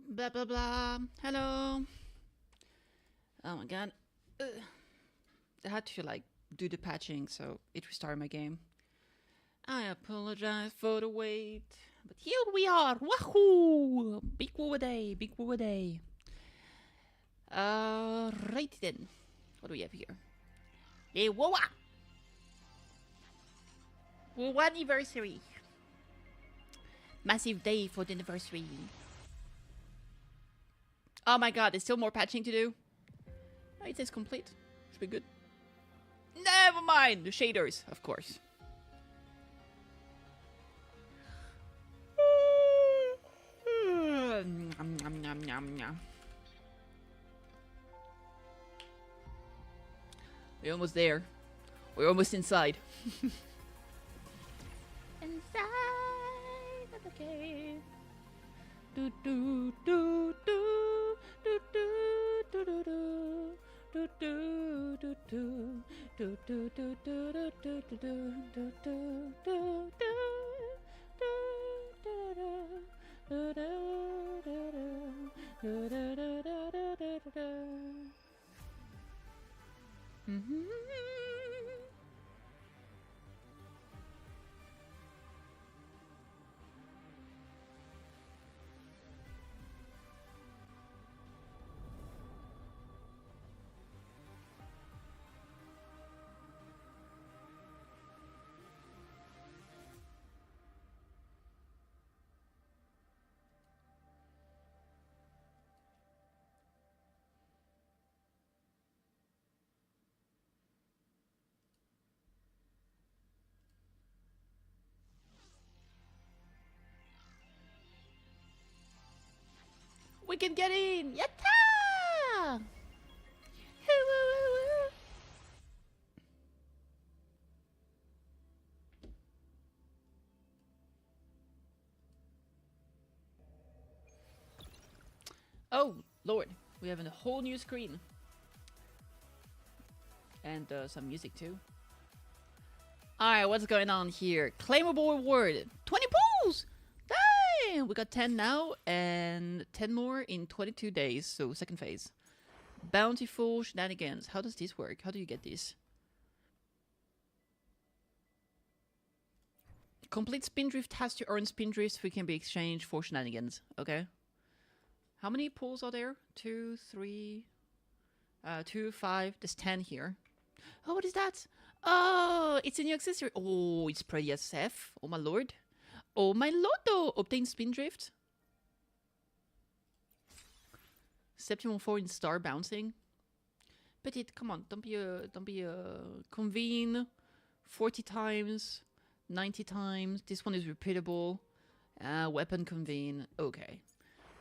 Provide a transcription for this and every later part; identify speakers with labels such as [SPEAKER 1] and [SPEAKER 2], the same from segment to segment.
[SPEAKER 1] Blah blah blah. Hello. Oh my god. I had to like do the patching, so it restarted my game. I apologize for the wait, but here we are. Wahoo! Big WuWa day, big WuWa day. Right then. What do we have here? Hey, WuWa! WuWa anniversary. Massive day for the anniversary. Oh my god, there's still more patching to do. Oh, it says complete. Should be good. Never mind! The shaders, of course. We're almost there. We're almost inside. Inside of the cave. Do do do do do do do do. Do do do do do do do do do do do do do. We can get in! Yatta! Oh, Lord. We have a whole new screen. And some music too. Alright, what's going on here? Claimable reward. 20 pools! Dang! We got 10 now and 10 more in 22 days. So second phase. Bountiful shenanigans. How does this work? How do you get this? Complete spindrift has to earn spindrifts which can be exchanged for shenanigans. Okay. How many pools are there? 2, 3, 2, 5. There's 10 here. Oh, what is that? Oh, it's a new accessory. Oh, it's pretty SF. Oh my lord. Oh my lord. Obtain spindrift. Septimum 4 in star bouncing. Petit, come on, don't be a convene 40 times, 90 times. This one is repeatable. Weapon convene. Okay.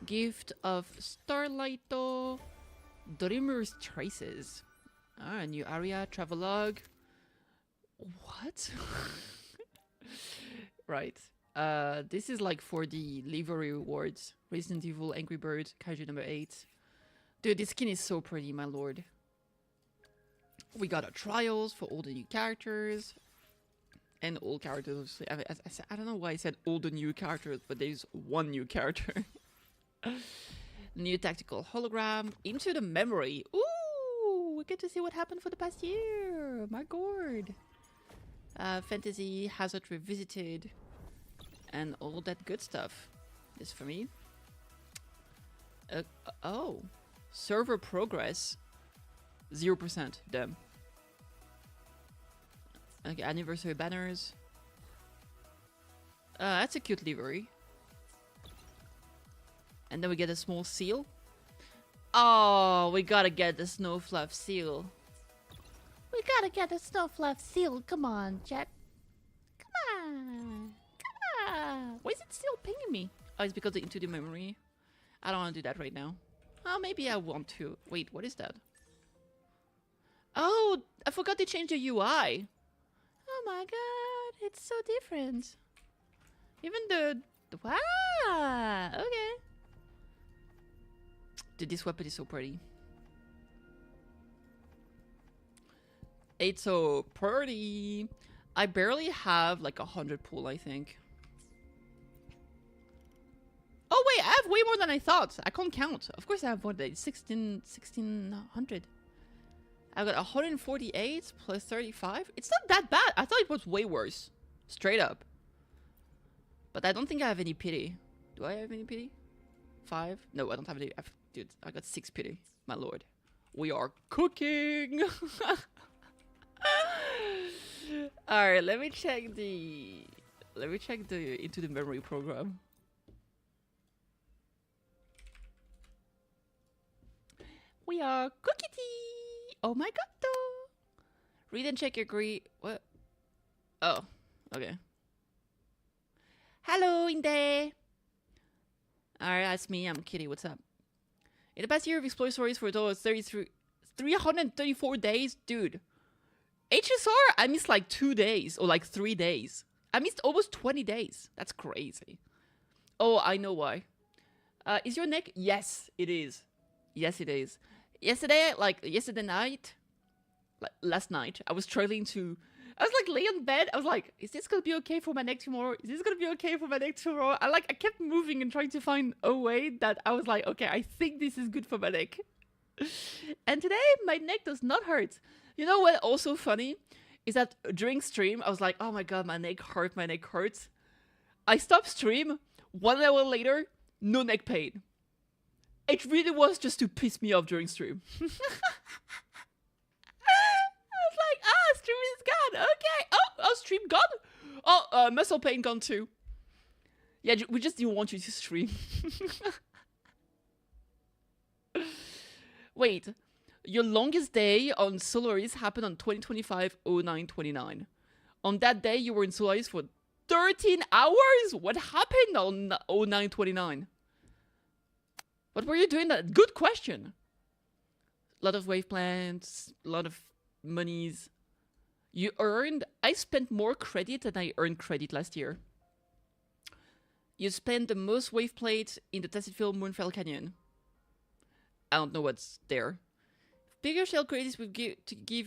[SPEAKER 1] Gift of Starlighto. Dreamer's Traces. Ah, new area, travelogue. What? Right. This is like for the livery rewards. Resident Evil, Angry Bird, Kaiju number 8. Dude, this skin is so pretty, my lord. We got our trials for all the new characters. And all characters. I don't know why I said all the new characters, but there's one new character. New tactical hologram. Into the memory. Ooh, we get to see what happened for the past year. My god. Fantasy, Hazard Revisited. And all that good stuff. This for me. Oh. Server progress. 0%. Damn. Okay, anniversary banners. That's a cute livery. And then we get a small seal. Oh, we gotta get the snow fluff seal. We gotta get the snow fluff seal. Come on, Jack. Come on. Come on. Why is it still pinging me? Oh, it's because of into the memory. I don't want to do that right now. Oh, maybe I want to. Wait, what is that? Oh, I forgot to change the UI. Oh my god, it's so different. Even the wow, okay. Dude, this weapon is so pretty. It's so pretty. I barely have like 100 pool, I think. Oh way more than I thought. I can't count. Of course I have more than 1600. I got 148 plus 35. It's not that bad. I thought it was way worse. Straight up. But I don't think I have any pity. Do I have any pity? 5? No, I don't have any. Dude, I got 6 pity. My lord. We are cooking! Alright, let me check the into the memory program. We are cookie. Oh my god, though. Read and check, agree. What? Oh, okay. Hello, in there. Alright, that's me. I'm Kitty. What's up? In the past year, I've explored stories for a total of 334 days. Dude. HSR, I missed like 2 days or like 3 days. I missed almost 20 days. That's crazy. Oh, I know why. Is your neck? Yes, it is. Yes, it is. Yesterday night, like last night, I was struggling to... I was like laying on bed. I was like, is this going to be okay for my neck tomorrow? Is this going to be okay for my neck tomorrow? I kept moving and trying to find a way that I was like, okay, I think this is good for my neck. And today, my neck does not hurt. You know what also funny is that during stream, I was like, oh my god, my neck hurts. I stopped stream. 1 hour later, no neck pain. It really was just to piss me off during stream. I was like, stream is gone. Okay. Oh, stream gone? Oh, muscle pain gone too. Yeah, we just didn't want you to stream. Wait. Your longest day on Solaris happened on 2025-09-29. On that day, you were in Solaris for 13 hours? What happened on 09-29? What were you doing that? Good question. A lot of wave plans, a lot of monies. You earned... I spent more credit than I earned credit last year. You spent the most wave plates in the tested film Moonfell Canyon. I don't know what's there. Bigger shell crates would give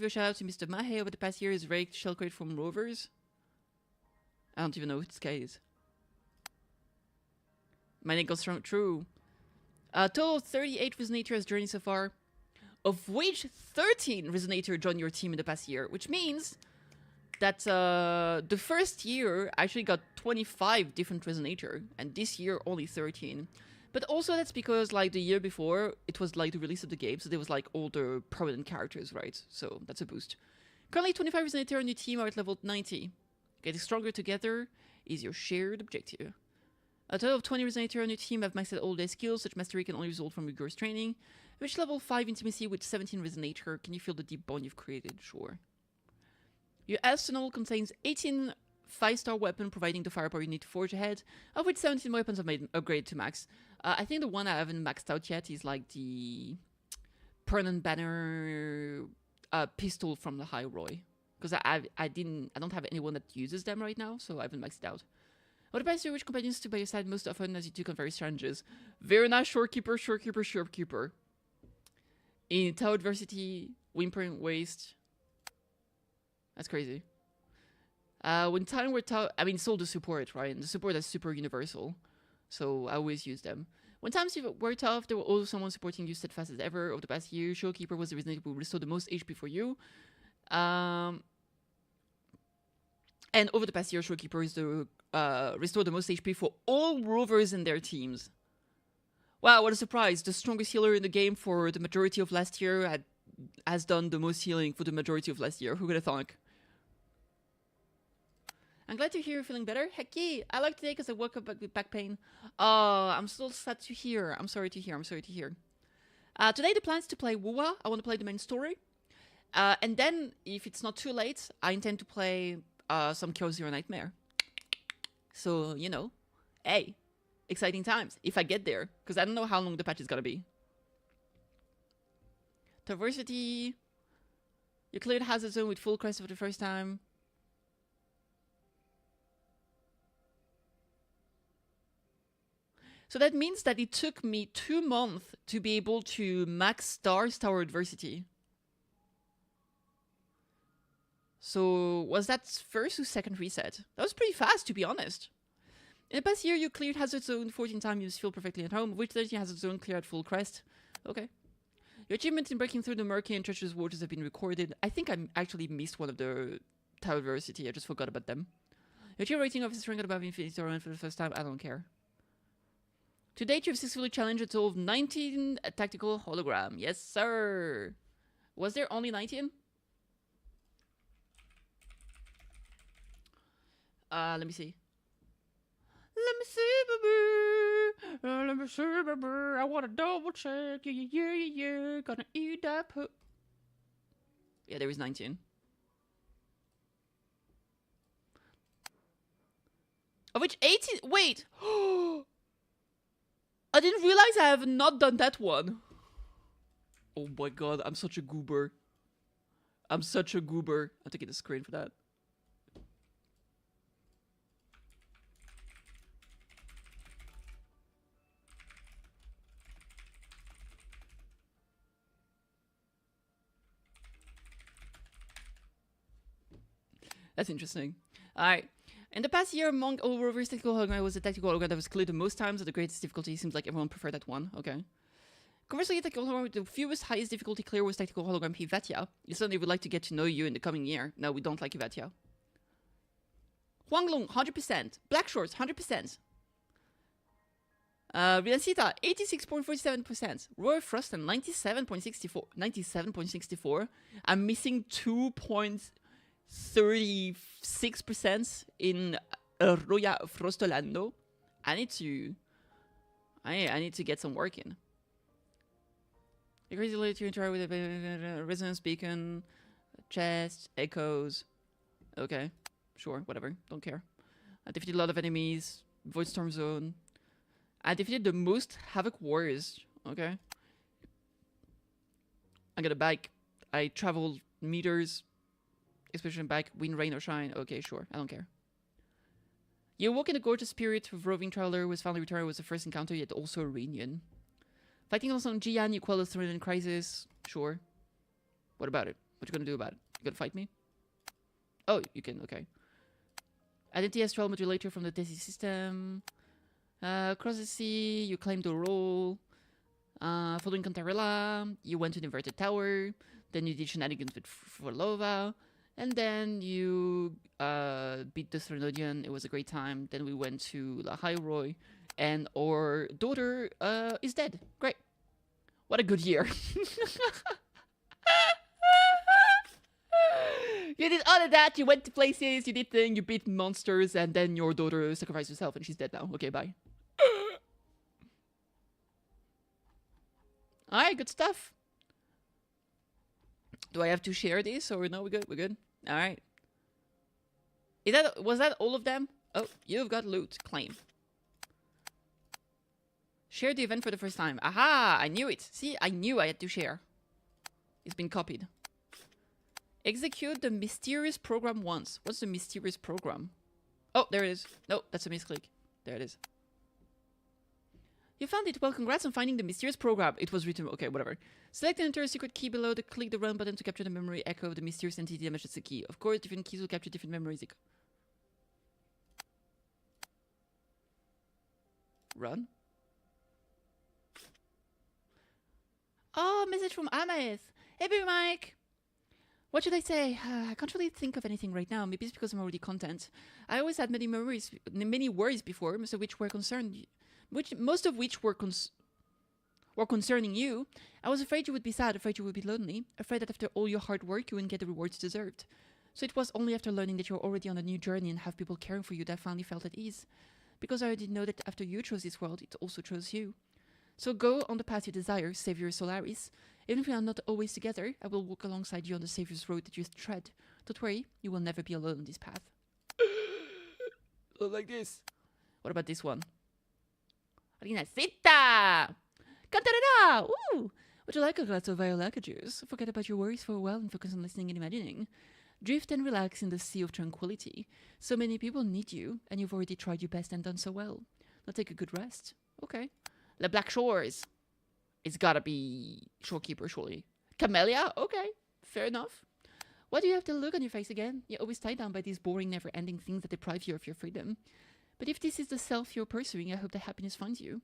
[SPEAKER 1] you a shout out to Mr. Mahe over the past year is raked shell crate from rovers. I don't even know what this guy is. My name goes from true. A total of 38 Resonator journey so far, of which 13 Resonator joined your team in the past year, which means that the first year I actually got 25 different Resonator, and this year only 13. But also that's because like the year before, it was like the release of the game, so there was like all the prominent characters, right? So that's a boost. Currently 25 Resonator on your team are at level 90. Getting stronger together is your shared objective. A total of 20 Resonator on your team have maxed out all their skills, such mastery can only result from rigorous training. Reach level 5 intimacy with 17 Resonator. Can you feel the deep bond you've created? Sure. Your arsenal contains 18 5-star weapon, providing the firepower you need to forge ahead, of which 17 weapons have made upgraded to max. I think the one I haven't maxed out yet is like the permanent banner pistol from the High Roy, because I don't have anyone that uses them right now, so I haven't maxed it out. What advice do you which companions to by your side most often as you took on various challenges? Very nice, shorekeeper, shorekeeper, shorekeeper. In Tower Adversity, Whimpering Waste. That's crazy. When time were tough, I mean, sold the support, right? And the support is super universal, so I always use them. When times were tough, there was also someone supporting you steadfast as ever. Over the past year, Showkeeper was the reason who restored the most HP for you. And over the past year, Showkeeper is the restored the most HP for all rovers in their teams. Wow, what a surprise! The strongest healer in the game for the majority of last year has done the most healing for the majority of last year. Who could have thought? I'm glad to hear you're feeling better. Heck yeah! I like today because I woke up with back pain. Oh, I'm still sad to hear. I'm sorry to hear. I'm sorry to hear. Today the plan is to play WuWa. I want to play the main story. And then, if it's not too late, I intend to play some Chaos Zero Nightmare. So, you know, hey, exciting times. If I get there, because I don't know how long the patch is going to be. Diversity. You cleared Hazard Zone with full crest for the first time. So that means that it took me 2 months to be able to max stars Tower Adversity. So was that first or second reset? That was pretty fast, to be honest. In the past year, you cleared Hazard Zone 14 times. You feel perfectly at home. Which 13 Hazard Zone cleared at full crest. Okay. Your achievements in breaking through the murky and treacherous waters have been recorded. I think I actually missed one of the Tower Adversity. I just forgot about them. Your achievement rating of rank above Infinity Torrent for the first time. I don't care. To date, you've successfully challenged a total of 19 tactical hologram. Yes, sir. Was there only 19? Let me see. Let me see, baby. Let me see, baby. I want to double check. Yeah. Gonna eat that poop. Yeah, there is 19. Of which 18... Wait! I didn't realize I have not done that one. Oh my god, I'm such a goober. I'm such a goober. I'm taking the screen for that. That's interesting. Alright. In the past year, among all rovers, tactical hologram was the tactical hologram that was cleared the most times at the greatest difficulty. Seems like everyone preferred that one. Okay. Conversely, tactical hologram with the fewest highest difficulty clear was tactical hologram Hivatia. You certainly would like to get to know you in the coming year. No, we don't like Hivatia. Huanglong, 100%. Black Shorts, 100%. Rilancita, 86.47%. Roy Frosten, 97.64. 97.64. I'm missing 2.36% in Roya Frostolando. I need to get some work in. A crazy lady to interact with a resonance beacon, chest, echoes. Okay, sure, whatever, don't care. I defeated a lot of enemies, Void Storm Zone. I defeated the most Havoc Warriors. Okay. I got a bike. I traveled meters. Expedition bike, wind, rain, or shine. Okay, sure, I don't care. You awoke in a gorgeous spirit of roving traveler, was finally returned, was the first encounter, yet also a reunion. Fighting on some Jian, you quell the threat and crisis. Sure. What about it? What you gonna do about it? You gonna fight me? Oh, you can, okay. Identity Astral Modulator from the Desi system. Across the sea, you claimed the role. Following Cantarella, you went to the Inverted Tower. Then you did shenanigans with Forlova. And then you beat the Threnodian. It was a great time. Then we went to La Highroy. And our daughter is dead. Great. What a good year. You did all of that. You went to places. You did things. You beat monsters. And then your daughter sacrificed herself. And she's dead now. Okay, bye. Alright, good stuff. Do I have to share this? Or no, we're good? We're good? Alright. Was that all of them? Oh, you've got loot. Claim. Share the event for the first time. Aha! I knew it. See, I knew I had to share. It's been copied. Execute the mysterious program once. What's the mysterious program? Oh, there it is. No, that's a misclick. There it is. You found it. Well, congrats on finding the mysterious program. It was written. Okay, whatever. Select and enter a secret key below. Click the run button to capture the memory echo of the mysterious entity that matches the key. Of course, different keys will capture different memories. Run. Oh, message from Ameth. Hey, baby Mike. What should I say? I can't really think of anything right now. Maybe it's because I'm already content. I always had many worries before, most of which were concerning you. I was afraid you would be sad, afraid you would be lonely, afraid that after all your hard work, you wouldn't get the rewards you deserved. So it was only after learning that you were already on a new journey and have people caring for you that I finally felt at ease. Because I already know that after you chose this world, it also chose you. So go on the path you desire, Savior Solaris. Even if we are not always together, I will walk alongside you on the Savior's road that you tread. Don't worry, you will never be alone on this path. Not like this. What about this one? Rinacita! Cantarera! Ooh! Would you like a glass of Violaca juice? Forget about your worries for a while and focus on listening and imagining. Drift and relax in the sea of tranquility. So many people need you, and you've already tried your best and done so well. Now take a good rest. Okay. The Black Shores. It's gotta be Shorekeeper, surely. Camellia? Okay. Fair enough. Why do you have the look on your face again? You're always tied down by these boring, never-ending things that deprive you of your freedom. But if this is the self you're pursuing, I hope that happiness finds you.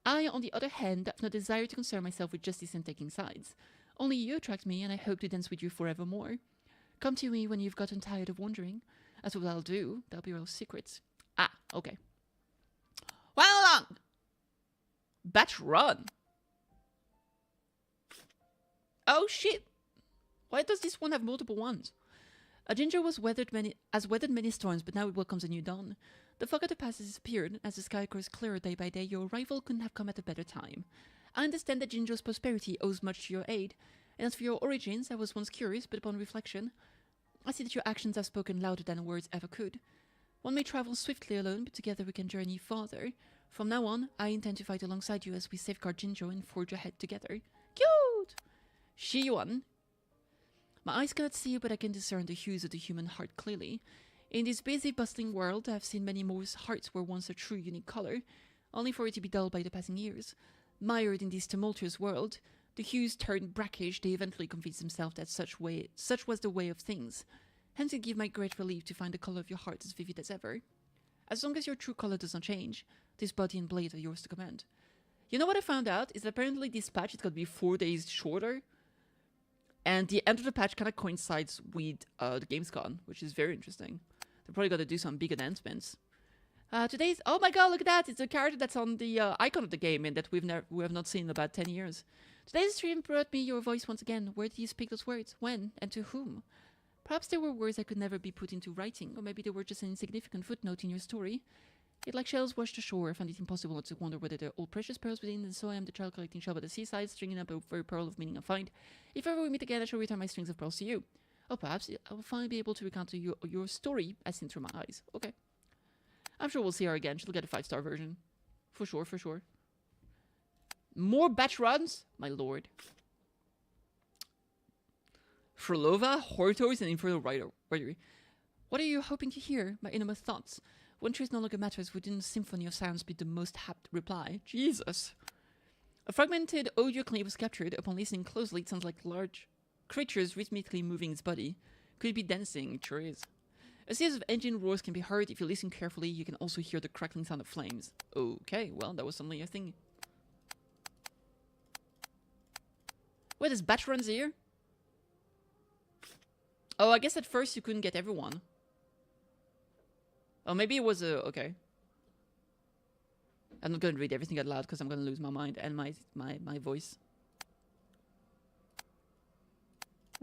[SPEAKER 1] I, on the other hand, have no desire to concern myself with justice and taking sides. Only you attract me, and I hope to dance with you forevermore. Come to me when you've gotten tired of wandering. That's what I'll do. That'll be our secrets. Ah, okay. Well done! Batch run! Oh shit! Why does this one have multiple ones? A ginger has weathered many storms, but now it welcomes a new dawn. The fog of the past has disappeared. As the sky grows clearer day by day, your arrival couldn't have come at a better time. I understand that Jinjo's prosperity owes much to your aid, and as for your origins, I was once curious, but upon reflection, I see that your actions have spoken louder than words ever could. One may travel swiftly alone, but together we can journey farther. From now on, I intend to fight alongside you as we safeguard Jinjo and forge ahead together. Cute! Shiyuan. My eyes cannot see, but I can discern the hues of the human heart clearly. In this busy, bustling world, I have seen many whose hearts were once a true, unique color, only for it to be dulled by the passing years. Mired in this tumultuous world, the hues turned brackish. They eventually convinced themselves that such was the way of things. Hence it gave my great relief to find the color of your heart as vivid as ever. As long as your true color does not change, this body and blade are yours to command. You know what I found out? Is that apparently this patch is going to be 4 days shorter. And the end of the patch kind of coincides with the Gamescom, which is very interesting. They're probably going to do some big announcements. Today's... Oh my god, look at that! It's a character that's on the icon of the game and that we have not seen in about 10 years. Today's stream brought me your voice once again. Where did you speak those words? When? And to whom? Perhaps they were words that could never be put into writing, or maybe they were just an insignificant footnote in your story. Yet like shells washed ashore, I found it impossible not to wonder whether they're all precious pearls within, and so I am the child collecting shell by the seaside, stringing up every pearl of meaning I find. If ever we meet again, I shall return my strings of pearls to you. Or perhaps I will finally be able to recount to you your story as seen through my eyes. Okay. I'm sure we'll see her again. She'll get a 5-star version. For sure, for sure. More batch runs? My lord. Frolova, Hortos, and Infernal Rider. What are you hoping to hear? My innermost thoughts. When truth no longer matters, wouldn't a symphony of sounds be the most apt reply? Jesus. A fragmented audio clip was captured. Upon listening closely, it sounds like large creatures rhythmically moving its body. Could it be dancing? It sure is. A series of engine roars can be heard. If you listen carefully, you can also hear the crackling sound of flames. Okay, well, that was suddenly a thing. Wait, there's batch runs here? Oh, I guess at first you couldn't get everyone. Oh, maybe it was a... Okay. I'm not going to read everything out loud because I'm going to lose my mind and my voice.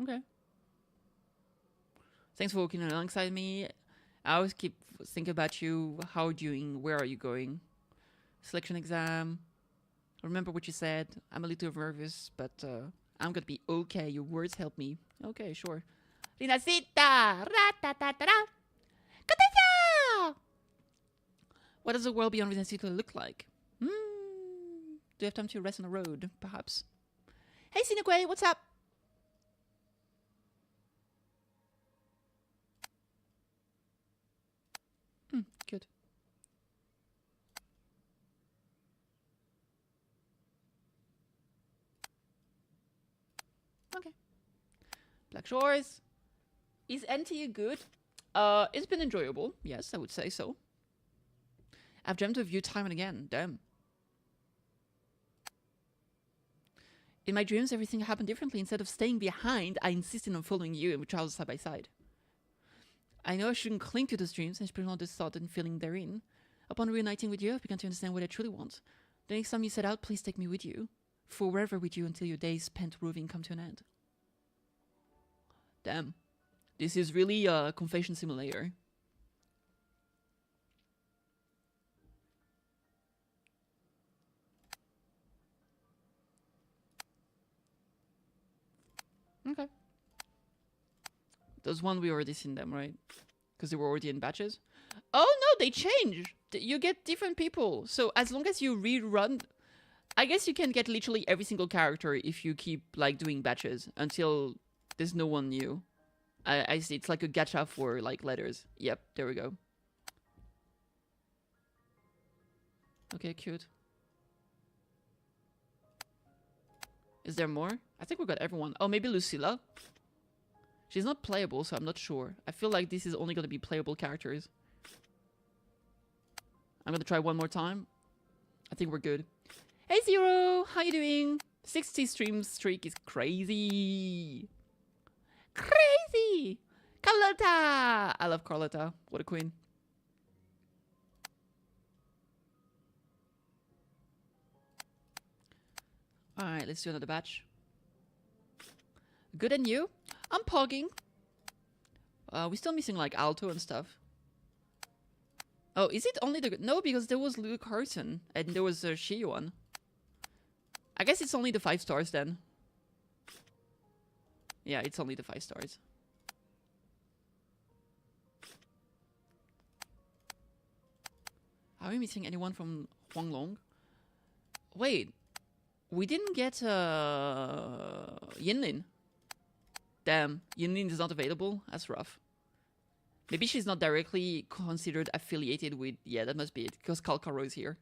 [SPEAKER 1] Okay. Thanks for walking alongside me. I always keep thinking about you. How are you doing? Where are you going? Selection exam. Remember what you said. I'm a little nervous, but I'm going to be okay. Your words help me. Okay, sure. Rinacita! Ra-ta-ta-ta-ra! Kataya! What does the world beyond Rinacita look like? Do you have time to rest on the road? Perhaps. Hey, Sinekwe, what's up? Good. Okay. Black Shores. Is NTE good? It's been enjoyable. Yes, I would say so. I've dreamt of you time and again. Damn. In my dreams, everything happened differently. Instead of staying behind, I insisted on following you and we traveled side by side. I know I shouldn't cling to those dreams and spread all this thought and feeling therein. Upon reuniting with you, I've begun to understand what I truly want. The next time you set out, please take me with you. Forever with you until your days spent roving come to an end. Damn. This is really a confession simulator. Okay. Those one we already seen them, right? Because they were already in batches. Oh no, they change. You get different people. So as long as you rerun, I guess you can get literally every single character if you keep like doing batches until there's no one new. I see. It's like a gacha for like letters. Yep, there we go. Okay, cute. Is there more? I think we got everyone. Oh, maybe Lucilla. She's not playable, so I'm not sure. I feel like this is only going to be playable characters. I'm gonna try one more time. I think we're good. Hey Zero, how you doing? 60 stream streak is crazy. Crazy! Carlotta! I love Carlotta. What a queen. Alright, let's do another batch. Good and you? I'm pogging. We're still missing like Alto and stuff. Oh, is it only the... No, because there was Luke Carson and there was a Shi one. I guess it's only the 5 stars then. Yeah, it's only the 5 stars. Are we missing anyone from Huanglong? Wait. We didn't get Yinlin. Damn, Yinlin is not available. That's rough. Maybe she's not directly considered affiliated with... Yeah, that must be it, because Kalkaro is here.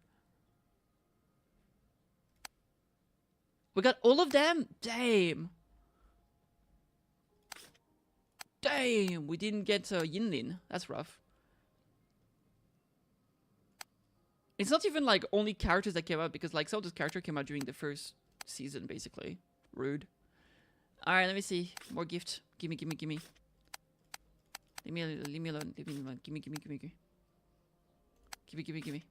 [SPEAKER 1] We got all of them? Damn. Damn, we didn't get Yinlin. That's rough. It's not even like only characters that came out, because like some of those characters came out during the first season, basically. Rude. Alright, let me see. More gift. Gimme, gimme, gimme. Leave me alone, leave me alone. Gimme, gimme, gimme, gimme. Gimme, gimme, gimme.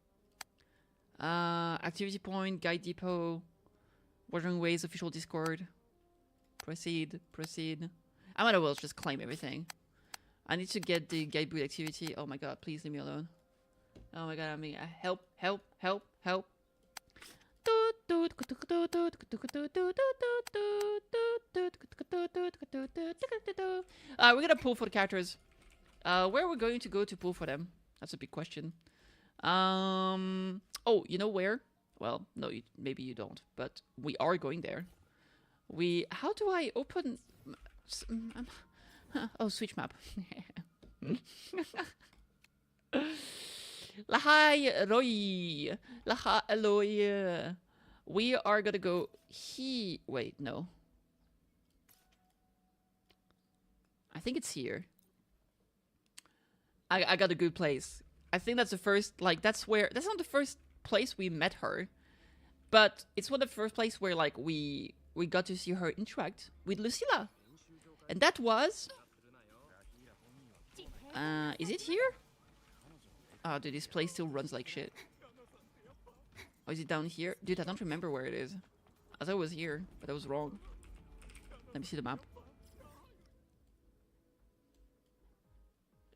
[SPEAKER 1] Activity point, guide depot, Wandering Ways, official Discord. Proceed, proceed. I might as well just claim everything. I need to get the guidebook activity. Oh my god, please leave me alone. Oh my god, I mean, help, help, help, help. We're gonna pull for the characters. Where are we going to go to pull for them? That's a big question. Oh, you know where? Well, no, maybe you don't, but we are going there. How do I open... Oh, switch map. Lahai Roy. Lahai Eloy. We are gonna go wait, no. I think it's here. I got a good place. I think that's the first, like, that's not the first place we met her. But it's one of the first place where, like, we got to see her interact with Lucilla. And that was... is it here? Oh, dude, this place still runs like shit. Oh, is it down here? Dude, I don't remember where it is. I thought it was here, but I was wrong. Let me see the map.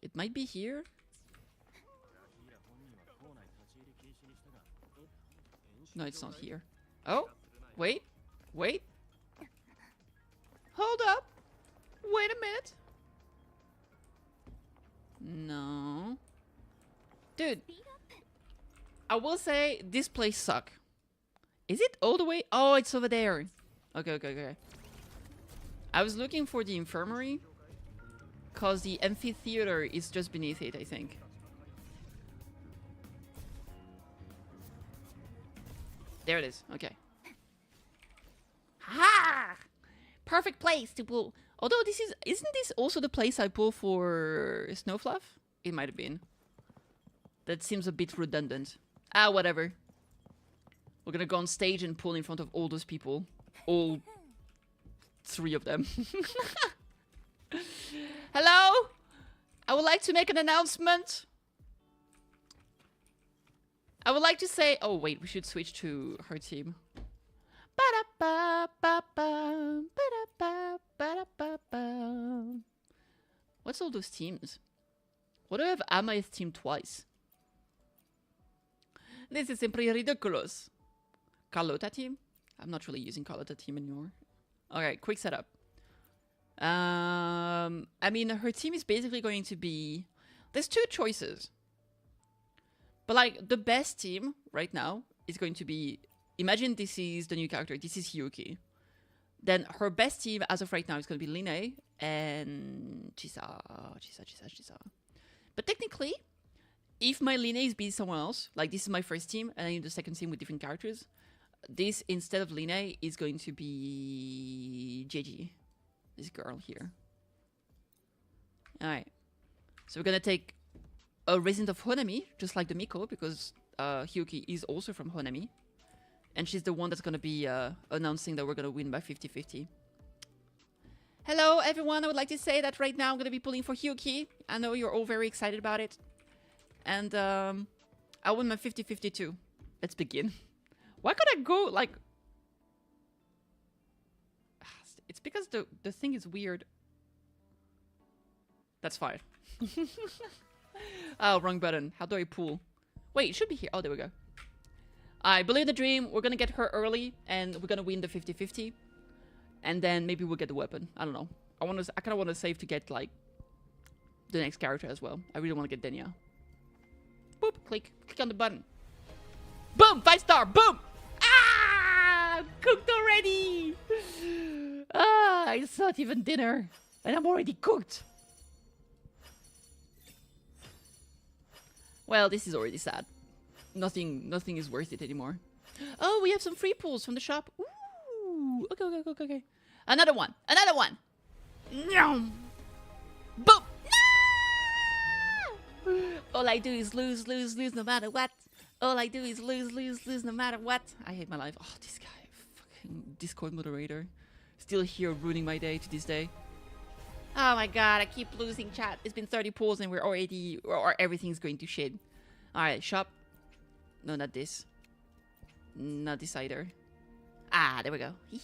[SPEAKER 1] It might be here. No, it's not here. Oh, wait, wait. Hold up. Wait a minute. No. Dude, I will say this place sucks. Is it all the way? Oh, it's over there. Okay, okay, okay. I was looking for the infirmary because the amphitheater is just beneath it, I think. There it is. Okay. Ha! Perfect place to pull. Although isn't this also the place I pull for Snowfluff? It might have been. That seems a bit redundant. Ah, whatever. We're gonna go on stage and pull in front of all those people. All 3 of them. Hello? I would like to make an announcement. I would like to say... Oh, wait, we should switch to her team. What's all those teams? What do I have Ama's team twice? This is simply ridiculous. Carlotta team? I'm not really using Carlotta team anymore. Alright, quick setup. I mean, her team is basically going to be... There's 2 choices. But, like, the best team right now is going to be... Imagine this is the new character. This is Hyuki. Then her best team as of right now is going to be Line and Chisa. But technically, if my Line is beating someone else, like this is my first team and I need the second team with different characters, this, instead of Line, is going to be JG. This girl here. Alright. So we're going to take a resident of Honami, just like the Miko, because Hyuki is also from Honami. And she's the one that's going to be announcing that we're going to win by 50-50. Hello, everyone. I would like to say that right now I'm going to be pulling for Hyuki. I know you're all very excited about it. And I win my 50-50 too. Let's begin. Why could I go, like... It's because the thing is weird. That's fine. Oh, wrong button. How do I pull? Wait, it should be here. Oh, there we go. I believe the dream. We're gonna get her early, and we're gonna win the 50-50. And then maybe we'll get the weapon. I don't know. I kind of want to save to get, like, the next character as well. I really want to get Denya. Boop. Click on the button. Boom! 5-star! Boom! Ah! Cooked already! Ah, it's not even dinner. And I'm already cooked. Well, this is already sad. Nothing is worth it anymore. Oh, we have some free pulls from the shop. Ooh. Okay. Another one. Boom! No! All I do is lose no matter what. All I do is lose no matter what. I hate my life. Oh, this guy. Fucking Discord moderator. Still here ruining my day to this day. Oh my god, I keep losing chat. It's been 30 pulls and we're already... Or everything's going to shit. Alright, shop. No, not this. Not this either. Ah, there we go. Hee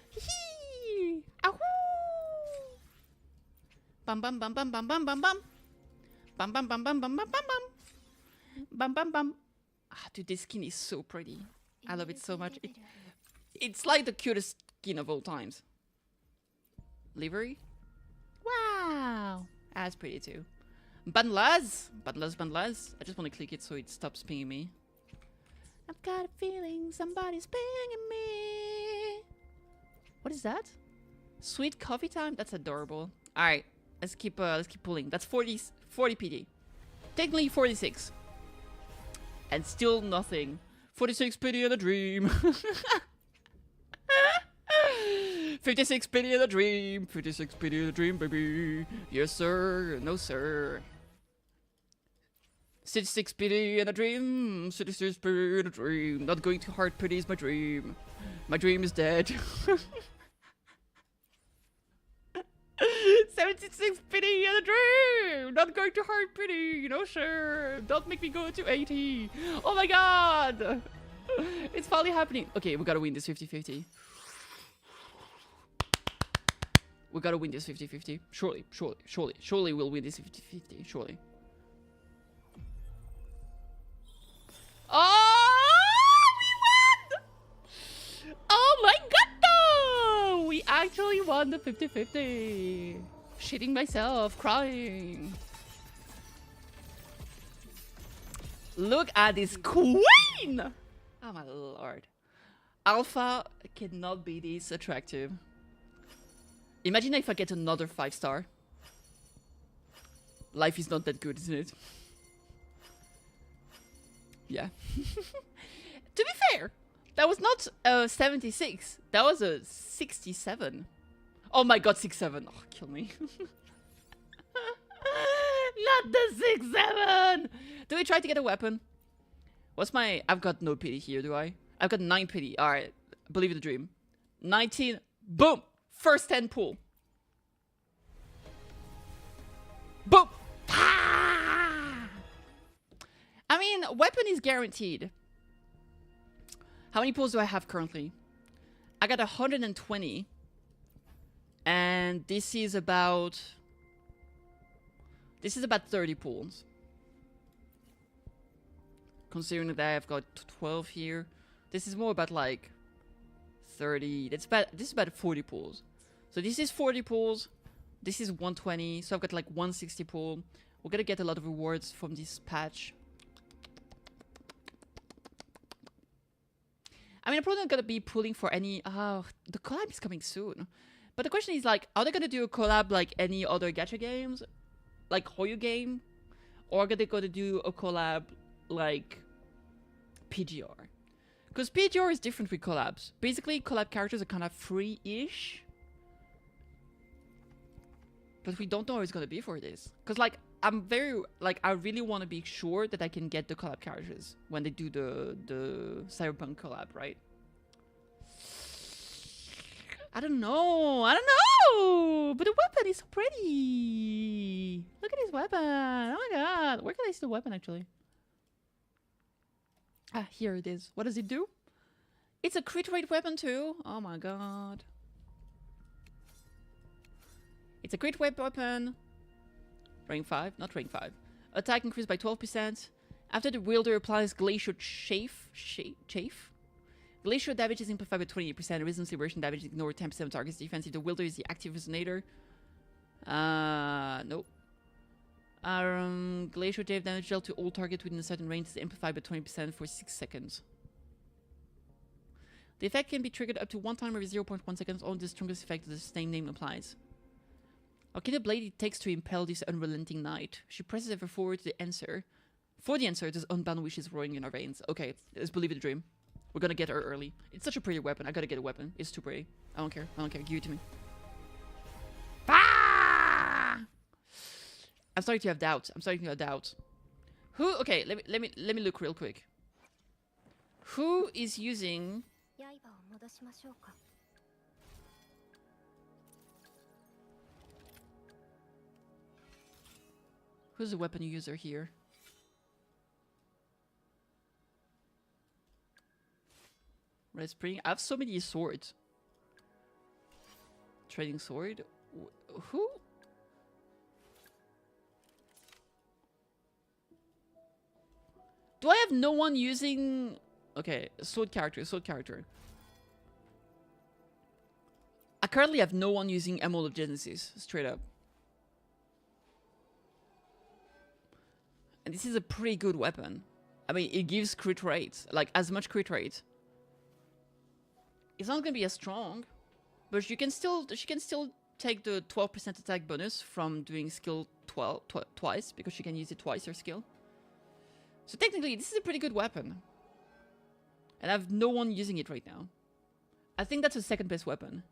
[SPEAKER 1] hee. Ahoo! Bum bum bum bum bum bum bum bum. Bum bum bum bum bum bum bum bum. Bum bum bum. Ah, dude, this skin is so pretty. I love it so much. It's like the cutest skin of all times. Livery? Wow! That's pretty too. Bundlers! I just want to click it so it stops pinging me. I've got a feeling somebody's pinging me. What is that? Sweet coffee time? That's adorable. Alright, let's keep pulling. That's 40 PD. Technically 46. And still nothing. 46 PD and a dream. 56 PD in a dream. 56 PD in a dream, baby. Yes, sir. No, sir. 66 PD in a dream. 66 PD in a dream. Not going too hard. PD is my dream. My dream is dead. 76 PD in a dream. Not going too hard. PD. No, sir. Don't make me go to 80. Oh my god. It's finally happening. Okay, we gotta win this 50-50. We gotta win this 50-50. Surely we'll win this 50-50. Surely. Oh, we won! Oh my god, we actually won the 50-50. Shitting myself, crying. Look at this queen! Oh my lord. Alpha cannot be this attractive. Imagine if I get another 5-star. Life is not that good, isn't it? Yeah. To be fair, that was not a 76. That was a 67. Oh my god, 6-7. Oh, kill me. Not the 6-7! Do we try to get a weapon? What's my... I've got no pity here, do I? I've got 9 pity. Alright. Believe in the dream. 19. Boom! First 10 pull. Boom! Ah! I mean, weapon is guaranteed. How many pulls do I have currently? I got 120. And this is about... This is about 30 pulls. Considering that I've got 12 here. This is more about like 30. This is about 40 pulls. So this is 40 pulls. This is 120. So I've got like 160 pull. We're gonna get a lot of rewards from this patch. I mean, I'm probably not gonna be pulling for any... Oh, the collab is coming soon. But the question is like, are they gonna do a collab like any other gacha games? Like Hoyu game? Or are they gonna do a collab like PGR? Because PGR is different with collabs. Basically, collab characters are kind of free-ish. But we don't know how it's gonna be for this. Because like, I'm very like I really want to be sure that I can get the collab characters when they do the Cyberpunk collab, right? I don't know. I don't know. But the weapon is so pretty. Look at this weapon. Oh my god. Where can I see the weapon actually? Ah, here it is. What does it do? It's a crit rate weapon too. Oh my god. It's a crit rate weapon. Rank 5, not rank 5. Attack increased by 12%. After the wielder applies glacier chafe. Glacier damage is amplified by 28%. Resistance liberation damage ignore 10% of target's defense if the wielder is the active resonator. Nope. Glacier damage dealt to all targets within a certain range is amplified by 20% for 6 seconds. The effect can be triggered up to 1 time every 0.1 seconds. Only the strongest effect of the same name applies. Okay, the blade it takes to impel this unrelenting knight. She presses ever forward to the answer. For the answer, there's unbound wishes roaring in our veins. Okay, let's believe in the dream. We're gonna get her early. It's such a pretty weapon. I gotta get a weapon. It's too pretty. I don't care. I don't care. Give it to me. Ah! I'm starting to have doubts. I'm starting to have doubts. Who? Okay, let me look real quick. Who is using? Who's the weapon user here? Red Spring. I have so many swords. Trading sword. Who? Do I have no one using? Okay, sword character. Sword character. I currently have no one using Emerald of Genesis. Straight up. And this is a pretty good weapon. I mean, it gives crit rate, like as much crit rate. It's not gonna be as strong, but she can still take the 12% attack bonus from doing skill twice because she can use it twice her skill. So technically, this is a pretty good weapon, and I have no one using it right now. I think that's the second best weapon.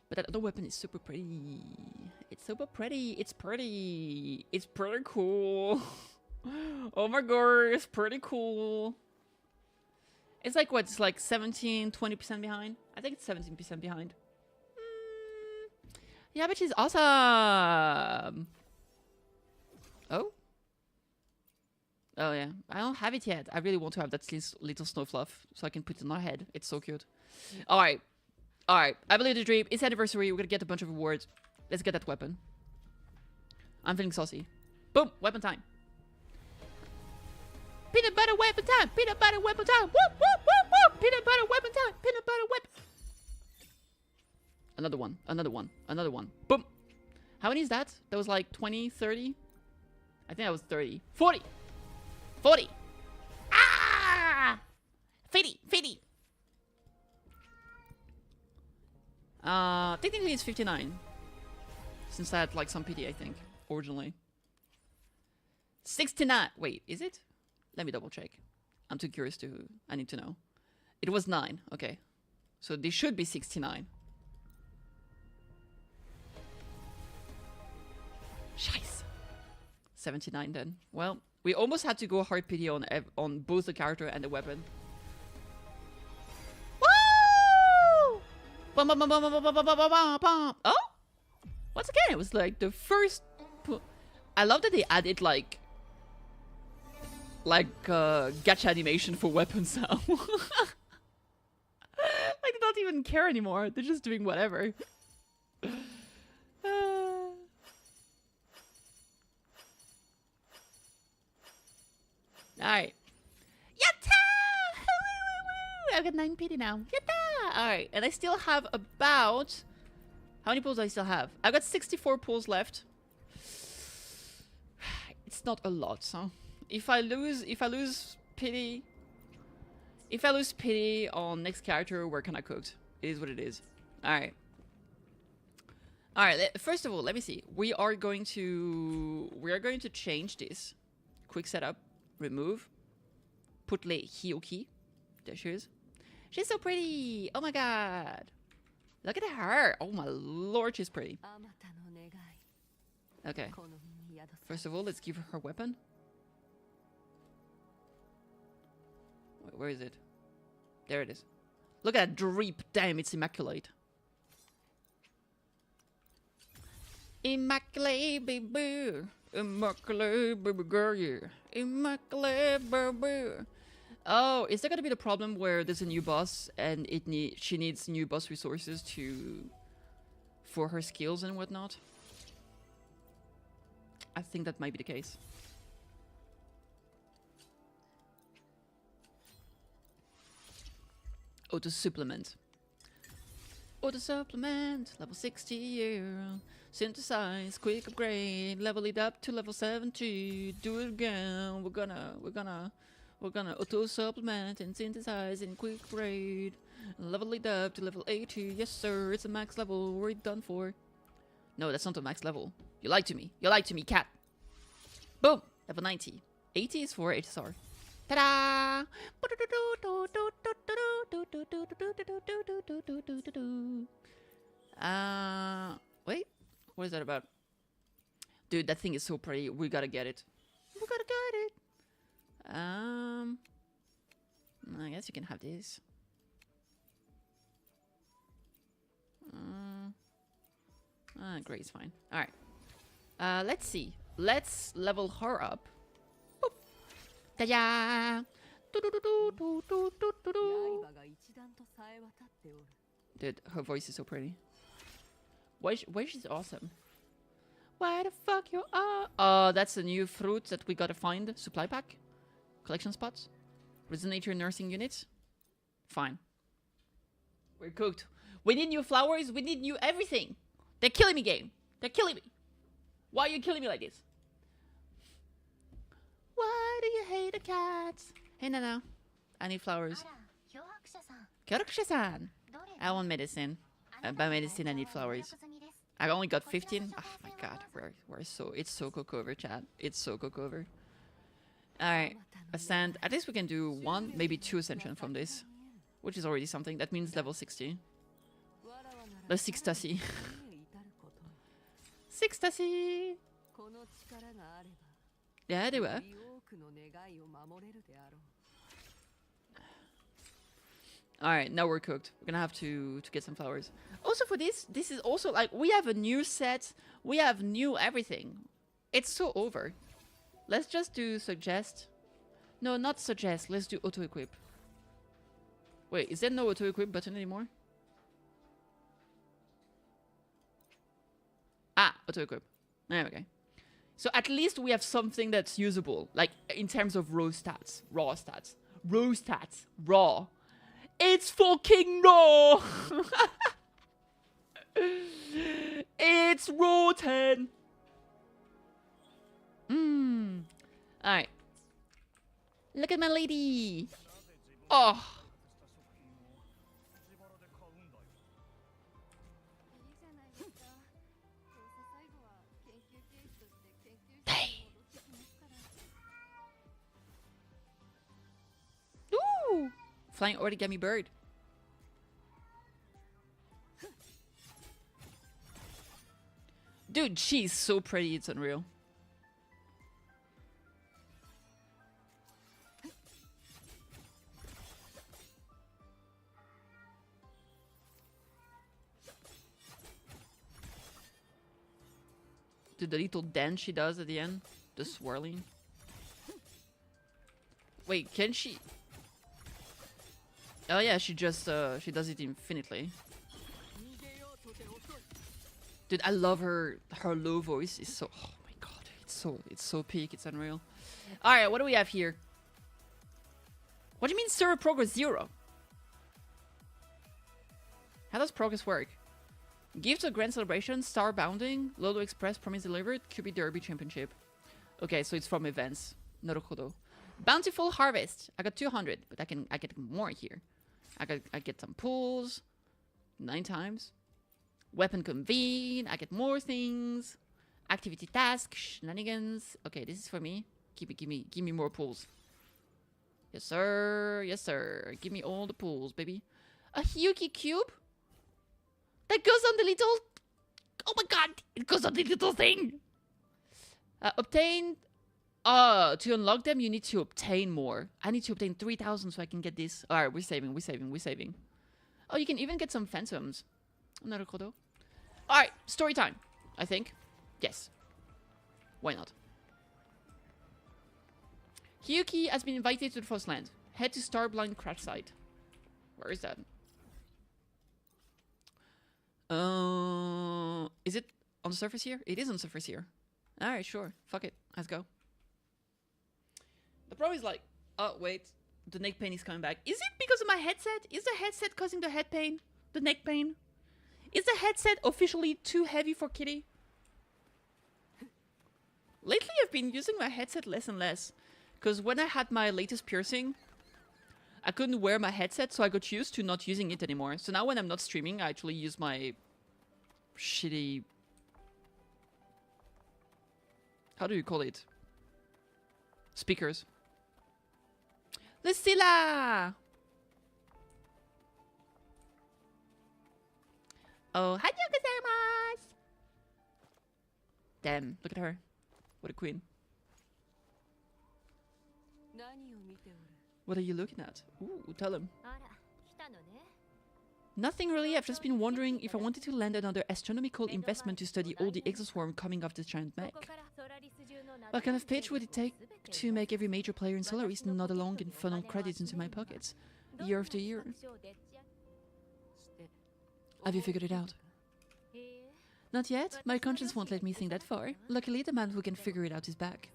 [SPEAKER 1] But that other weapon is super pretty. It's super pretty. It's pretty. It's pretty cool. Oh my god, it's pretty cool. It's like what? It's like 17, 20% behind? I think it's 17% behind. Yeah, but she's awesome. Oh? Oh yeah. I don't have it yet. I really want to have that little snow fluff so I can put it on our head. It's so cute. Alright. Alright, I believe the dream. It's anniversary. We're gonna get a bunch of rewards. Let's get that weapon. I'm feeling saucy. Boom! Weapon time. Peanut butter weapon time! Peanut butter weapon time! Whoop, whoop, whoop, whoop! Peanut butter weapon time! Peanut butter weapon! Another one. Another one. Another one. Boom! How many is that? That was like 20, 30? I think that was 30. 40! 40! Ah! 50! 50! Technically it's 59. Since I had like some PD, I think, originally. 69! Wait, is it? Let me double check. I'm too curious to... I need to know. It was 9. Okay. So they should be 69. Scheiße. 79 then. Well, we almost had to go hard PD on both the character and the weapon. Woo! Bum, bum, bum, bum, bum, bum, bum, bum, bum, bum. Oh? Once again, it was like the first... I love that they added like gacha animation for weapons now. Like they don't even care anymore. They're just doing whatever. Alright. Yatta! I've got 9 PD now. Yatta! Alright, and I still have about... How many pulls do I still have? I've got 64 pulls left. It's not a lot, so... If I lose pity on next character, we're kinda cooked. It is what it is. Alright. Alright, first of all, let me see. We are going to change this. Quick setup. Remove. Put le Hioki. There she is. She's so pretty! Oh my god! Look at her! Oh my lord, she's pretty. Okay. First of all, let's give her her weapon. Where is it? There it is. Look at that drip. Damn, it's immaculate. Immaculate baby. Immaculate baby girl, yeah. Immaculate baby. Oh, is that gonna be the problem where there's a new boss and she needs new boss resources for her skills and whatnot? I think that might be the case. Auto supplement. Auto supplement. Level 60, yeah. Synthesize. Quick upgrade. Level it up to level 70. Do it again. We're gonna auto supplement and synthesize and quick upgrade. Level it up to level 80. Yes, sir. It's a max level. We're done for. No, that's not a max level. You lied to me. You lied to me, cat. Boom. Level 90. 80 is for HSR. Ta-da! Wait. What is that about? Dude, that thing is so pretty. We gotta get it. We gotta get it. I guess you can have this. Great, it's fine. All right. Let's see. Let's level her up. Boop. Ta-da! Dude, her voice is so pretty. Why she's awesome. Why the fuck you are? Oh, that's a new fruit that we gotta find. Supply pack? Collection spots? Resonator nursing units? Fine. We're cooked. We need new flowers. We need new everything. They're killing me, game. They're killing me. Why are you killing me like this? Why do you hate the cats? Hey, Nana. I need flowers. Kyorakusha-san. I want medicine. By medicine, I need flowers. I only got 15. Oh my god, it's so cocover, chat. It's so cocover. Alright, ascend. At least we can do 1, maybe 2 ascension from this, which is already something. That means level 60. The 6-tassi. 6-tassi! Yeah, they were. Alright, now we're cooked. We're gonna have to get some flowers. Also for this is also like, we have a new set. We have new everything. It's so over. Let's just do suggest. No, not suggest. Let's do auto-equip. Wait, is there no auto-equip button anymore? Ah, auto-equip. Okay. So at least we have something that's usable. Like, in terms of raw stats. Raw stats. Raw stats. Raw. It's fucking raw! It's raw 10! Alright. Look at my lady! Oh! Hey! Ooh! Flying origami bird. Dude, she's so pretty, it's unreal. Dude, the little dance she does at the end, the swirling. Wait, can she? Oh yeah, she just she does it infinitely. Dude, I love her low voice. Is so, oh my god, it's so peak, it's unreal. All right, what do we have here? What do you mean server progress 0? How does progress work? Gift of Grand Celebration, Star Bounding, Lodo Express, Promise Delivered, QB Derby Championship. Okay, so it's from events. Naruhodo. Bountiful Harvest. I got 200, but I get more here. I get some pulls. 9 times. Weapon Convene. I get more things. Activity Task. Shenanigans. Okay, this is for me. Give me more pulls. Yes, sir. Yes, sir. Give me all the pulls, baby. A Hyuki Cube? That goes on the little... Oh my god! It goes on the little thing! Obtain... to unlock them, you need to obtain more. I need to obtain 3,000 so I can get this. Alright, we're saving, we're saving, we're saving. Oh, you can even get some phantoms. Naruhodo. Alright, story time, I think. Yes. Why not? Hiyuki has been invited to the Frost Land. Head to Starblind Crash Site. Where is that? Is it on the surface here? It is on the surface here. Alright, sure. Fuck it. Let's go. The problem is like, oh wait, the neck pain is coming back. Is it because of my headset? Is the headset causing the head pain? The neck pain? Is the headset officially too heavy for Kitty? Lately I've been using my headset less and less. Because when I had my latest piercing, I couldn't wear my headset, so I got used to not using it anymore. So now when I'm not streaming, I actually use my shitty... How do you call it? Speakers. Lucilla! Oh, hi, gozaimasu! Damn, look at her. What a queen. What are you looking at? Ooh, tell him. Nothing really, I've just been wondering if I wanted to land another astronomical investment to study all the exoswarm coming off this giant mech. What kind of pitch would it take to make every major player in Solaris nod along and funnel credits into my pockets, year after year? Have you figured it out? Not yet. My conscience won't let me think that far. Luckily, the man who can figure it out is back.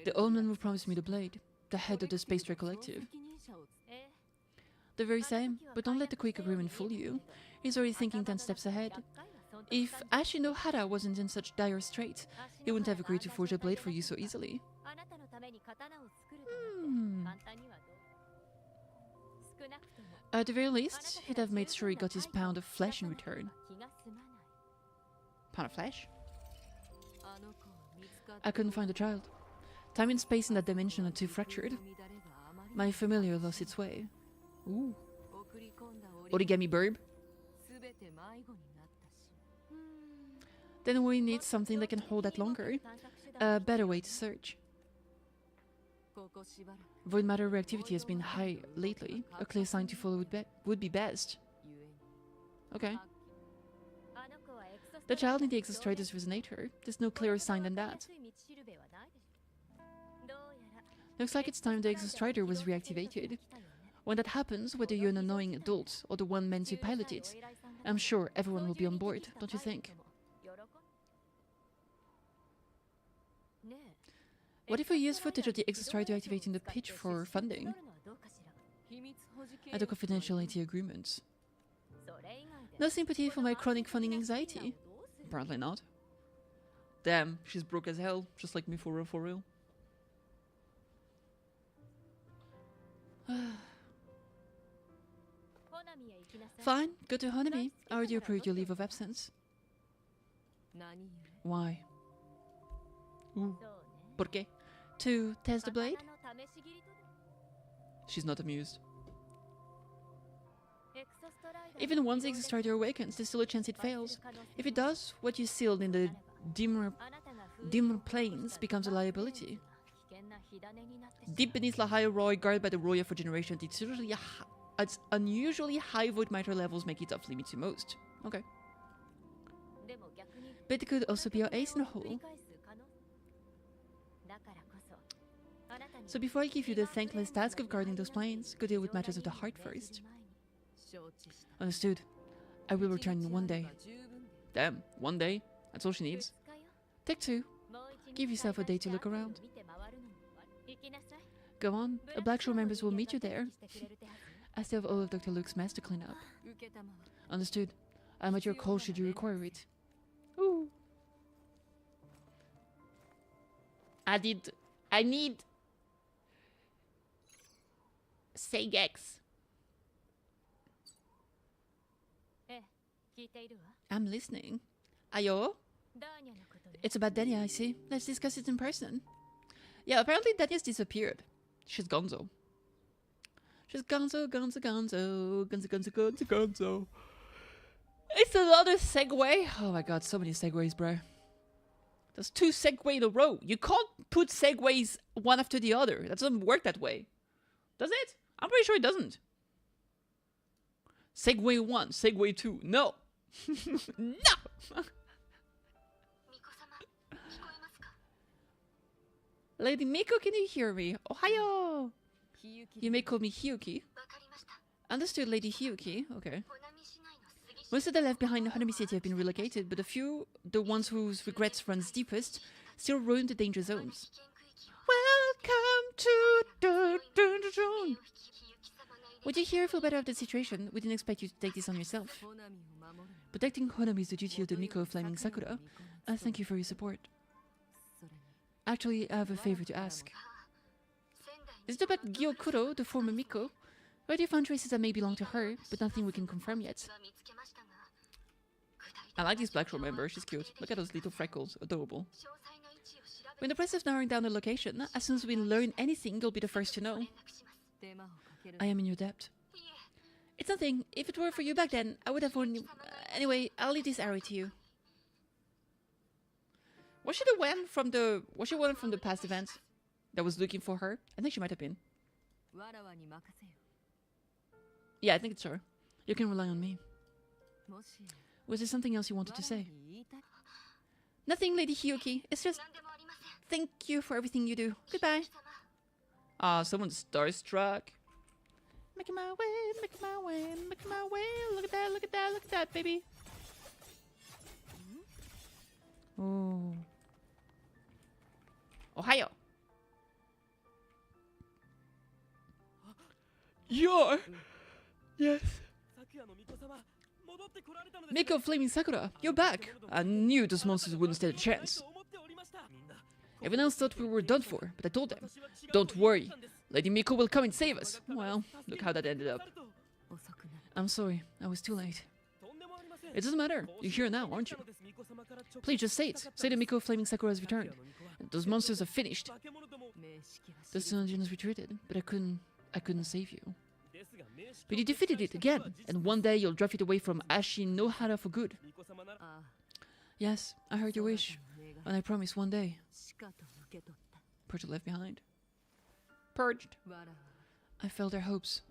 [SPEAKER 1] The old man who promised me the blade, the head of the Space Trek Collective. The very same, but don't let the quick agreement fool you. He's already thinking 10 steps ahead. If Ashino Hara wasn't in such dire straits, he wouldn't have agreed to forge a blade for you so easily. At the very least, he'd have made sure he got his pound of flesh in return. Pound of flesh? I couldn't find the child. Time and space in that dimension are too fractured. My familiar lost its way. Ooh. Origami burb? Then we need something that can hold that longer. A better way to search. Void matter reactivity has been high lately. A clear sign to follow would be best. Okay. The child in the exostratus resonator. There's no clearer sign than that. Looks like it's time the exostrator was reactivated. When that happens, whether you're an annoying adult or the one meant to pilot it, I'm sure everyone will be on board, don't you think? What if we use footage of the exostrator activating the pitch for funding? And the confidentiality agreements. No sympathy for my chronic funding anxiety? Apparently not. Damn, she's broke as hell, just like me for real, for real. Fine, go to Honami. I already approved your leave of absence. Why? Ooh. ¿Por qué? To test the blade? She's not amused. Even once the exostrator awakens, there's still a chance it fails. If it does, what you sealed in the dimmer planes becomes a liability. Deep beneath La Roy, guarded by the Roya for generations, its unusually high void matter levels make it off limit to most. Okay. But it could also be our ace in the hole. So before I give you the thankless task of guarding those planes, go deal with matters of the heart first. Understood. I will return one day. Damn, one day? That's all she needs. Take 2. Give yourself a day to look around. Go on, the Blackshore members will meet you there. I still have all of Dr. Luke's mess to clean up. Understood. I'm at your call should you require it. Ooh. I need... Segex. I'm listening. Ayo? It's about Dania, I see. Let's discuss it in person. Yeah, apparently Dania's disappeared. She's gonzo. She's gonzo. It's another segue. Oh my god, so many segues, bro. There's 2 Segway in a row. You can't put Segways one after the other. That doesn't work that way. Does it? I'm pretty sure it doesn't. Segway 1, Segway 2. No. No. Lady Miko, can you hear me? Ohayo! You may call me Hiyuki. Understood, Lady Hiyuki. Okay. Most of the left behind the Hanami City have been relocated, but a few, the ones whose regrets runs deepest, still roam the danger zones. Welcome to the danger zone! Would you here feel better of the situation? We didn't expect you to take this on yourself. Protecting Honami is the duty of the Miko of Flaming Sakura. Thank you for your support. Actually, I have a favor to ask. Is it about Gyokuro, the former Miko? I already found traces that may belong to her, but nothing we can confirm yet. I like this black member, she's cute. Look at those little freckles, adorable. We're in the process of narrowing down the location. As soon as we learn anything, you'll be the first to know. I am in your debt. It's nothing. If it were for you back then, I would have only... anyway, I'll leave this arrow to you. Was she the one from the... was she one from the past event that was looking for her? I think she might have been. Yeah, I think it's her. You can rely on me. Was there something else you wanted to say? Nothing, Lady Hiyuki. It's just... thank you for everything you do. Goodbye. Ah, someone's starstruck. Making my way, making my way, making my way. Look at that, look at that, look at that, baby. Oh. Ohio. You're... yes. Miko Flaming Sakura, you're back. I knew those monsters wouldn't stand a chance. Everyone else thought we were done for, but I told them, don't worry, Lady Miko will come and save us. Well, look how that ended up. I'm sorry, I was too late. It doesn't matter, you're here now, aren't you? Please just say it. Say that Miko Flaming Sakura has returned. Those monsters are finished. The shenanigans retreated, but I couldn't save you. But you defeated it again, and one day you'll drive it away from Ashinohara for good. Yes, I heard your wish, and I promise one day. Purged left behind. Purged. I felt their hopes.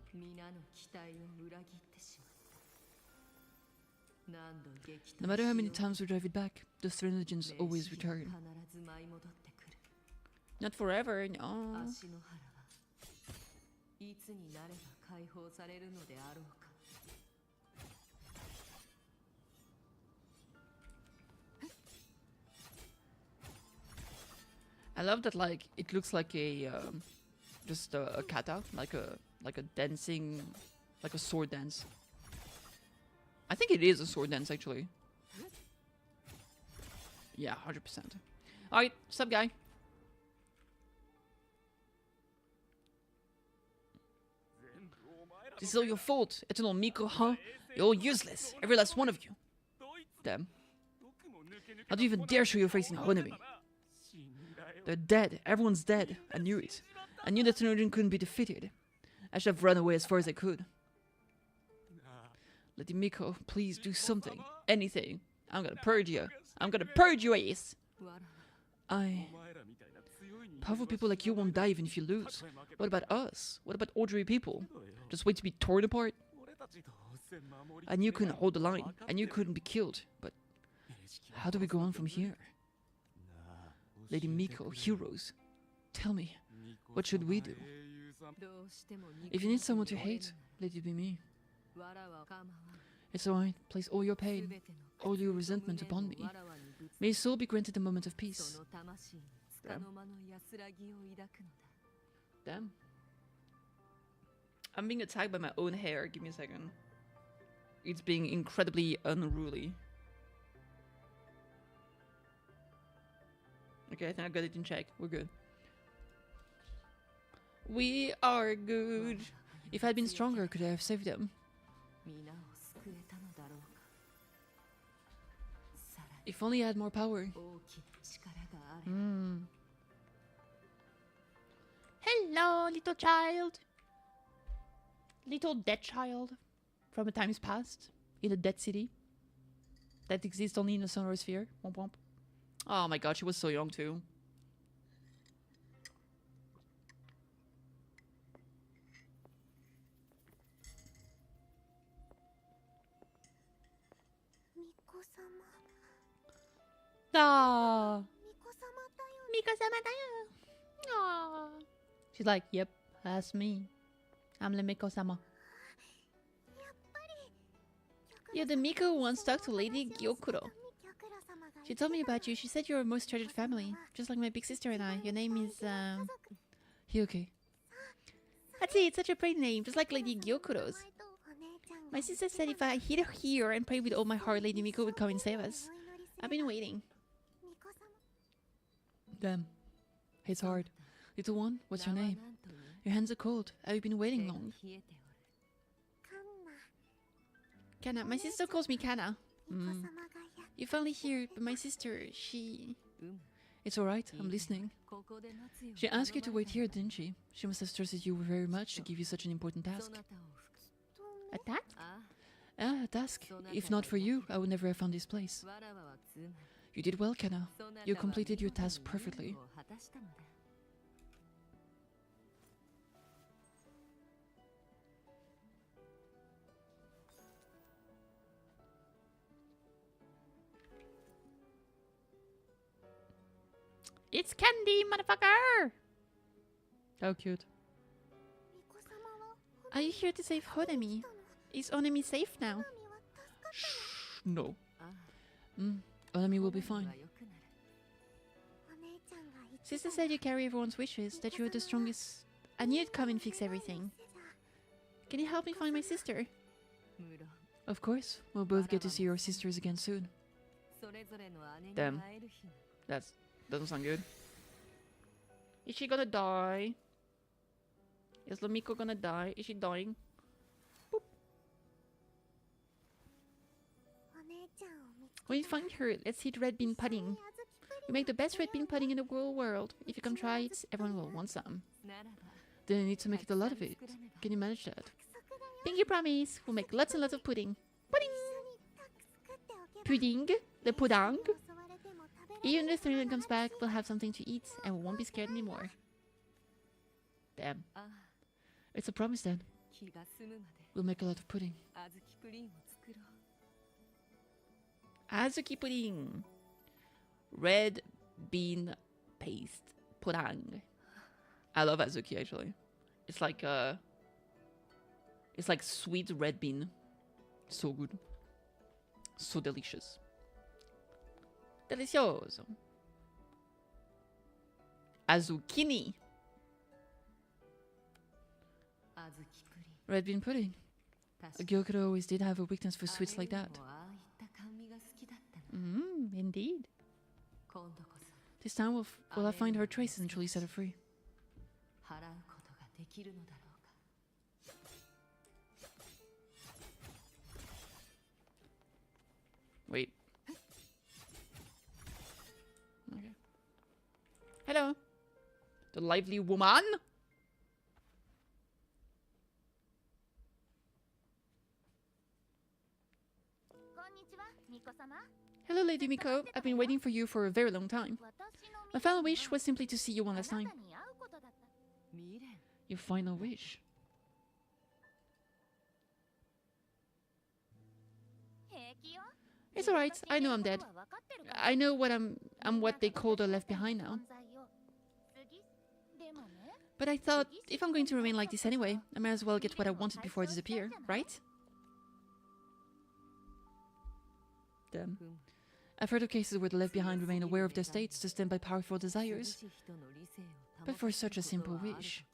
[SPEAKER 1] No matter how many times we drive it back, the shenanigans always return. Not forever, no. I love that, like, it looks like a just a kata, like a dancing, like a sword dance. I think it is a sword dance, actually. Yeah, 100%. Alright, sup, guy? This is all your fault, Eternal Miko, huh? You're all useless, every last one of you. Damn. How do you even dare show your face in Honami? They're dead, everyone's dead. I knew it. I knew that Tenojin couldn't be defeated. I should have run away as far as I could. Lady Miko, please do something. Anything. I'm gonna purge you. I'm gonna purge your ass. Powerful people like you won't die even if you lose. What about us? What about ordinary people? Just wait to be torn apart? I knew you couldn't hold the line. I knew you couldn't be killed. But how do we go on from here? Lady Miko, heroes. Tell me, what should we do? If you need someone to hate, let it be me. It's alright, place all your pain, all your resentment upon me. May your soul be granted a moment of peace. Damn. Damn. I'm being attacked by my own hair, give me a second. It's being incredibly unruly. Okay, I think I got it in check. We're good. We are good. If I had been stronger, could I have saved them? If only I had more power. Hello, little child. Little dead child from a times past in a dead city that exists only in the solar sphere. Womp womp. Oh my god, she was so young too. Ah, Miko-sama dayo. Aw. She's like, yep, that's me. I'm the Miko-sama. You're the Miko who once talked to Lady Gyokuro. She told me about you. She said you're our most treasured family, just like my big sister and I. Your name is, Hyoke. That's it, it's such a pretty name, just like Lady Gyokuro's. My sister said if I hid her here and prayed with all my heart, Lady Miko would come and save us. I've been waiting. Damn. It's hard. Little one, what's your name? Your hands are cold. Have you been waiting long? Kana. My sister calls me Kana. You're finally here, but my sister, she... It's alright, I'm listening. She asked you to wait here, didn't she? She must have trusted you very much to give you such an important task. A task? Ah, a task. If not for you, I would never have found this place. You did well, Kana. You completed your task perfectly. It's candy, motherfucker! How cute. Are you here to save Honemi? Is Honemi safe now? Shh, no. Honemi will be fine. Sister said you carry everyone's wishes, that you are the strongest. I knew you'd come and fix everything. Can you help me find my sister? Of course. We'll both get to see our sisters again soon. Damn. That's... doesn't sound good. Is she gonna die? Is Lamiko gonna die? Is she dying? Boop. When you find her, let's hit red bean pudding. We make the best red bean pudding in the whole world. If you come try it, everyone will want some. Then I need to make it a lot of it. Can you manage that? Pinky promise. We'll make lots and lots of pudding. Pudding! Pudding? The pudding? Even if the Shenanigans comes back, we'll have something to eat and we won't be scared anymore. Damn. It's a promise then. We'll make a lot of pudding. Azuki pudding. Red bean paste pudding. I love azuki actually. It's like sweet red bean. So good. So delicious. Delicioso. Azukini. Red bean pudding. Gyokuro always did have a weakness for sweets like that. Indeed. This time will I find her traces and truly set her free. Wait. Okay. Hello. The lively woman. Hello, Lady Miko. I've been waiting for you for a very long time. My final wish was simply to see you one last time. Your final wish? It's alright. I know I'm dead. I know what I'm what they call the left behind now. But I thought, if I'm going to remain like this anyway, I might as well get what I wanted before I disappear, right? Damn. I've heard of cases where the left behind remain aware of their states, sustained by powerful desires. But for such a simple wish,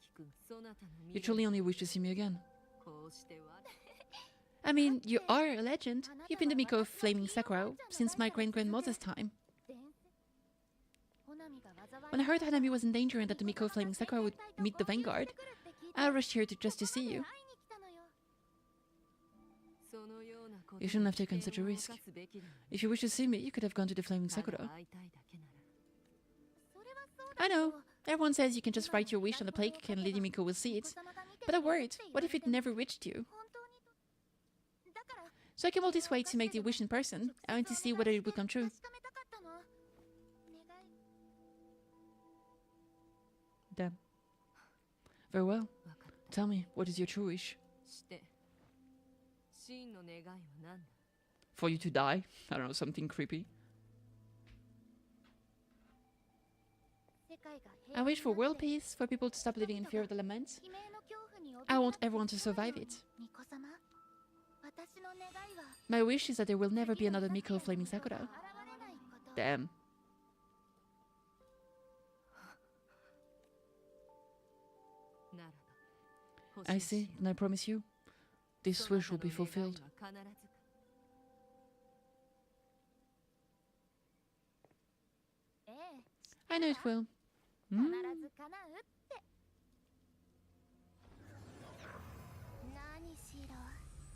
[SPEAKER 1] you truly only wish to see me again. I mean, you are a legend. You've been the Miko of Flaming Sakura since my great-grandmother's time. When I heard Hanami was in danger and that the Miko of Flaming Sakura would meet the Vanguard, I rushed here just to see you. You shouldn't have taken such a risk. If you wish to see me, you could have gone to the Flaming Sakura. I know. Everyone says you can just write your wish on the plaque and Lady Miko will see it. But I'm worried. What if it never reached you? So I came all this way to make the wish in person. I went to see whether it would come true. Damn. Very well. Tell me, what is your true wish? For you to die? I don't know, something creepy. I wish for world peace, for people to stop living in fear of the lament. I want everyone to survive it. My wish is that there will never be another Miko Flaming Sakura. Damn. I see, and I promise you, this wish will be fulfilled. I know it will.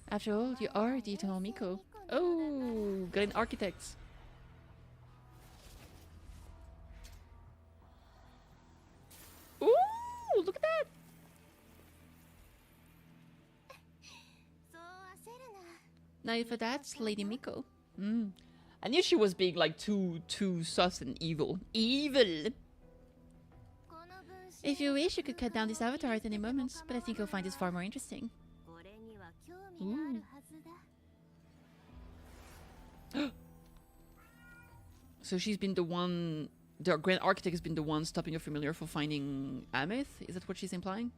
[SPEAKER 1] After all, you are the eternal Miko. Oh, got an architect. Ooh, look at that. Now for that, Lady Miko. I knew she was being like too sus and evil. Evil! If you wish, you could cut down this avatar at any moment, but I think you'll find this far more interesting. Ooh. So she's been the one... The Grand Architect has been the one stopping a familiar from finding Ameth? Is that what she's implying?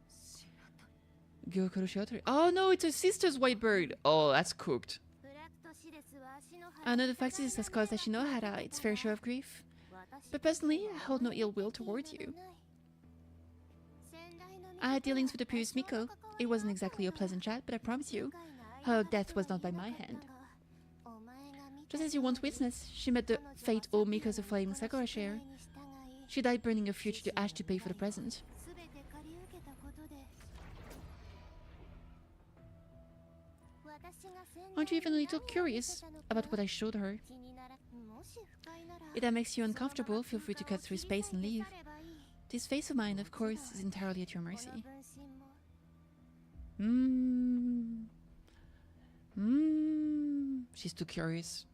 [SPEAKER 1] Oh no, it's her sister's white bird! Oh, that's cooked. I know the fact this has caused Ashinohara its fair share of grief. But personally, I hold no ill will towards you. I had dealings with the previous Miko. It wasn't exactly a pleasant chat, but I promise you, her death was not by my hand. Just as you once witnessed, she met the fate all Mikos of Flaming Sakura share. She died burning her future to ash to pay for the present. Aren't you even a little curious about what I showed her? If that makes you uncomfortable, feel free to cut through space and leave. This face of mine, of course, is entirely at your mercy. She's too curious.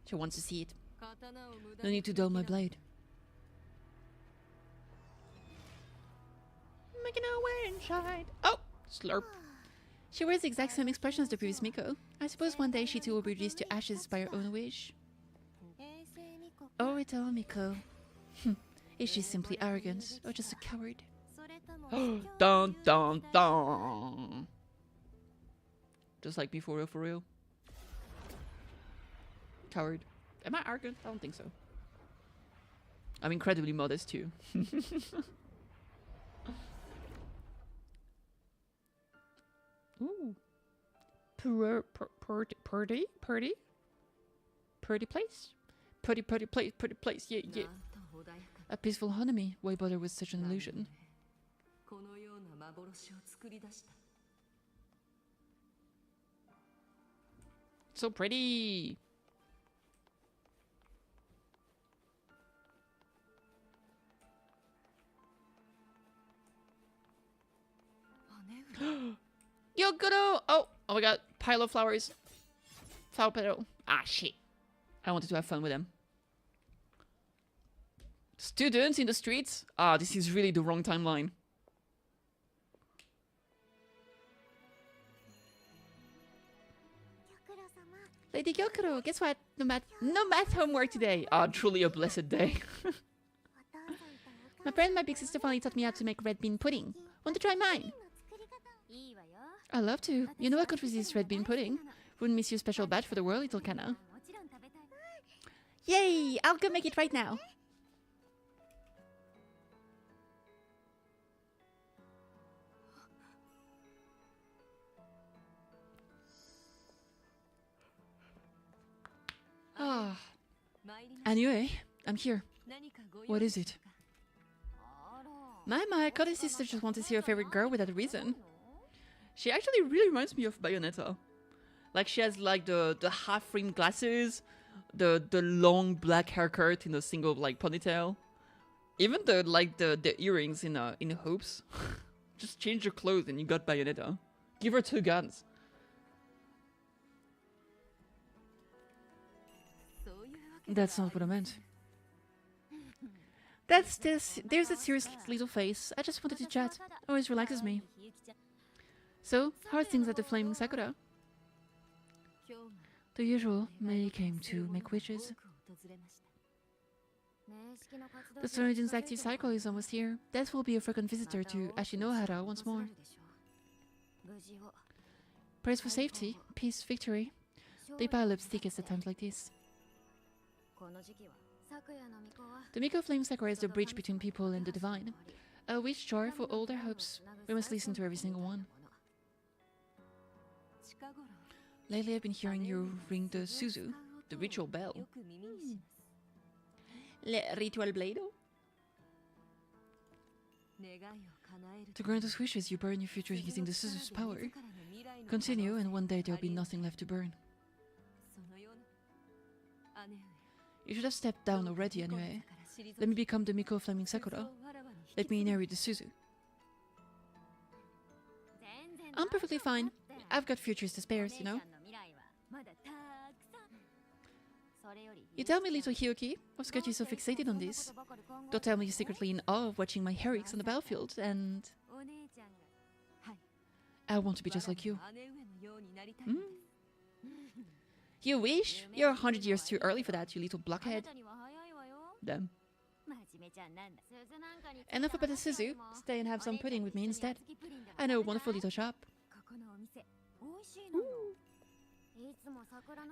[SPEAKER 1] She wants to see it. No need to dull my blade. Making her way inside. Oh! Slurp. She wears the exact same expression as the previous Miko. I suppose one day she too will be reduced to ashes by her own wish. Oh, eternal Miko. Is she simply arrogant or just a coward? Dun dun dun! Just like me for real, for real. Coward. Am I arrogant? I don't think so. I'm incredibly modest too. Ooh. Purdy place? Purdy place, yeah. A peaceful Hanami. Why bother with such an illusion? So pretty! Yogoro! Oh my god, pile of flowers. Flower petal. Ah, shit. I wanted to have fun with them. Students in the streets? Ah, this is really the wrong timeline. Lady Gyokuro, guess what? No math homework today. Ah, truly a blessed day. My friend, my big sister finally taught me how to make red bean pudding. Want to try mine? I'd love to. You know I could resist red bean pudding. Wouldn't miss your special batch for the world, little Kana. Yay! I'll go make it right now. Ah. Anyway, I'm here. What is it? My Koda's sister just wants to see her favorite girl without a reason. She actually really reminds me of Bayonetta. Like she has like the half-rimmed glasses, the long black haircut in a single like ponytail. Even the earrings in hoops. Just change your clothes and you got Bayonetta. Give her 2 guns. That's not what I meant. That's this. There's a serious little face. I just wanted to chat. Always relaxes me. So, how are things at the Flaming Sakura? The usual. May came to make wishes. The Shenanigans active cycle is almost here. Death will be a frequent visitor to Ashinohara once more. Prayers for safety, peace, victory. They pile up thickest at times like this. The Miko Flame Sakura is the bridge between people and the divine. A wish jar for all their hopes. We must listen to every single one. Lately I've been hearing you ring the Suzu, the ritual bell. Le ritual blado? To grant us wishes, you burn your future using the Suzu's power. Continue, and one day there'll be nothing left to burn. You should have stepped down already anyway. Let me become the Miko Flaming Sakura. Let me inherit the Suzu. I'm perfectly fine. I've got futures to spare, you know? You tell me, little Hyoki, what's got you so fixated on this? Don't tell me you're secretly in awe of watching my heroics on the battlefield, and... I want to be just like you. Hmm? You wish? You're 100 years too early for that, you little blockhead. Damn. Enough about the Suzu. Stay and have some pudding with me instead. I know a wonderful little shop. Ooh.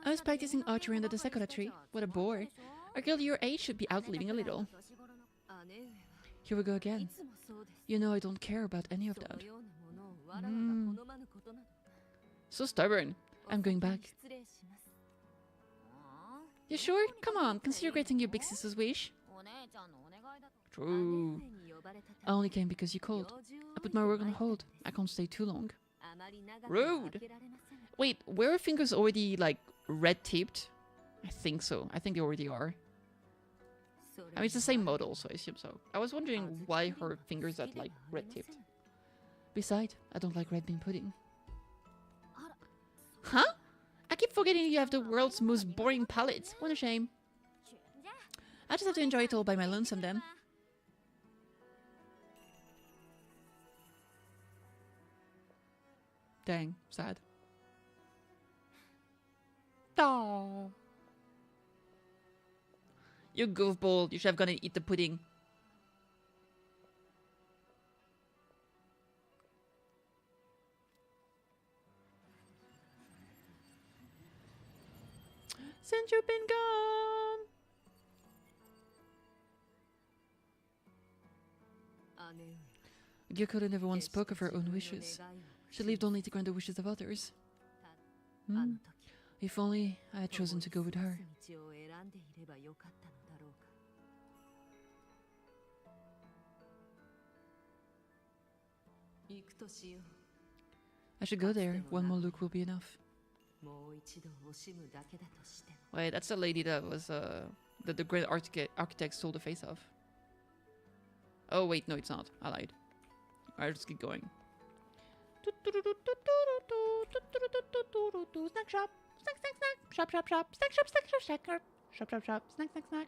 [SPEAKER 1] I was practicing archery under the sakura tree. What a bore. A girl your age should be out living a little. Here we go again. You know I don't care about any of that. So stubborn. I'm going back. You sure? Come on, consider granting your big sister's wish. True. I only came because you called. I put my work on hold. I can't stay too long. Rude. Wait, were her fingers already, like, red-tipped? I think so. I think they already are. I mean, it's the same model, so I assume so. I was wondering why her fingers are, like, red-tipped. Besides, I don't like red bean pudding. Huh? I keep forgetting you have the world's most boring palate. What a shame. I just have to enjoy it all by my lonesome then. Dang, sad. Aww. You goofball, you should have gone and eat the pudding. Since you've been gone. Gyokoro never once spoke of her own wishes. She lived only to grant the wishes of others. If only I had chosen to go with her. I should go there. One more look will be enough. Wait, that's the lady that was that the great architect stole the face of. Oh wait, no, it's not. I lied. Alright, let's keep going. Snack shop, snack snack snack, shop shop shop, snack shop snack shop snack shop shop shop, snack snack snack.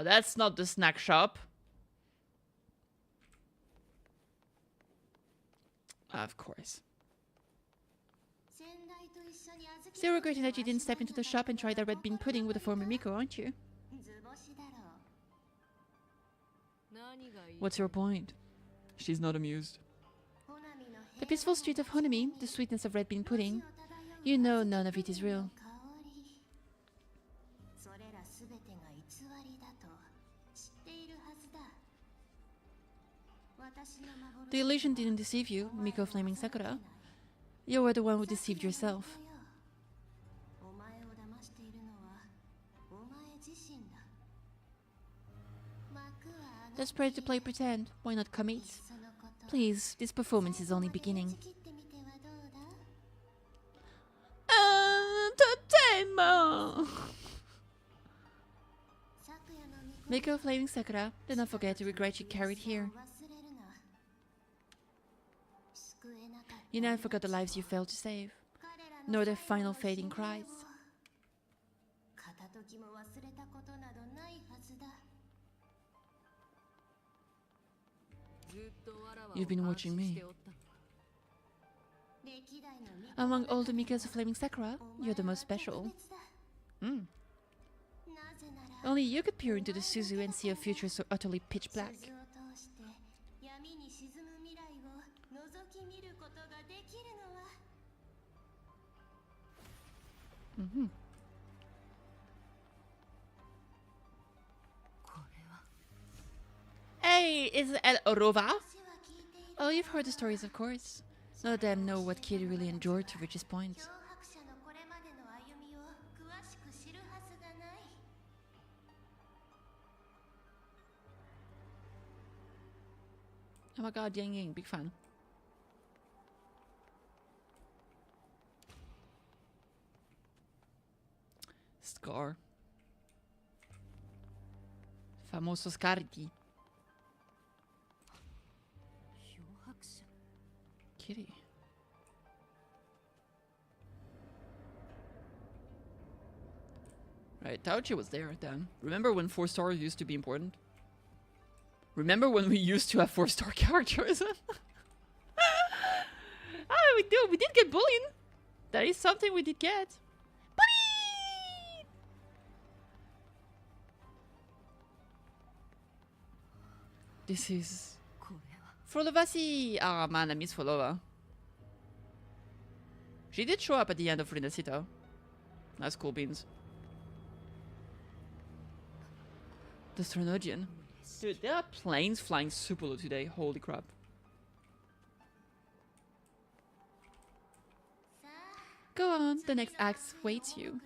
[SPEAKER 1] That's not the snack shop. Of course. Still regretting that you didn't step into the shop and try that red bean pudding with the former Miko, aren't you? What's your point? She's not amused. The peaceful street of Honami, the sweetness of red bean pudding. You know none of it is real. The illusion didn't deceive you, Miko Flaming Sakura. You were the one who deceived yourself. Let's pray to play pretend. Why not commit? Please, this performance is only beginning. Entertainment! Miko Flaming Sakura, do not forget the regret you carried here. You never forgot the lives you failed to save, nor their final fading cries. You've been watching me. Among all the Mikas of Flaming Sakura, you're the most special. Only you could peer into the Suzu and see a future so utterly pitch black. Hey, is it El Rova? Oh, you've heard the stories, of course. None of them know what Kitty really endured to reach this point. Oh my god, Yang Ying, big fan. Scar. Famoso Scardi. Kitty. Right, Taochi was there then. Remember when 4-star used to be important? Remember when we used to have 4-star characters? Ah, we did get bullied. That is something we did get. Bullied! This is... Frolovasi! Ah man, I miss Frolova. She did show up at the end of Rinasita. That's cool beans. The Stronodian. Dude, there are planes flying super low today. Holy crap. Go on, the next act waits you.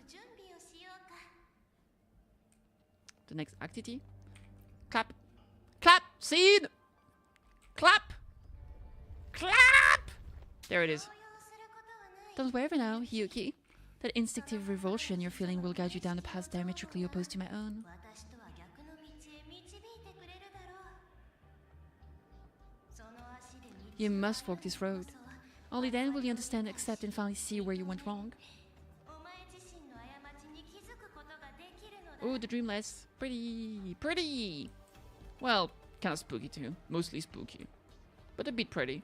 [SPEAKER 1] The next activity? Clap! Clap! Scene! Clap! Clap! There it is. Don't worry now, Hiyuki. That instinctive revulsion you're feeling will guide you down a path diametrically opposed to my own. You must walk this road. Only then will you understand, accept, and finally see where you went wrong. Oh, the Dreamless. Pretty. Pretty! Well, kind of spooky too. Mostly spooky. But a bit pretty.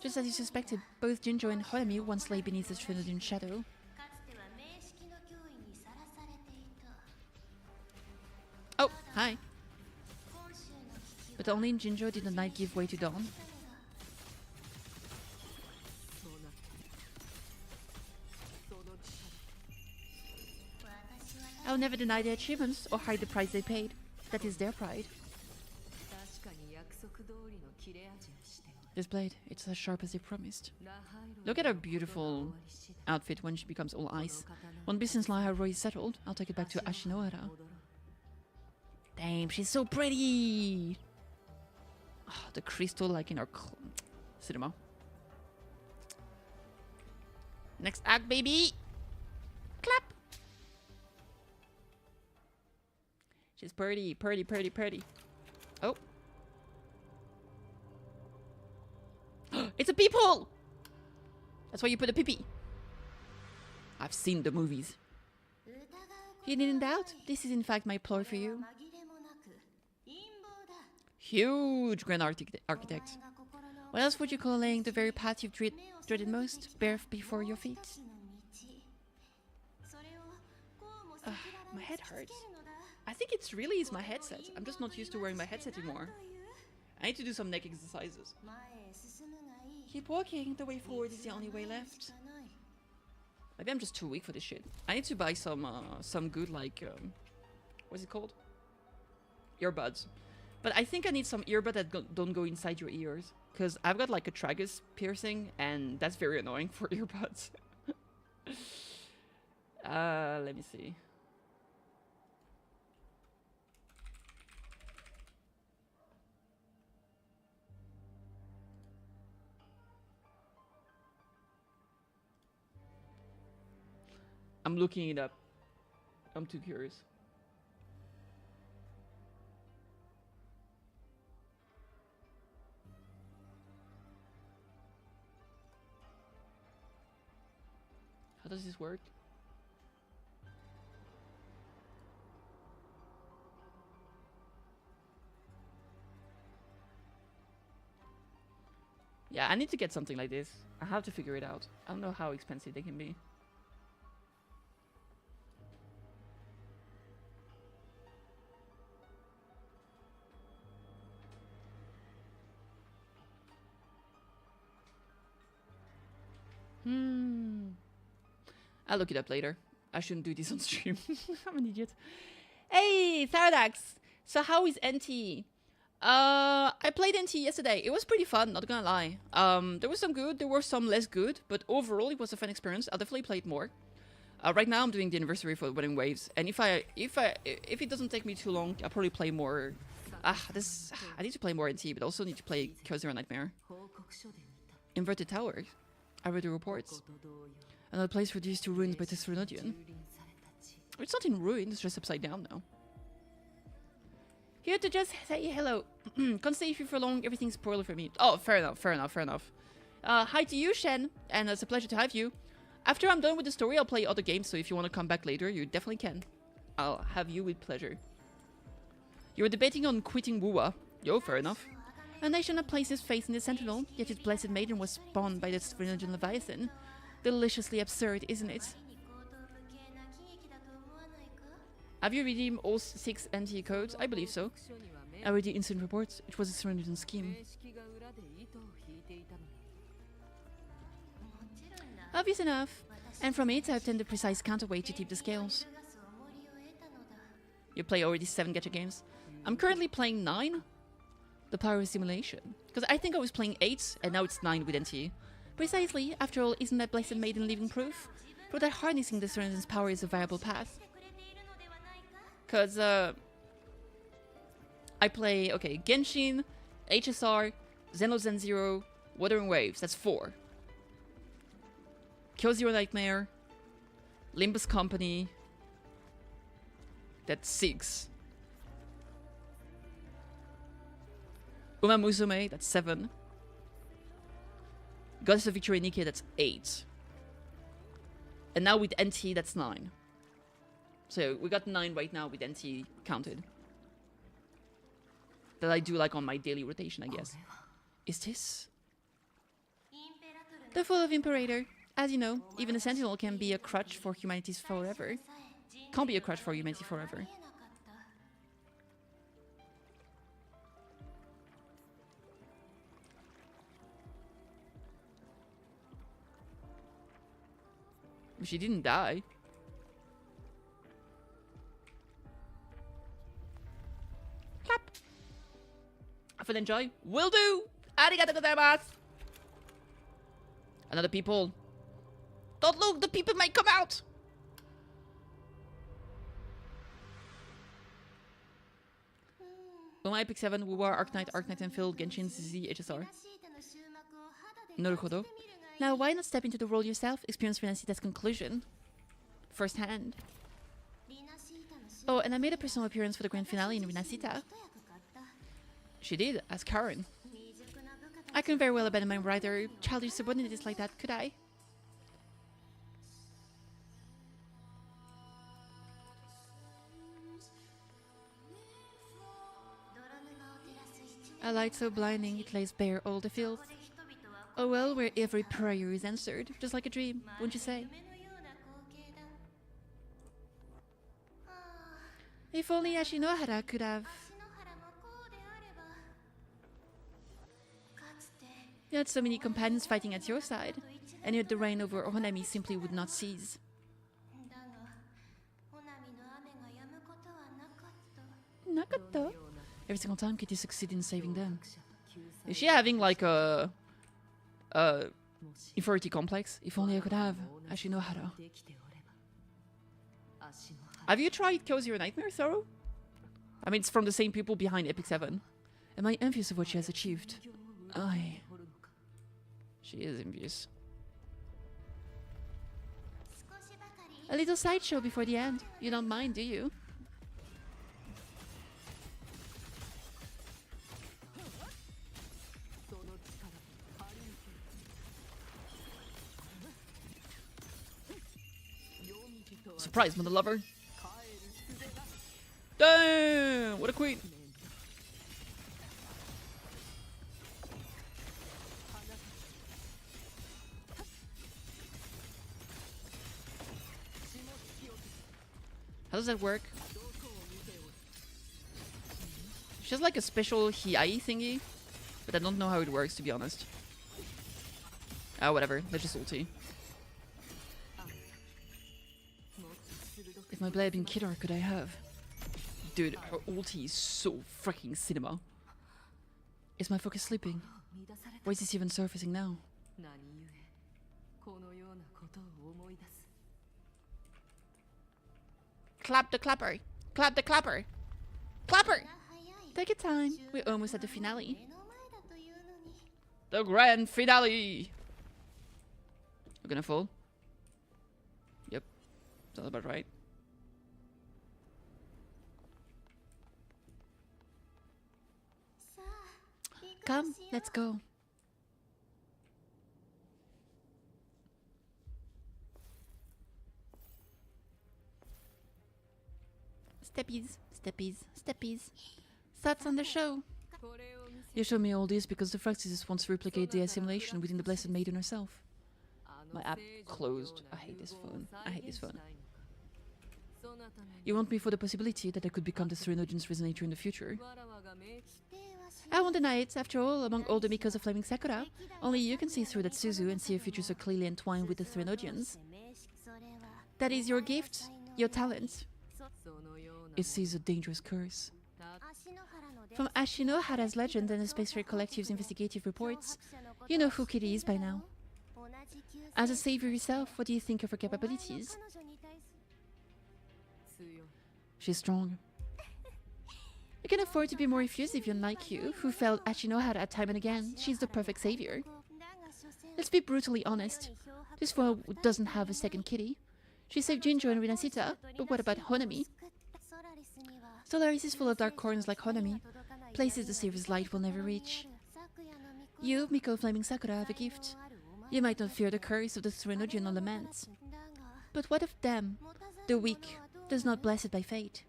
[SPEAKER 1] Just as you suspected, both Jinjo and Hoyami once lay beneath the Trinodian shadow. Oh, hi. But only in Jinjo did the night give way to dawn. I'll never deny their achievements or hide the price they paid. That is their pride. This blade, it's as sharp as they promised. Look at her beautiful outfit when she becomes all ice. Won't be since Laharoy is settled. I'll take it back to Ashinohara. Damn, she's so pretty! Oh, the crystal like in her cinema. Next act, baby! Clap! She's pretty, pretty, pretty, pretty. Oh. It's a peephole! That's why you put a pee-pee. I've seen the movies. You didn't doubt? This is in fact my ploy for you. Huge grand architect. What else would you call laying the very path you've dreaded most bare before your feet? My head hurts. I think it's really my headset. I'm just not used to wearing my headset anymore. I need to do some neck exercises. Keep walking. The way forward is the only way left. Maybe I'm just too weak for this shit. I need to buy some good like what's it called? Earbuds. But I think I need some earbuds that don't go inside your ears, because I've got like a tragus piercing, and that's very annoying for earbuds. Let me see. I'm looking it up. I'm too curious. How does this work? Yeah, I need to get something like this. I have to figure it out. I don't know how expensive they can be. I'll look it up later. I shouldn't do this on stream. I'm an idiot. Hey, Tharadax! So how is NTE? I played NTE yesterday. It was pretty fun, not gonna lie. There was some good, there were some less good, but overall it was a fun experience. I'll definitely play it more. Right now I'm doing the anniversary for Wedding Waves, and if it doesn't take me too long, I'll probably play more. I need to play more NTE, but also need to play Zero Nightmare. Inverted Tower. I read the reports. Another place reduced to ruins by Tessalonian. It's not in ruin, it's just upside down now. Here to just say hello. Can't stay with you for long, everything's spoiler for me. Oh, fair enough, fair enough, fair enough. Hi to you, Shen, and it's a pleasure to have you. After I'm done with the story, I'll play other games, so if you want to come back later, you definitely can. I'll have you with pleasure. You were debating on quitting WuWa. Yo, fair enough. A nation that places faith in the Sentinel, yet its blessed maiden was spawned by this religion Leviathan. Deliciously absurd, isn't it? Have you redeemed all 6 NTE codes? I believe so. I read the incident reports. It was a Serenity scheme. Obvious enough. And from it, I obtained the precise counterweight to tip the scales. You play already 7 gacha games. I'm currently playing 9. The power of simulation. Because I think I was playing 8, and now it's 9 with NTE. Precisely. After all, isn't that blessed maiden living proof? Proof that harnessing the Serenity power is a viable path. Because, I play, okay, Genshin, HSR, Xenozen Zero, Wuthering Waves. That's 4. Zero Nightmare, Limbus Company. That's 6. Uma Musume, that's 7. Goddess of Victory Nike, that's 8. And now with NT, that's 9. So we got 9 right now with NT counted. That I do like on my daily rotation, I guess. Is this? The Fall of Imperator. As you know, even a Sentinel can be a crutch for humanity's forever. Can't be a crutch for humanity forever. But she didn't die. Clap. Have an enjoy. Will do. Arigatou gozaimasu. Another people. Don't look, the people might come out. Uma Epic 7, WuWa, Arknight and Phil, Genshin, ZZ, HSR. Noruhodo. Now, why not step into the role yourself? Experience Renacita's conclusion. First hand. Oh, and I made a personal appearance for the grand finale in Renacita. She did, as Karen. I couldn't very well abandon my rather childish subordinates like that, could I? A light so blinding it lays bare all the filth. Oh well, where every prayer is answered, just like a dream, wouldn't you say? If only Ashinohara could have... You had so many companions fighting at your side, and yet the reign over Ohonami simply would not cease. Nakato? Every single time Kitty succeeded in saving them. Is she having like a inferiority complex? If only I could have Ashinohara. Have you tried Zero Nightmare, Thorough? I mean, it's from the same people behind Epic 7. Am I envious of what she has achieved? Aye. She is envious. A little sideshow before the end. You don't mind, do you? Surprise, mother lover. Damn! What a queen! How does that work? She has like a special hiai thingy, but I don't know how it works, to be honest. Ah, whatever. Let's just ulti. If my blade had been killer, could I have? Dude, her ulti is so freaking cinema. Is my focus sleeping? Why is this even surfacing now? Clap the clapper! Clap the clapper! Clapper! Take your time. We're almost at the finale. The grand finale! We're gonna fall? Yep. Sounds about right. Come, let's go. Steppies, steppies, steppies. Thoughts on the show? You show me all this because the Fraxis wants to replicate the assimilation within the Blessed Maiden herself. My app closed. I hate this phone. I hate this phone. You want me for the possibility that I could become the Serenodian's resonator in the future? I won't deny it. After all, among all the Mikos of Flaming Sakura, only you can see through that Suzu and see your future so clearly entwined with the Serenodians. That is your gift, your talent. It sees a dangerous curse. From Ashinohara's legend and the Space Ray Collective's investigative reports, you know who Kitty is by now. As a savior yourself, what do you think of her capabilities? She's strong. You can afford to be more effusive, unlike you, who failed Ashinohara time and again. She's the perfect savior. Let's be brutally honest. This world doesn't have a second Kitty. She saved Jinjo and Rinasita, but what about Honami? Solaris is full of dark corners like Honami, places the Savior's light will never reach. You, Miko of Flaming Sakura, have a gift. You might not fear the curse of the Serenodian or lament. But what of them, the weak, those not blessed by fate?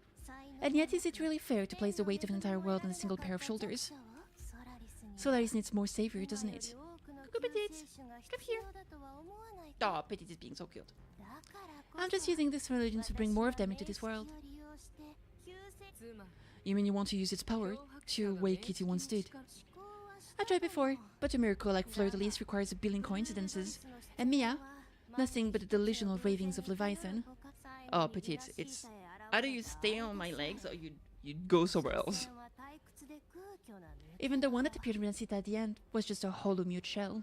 [SPEAKER 1] And yet is it really fair to place the weight of an entire world on a single pair of shoulders? Solaris needs more savior, doesn't it? Coucou, Petite! Come here! Aw, Petite is being so cute. I'm just using this religion to bring more of them into this world. You mean you want to use its power to way Kitty once did? I tried before, but a miracle like Fleur-de-Lis requires a billion coincidences. And Mia? Nothing but the delusional ravings of Leviathan. Oh, Petite, it's... Either you stay on my legs or you go somewhere else. Even the one that appeared in Rinasita at the end was just a hollow mute shell.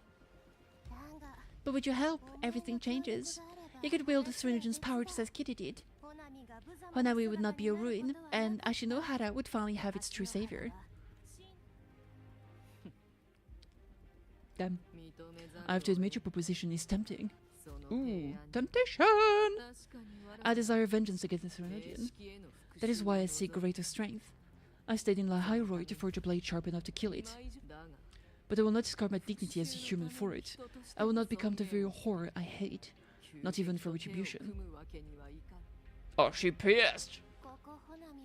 [SPEAKER 1] But with your help, everything changes. You could wield the Serenodian's power just as Kitty did. Honami would not be a ruin, and Ashinohara would finally have its true savior. Damn. I have to admit your proposition is tempting. Ooh, temptation! I desire vengeance against the Serenodian. That is why I seek greater strength. I stayed in La Hyrule to forge a blade sharp enough to kill it. But I will not discard my dignity as a human for it. I will not become the very horror I hate. Not even for retribution. Oh, she pissed!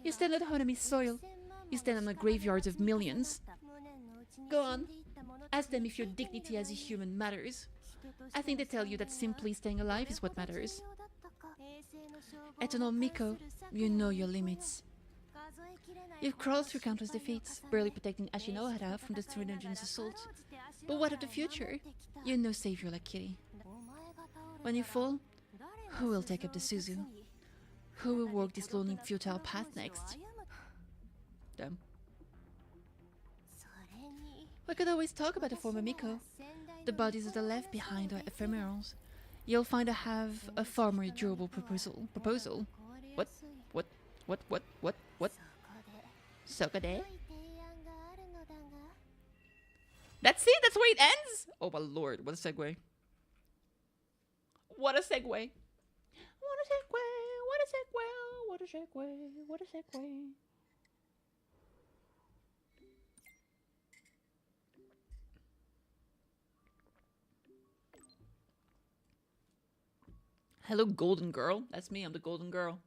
[SPEAKER 1] You stand on Honami's soil. You stand on the graveyards of millions. Go on. Ask them if your dignity as a human matters. I think they tell you that simply staying alive is what matters. Eternal Miko, you know your limits. You've crawled through countless defeats, barely protecting Ashinohara from the Serenodian's assault. But what of the future? You're no savior like Kitty. When you fall, who will take up the Suzu? Who will walk this lonely, futile path next? Damn. We could always talk about the former Miko. The bodies that are left behind are ephemerals. You'll find I have a far more durable proposal. What? Sokode? That's it? That's where it ends? Oh my lord, what a segue. What a segue. What a segue. What a segue. What a segue. What a segue. Hello, golden girl. That's me. I'm the golden girl.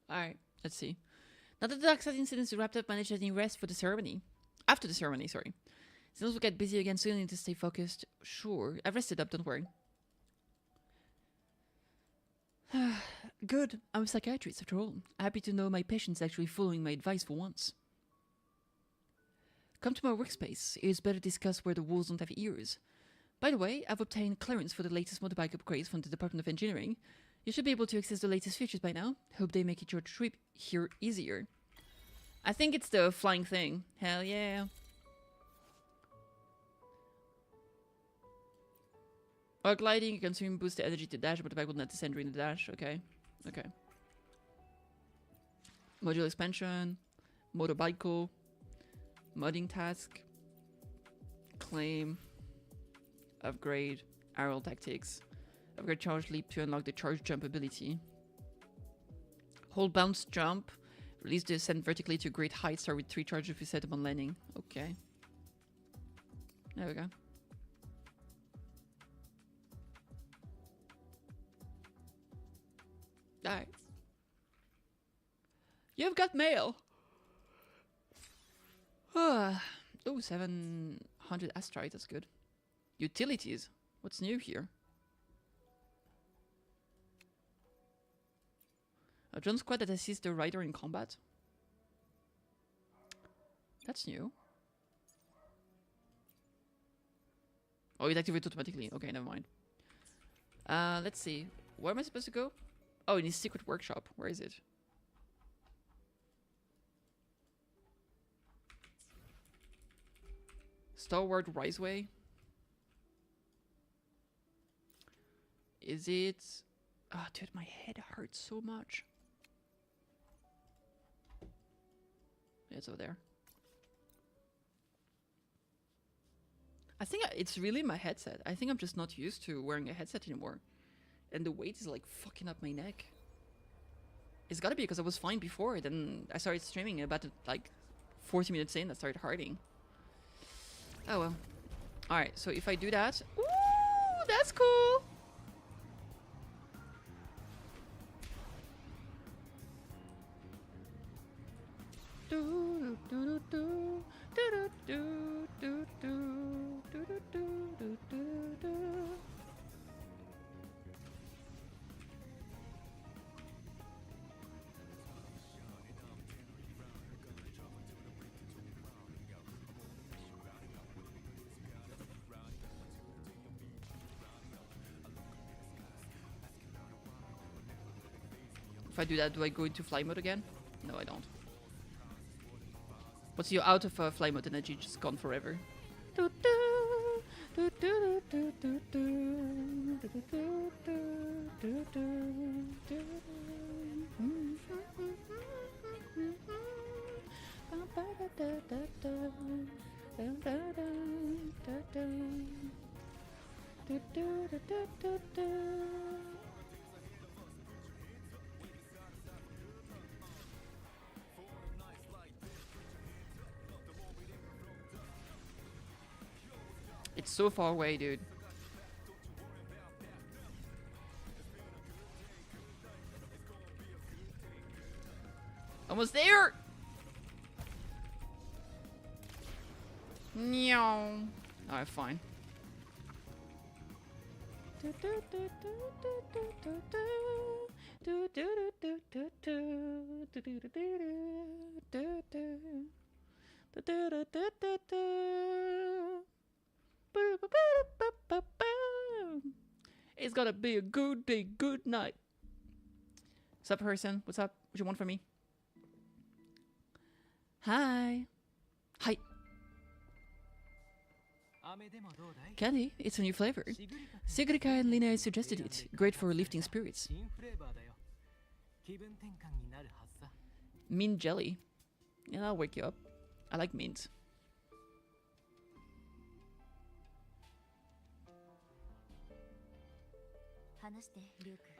[SPEAKER 1] Alright, let's see. Now that the dark side incident is wrapped up, manage any rest for the ceremony. After the ceremony, sorry. Since we'll get busy again soon, I need to stay focused. Sure, I've rested up, don't worry. Good, I'm a psychiatrist after all. Happy to know my patient's actually following my advice for once. Come to my workspace. It is better to discuss where the walls don't have ears. By the way, I've obtained clearance for the latest motorbike upgrades from the Department of Engineering. You should be able to access the latest features by now. Hope they make it your trip here easier. I think it's the flying thing. Hell yeah. While gliding, you consume boost the energy to dash, but the bike will not descend during the dash. Okay. Okay. Module expansion. Motorbike. Modding task. Claim. Upgrade. Aerial tactics. Upgrade charge leap to unlock the charge jump ability. Hold bounce jump. Release the ascent vertically to great heights. Start with 3 charges if you set them on landing. Okay. There we go. Alright. You've got mail. Oh, 700 asteroids. That's good. Utilities. What's new here? A drone squad that assists the rider in combat. That's new. Oh, it activates automatically. Okay, never mind. Let's see. Where am I supposed to go? Oh, in his secret workshop. Where is it? Starward Riseway. Is it? Oh, dude, my head hurts so much. Yeah, it's over there. I think it's really my headset. I think I'm just not used to wearing a headset anymore. And the weight is like fucking up my neck. It's gotta be because I was fine before. Then I started streaming about like 40 minutes in, that started hurting. Oh well. Alright, so if I do that... Ooh, that's cool! If I do that, do I go into fly mode again? No, I don't. Once you're out of fly mode, energy just gone forever. It's so far away, dude. Almost there! No. Alright, fine. It's gotta be a good day, good night. What's up, person? What's up? What you want from me? Hi. Hi. Candy, it's a new flavor. Sigrika and Lina suggested it. Great for lifting spirits. Mint jelly. Yeah, I'll wake you up. I like mint.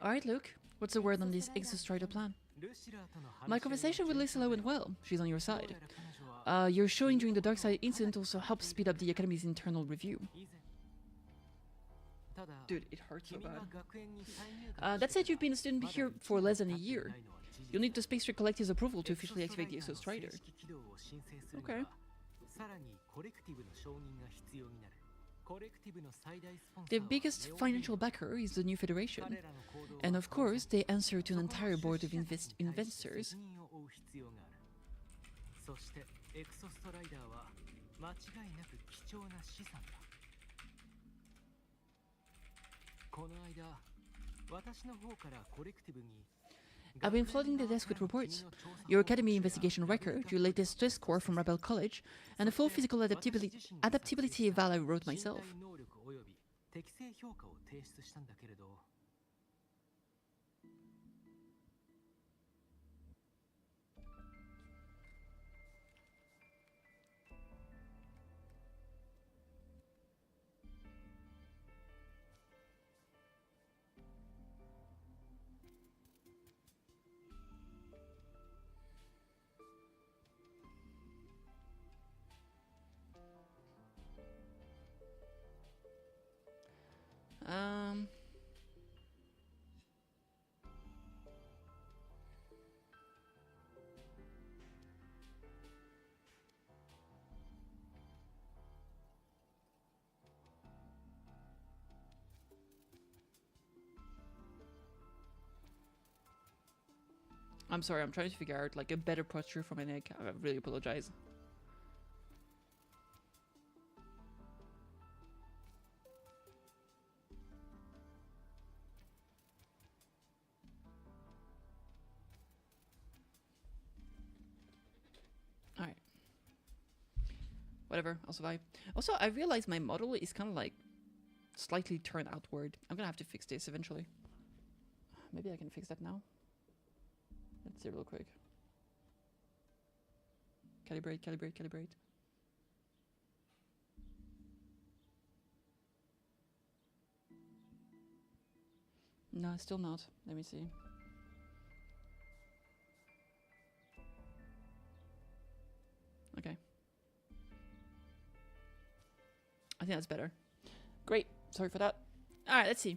[SPEAKER 1] Alright, Luke. What's the word on this Exostrider plan? My conversation with Lucilla went well. She's on your side. Your showing during the Dark Side incident also helped speed up the Academy's internal review. Dude, it hurts so bad. That said, you've been a student here for less than a year. You'll need the Space Trade Collective's approval to officially activate the Exostrider. Okay. The biggest financial backer is the New Federation. And of course, they answer to an entire board of investors. I've been flooding the desk with reports. Your Academy investigation record, your latest test score from Rebel College, and a full physical adaptability eval I wrote myself. I'm sorry, I'm trying to figure out like a better posture for my neck. I really apologize. Alright. Whatever, I'll survive. Also, I realized my model is kind of like slightly turned outward. I'm gonna have to fix this eventually. Maybe I can fix that now. Let's see real quick. Calibrate, calibrate, calibrate. No, still not. Let me see. Okay. I think that's better. Great. Sorry for that. Alright, let's see.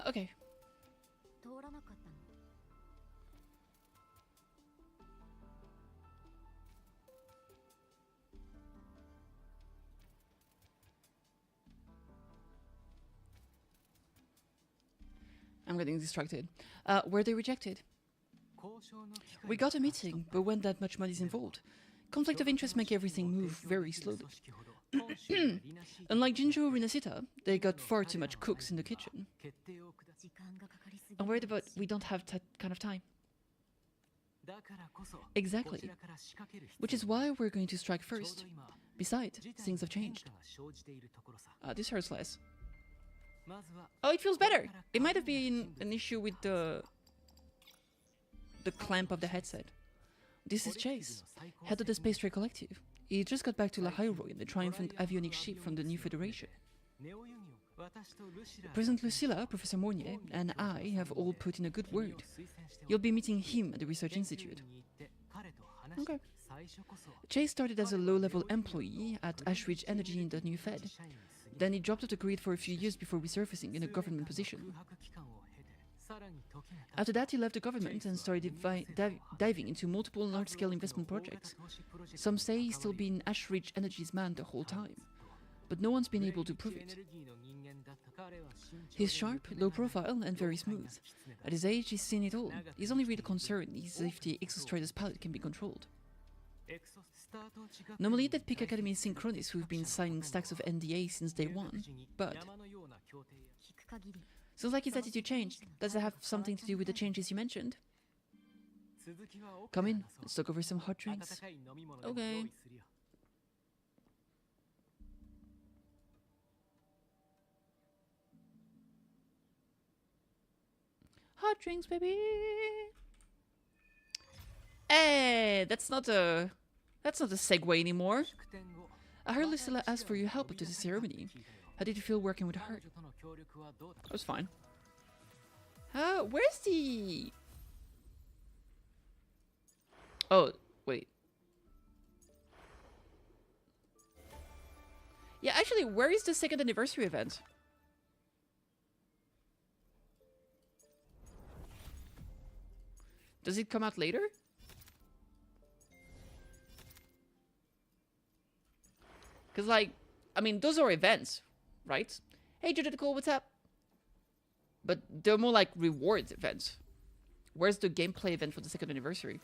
[SPEAKER 1] Okay. I'm getting distracted. Were they rejected? We got a meeting, but when that much money's involved, conflict of interest make everything move very slowly. Unlike Jinjo or Rinasita, they got far too much cooks in the kitchen. I'm worried about we don't have that kind of time. Exactly. Which is why we're going to strike first. Besides, things have changed. This hurts less. Oh, it feels better! It might have been an issue with the clamp of the headset. This is Chase, head of the Space Trade Collective. He just got back to Lahairo in the triumphant avionics ship from the New Federation. President Lucilla, Professor Mornier, and I have all put in a good word. You'll be meeting him at the Research Institute. Okay. Chase started as a low-level employee at Ashridge Energy in the New Fed. Then he dropped off the grid for a few years before resurfacing in a government position. After that, he left the government and started diving into multiple large-scale investment projects. Some say he's still been Ashridge Energy's man the whole time, but no one's been able to prove it. He's sharp, low profile, and very smooth. At his age, he's seen it all. His only real concern is if the Exostrider's pilot can be controlled. Normally, they'd pick Academy Synchronis who've been signing stacks of NDA since day one, but Seems like his attitude changed. Does it have something to do with the changes you mentioned? Come in, let's talk over some hot drinks. Okay. Hot drinks, baby. Hey, that's not a segue anymore. I heard Lucilla ask for your help after the ceremony. How did you feel working with her? It was fine. Where's the... Oh, wait. Yeah, actually, where is the 2nd anniversary event? Does it come out later? Because, like, I mean, those are events, right? Hey, Judicial, what's up? But they're more like rewards events. Where's the gameplay event for the 2nd anniversary?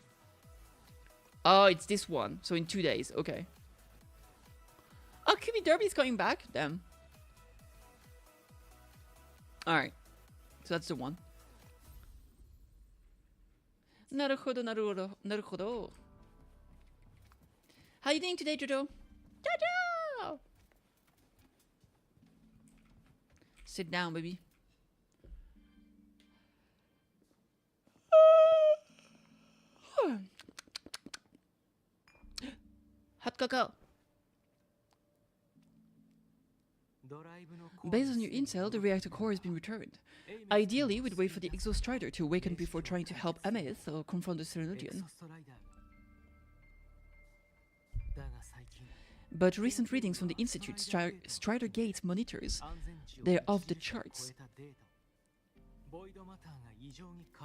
[SPEAKER 1] Oh, it's this one. So in 2 days. Okay. Oh, Kumi Derby's coming back? Damn. Alright. So that's the one. Naruhodo, naruhodo, naruhodo. How you doing today, Jojo? Jojo! Sit down, baby. Hot cocoa. Based on your intel, the reactor core has been returned. Ideally, we'd wait for the Exostrider to awaken before trying to help Amath or confront the Serenodian. But recent readings from the Institute's Strider Gate monitors, they're off the charts.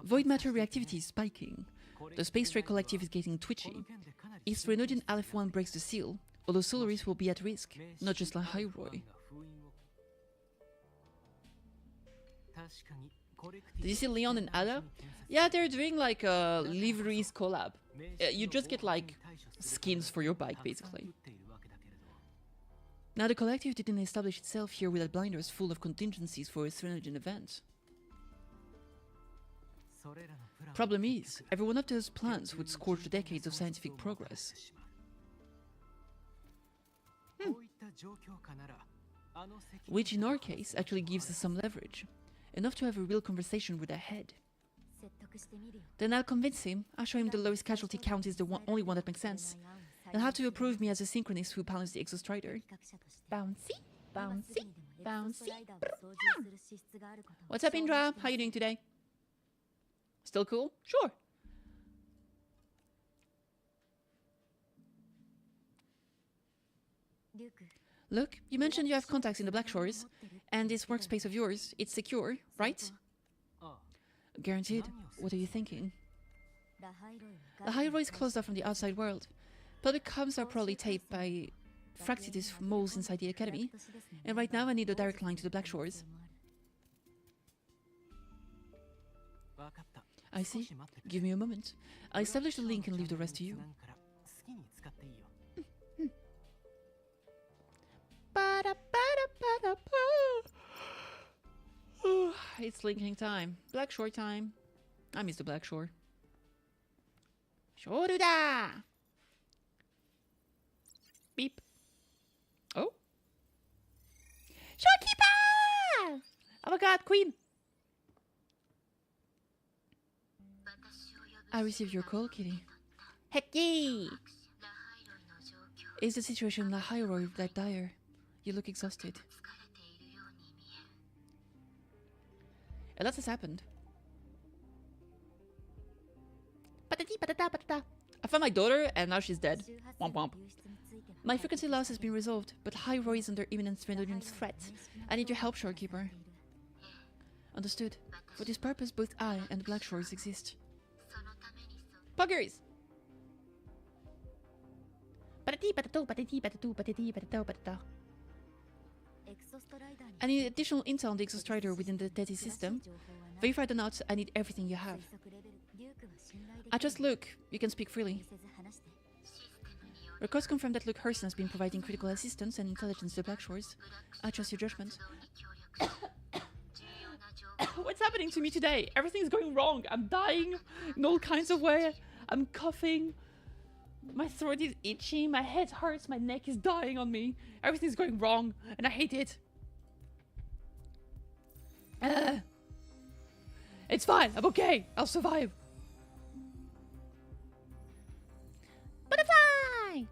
[SPEAKER 1] Void matter reactivity is spiking. The Space Ray Collective is getting twitchy. If Serenodian Aleph 1 breaks the seal, although Solaris will be at risk, not just like Hyrule. Did you see Leon and Ada? Yeah, they're doing like a liveries collab. You just get like skins for your bike, basically. Now the collective didn't establish itself here without blinders full of contingencies for a Serenodian event. Problem is, every one of those plans would scorch the decades of scientific progress. Which in our case actually gives us some leverage. Enough to have a real conversation with a head. Then I'll convince him. I'll show him the lowest casualty count is the only one that makes sense. He'll have to approve me as a synchronist who pilots the Exostrider. Bouncy, bouncy, bouncy. What's up, Indra? How you doing today? Still cool? Sure. Look, you mentioned you have contacts in the Black Shores, and this workspace of yours, it's secure, right? Guaranteed. What are you thinking? The Hyrule is closed off from the outside world. Public comms are probably taped by fractious moles inside the academy, and right now I need a direct line to the Black Shores. I see. Give me a moment. I'll establish the link and leave the rest to you. It's linking time. Black Shore time. I miss the Black Shore. Shoruda! Beep. Oh? Shopkeeper! Oh my god, Queen! I received your call, Kitty. Heck yay! Is the situation in the Hyrule that dire? You look exhausted. A lot has happened. Patati patata patata. I found my daughter and now she's dead. Womp womp. My frequency loss has been resolved, but Hyrule is under imminent Serenodian threat. I need your help, Shorekeeper. Understood. For this purpose, both I and the Black Shores exist. Puggers! Patati patato patati patatu patati patato patata. I need additional intel on the Exostrider within the NTE system. Verify the notes, I need everything you have. I trust Luke, you can speak freely. Records confirm that Luke Hurston has been providing critical assistance and intelligence to the Black Shores. I trust your judgment. What's happening to me today? Everything's going wrong. I'm dying in all kinds of ways. I'm coughing. My throat is itchy. My head hurts. My neck is dying on me. Everything's going wrong, and I hate it. It's fine. I'm okay. I'll survive. Butterfly!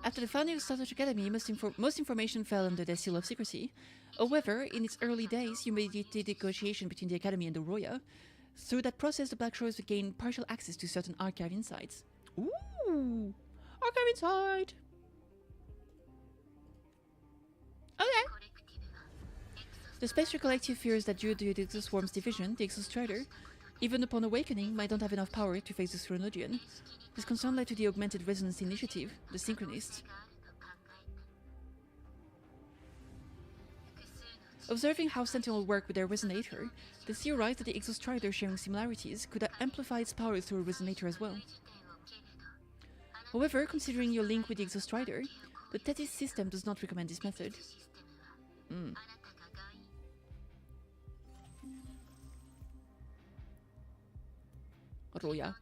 [SPEAKER 1] After the founding of Startup Academy, most information fell under the seal of secrecy. However, in its early days, you mediated negotiation between the Academy and the Roya. Through that process, the Black Shores would gain partial access to certain archive insights. Ooh! Archive insight! Okay! The Spectre Collective fears that due to the Exoswarm's division, the Exostrider, even upon awakening, might not have enough power to face the Chronologian. This concern led to the Augmented Resonance Initiative, the Synchronists. Observing how Sentinel work with their resonator, they theorized that the Exostrider sharing similarities could amplify its power through a resonator as well. However, considering your link with the Exostrider, the Tethys system does not recommend this method. Roya.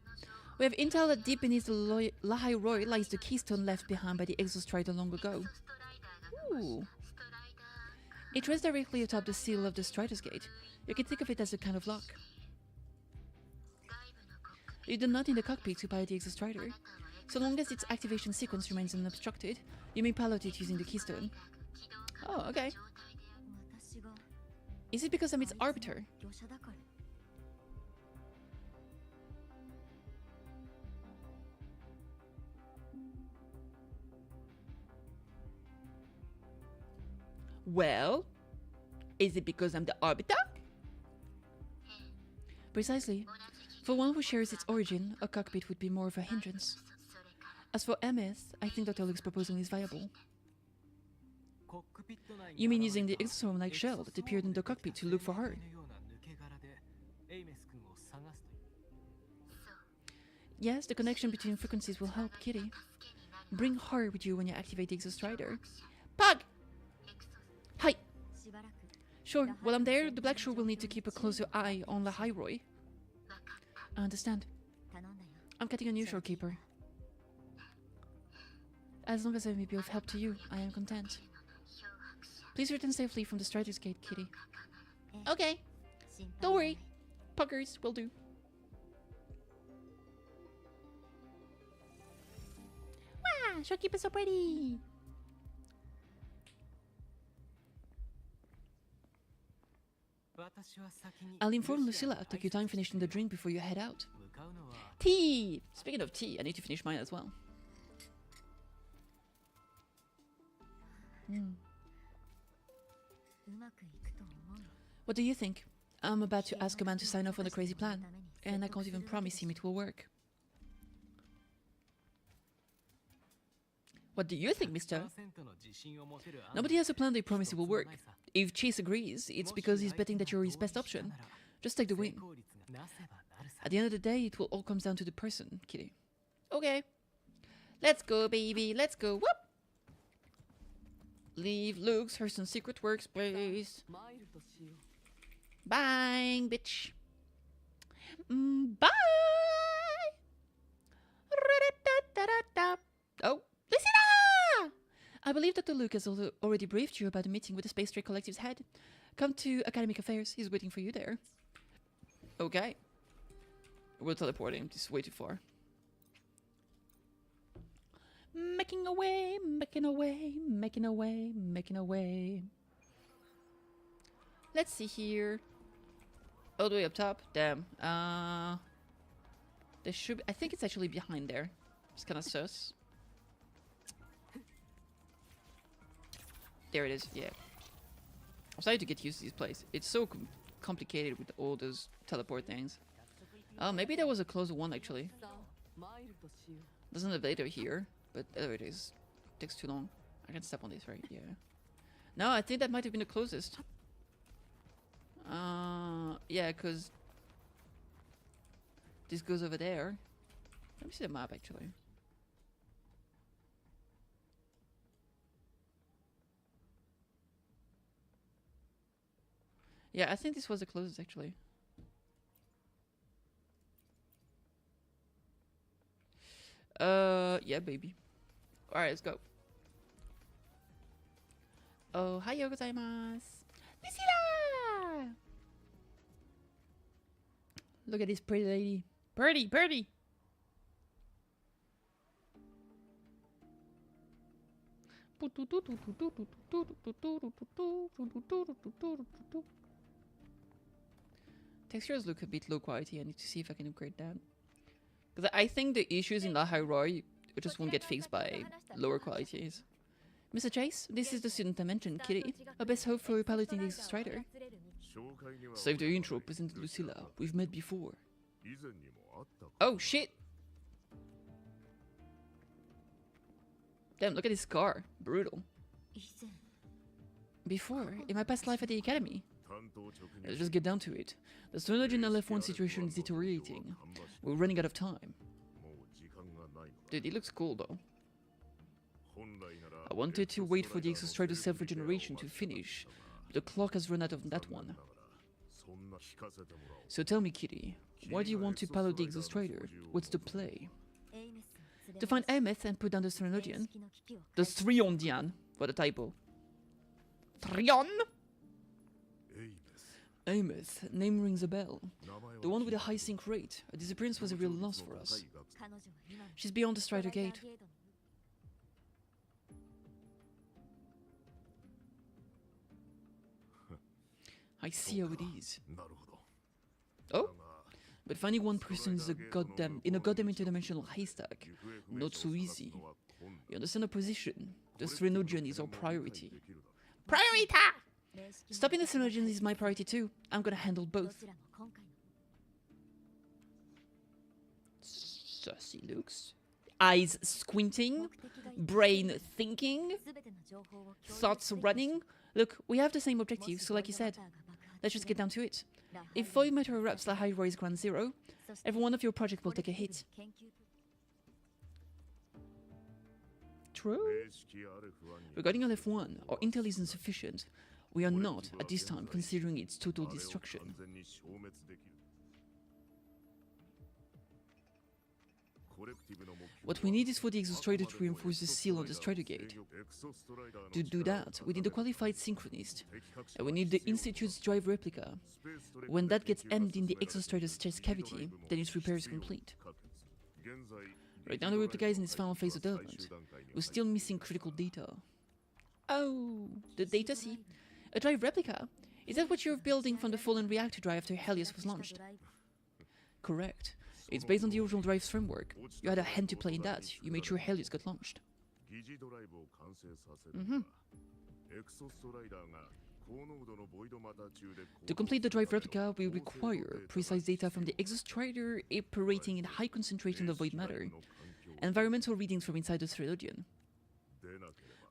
[SPEAKER 1] We have intel that deep beneath the Lahai Roy lies the keystone left behind by the Exostrider long ago. Ooh. It rests directly atop the seal of the Strider's Gate. You can think of it as a kind of lock. You do not need a cockpit to pilot the Exostrider. So long as its activation sequence remains unobstructed, you may pilot it using the keystone. Oh, okay. Is it because I'm its arbiter? Well, is it because I'm the arbiter? Precisely. For one who shares its origin, a cockpit would be more of a hindrance. As for MS, I think Dr. Luke's proposal is viable. You mean using the exosome-like shell that appeared in the cockpit to look for her? Yes, the connection between frequencies will help, Kitty. Bring her with you when you activate the Exostrider. Pug! Hi! Sure, while I'm there, the Black Shore will need to keep a closer eye on the High Roy. I understand. I'm getting a new shorekeeper. As long as I may be of help to you, I am content. Please return safely from the Strider's Gate, Kitty. Okay. Don't worry. Puggers will do. Wow, shorekeeper's so pretty! I'll inform Lucilla. Take your time finishing the drink before you head out. Tea! Speaking of tea, I need to finish mine as well. What do you think? I'm about to ask a man to sign off on a crazy plan, and I can't even promise him it will work. What do you think, mister? Nobody has a plan they promise it will work. If Chase agrees, it's because he's betting that you're his best option. Just take the win. At the end of the day, it will all come down to the person, Kitty. Okay. Let's go, baby. Let's go. Whoop! Leave Luke's Hurston secret workspace. Bang, bitch. Bye! Oh, Lucina! I believe Dr. Luke has already briefed you about the meeting with the Space Trade Collective's head. Come to Academic Affairs. He's waiting for you there. Okay. We'll teleport him. This is way too far. Making away, making away, making away, making away. Let's see here. All the way up top. Damn. There should be, I think it's actually behind there. It's kind of sus. There it is. Yeah. I'm starting to get used to this place. It's so complicated with all those teleport things. Oh, maybe there was a closer one actually. There's an elevator here, but elevators takes too long. I can step on this, right? Yeah. No, I think that might have been the closest. Yeah, because this goes over there. Let me see the map, actually. Yeah, I think this was the closest, actually. Yeah, baby. Alright, let's go. Ohayou gozaimasu. Lucilla! Look at this pretty lady. Birdie, birdie! Textures look a bit low quality. I need to see if I can upgrade that. Because I think the issues in La Hairoi just won't get fixed by lower qualities. Mr. Chase, this is the student I mentioned, Kitty. Our best hope for piloting the Exostrider. Save the intro, President Lucilla. We've met before. Oh, shit! Damn, look at this scar. Brutal. Before, in my past life at the academy. Let's just get down to it. The Sturgeon LF1 situation is deteriorating. We're running out of time. Dude, he looks cool though. I wanted to wait for the Exostrider self-regeneration to finish, but the clock has run out of that one. So tell me, Kitty, why do you want to pilot the Exostrider? What's the play? To find Ameth and put down the Srenodian. The Sriondian. What a typo. Thrion? Ameth, name rings a bell. The one with a high sync rate. Her disappearance was a real loss for us. She's beyond the Strider Gate. I see how it is. Oh? But finding one person is in a goddamn interdimensional haystack. Not so easy. You understand our position? The Srenogian is our priority. Priorita! Stopping the Srenogian is my priority too. I'm gonna handle both. Sussy looks. Eyes squinting. Brain thinking. Thoughts running. Look, we have the same objective, so like you said, let's just get down to it. If Void Matter erupts La Hairoi's Ground Zero, every one of your project will take a hit. True? Regarding LF1, our intel is insufficient. We are not, at this time, considering its total destruction. What we need is for the Exostrider to reinforce the seal on the Strider Gate. To do that, we need a qualified synchronist, and we need the Institute's drive replica. When that gets embedded in the Exostrider's chest cavity, then its repair is complete. Right now the replica is in its final phase of development. We're still missing critical data. Oh, the data see? A drive replica? Is that what you're building from the fallen reactor drive after Helios was launched? Correct. It's based on the original drive's framework. You had a hand to play in that. You made sure Helios got launched. To complete the drive replica, we require precise data from the Exostrider operating in high concentration of void matter, environmental readings from inside the Srenogian.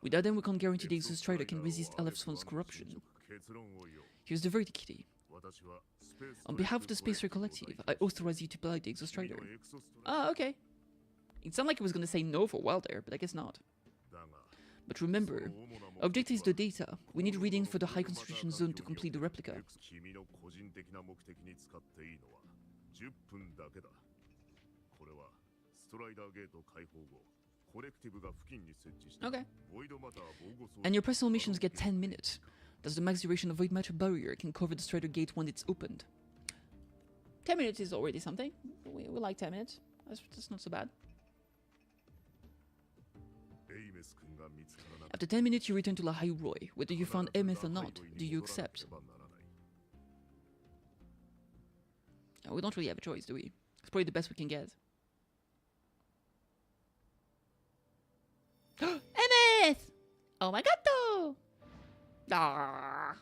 [SPEAKER 1] Without them, we can't guarantee the Exostrider can resist LF1's corruption. Here's the verdict, Kitty. On behalf of the Space Ray Collective, I authorize you to pilot the Exostrider. Ah, okay. It sounded like it was going to say no for a while there, but I guess not. But remember, objective is the data. We need readings for the high concentration zone to complete the replica. Okay. And your personal missions get 10 minutes. That's the max duration of void matter barrier can cover the Strider Gate when it's opened. 10 minutes is already something. We like 10 minutes. That's not so bad. After 10 minutes, you return to La Hairoi. Whether you found Ameth or not, do you accept? We don't really have a choice, do we? It's probably the best we can get. Ameth! Oh my god! Ah!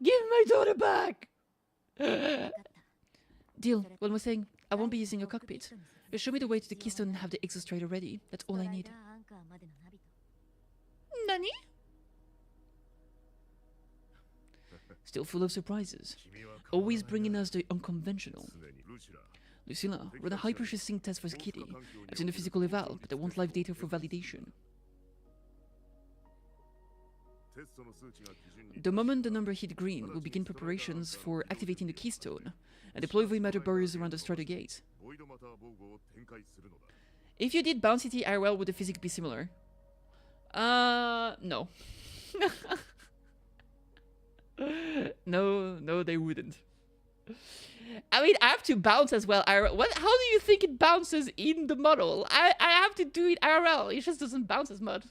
[SPEAKER 1] Give my daughter back! Deal. One more thing. I won't be using your cockpit. Show me the way to the Keystone and have the Exostrider ready. That's all I need. Nani? Still full of surprises. Always bringing us the unconventional. Lucilla, run a high-pressure sync test for Kitty. I've seen the physical eval, but I want live data for validation. The moment the number hit green, we'll begin preparations for activating the keystone and deploy void matter barriers around the starter gate. If you did Bound City IRL, would the physics be similar? No. No, they wouldn't. I mean, I have to bounce as well. IRL. How do you think it bounces in the model? I have to do it IRL. It just doesn't bounce as much.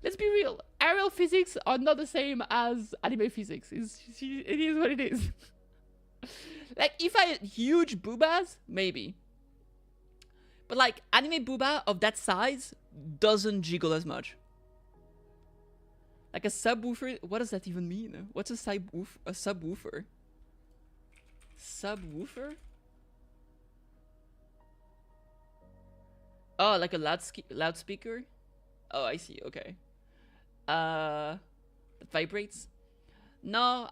[SPEAKER 1] Let's be real. IRL physics are not the same as anime physics. It is what it is. Like, if I had huge boobas, maybe. But like, anime booba of that size doesn't jiggle as much. Like a subwoofer, what does that even mean? What's a subwoofer? Subwoofer? Oh, like a loudspeaker? Oh, I see, okay. That vibrates? No,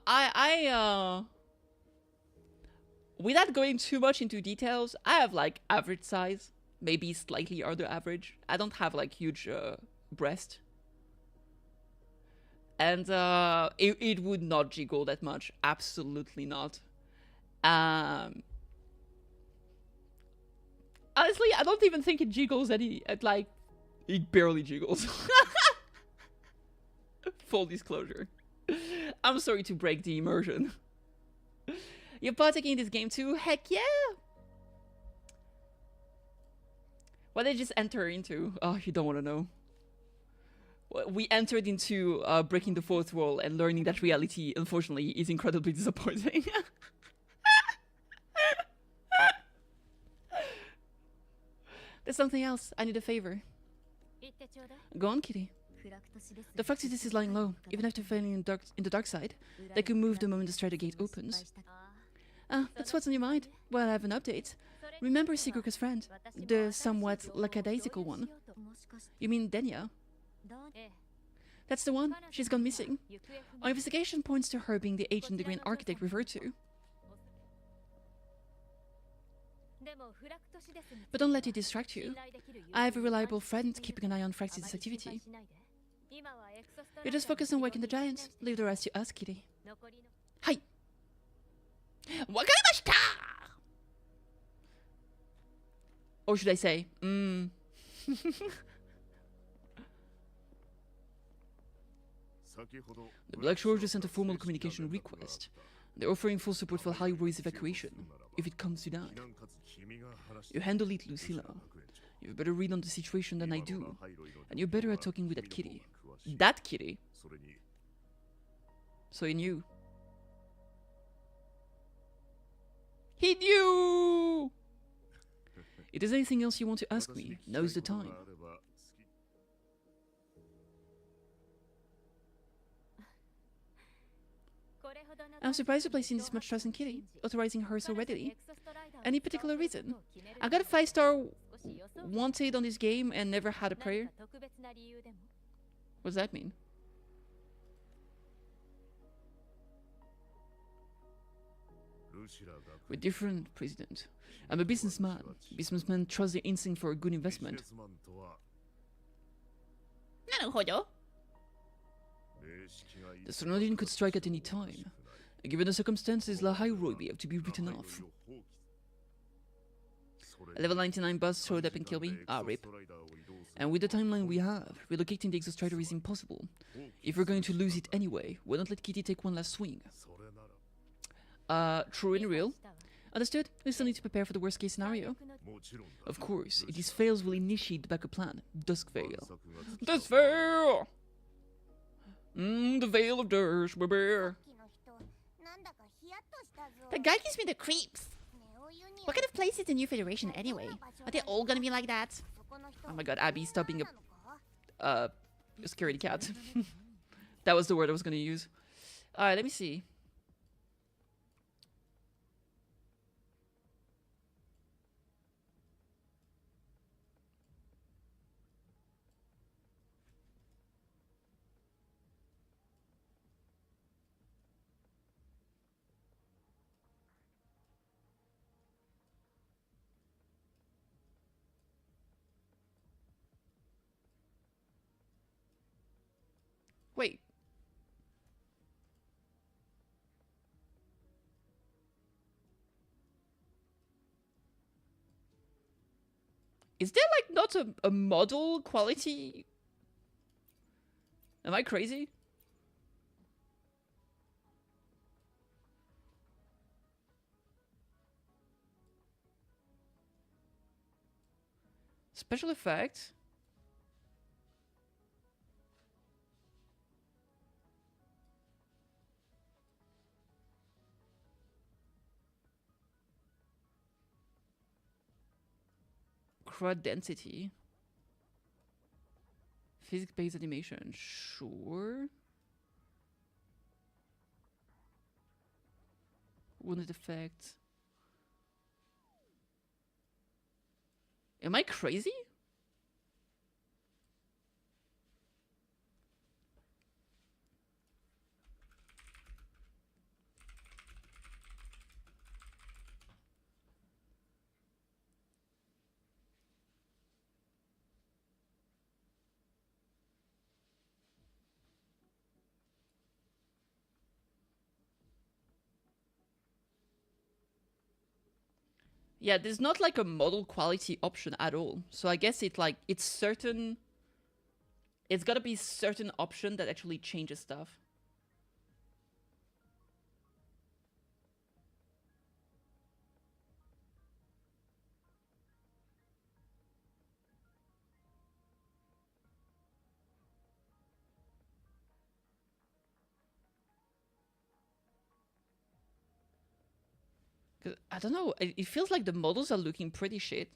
[SPEAKER 1] without going too much into details, I have like average size, maybe slightly under average. I don't have like huge breast. And it would not jiggle that much. Absolutely not. Honestly, I don't even think it jiggles like, it barely jiggles. Full disclosure. I'm sorry to break the immersion. You're partaking in this game too? Heck yeah! What did I just enter into? Oh, you don't want to know. We entered into breaking the fourth wall and learning that reality, unfortunately, is incredibly disappointing. There's something else. I need a favor. Go on, Kitty. The Fructitus is lying low. Even after failing in the dark side, they can move the moment the strata gate opens. Ah, that's what's on your mind. Well, I have an update. Remember Sigurka's friend? The somewhat lackadaisical one? You mean Denya? That's the one. She's gone missing. Our investigation points to her being the agent the Grand Architect referred to. But don't let it distract you. I have a reliable friend keeping an eye on Fraxis' activity. You just focus on waking the giants. Leave the rest to us, Kitty. Hi! Wakarimashita! Or should I say, The Black Shore just sent a formal communication request. They're offering full support for High-Roy's evacuation, if it comes to that. You handle it, Lucilla. You have a better read on the situation than I do, and you're better at talking with that kitty. That kitty? So he knew. He knew! If there's anything else you want to ask me, now's the time. I'm surprised you're placing this much trust in Kitty, authorizing her so readily. Any particular reason? I got a 5-star wanted on this game and never had a prayer. What does that mean? We're different, President. I'm a businessman. Businessmen trust their instinct for a good investment. The Sonodian could strike at any time. Given the circumstances, La High-Roy have to be written off. A level 99 boss showed up and killed me. Ah, rip. And with the timeline we have, relocating the Exostrider is impossible. If we're going to lose it anyway, why not let Kitty take one last swing? True and real. Understood? We still need to prepare for the worst case scenario. Of course, if this fails, we'll initiate the backup plan. Duskvale. Duskvale! The Veil of Dusk, baby.
[SPEAKER 2] That guy gives me the creeps. What kind of place is the New Federation anyway? Are they all gonna be like that?
[SPEAKER 1] Oh my god, Abby, stop being a security cat. That was the word I was gonna use. Alright, let me see. Wait. Is there like not a model quality? Am I crazy? Special effects? Crud density. Physics-based animation. Sure. Wounded effects. Am I crazy? Yeah, there's not like a model quality option at all. So I guess it's certain. It's gotta be certain option that actually changes stuff. I don't know. It feels like the models are looking pretty shit.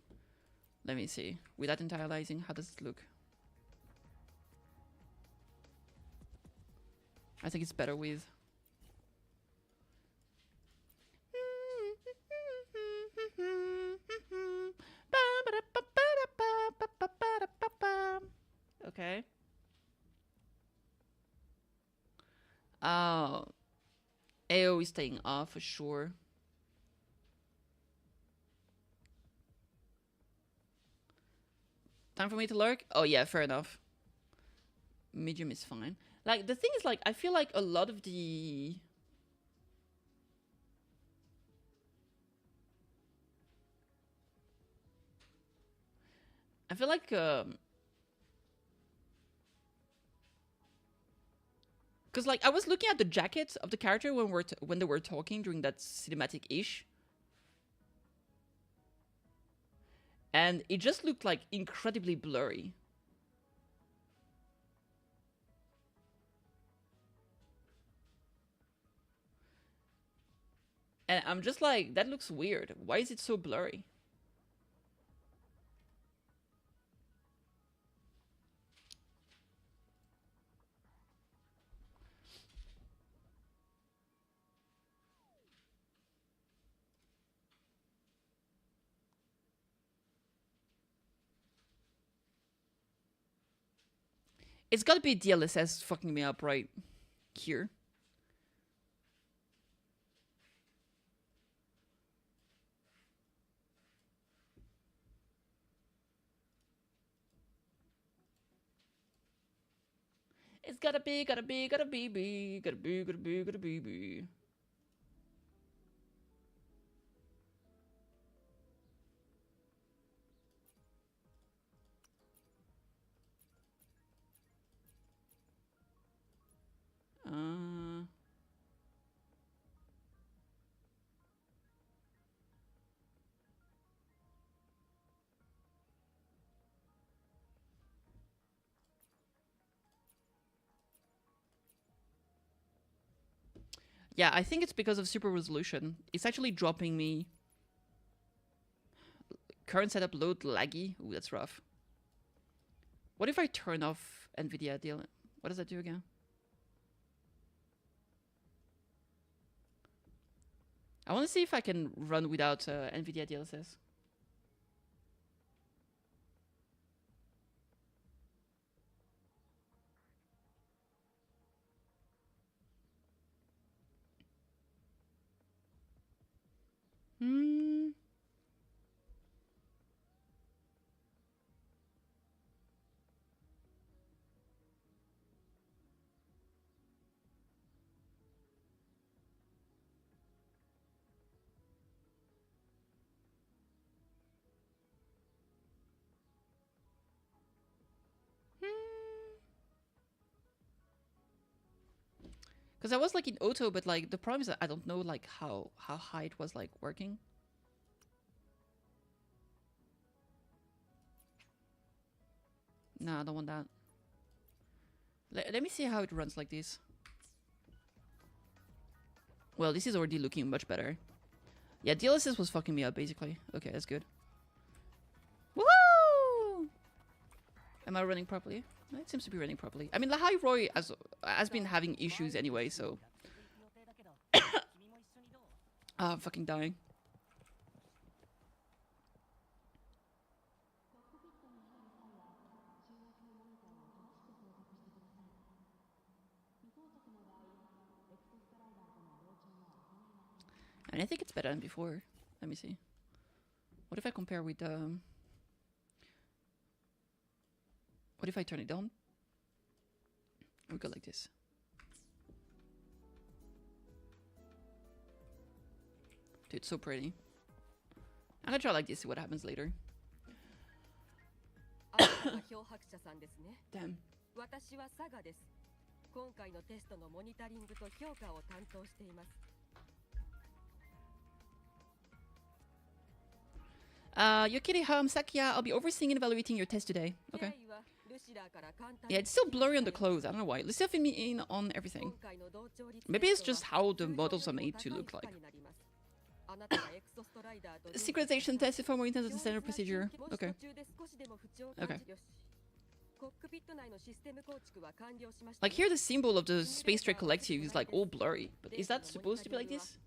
[SPEAKER 1] Let me see. Without internalizing, how does it look? I think it's better with. Okay. Oh. AO is staying off for sure. Time for me to lurk? Oh yeah, fair enough. Medium is fine. Like, the thing is, like, I feel like a lot of the... I feel like, because, like, I was looking at the jackets of the character when they were talking during that cinematic-ish. And it just looked, like, incredibly blurry. And I'm just like, that looks weird. Why is it so blurry? It's gotta be DLSS fucking me up right here. It's gotta be, gotta be, gotta be, gotta be, gotta be, gotta be. Yeah, I think it's because of super resolution. It's actually dropping me. Current setup load laggy. Ooh, that's rough. What if I turn off NVIDIA deal? What does that do again? I want to see if I can run without NVIDIA DLSS. Because I was like in auto, but like the problem is that I don't know like how high it was like working. No, I don't want that. Let me see how it runs like this. Well, this is already looking much better. Yeah, DLSS was fucking me up basically. Okay, that's good. Woohoo! Am I running properly? It seems to be running properly. I mean, the High Roy has been having issues anyway, so... I'm fucking dying. And I think it's better than before. Let me see. What if I compare with... What if I turn it down? We go like this. Dude, it's so pretty. I'm gonna try like this, see what happens later. Damn. Your kitty home, Sakia. I'll be overseeing and evaluating your test today. Okay. Yeah, it's still blurry on the clothes. I don't know why. Let's fill me in on everything. Maybe it's just how the models are made to look like. Synchronization test is far more intense than the standard procedure. Okay. Okay. Like here the symbol of the Space Trek Collective is like all blurry. But is that supposed to be like this?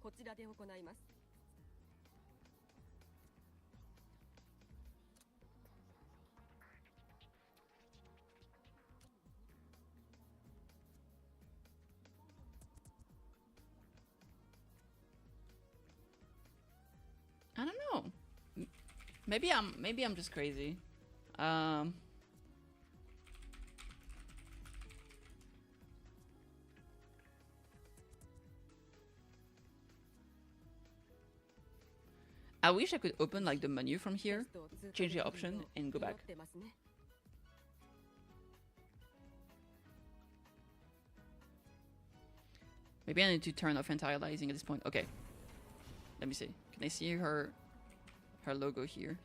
[SPEAKER 1] I don't know. Maybe I'm just crazy. I wish I could open like the menu from here, change the option, and go back. Maybe I need to turn off anti-aliasing at this point. Okay. Let me see. Can I see her logo here?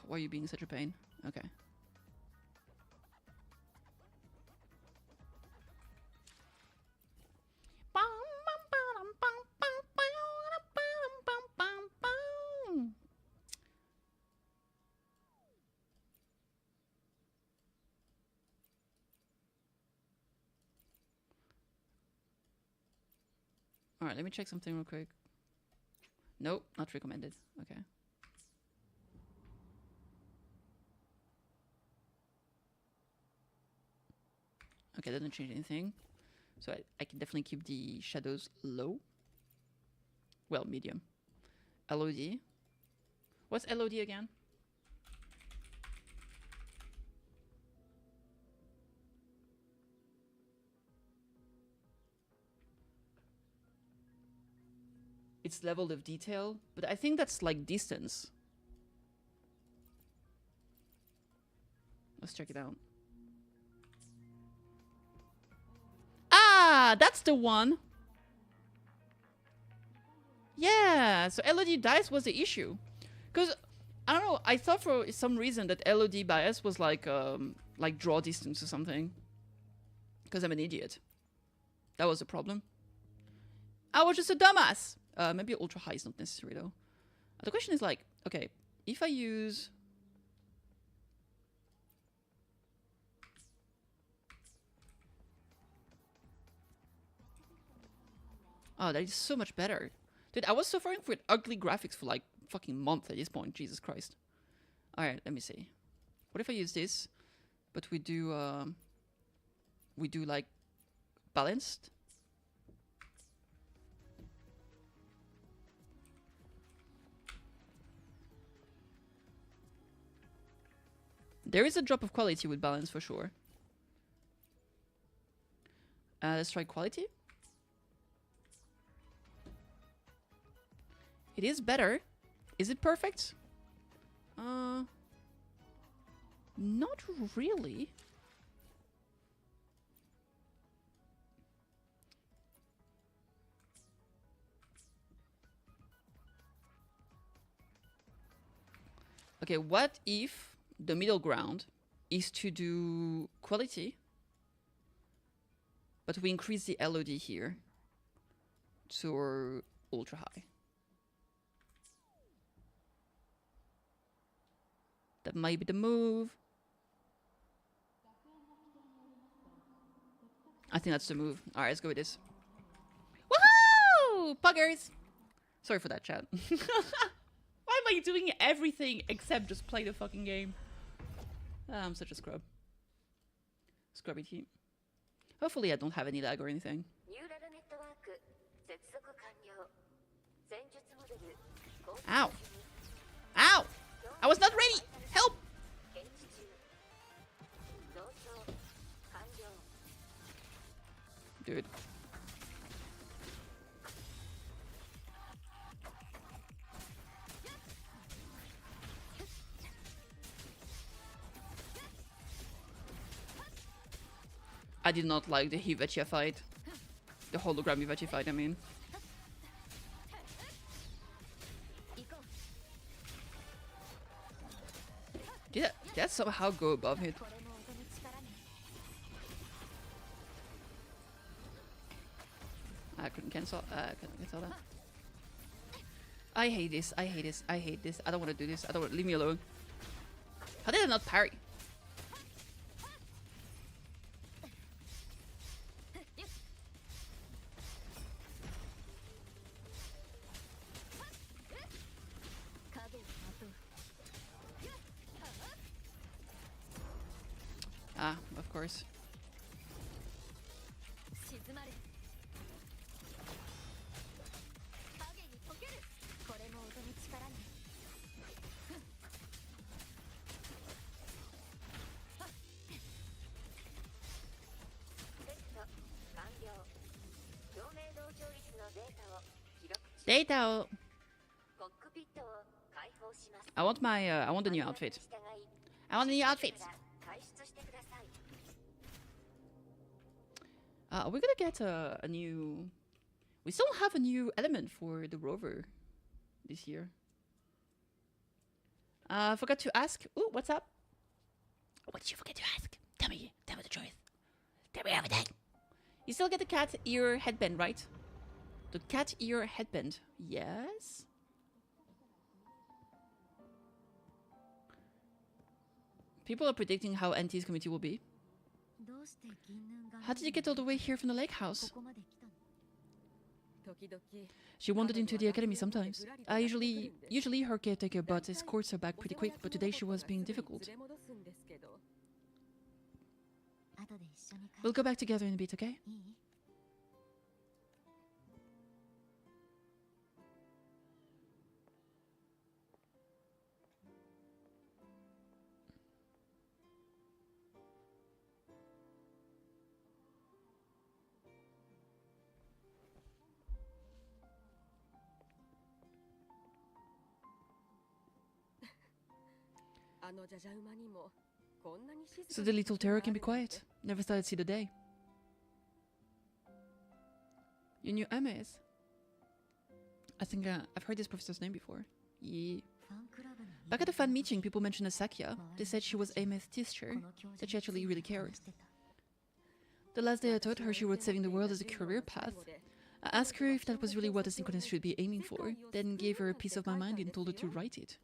[SPEAKER 1] Why are you being such a pain? Okay. Alright, let me check something real quick. Nope, not recommended. Okay. Okay, that doesn't change anything. So I can definitely keep the shadows low. Well, medium. LOD. What's LOD again? It's level of detail, but I think that's like distance. Let's check it out. Ah, that's the one. Yeah, so LOD bias was the issue. Because, I don't know, I thought for some reason that LOD bias was like draw distance or something. Because I'm an idiot. That was the problem. I was just a dumbass. Maybe ultra high is not necessary though. The question is like, okay, if I use... Oh, that is so much better. Dude, I was suffering with ugly graphics for like fucking month at this point. Jesus Christ. Alright, let me see. What if I use this, but we do like balanced? There is a drop of quality with balance for sure. Let's try quality. It is better. Is it perfect? Not really. Okay, what if the middle ground is to do quality, but we increase the LOD here to ultra high? That might be the move. I think that's the move. All right, let's go with this. Woohoo! Puggers! Sorry for that, chat. Why am I doing everything except just play the fucking game? I'm such a scrub. Scrubby team. Hopefully I don't have any lag or anything. Ow! Ow! I was not ready! Help! Dude. I did not like the Hivetia fight. The hologram Hivetia fight, I mean. Did that somehow go above it? I couldn't cancel. I couldn't cancel that. I hate this. I hate this. I hate this. I don't want to do this. I don't want. Leave me alone. How did I not parry? Ah, of course. Data. I want my I want the new outfit. I want the new outfit. We're gonna get a new... We still have a new element for the rover this year. I forgot to ask. Ooh, what's up? What did you forget to ask? Tell me the truth. Tell me everything. You still get the cat ear headband, right? The cat ear headband. Yes. People are predicting how NTE's community will be. How did you get all the way here from the lake house? She wandered into the academy sometimes. Usually her caretaker but escorts her back pretty quick, but today she was being difficult. We'll go back together in a bit, okay? So the little terror can be quiet. Never thought I'd see the day. You knew Hermes? I think I've heard this professor's name before. Yeah. Back at the fan meeting, people mentioned Asakia. They said she was Hermes' teacher, that she actually really cared. The last day I taught her, she wrote saving the world as a career path. I asked her if that was really what a synchronist should be aiming for, then gave her a piece of my mind and told her to write it.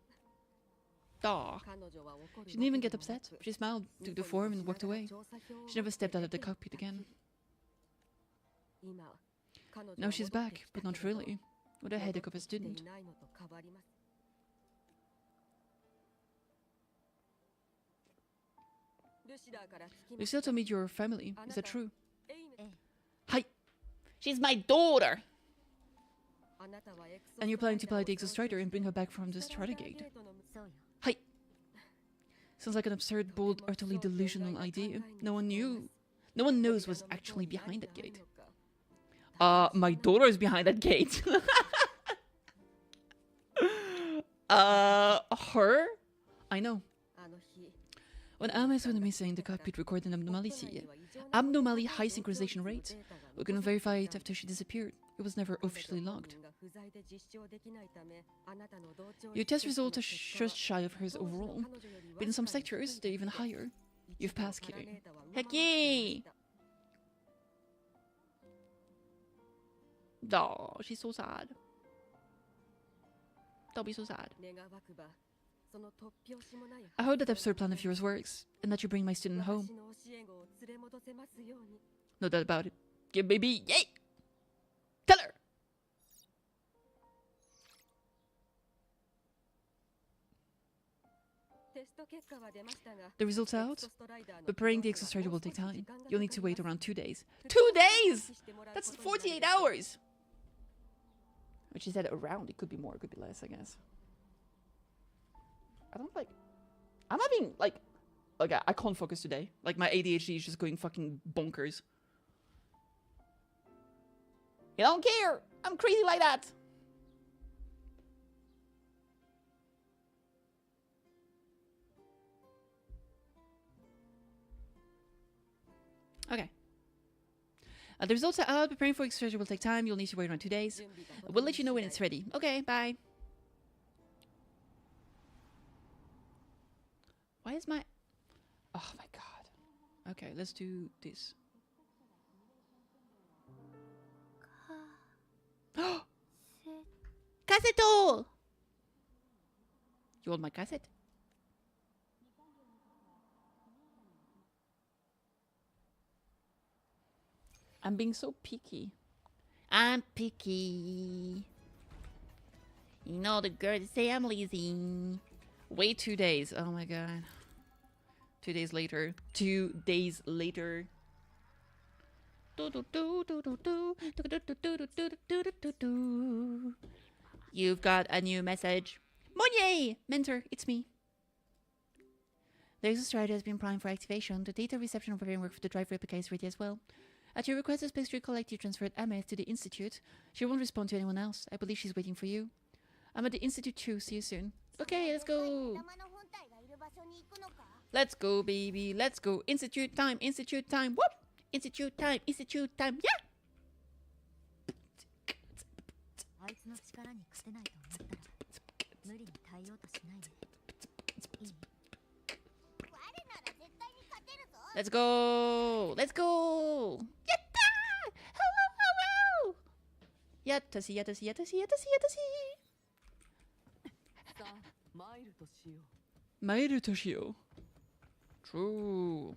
[SPEAKER 1] Aw. She didn't even get upset. She smiled, took the form and walked away. She never stepped out of the cockpit again. Now she's back, but not really. With a headache of a student. Lucille told me your family. Is that true? Hi! She's my daughter! And you're planning to pilot the Exostrider and bring her back from the Stratogate. Hi! Sounds like an absurd, bold, utterly delusional idea. No one knows what's actually behind that gate. My daughter is behind that gate. Her? I know. When Hermes went missing, the cockpit recorded an abnormality high synchronization rate. We're gonna verify it after she disappeared. It was never officially logged. Your test results are just shy of hers overall, but in some sectors, they're even higher. You've passed, Kitty.
[SPEAKER 2] Heck yay!
[SPEAKER 1] Oh, she's so sad. Don't be so sad. I hope that absurd plan of yours works, and that you bring my student home. No doubt about it. Yeah, baby, yay! Tell her! The results are out. Preparing the exostrator will take time. You'll need to wait around 2 days. 2 days! That's 48 hours! But she said around. It could be more, it could be less, I guess. I don't like... I'm having, like... Okay, I can't focus today. Like, my ADHD is just going fucking bonkers. You don't care! I'm crazy like that! Okay. The results are out. Preparing for extraction will take time. You'll need to wait around 2 days. We'll let you know when it's ready. Okay, bye. Why is my... Oh my god. Okay, let's do this.
[SPEAKER 2] Cassette!
[SPEAKER 1] You want my cassette? I'm being so picky.
[SPEAKER 2] I'm picky. You know the girls say I'm lazy.
[SPEAKER 1] Wait 2 days. Oh my god. 2 days later. 2 days later. You've got a new message. Monye! Mentor, it's me. The exostrator has been primed for activation. The data reception and preparing work for the drive replica is ready as well. At your request, the space collect you transferred Emma to the Institute. She won't respond to anyone else. I believe she's waiting for you. I'm at the Institute too. See you soon. Okay, let's go. Let's go, baby. Let's go. Institute time. Institute time. Whoop! Institute time. Institute time. Yeah! Let's go! Let's go! Yatta! Hello, hello! Yattasi, yattasi, yattasi, yattasi, yattasi! Mairu Toshio. True.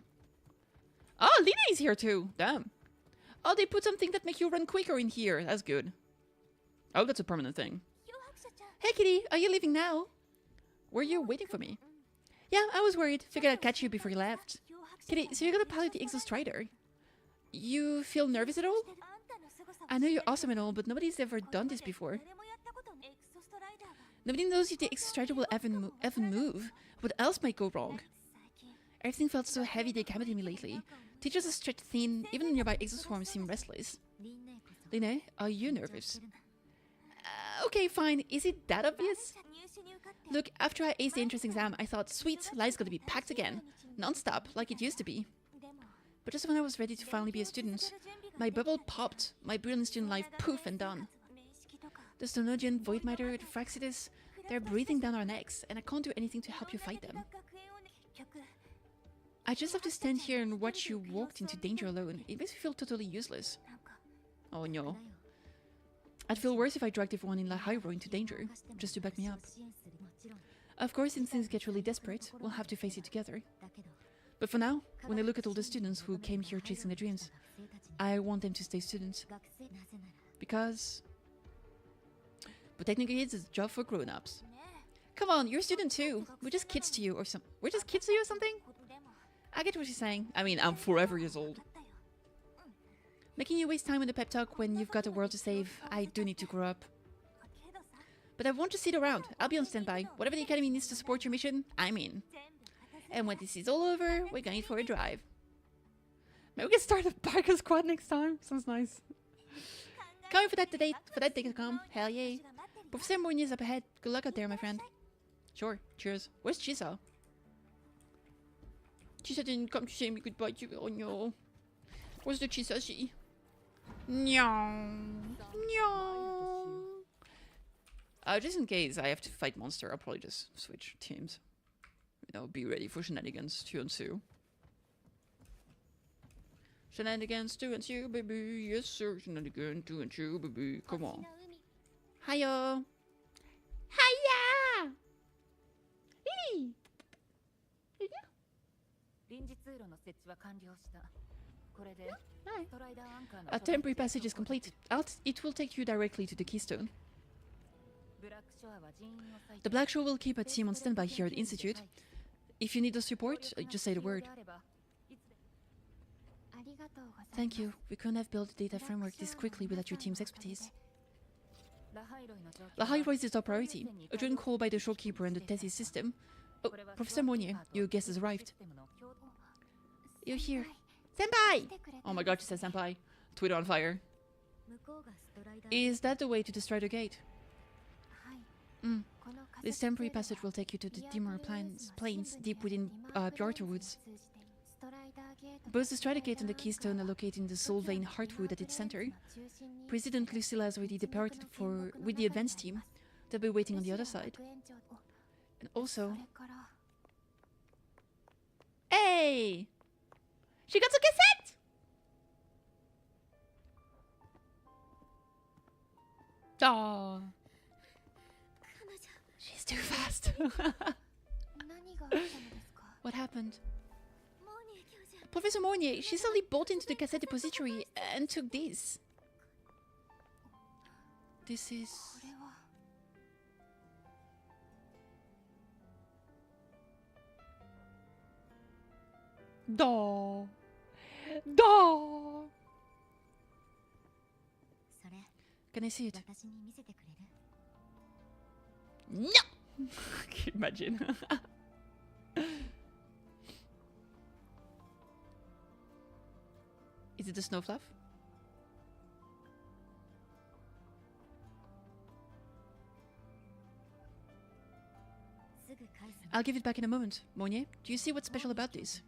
[SPEAKER 1] Oh, Lina is here too. Damn. Oh, they put something that make you run quicker in here. That's good. Oh, that's a permanent thing. Hey, Kitty. Are you leaving now? Were you waiting for me? Yeah, I was worried. Figured I'd catch you before you left. Kitty, so you're gonna pilot the exostrator. You feel nervous at all? I know you're awesome and all, but nobody's ever done this before. Nobody knows if the exostrator will even move. What else might go wrong? Everything felt so heavy they camped me lately. Teachers are stretched thin, even the nearby exoswarms seem restless. Line, are you nervous? Okay, fine. Is it that obvious? Look, after I aced the entrance exam, I thought, sweet, life's gonna be packed again. Non-stop, like it used to be. But just when I was ready to finally be a student, my bubble popped, my brilliant student life poof and done. The Stonogian, Voidmiter, the Fraxitus, they're breathing down our necks, and I can't do anything to help you fight them. I just have to stand here and watch you walk into danger alone. It makes me feel totally useless. Oh no. I'd feel worse if I dragged everyone in La Hyro into danger, just to back me up. Of course, if things get really desperate, we'll have to face it together. But for now, when I look at all the students who came here chasing their dreams, I want them to stay students. Because... But technically it's a job for grown-ups. Come on, you're a student too. We're just kids to you or some... We're just kids to you or something? I get what she's saying. I mean, I'm forever years old. Making you waste time with a pep talk when you've got a world to save, I do need to grow up. But I won't just sit around. I'll be on standby. Whatever the Academy needs to support your mission, I'm in. And when this is all over, we're going for a drive. Maybe we can start a biker squad next time. Sounds nice. Coming for that date to come. Hell yeah. Professor Mournier is up ahead. Good luck out there, my friend. Sure. Cheers. Where's Chisa? Chisa didn't come to say me goodbye to you. Oh no. Where's the Chisashi? No. No. Just in case I have to fight monster, I'll probably just switch teams. You know, be ready for shenanigans to ensue. Shenanigans to ensue, baby. Yes, sir. Shenanigans to ensue, baby. Come on. Hiya. Hiya. Hey. A temporary passage is complete. It will take you directly to the keystone. The Black Shore will keep a team on standby here at the Institute. If you need the support, just say the word. Thank you. We couldn't have built the data framework this quickly without your team's expertise. Lahairo is the top priority. A joint call by the shorekeeper and the TESI system. Oh, Professor Monnier, your guest has arrived. You're here. Senpai! Oh my god, she says senpai. Twitter on fire. Is that the way to the Strider Gate? This temporary passage will take you to the dimmer plains deep within Bjarter Woods. Both the Strider Gate and the Keystone are located in the Solvane Heartwood at its center. President Lucilla has already departed with the advance team. They'll be waiting on the other side. And also... Hey! She got a cassette! Oh. She's too fast. What happened? Professor Monnier, she suddenly bought into the cassette depository and took this. This is... Doh. Doh. Can I see it? No! Can you imagine? Is it the snow fluff? I'll give it back in a moment. Monnier, do you see what's special about this?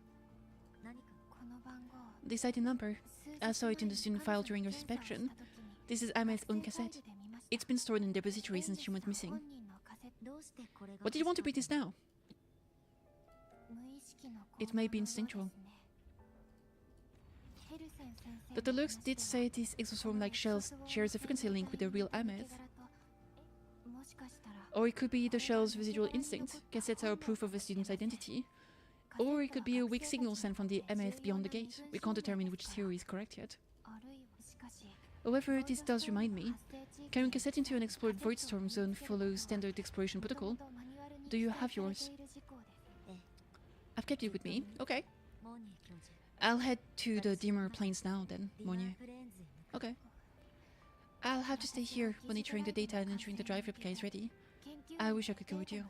[SPEAKER 1] This item number. I saw it in the student file during your inspection. This is Ama's own cassette. It's been stored in the depository since she went missing. What did you want to bring this now? It may be instinctual. Dr. Lux did say this exosomes-like shells shares a frequency link with the real Ameth. Or it could be the shell's residual instinct. Cassettes are proof of a student's identity. Or it could be a weak signal sent from the Ameth beyond the gate. We can't determine which theory is correct yet. However, this does remind me. Carrying cassette into an explored void storm zone follows standard exploration protocol. Do you have yours? I've kept it with me. Okay. I'll head to the dimmer plains now then, Monnier. Okay. I'll have to stay here, monitoring the data and ensuring the drive replica is ready. I wish I could go with you.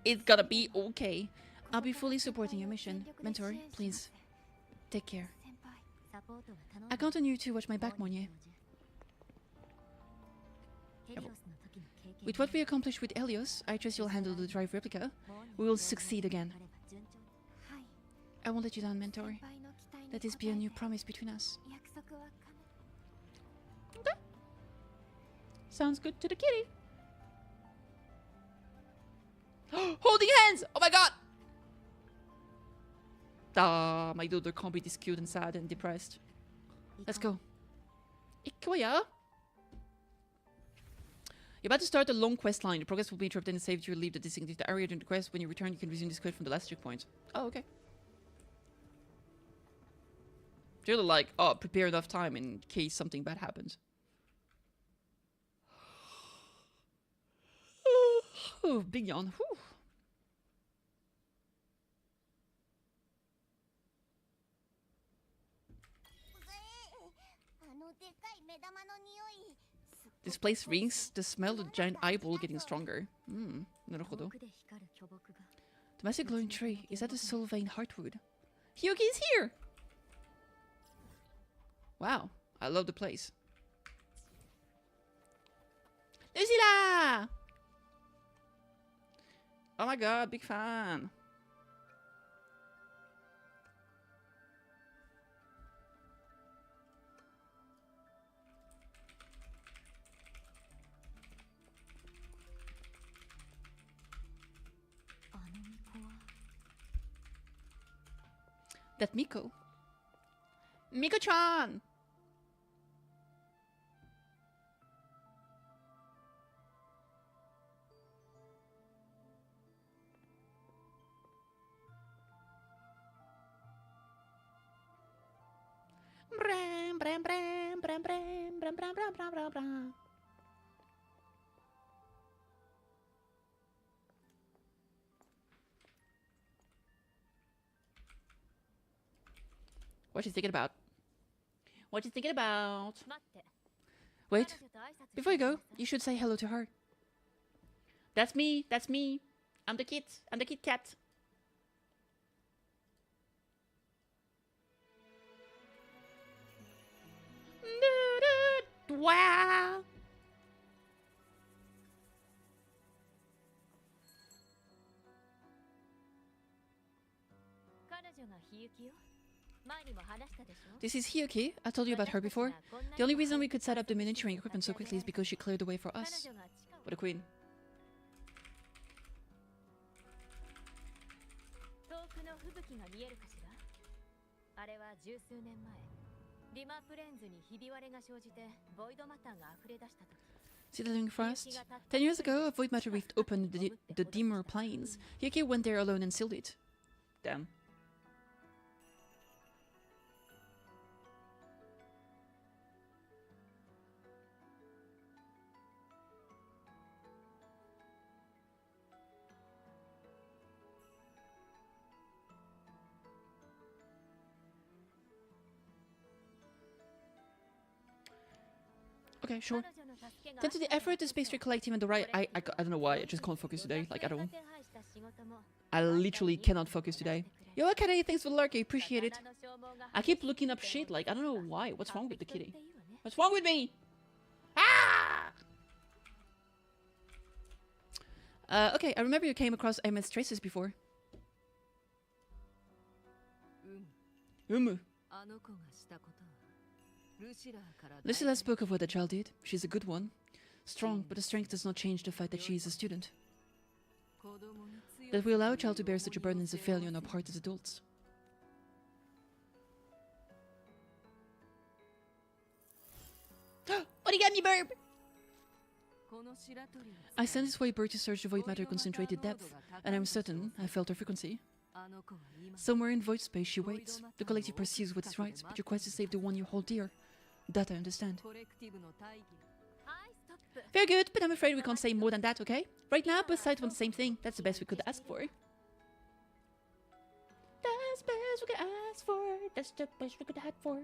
[SPEAKER 1] It's gonna be okay. I'll be fully supporting your mission. Mentor, please. Take care. I count on you to watch my back, Monnier. With what we accomplished with Helios, I trust you'll handle the drive replica. We will succeed again. I won't let you down, Mentor. Let this be a new promise between us. Okay. Sounds good to the kitty. Holding hands! Oh my god! Ah, my daughter can't be this cute and sad and depressed. Let's go. Ikoya! You're about to start a long quest line. The progress will be interrupted and saved. You will leave the designated area during the quest. When you return, you can resume this quest from the last checkpoint. Oh, okay. Really like, oh, prepare enough time in case something bad happens. Oh, big yawn. Whew. This place rings the smell of the giant eyeball getting stronger. Naruhodo. The massive glowing tree. Is that the Solvane Heartwood? Hyogi is here! Wow, I love the place. Lucilla! Oh my god, big fan. That Miko. Miko-chan! Bram, bram, bram, bram, bram, bram, bram, bram, bram, bram, bram. What you thinking about? What you thinking about? Wait, before you go, you should say hello to her. That's me, that's me. I'm the kid, I'm the Kit Kat. Wow. This is Hiyuki. I told you about her before. The only reason we could set up the miniaturing equipment so quickly is because she cleared the way for us. What a queen. See the link first? 10 years ago, a void matter rift opened the Dimmer Plains. Hiyuki went there alone and sealed it. Damn. Okay, sure. Thanks to the effort the Space Trade Collective and the right... I don't know why, I just can't focus today. Like, I literally cannot focus today. Yo, KittyKathee, thanks for the lurk, I appreciate it. I keep looking up shit, like, I don't know why. What's wrong with the kitty? What's wrong with me? Ah! Okay, I remember you came across MS Traces before. Lucilla spoke of what the child did. She's a good one. Strong, but the strength does not change the fact that she is a student. That we allow a child to bear such a burden is a failure on our part as adults. Origami burb! I sent this white bird to search the void matter concentrated depth, and I'm certain I felt her frequency. Somewhere in void space she waits. The collective pursues what is right, but requires to save the one you hold dear. That I understand. Very good, but I'm afraid we can't say more than that, okay? Right now, both sides want the same thing. That's the best we could ask for. That's the best we could ask for. That's the best we could ask for.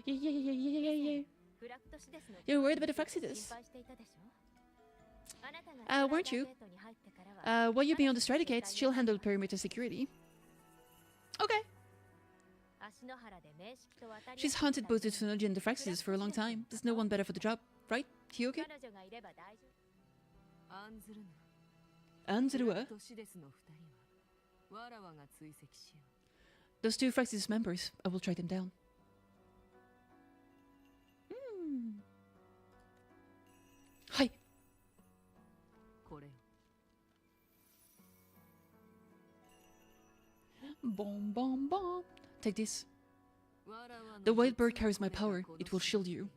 [SPEAKER 1] Yeah. You're worried about the Fraxidus? Weren't you? While you've been on the Stratigates, she'll handle perimeter security. Okay. She's hunted both the Tsunoji and the Fraxidus for a long time. There's no one better for the job, right, Hiyuki? Anzurua? Those two Fraxidus members, I will track them down. Hi. Boom, boom, boom. Take this. The white bird carries my power. It will shield you.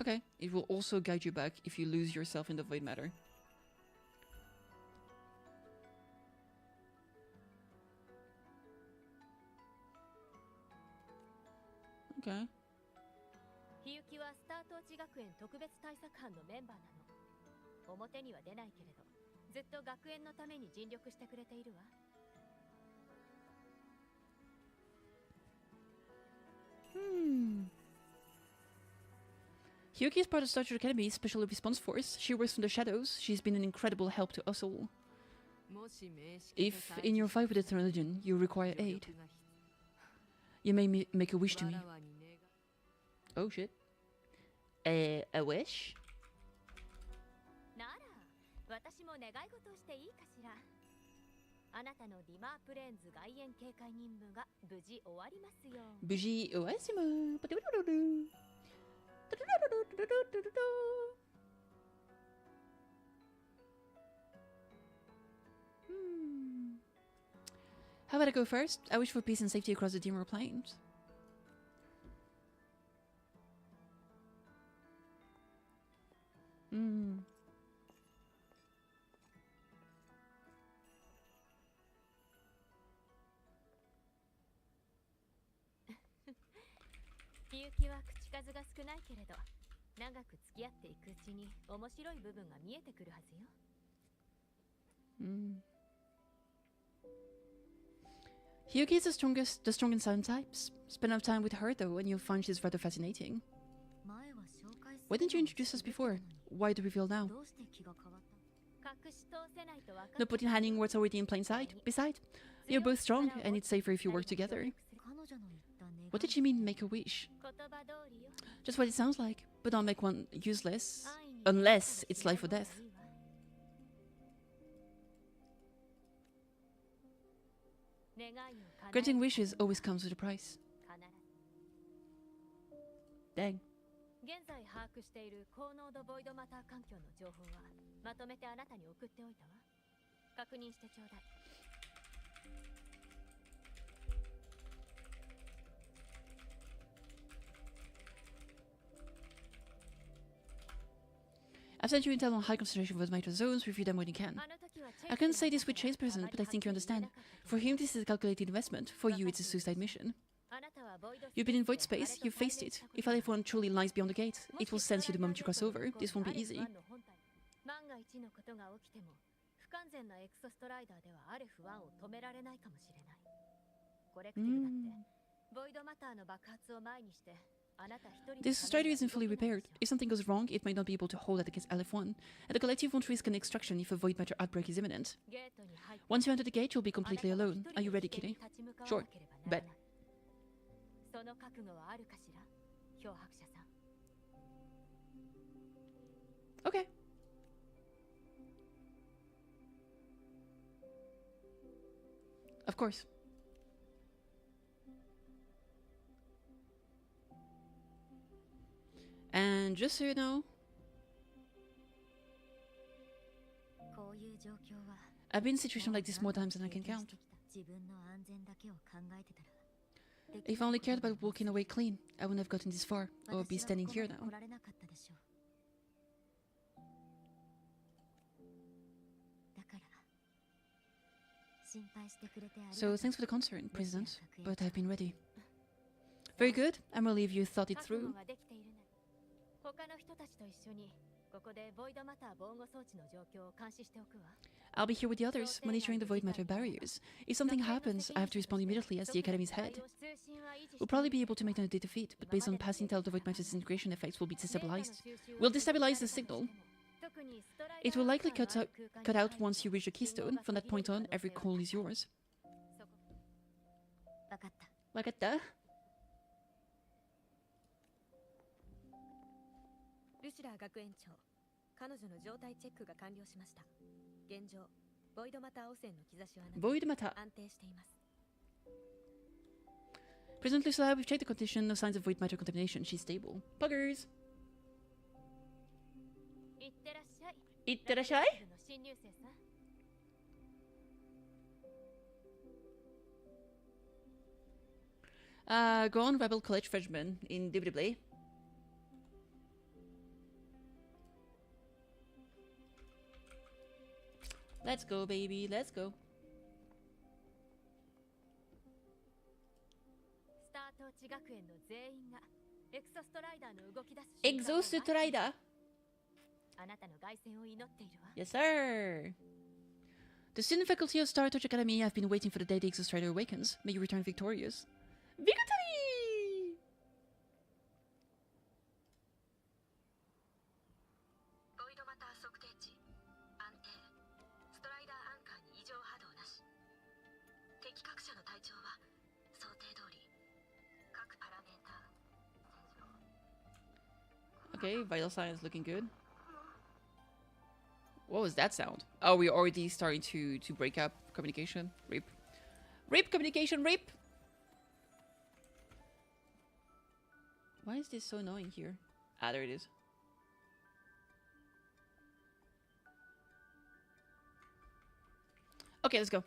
[SPEAKER 1] Okay, it will also guide you back if you lose yourself in the void matter. Okay. Hiyuki is part of Starter Academy's Special Response Force. She works from the shadows. She's been an incredible help to us all. If, in your fight with the Thermologian, you require aid, you may make a wish to me. Oh shit. A wish? Bougie Oasimo. How about I go first? I wish for peace and safety across the Dimmer Plains. Hyuki is the strong and silent types. Spend enough time with her though, and you'll find she's rather fascinating. Why didn't you introduce us before? Why the reveal now? No point in hiding what's already in plain sight. Besides, you're both strong, and it's safer if you work together. What did she mean, make a wish? Just what it sounds like, but don't make one useless, unless it's life or death. Granting wishes always comes with a price. Dang. I've sent you intel on high concentration void matter zones. Review them when you can. I couldn't say this with Chase present, but I think you understand. For him, this is a calculated investment. For you, it's a suicide mission. You've been in void space. You've faced it. If LF1 truly lies beyond the gate, it will sense you the moment you cross over. This won't be easy. This strider isn't fully repaired. If something goes wrong, it might not be able to hold it against LF1, and the collective won't risk an extraction if a void matter outbreak is imminent. Once you enter the gate, you'll be completely alone. Are you ready, Kitty? Sure. Bet. Okay. Of course. And just so you know, I've been in situations like this more times than I can count. If I only cared about walking away clean, I wouldn't have gotten this far, or be standing here now. So thanks for the concern, President, but I've been ready. Very good. I'm relieved you thought it through. I'll be here with the others, monitoring the void matter barriers. If something happens, I have to respond immediately as the Academy's head. We'll probably be able to make another defeat, but based on past intel, the void matter's integration effects will be destabilized. We'll destabilize the signal. It will likely cut out once you reach the keystone. From that point on, every call is yours. Wakatta? Void matter. President Lucilla, we've checked the condition. No signs of void matter contamination. She's stable. Buggers! Itterashai? Go on, Rebel College freshman, indubitably. Let's go, baby, let's go. Exostrider? Yes, sir. The student faculty of Star Touch Academy have been waiting for the day the Exostrider awakens. May you return victorious. Victory! Okay, vital signs looking good. What was that sound? Oh, we're already starting to break up communication. Rip. Rip communication, rip! Why is this so annoying here? Ah, there it is. Okay, let's go.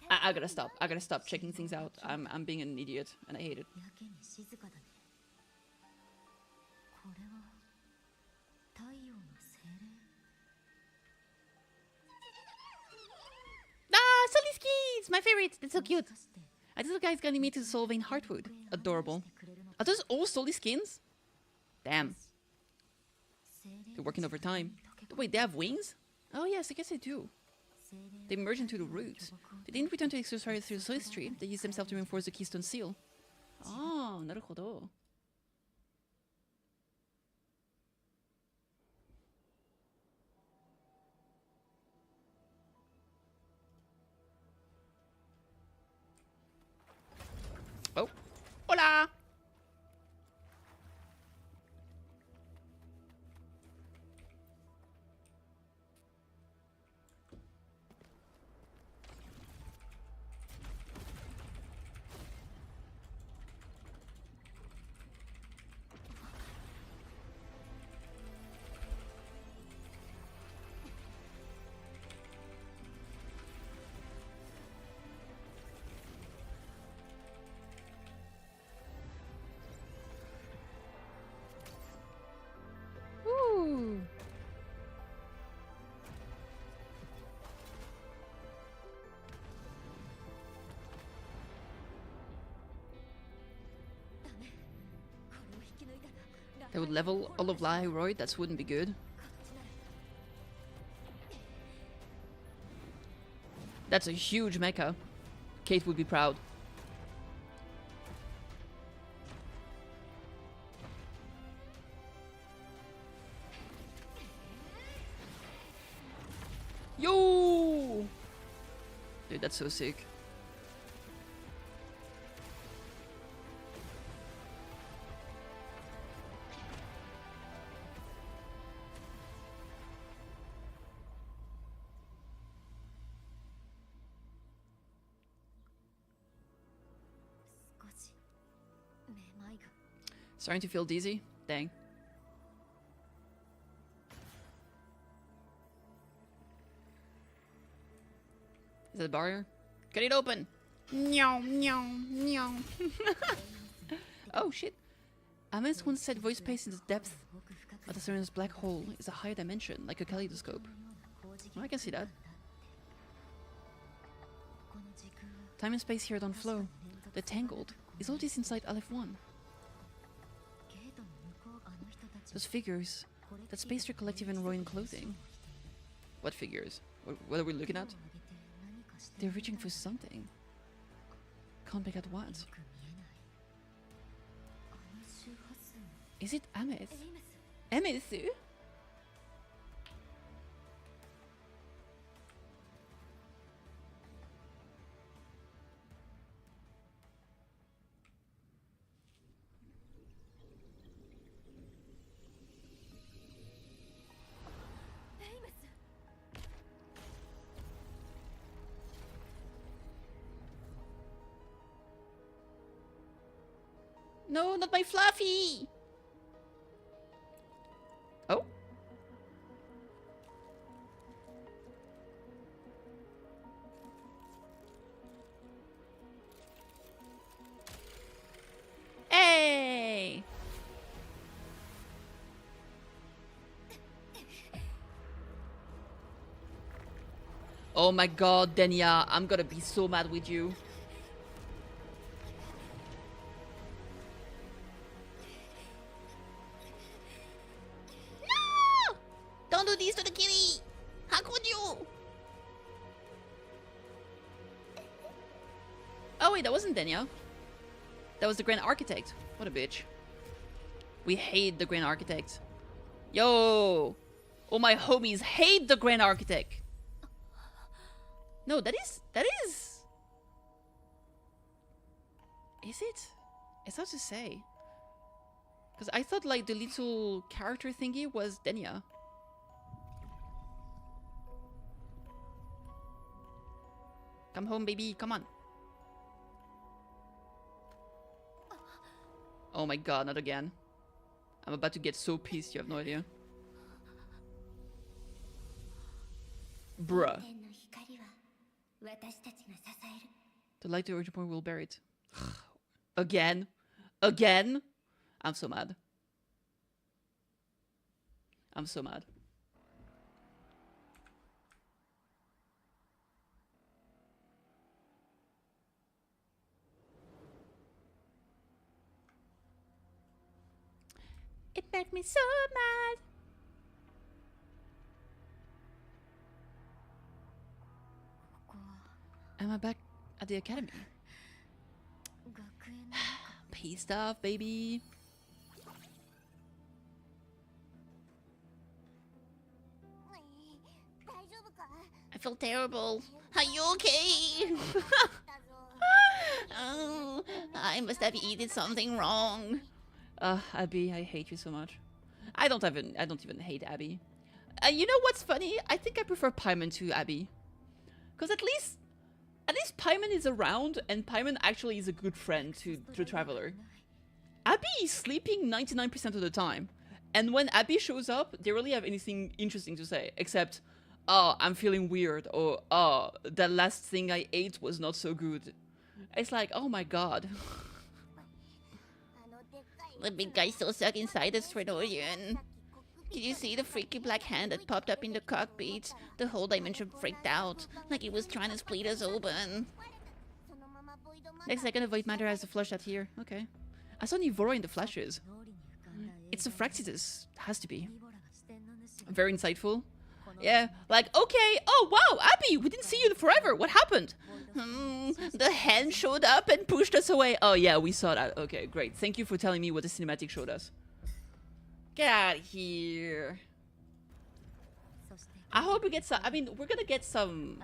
[SPEAKER 1] I gotta stop. I gotta stop checking things out. I'm being an idiot, and I hate it. Ah, Sully skis! My favorite! That's so cute! This little guy's guiding me to Solvane Heartwood. Adorable. Are those all Sully skins? Damn. They're working overtime. Wait, they have wings? Oh yes, I guess they do. They merge into the roots. They didn't return to exercise through the Solis tree. They used themselves to reinforce the keystone seal. Ah, naruhodo. Oh. Hola! Ooh. They would level all of Lyroid? That wouldn't be good. That's a huge mecha. Kate would be proud. Yo! Dude, that's so sick. Starting to feel dizzy? Dang. Is that a barrier? Get it open! Meow, meow, meow. Oh shit. Ames once said voice space in the depth of the Seren's black hole is a higher dimension, like a kaleidoscope. Oh, I can see that. Time and space here don't flow. They're tangled. Is all this inside Aleph 1? Those figures. That Space Trek Collective in Royan clothing. What figures? What are we looking at? They're reaching for something. Can't make out what. Is it Ames? Amesu? No, not my Fluffy! Oh? Hey! Oh my god, Denia, I'm gonna be so mad with you.
[SPEAKER 2] Don't do this to the kitty! How could you?
[SPEAKER 1] Oh wait, that wasn't Denia. That was the Grand Architect. What a bitch. We hate the Grand Architect. Yo! All my homies hate the Grand Architect. No, that is... Is it? It's hard to say. Because I thought like the little character thingy was Denia. Come home, baby. Come on. Oh my god, not again. I'm about to get so pissed, you have no idea. Bruh. The light to origin point will bear it. Again? Again? I'm so mad. I'm so mad. It made me so mad. Am I back at the academy? Pissed off, baby.
[SPEAKER 2] I feel terrible. Are you okay? Oh, I must have eaten something wrong.
[SPEAKER 1] Abby, I hate you so much. I don't even hate Abby. You know what's funny? I think I prefer Paimon to Abby. Because at least Paimon is around, and Paimon actually is a good friend to the Traveler. Abby is sleeping 99% of the time. And when Abby shows up, they rarely have anything interesting to say. Except, oh, I'm feeling weird. Or, oh, the last thing I ate was not so good. It's like, oh my god.
[SPEAKER 2] The big guy still stuck inside the Stradorian. Did you see the freaky black hand that popped up in the cockpit? The whole dimension freaked out, like it was trying to split us open.
[SPEAKER 1] Next second, a void matter has a flush out here. Okay. I saw Nivora in the flashes. It's a Fraxitus. Has to be. Very insightful. Yeah, like, okay, oh wow, Abby, we didn't see you forever. What happened?
[SPEAKER 2] The hand showed up and pushed us away.
[SPEAKER 1] Oh yeah, we saw that. Okay, great. Thank you for telling me what the cinematic showed us. Get out of here. I hope we get some. I mean, we're gonna get some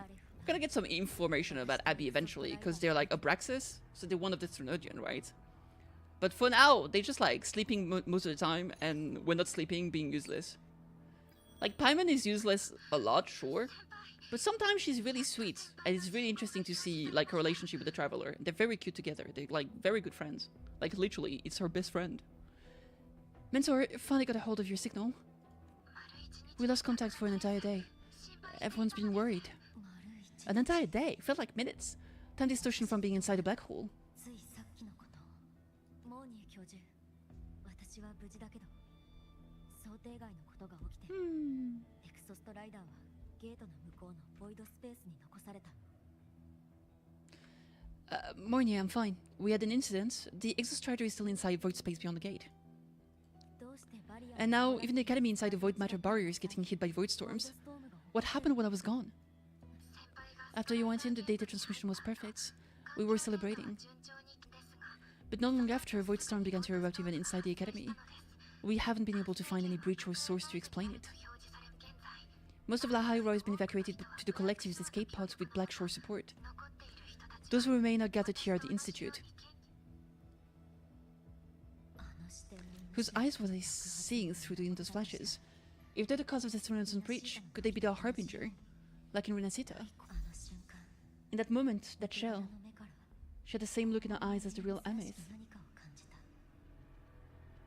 [SPEAKER 1] information about Abby eventually, because they're like Abraxas, so they're one of the Strenodian, right? But for now, they're just like sleeping most of the time, and when not sleeping, being useless. Like, Paimon is useless a lot, sure, but sometimes she's really sweet, and it's really interesting to see like her relationship with the Traveler. They're very cute together. They're like very good friends. Like literally, it's her best friend. Mentor, finally got a hold of your signal. We lost contact for an entire day. Everyone's been worried. An entire day? Felt like minutes. Time distortion from being inside a black hole. Mornia, I'm fine. We had an incident. The Exostrider is still inside void space beyond the gate. And now, even the academy inside the void matter barrier is getting hit by void storms. What happened while I was gone? After you went in, the data transmission was perfect. We were celebrating. But not long after, a void storm began to erupt even inside the academy. We haven't been able to find any breach or source to explain it. Most of La Hyrule has been evacuated to the collective's escape pods with Blackshore support. Those who remain are gathered here at the Institute. Whose eyes were they seeing through the Indo's flashes? If they're the cause of the Strenodian breach, could they be the Harbinger? Like in Renacita? In that moment, that shell, she had the same look in her eyes as the real Amith.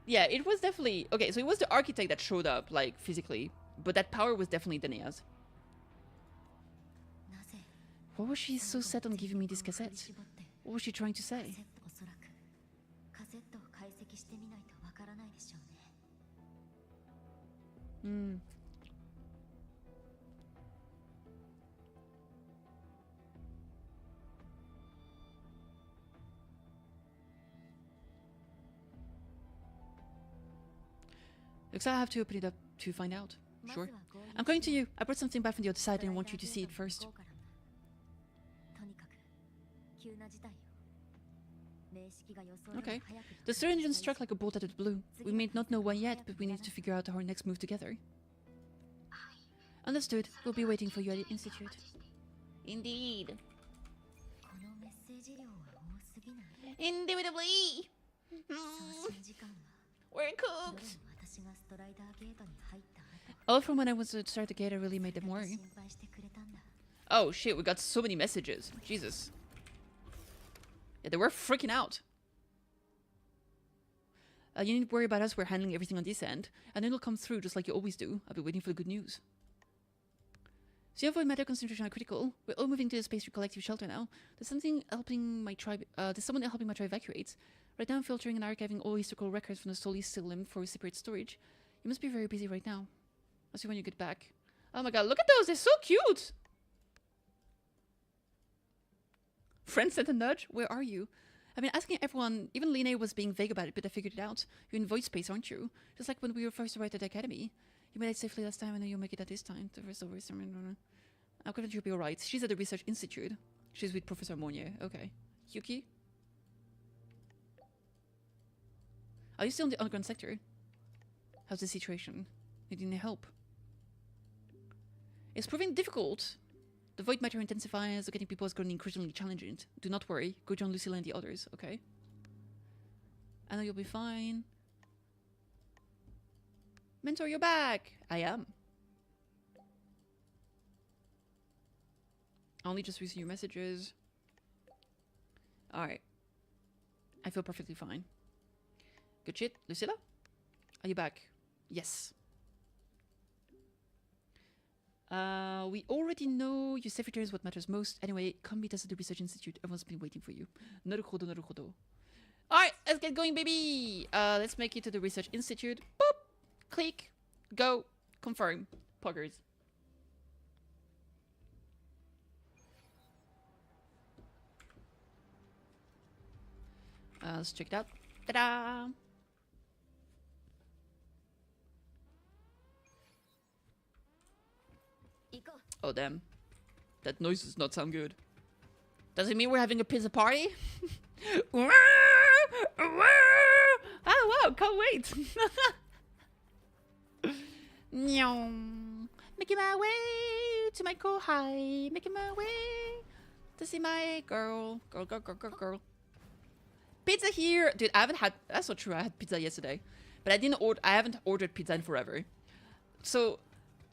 [SPEAKER 1] Yeah, it was definitely... Okay, so it was the architect that showed up, like, physically. But that power was definitely Danae's. Why was she so set on giving me this cassette? What was she trying to say? Looks like I have to open it up to find out. Sure. I'm going to you. I brought something back from the other side and I want you to see it first. Okay. The third engine struck like a bolt out of the blue. We may not know why yet, but we need to figure out our next move together. Understood. We'll be waiting for you at the Institute.
[SPEAKER 2] Indeed. Indubitably. We're cooked.
[SPEAKER 1] All from when I was to start the gate, I really made them worry. Oh shit, we got so many messages. Jesus. Yeah, they were freaking out. You needn't worry about us, we're handling everything on this end. And it'll come through just like you always do. I'll be waiting for the good news. So avoid matter concentration are critical. We're all moving to the space collective shelter now. There's something helping my tribe there's someone helping my tribe evacuate. Right now I'm filtering and archiving all historical records from the Soli Silum for separate storage. You must be very busy right now. I'll see when you get back. Oh my god, look at those, they're so cute! Friend sent a nudge? Where are you? I've been asking everyone, even Lene was being vague about it, but I figured it out. You're in void space, aren't you? Just like when we were first arrived at the academy. You made it safely last time, I know you'll make it at this time. The rest over. I'm confident you'll be alright. She's at the research institute. She's with Professor Monnier. Okay. Yuki? Are you still in the underground sector? How's the situation? Needing any help? It's proving difficult. The void matter intensifies, getting people has grown increasingly challenging. Do not worry. Go join Lucilla and the others, okay? I know you'll be fine. Mentor, you're back! I am. I only just received your messages. Alright. I feel perfectly fine. Good shit. Lucilla? Are you back? Yes. We already know your secretary is what matters most. Anyway, come meet us at the research institute. Everyone's been waiting for you. Naruhodo, naruhodo. Alright, let's get going, baby! Let's make it to the research institute. Boop! Click. Go. Confirm. Poggers. Let's check it out. Ta-da! Oh, damn. That noise does not sound good. Does it mean we're having a pizza party? Oh, wow. Can't wait. Making my way to my kohai. Making my way to see my girl. Girl. Pizza here. Dude, I haven't had... That's not true. I had pizza yesterday. But I haven't ordered pizza in forever. So...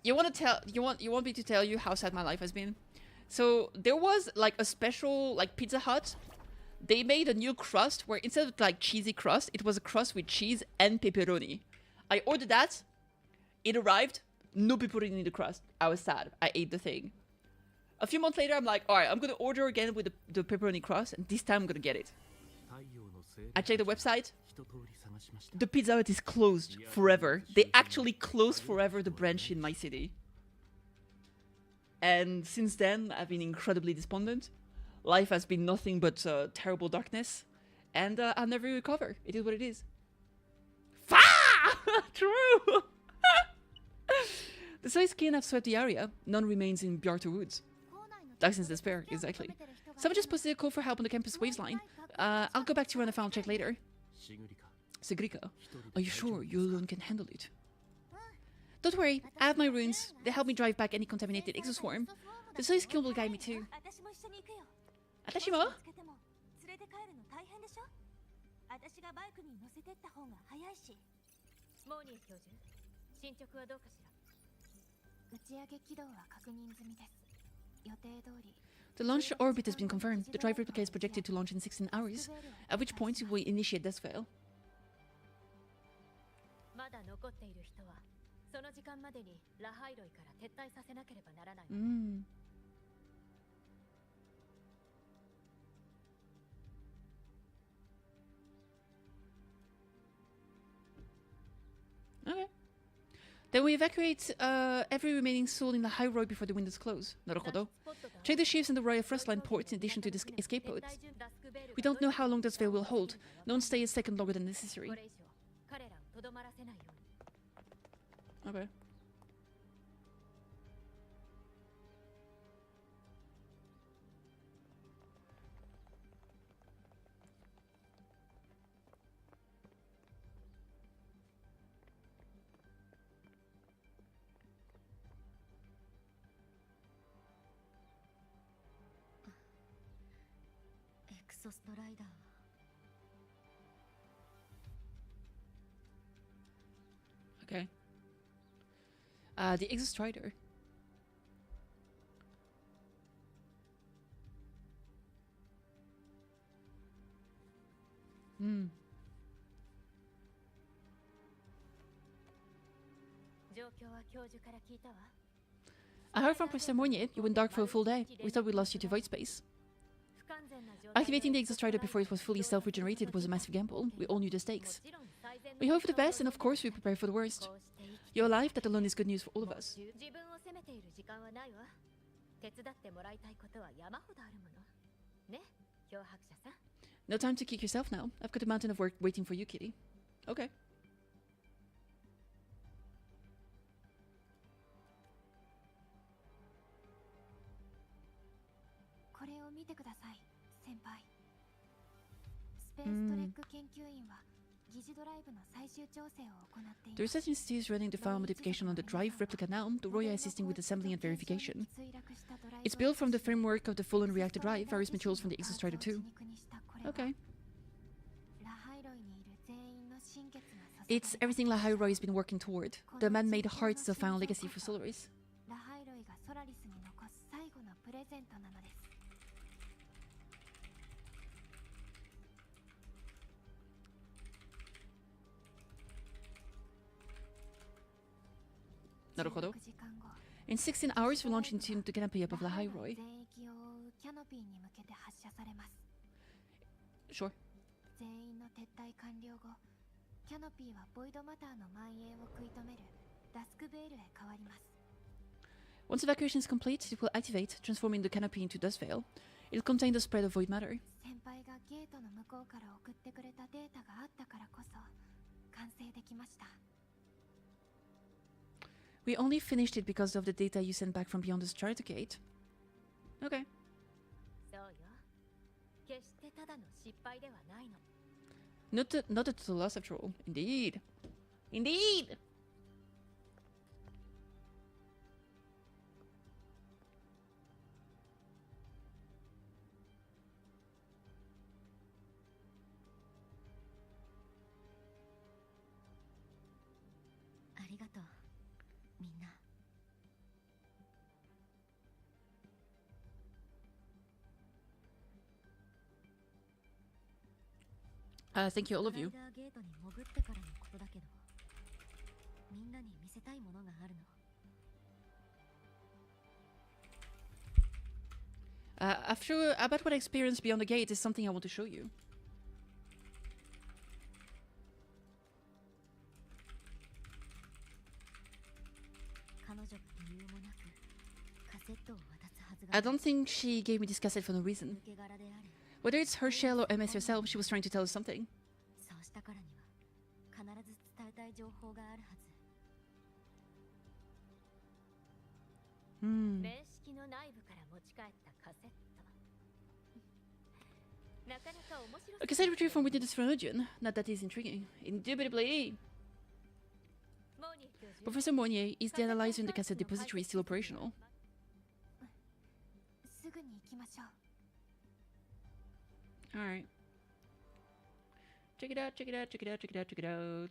[SPEAKER 1] You want me to tell you how sad my life has been? So there was like a special like Pizza Hut. They made a new crust where instead of like cheesy crust, it was a crust with cheese and pepperoni. I ordered that. It arrived. No pepperoni in the crust. I was sad. I ate the thing. A few months later, I'm like, all right, I'm gonna order again with the pepperoni crust, and this time I'm gonna get it. I checked the website. The Pizza Hut is closed forever. They actually closed forever the branch in my city. And since then, I've been incredibly despondent. Life has been nothing but terrible darkness. And I'll never recover. It is what it is. True! The Soy Skin have swept the area. None remains in Bjarta Woods. Darkness and despair, exactly. Someone just posted a call for help on the campus waves line. I'll go back to run a final check later. Sigrika, are you sure you alone can handle it? Don't worry, I have my runes. They help me drive back any contaminated exoswarm. The Soy Skin will guide me too. Atashimo? The launch orbit has been confirmed. The drive replica is projected to launch in 16 hours, at which point we will initiate death veil. Okay. Then we evacuate every remaining soul in the high road before the windows close. Naruhodo. Check the ships in the Royal First Line ports in addition to the escape pods. We don't know how long this veil will hold. No one stay a second longer than necessary. Okay. Okay. The Exostrider. Hmm. I heard from Professor Mournier you went dark for a full day. We thought we lost you to void space. Activating the Exostrider before it was fully self-regenerated was a massive gamble. We all knew the stakes. We hope for the best, and of course we prepare for the worst. You're alive, that alone is good news for all of us. No time to kick yourself now. I've got a mountain of work waiting for you, Kitty. Okay. The Research Institute is running the file modification on the drive replica now. The Roya assisting with assembly and verification. It's built from the framework of the fallen reactor drive, various materials from the Exostrider 2. Okay. It's everything Lahairoi has been working toward. The man-made hearts of final legacy for Solaris. Naruhodo. In 16 hours, we'll launch into the canopy up of Lahairoi. Sure. Once evacuation is complete, it will activate, transforming the canopy into dust veil. It'll contain the spread of void matter. We only finished it because of the data you sent back from beyond the strata gate. Okay. Not a total loss after all. Indeed. Indeed! Thank you, all of you. About what I experienced beyond the gate is something I want to show you. I don't think she gave me this cassette for no reason. Whether it's her shell or MS herself, she was trying to tell us something. A cassette retrieved from within the Sphenogion. Now that is intriguing. Indubitably. Professor Mournier, is the analyzer in the cassette depository still operational? Alright. Check it out, check it out, check it out, check it out, check it out.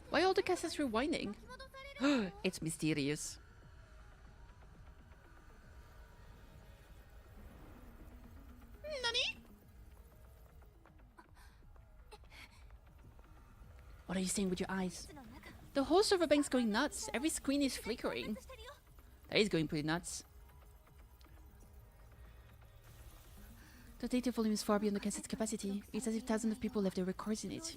[SPEAKER 1] Why all the cassettes rewinding? It's mysterious. Nani? What are you saying with your eyes? The whole server bank's going nuts. Every screen is flickering. That is going pretty nuts. The data volume is far beyond the cassette's capacity. It's as if thousands of people left their records in it.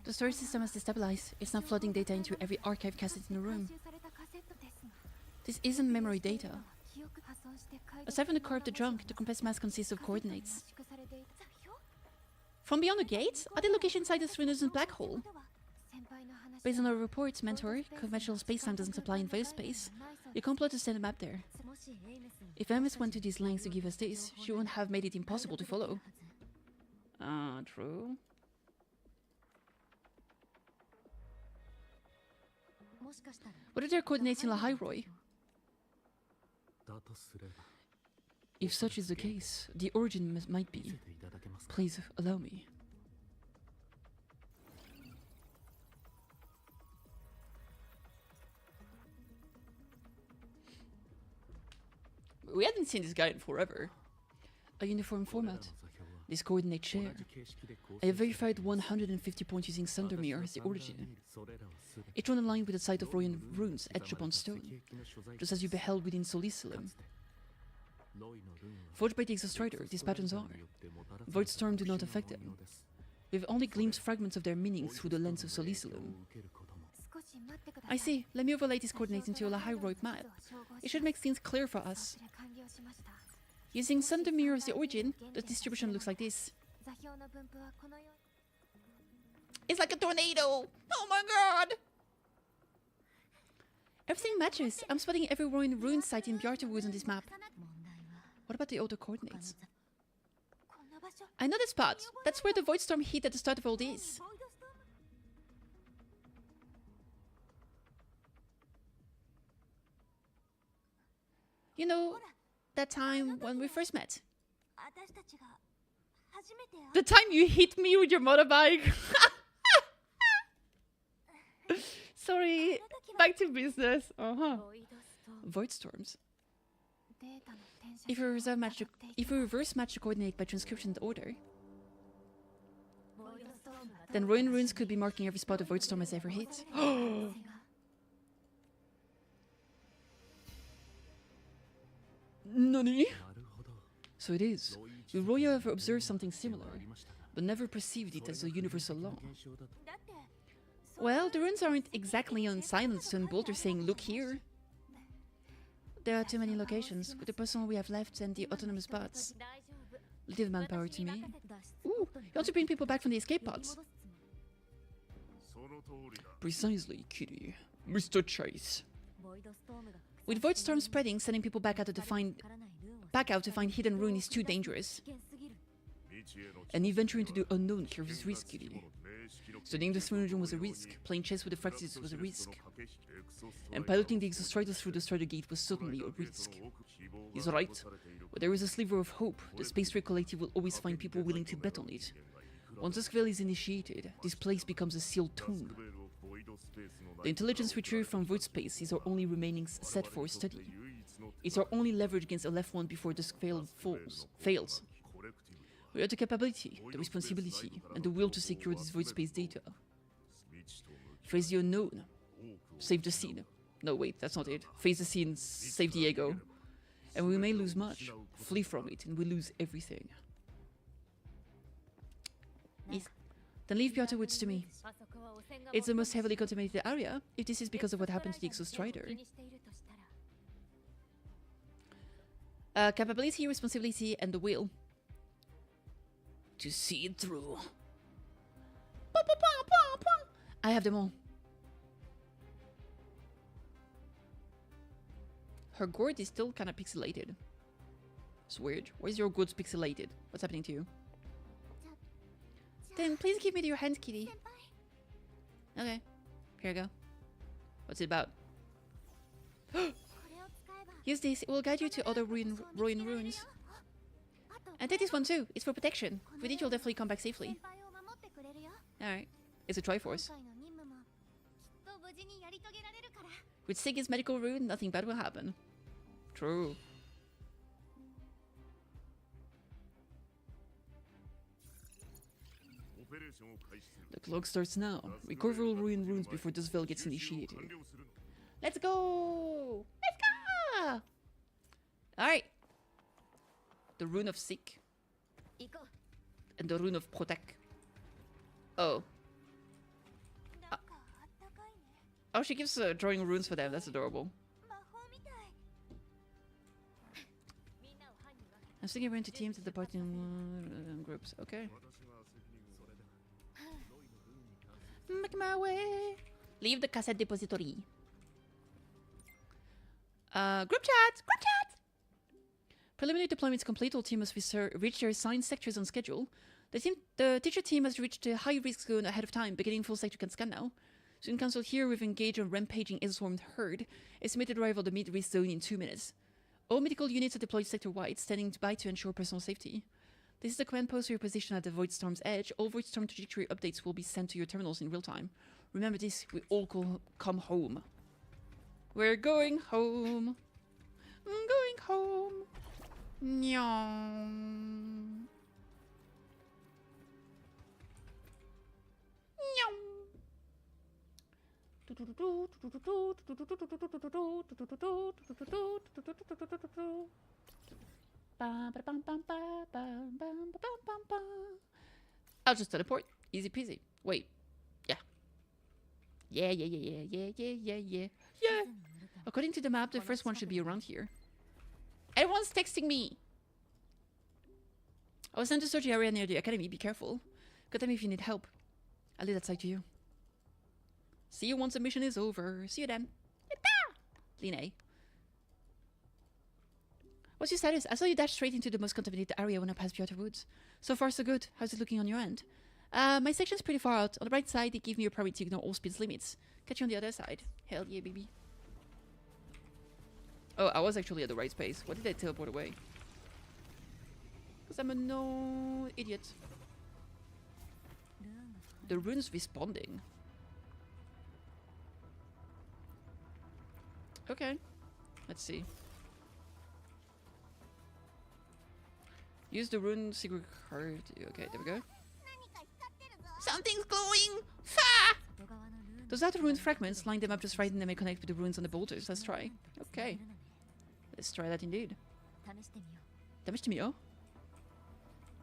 [SPEAKER 1] The storage system has destabilized. It's now flooding data into every archive cassette in the room. This isn't memory data. Aside from the core of the trunk, the compressed mass consists of coordinates. From beyond the gate? Are they located inside the Sphenogion black hole? Based on our reports, Mentor, conventional space-time doesn't apply in Violet space. You can't plot to send a map there. If Amos went to these lengths to give us this, she wouldn't have made it impossible to follow. True. What are their coordinates in Lahairoi? If such is the case, the origin might be. Please allow me. We hadn't seen this guy in forever. A uniform format. This coordinate share. I have verified 150 points using Sundermere as the origin. It's drawn a line with the site of Royan runes etched upon stone, just as you beheld within Solicelum. Forged by the Exostrider, these patterns are. Voidstorm do not affect them. We've only glimpsed fragments of their meaning through the lens of Solicelum. I see. Let me overlay these coordinates into a Lahairoi map. It should make things clear for us. Using Sundermere as the origin, the distribution looks like this.
[SPEAKER 2] It's like a tornado! Oh my god!
[SPEAKER 1] Everything matches. I'm spotting every Royan rune site in Bjarterwood on this map. What about the older coordinates? I know the spot. That's where the Voidstorm hit at the start of all this. You know, that time when we first met. The time you hit me with your motorbike. Sorry, back to business. Voidstorms. If we reverse match the coordinate by transcription order, then Royan runes could be marking every spot a Voidstorm has ever hit. Nani? So it is. Will Roya ever observe something similar, but never perceived it as a universal law? Well, the runes aren't exactly on silence to Boulder saying, look here. There are too many locations, with the personnel we have left and the autonomous bots. Leave manpower to me. Ooh, you want to bring people back from the escape pods? Precisely, Kitty. Mr. Chase. With Voidstorm spreading, sending people back out to find hidden rune is too dangerous. Any venture into the unknown carries risk, Kitty. Studying the Throne Room was a risk, playing chess with the Fraxis was a risk, and piloting the Exostrider through the Strider Gate was certainly a risk. He's right. Where there is a sliver of hope, the Space Trade Collective will always find people willing to bet on it. Once the Skvel is initiated, this place becomes a sealed tomb. The intelligence retrieved from void space is our only remaining set for study. It's our only leverage against a left one before the Skvel fails. We have the capability, the responsibility, and the will to secure this void space data. Face the unknown. Save the scene. No, wait, that's not it. Face the scene, save Diego. And we may lose much, flee from it, and we lose everything. Yes. Then leave Piotr Woods to me. It's the most heavily contaminated area, if this is because of what happened to the Exostrider. Capability, responsibility, and the will. To see it through. I have them all. Her gourd is still kind of pixelated. It's weird. Why is your gourd pixelated? What's happening to you? Then please give me your hands, Kitty. Okay. Here you go. What's it about? Use this. It will guide you to other ruin ruins. And take this one too. It's for protection. If we need, you'll definitely come back safely. Alright. It's a Triforce. With Siggy's medical rune, nothing bad will happen. True. The clock starts now. Recover all ruin runes before this veil gets initiated. Let's go! Let's go! Alright. The rune of Seek. And the rune of Protect. Oh. Oh, she keeps drawing runes for them. That's adorable. I'm sticking around to teams at the party groups. Okay. Make my way Leave the cassette depository. Group chat! Group chat! Preliminary deployment is complete. All team must reach their assigned sectors on schedule. The teacher team has reached the high-risk zone ahead of time, beginning full sector scan now. Student Council here with engaged on rampaging Aether-swarmed herd. Estimated arrival of the mid-risk zone in 2 minutes. All medical units are deployed sector-wide, standing by to ensure personal safety. This is the command post for your position at the Void Storm's edge. All Void Storm trajectory updates will be sent to your terminals in real time. Remember this, we all come home. We're going home. I'm going home. Nyong. I'll just teleport. Easy peasy. Wait. Yeah. Yeah. According to the map, the first one should be around here. Everyone's texting me. I was sent to search the area near the academy. Be careful. Contact me if you need help. I'll leave that side to you. See you once the mission is over. See you then. Line. What's your status? I saw you dash straight into the most contaminated area when I passed Piotr Woods. So far, so good. How's it looking on your end? My section's pretty far out. On the right side, they give me a permit to ignore all speed limits. Catch you on the other side. Hell yeah, baby. Oh, I was actually at the right space. Why did I teleport away? Because I'm a no idiot. The rune's responding. Okay. Let's see. Use the rune secret card. Okay, there we go.
[SPEAKER 2] Something's glowing! Fa!
[SPEAKER 1] Those outer rune fragments, line them up just right and they may connect with the runes on the boulders. Let's try. Okay. Let's try that indeed. Damage to me, oh?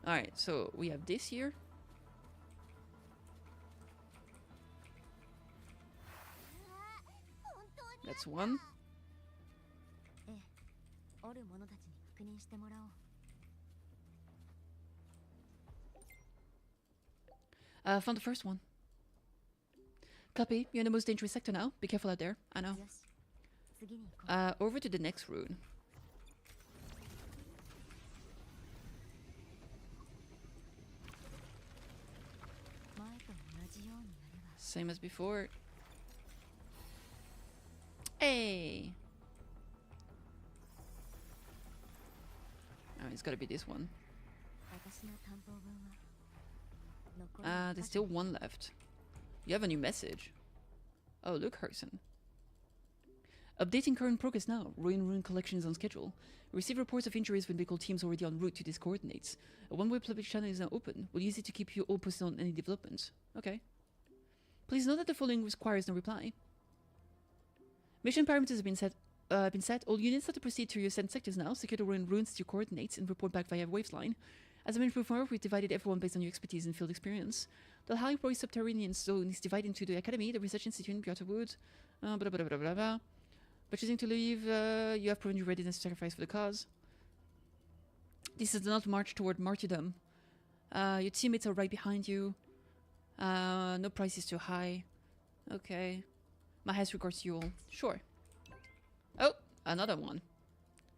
[SPEAKER 1] Alright, so we have this here. That's one. Found the first one. Copy. You're in the most dangerous sector now. Be careful out there. I know. Over to the next rune. Same as before. Hey! Oh, it's gotta be this one. There's still one left. You have a new message. Oh, look, Herson. Updating current progress now. Rune collection is on schedule. Receive reports of injuries with medical teams already en route to these coordinates. A one-way public channel is now open. We'll use it to keep you all posted on any developments. Okay. Please note that the following requires no reply. Mission parameters have been set. All units have to proceed to your sent sectors now. Secure the runes to your coordinates and report back via waves line. As I mentioned before, we've divided everyone based on your expertise and field experience. The High Roy Subterranean Zone is divided into the Academy, the Research Institute, and Piotr Woods. But choosing to leave, you have proven your readiness to sacrifice for the cause. This is not march toward martyrdom. Your teammates are right behind you. No price is too high. Okay. My highest regards to you all. Sure. Oh, another one.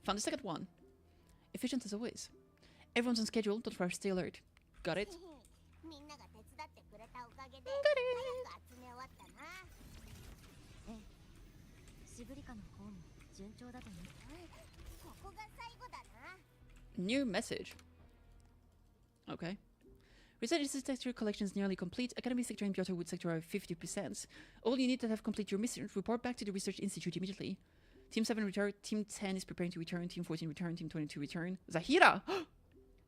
[SPEAKER 1] Found the second one. Efficient as always. Everyone's on schedule. Don't rush. Stay alert. Got it? New message. Okay. Research sector collection is nearly complete. Academy sector and Piotr Wood sector are 50%. All you need to have complete your mission. Report back to the Research Institute immediately. Team 7 return. Team 10 is preparing to return. Team 14 return. Team 22 return. Zahira!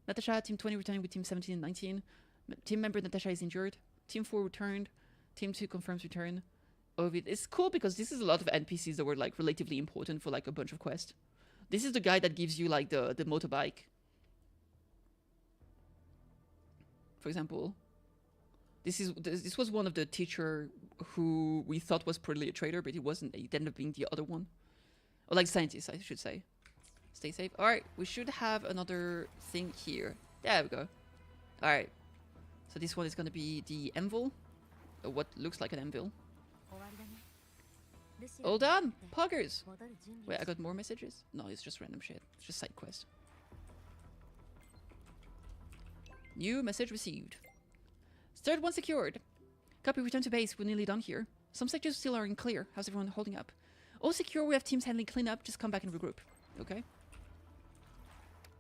[SPEAKER 1] Natasha, Team 20 returning with Team 17 and 19. Team member Natasha is injured. Team 4 returned. Team 2 confirms return. Ovid. It's cool because this is a lot of NPCs that were like relatively important for like a bunch of quests. This is the guy that gives you like the motorbike. For example, this was one of the teacher who we thought was probably a traitor, but he wasn't. He ended up being the other one. Or like scientist, I should say. Stay safe. Alright, we should have another thing here. There we go. Alright. So this one is going to be the anvil. What looks like an anvil. All done! Poggers! Wait, I got more messages? No, it's just random shit. It's just side quest. New message received. Third one secured. Copy, return to base. We're nearly done here. Some sectors still are unclear. How's everyone holding up? All secure. We have teams handling cleanup. Just come back and regroup. Okay.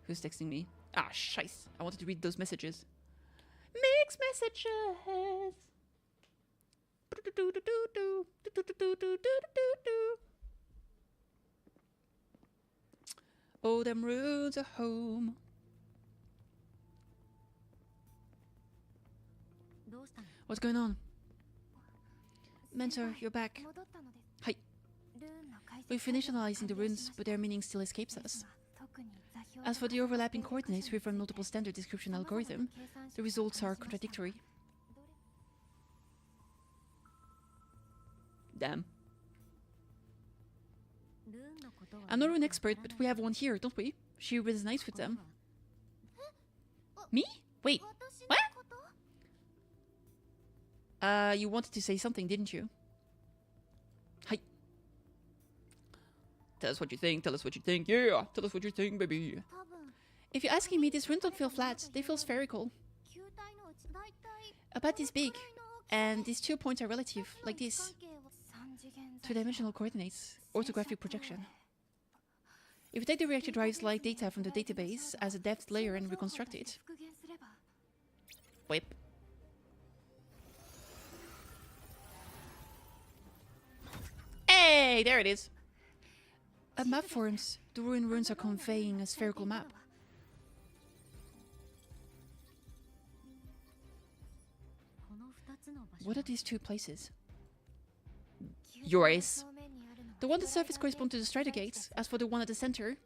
[SPEAKER 1] Who's texting me? Ah, shice. I wanted to read those messages. Mixed messages. Oh, them roads are home. What's going on? Mentor, you're back. Hi. We finished analyzing the runes, but their meaning still escapes us. As for the overlapping coordinates, we've run multiple standard description algorithm. The results are contradictory. Damn. I'm not an expert, but we have one here, don't we? She resonates with them. Me? Wait, what? You wanted to say something, didn't you? Hi. Tell us what you think, tell us what you think. Yeah, tell us what you think, baby. If you're asking me, these runes don't feel flat, they feel spherical. About this big. And these 2 points are relative, like this. 2-dimensional coordinates, orthographic projection. If you take the reactor drives like data from the database as a depth layer and reconstruct it. Whip. Hey, there it is. A map forms. The runes are conveying a spherical map. What are these 2 places? Yours. The one at the surface corresponds to the strata gates. As for the one at the center,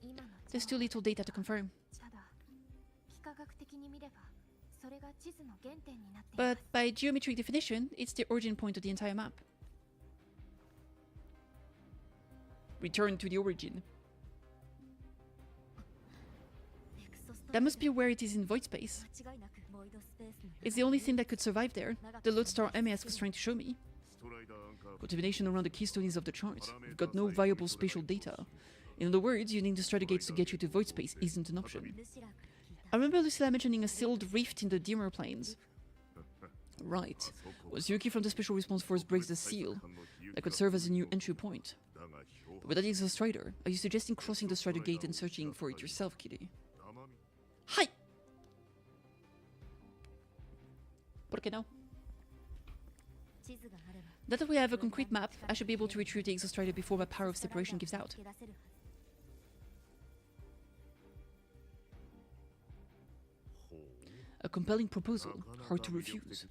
[SPEAKER 1] there's too little data to confirm. But by geometric definition, it's the origin point of the entire map. Return to the origin. That must be where it is in void space. It's the only thing that could survive there. The lodestar MES was trying to show me. Contamination around the keystones of the chart. We've got no viable spatial data. In other words, using the strata gates to get you to void space isn't an option. I remember Lucilla mentioning a sealed rift in the dimmer planes. Right. Once Yuki from the Special Response Force breaks the seal, that could serve as a new entry point. But without the Exostrider, are you suggesting crossing the strata gate and searching for it yourself, Kitty? Hi! ¿Por qué no? Now that we have a concrete map, I should be able to retrieve the Exostrider before my power of separation gives out. A compelling proposal, hard to refuse.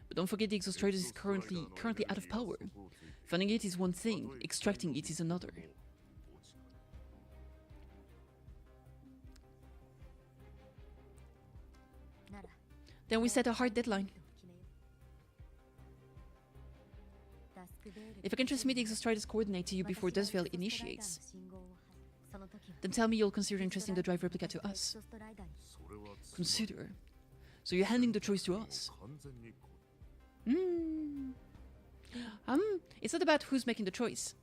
[SPEAKER 1] But don't forget the Exostrider is currently out of power. Finding it is one thing, extracting it is another. Then we set a hard deadline. If I can transmit the Exostrider's coordinate to you before Dustvale initiates, then tell me you'll consider entrusting the drive replica to us. Consider. So you're handing the choice to us. It's not about who's making the choice.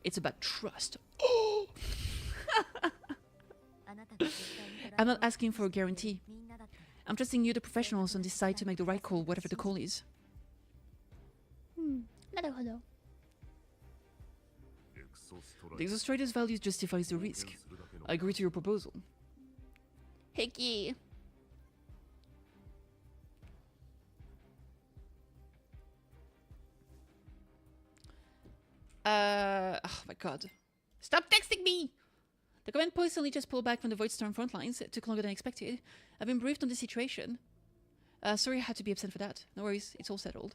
[SPEAKER 1] It's about trust. Oh! I'm not asking for a guarantee. I'm trusting you, the professionals on this side, to make the right call, whatever the call is. The Exostrider's value justifies the risk. I agree to your proposal.
[SPEAKER 2] Heck yeah.
[SPEAKER 1] Oh my god. Stop texting me! The command post only just pulled back from the Voidstorm front lines. It took longer than expected. I've been briefed on the situation. Sorry I had to be absent for that. No worries, it's all settled.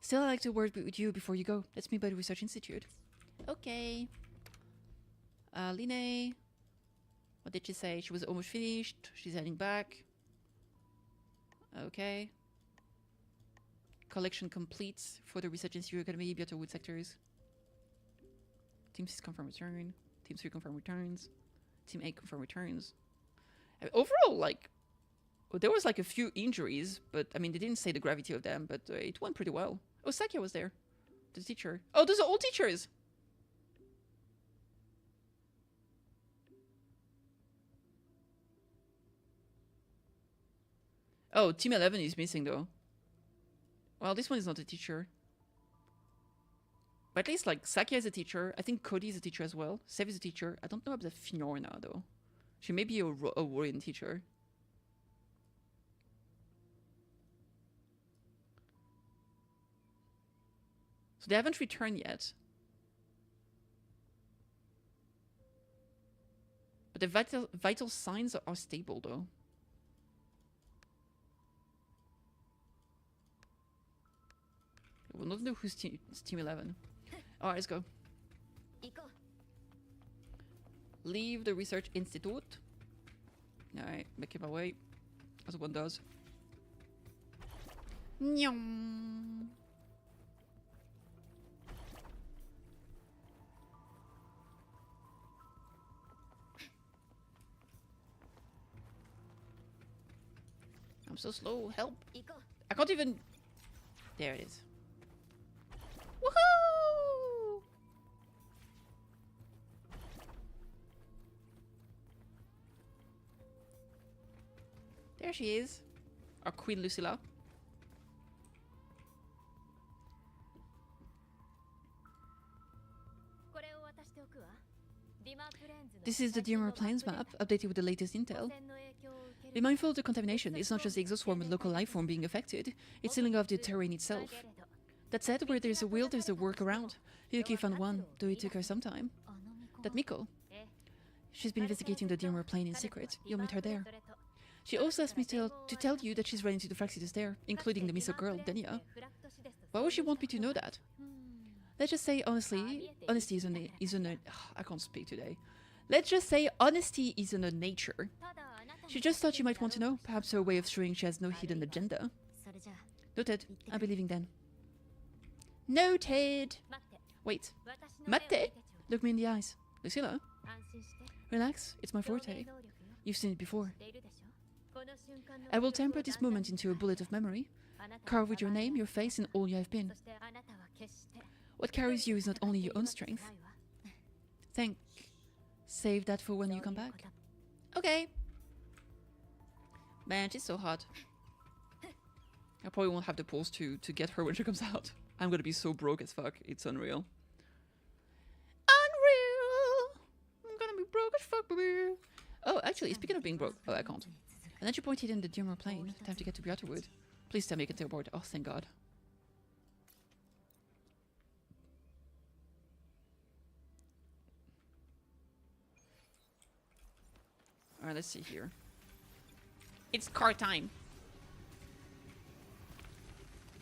[SPEAKER 1] Still, I'd like to word with you before you go. That's me by the Research Institute. Okay. Line. What did she say? She was almost finished. She's heading back. Okay. Collection complete for the Research Institute Academy, Biotowood sectors. Team 6 confirm return. Team 3 confirm returns. Team 8 confirm returns. I mean, overall, like, Well, there was like a few injuries, but I mean, they didn't say the gravity of them, but it went pretty well. Oh, Sakia was there. The teacher. Oh, those are all teachers! Oh, Team 11 is missing though. Well, this one is not a teacher. But at least like Sakia is a teacher. I think Cody is a teacher as well. Sev is a teacher. I don't know about Fiorna though. She may be a Warrior teacher. So they haven't returned yet. But the vital signs are stable though. We'll not know who's team 11. Alright, let's go. Leave the research institute. Alright, making my way. As one does. Nyong. I'm so slow. Help. I can't even... There it is. Woohoo! There she is. Our Queen Lucilla. This is the Dimmer Plains map, updated with the latest intel. Be mindful of the contamination. It's not just the exoswarm and local life form being affected, it's sealing off the terrain itself. That said, where there's a will, there's a workaround. Yuki found one, though it took her some time. That Miko. She's been investigating the Dimmer Plain in secret. You'll meet her there. She also asked me to tell you that she's running to the Fraxides there, including the Miso girl, Denia. Why would she want me to know that? Let's just say, honestly, honesty isn't a... I can't speak today. Let's just say honesty isn't a nature. She just thought you might want to know, perhaps her way of showing she has no hidden agenda. Noted. I'll be leaving then. Noted! Wait. Mate? Look me in the eyes. Lucilla? Relax, it's my forte. You've seen it before. I will temper this moment into a bullet of memory. Carve with your name, your face, and all you have been. What carries you is not only your own strength. Save that for when you come back. Okay. Man, she's so hot. I probably won't have the pulse to get her when she comes out. I'm gonna be so broke as fuck. It's unreal. Unreal! I'm gonna be broke as fuck, baby. Oh, actually, speaking of being broke. Oh, I can't. And then she pointed in the Dimmer Plain. Time to get to Beaterwood. Please tell me I can teleport. Oh, thank God. Alright, let's see here. It's car time.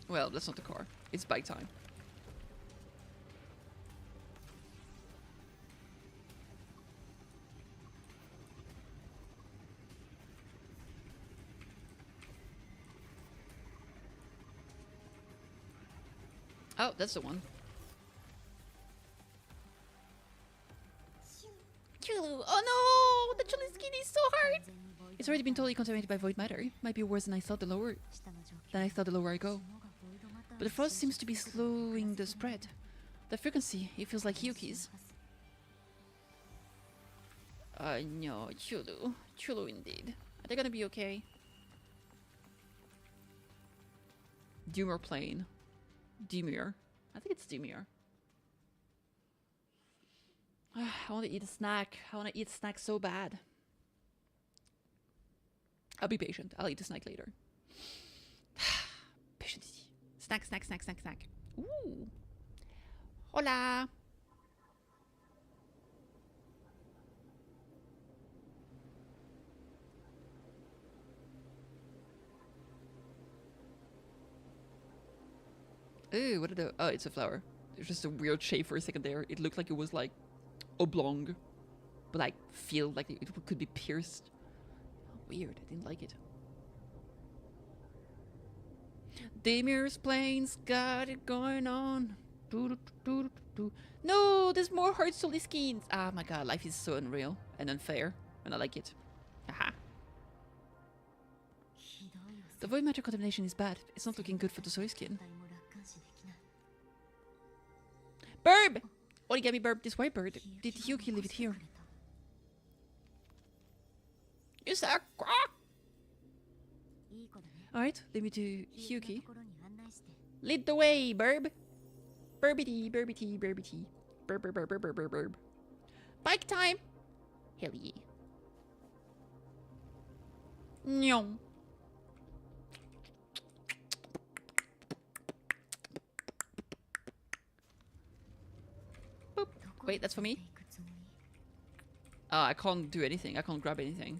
[SPEAKER 1] Well, that's not the car. It's bike time. Oh, that's the one. Chulu! Oh no! The Chulu skin is so hard! It's already been totally contaminated by void matter. Might be worse than I thought the lower I go. But the frost seems to be slowing the spread. The frequency, it feels like Yuki's. No, Chulu. Chulu indeed. Are they gonna be okay? Dimmer Plain. Dimir. I think it's Dimir. I want to eat a snack. I want to eat a snack so bad. I'll be patient. I'll eat a snack later. Patience. Snack, snack, snack, snack, snack. Ooh. Hola. Ooh, what did the... Oh, it's a flower. There's just a weird shape for a second there. It looked like it was like oblong. But like feel like it could be pierced. Weird, I didn't like it. Demir's Plains got it going on. No, there's more Heartstone skins. Ah my god, life is so unreal and unfair. And I like it. Haha. The void matter contamination is bad. It's not looking good for the soy skin. Burb! Origami burb, this white bird. Did Yuki leave it here?
[SPEAKER 2] You suck!
[SPEAKER 1] Alright, lead me to Yuki.
[SPEAKER 2] Lead the way, burb! Burbity, burbity, burbity. Burb, burb, burb, burb, burb, burb, burb. Bike time! Hell yeah. Nyong.
[SPEAKER 1] Boop. Wait, that's for me? I can't do anything. I can't grab anything.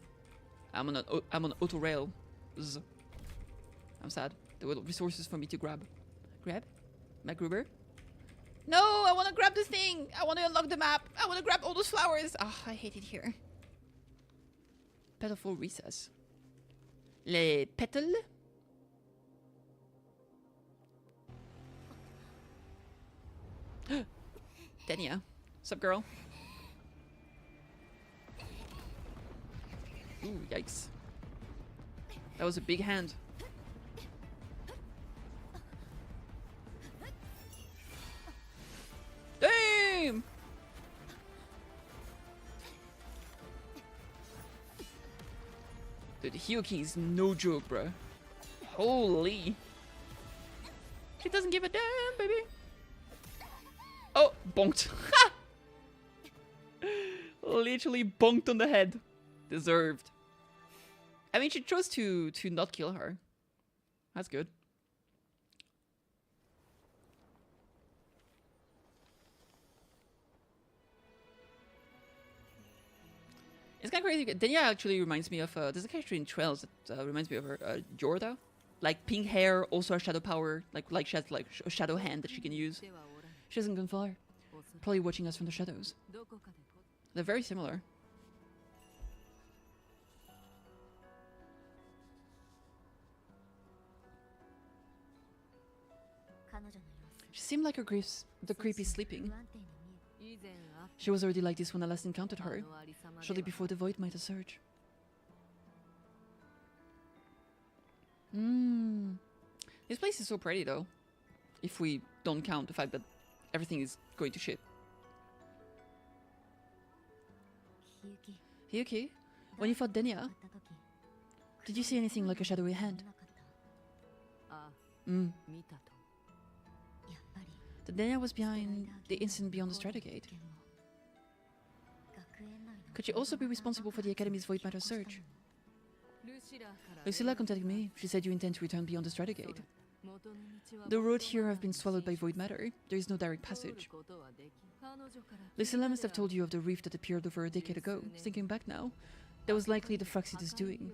[SPEAKER 1] I'm on auto rail. I'm sad. There were resources for me to grab. Grab? MacGruber?
[SPEAKER 2] No, I want to grab the thing. I want to unlock the map. I want to grab all those flowers. Ah, I hate it here.
[SPEAKER 1] Petal for recess. Les petals? Denia. Sup, girl? Ooh, yikes. That was a big hand. Damn! Dude, Hyoki is no joke, bro. Holy. She doesn't give a damn, baby. Oh, bonked. Literally bonked on the head. Deserved. I mean, she chose to not kill her. That's good. It's kind of crazy. Denia actually reminds me of there's a character in Trails that reminds me of her, Jorda, like pink hair, also a shadow power, like she has like a shadow hand that she can use. She hasn't gone far. Probably watching us from the shadows. They're very similar. She seemed like her the creep is sleeping. She was already like this when I last encountered her, shortly before the void might surge. This place is so pretty though, if we don't count the fact that everything is going to shit. Hyuki, when you fought Denia, did you see anything like a shadowy hand? The Denia was behind the incident beyond the Stratogate. Could she also be responsible for the Academy's void matter search? Lucilla contacted me. She said you intend to return beyond the Stratogate. The road here have been swallowed by void matter. There is no direct passage. Lucilla must have told you of the rift that appeared over a decade ago. Thinking back now, that was likely the Fraxidus doing.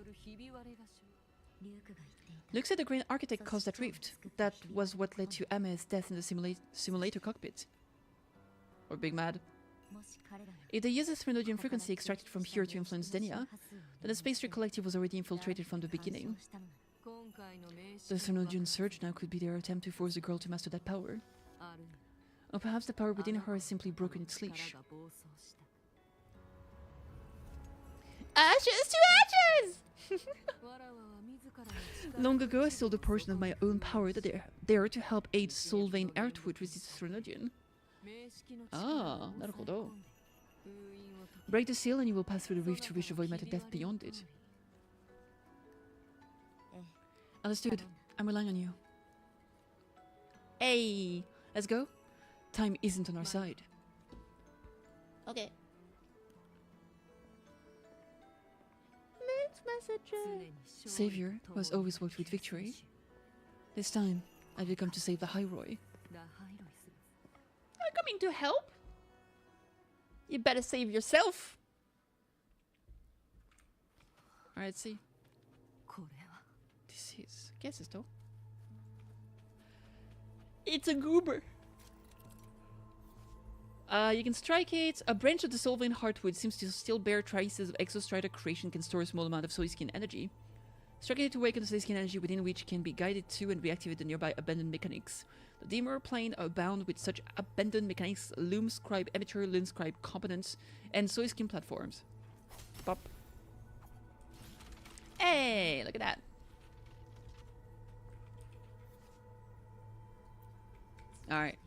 [SPEAKER 1] Luke said the Grand Architect caused that rift. That was what led to Ame's death in the simulator cockpit. Or Big Mad. If they used the Threnodian frequency extracted from here to influence Denia, then the Space Tree Collective was already infiltrated from the beginning. The Threnodian surge now could be their attempt to force the girl to master that power. Or perhaps the power within her has simply broken its leash.
[SPEAKER 2] Ashes to ashes!
[SPEAKER 1] Long ago I stole a portion of my own power that there to help aid Solvane Earthwood resist the Threnodian. Ah, naruhodo. Break the seal and you will pass through the reef to reach the void matter depth beyond it. Understood. I'm relying on you. Hey, let's go. Time isn't on our side.
[SPEAKER 2] Okay.
[SPEAKER 1] Savior, who has always worked with victory. This time, I've become to save the Hyroi.
[SPEAKER 2] I'm coming to help. You better save yourself.
[SPEAKER 1] Alright, let's see. This is... Guess it's though. It's a goober. You can strike it. A branch of the Solvane Heartwood seems to still bear traces of Exostrider creation, can store a small amount of soy skin energy. Striking it to awaken the soy skin energy within which can be guided to and reactivate the nearby abandoned mechanics. The Demur plane abound with such abandoned mechanics, Loom Scribe, Amateur, Loom Scribe components, and soy skin platforms. Pop. Hey, look at that. Alright.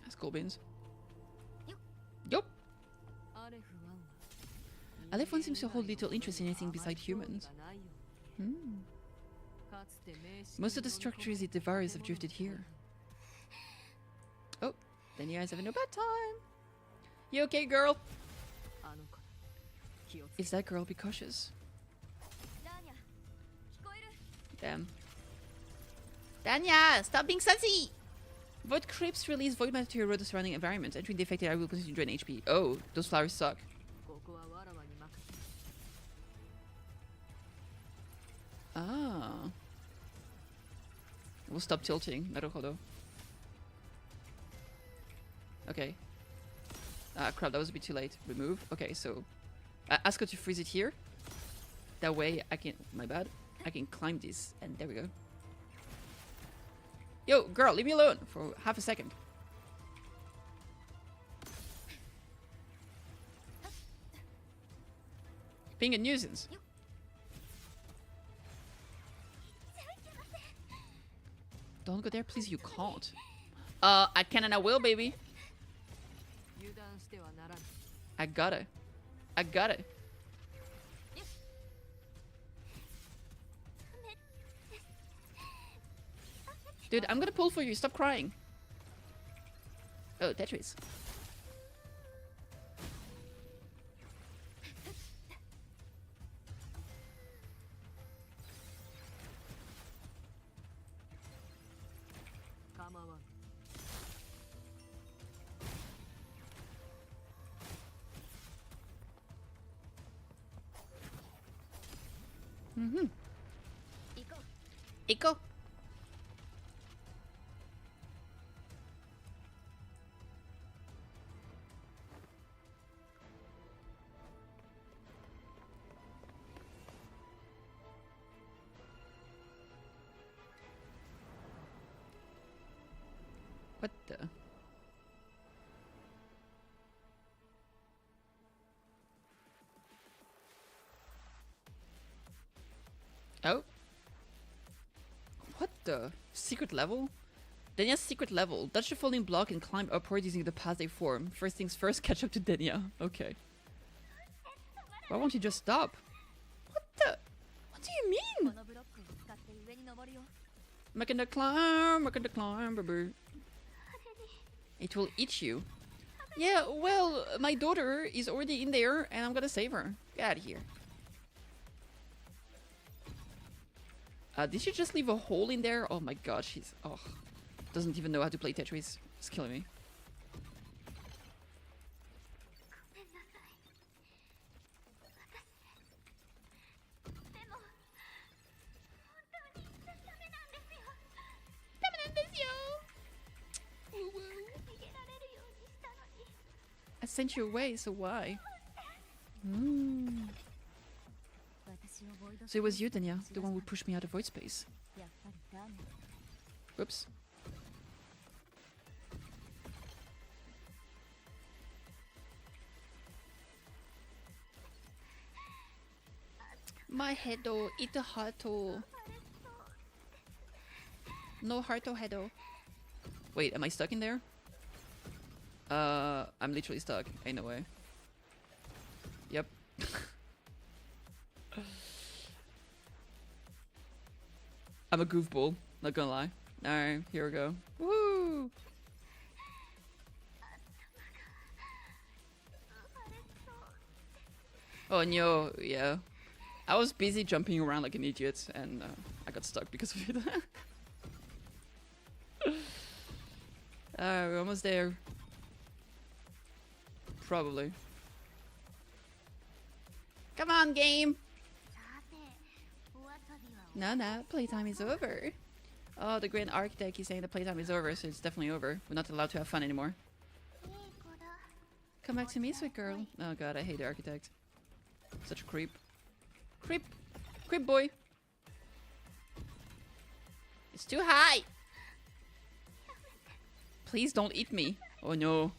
[SPEAKER 1] That's cool beans. Yup. Aleph 1 seems to hold little interest in anything besides humans. Most of the structures it devours have drifted here. Oh, then you guys having a bad time. You okay, girl? If that girl, be cautious. Damn.
[SPEAKER 2] Danya, stop being sassy!
[SPEAKER 1] Void creeps release void matter to erode the surrounding environment. Entering the affected area will continue to drain HP. Oh, those flowers suck. Ah. We'll stop tilting. Naruhodo. Okay. Ah, crap, that was a bit too late. Remove. Okay, so ask her to freeze it here. That way I can... My bad. I can climb this, and there we go. Yo, girl, leave me alone for half a second. Being a nuisance. Don't go there, please. You can't. I can and I will, baby. I gotta. I gotta. Dude, I'm gonna pull for you. Stop crying. Oh, Tetris. Mm-hmm. Eco. What the? Oh. What the? Secret level? Denya's secret level. Touch the falling block and climb upward using the path they form. First things first, catch up to Denya. Okay. Why won't you just stop? What the? What do you mean? Making the climb, baby. It will eat you. Yeah, well, my daughter is already in there and I'm gonna save her. Get out of here. Did she just leave a hole in there? Oh my god, she's... Oh, doesn't even know how to play Tetris. It's killing me. I sent you away, so why? So it was you, Danya, the one who pushed me out of void space. Whoops. My head-o, eat a heart-o. No heart-o head-o. Wait, am I stuck in there? I'm literally stuck. Ain't no way. Yep. I'm a goofball, not gonna lie. Alright, here we go. Woo! Oh no, yeah. I was busy jumping around like an idiot and I got stuck because of it. We're almost there. Probably. Come on, game! Nah, playtime is over. Oh, the Grand Architect is saying the playtime is over, so it's definitely over. We're not allowed to have fun anymore. Come back to me, sweet girl. Oh god, I hate the Architect. Such a creep. Creep! Creep boy!
[SPEAKER 2] It's too high!
[SPEAKER 1] Please don't eat me. Oh no.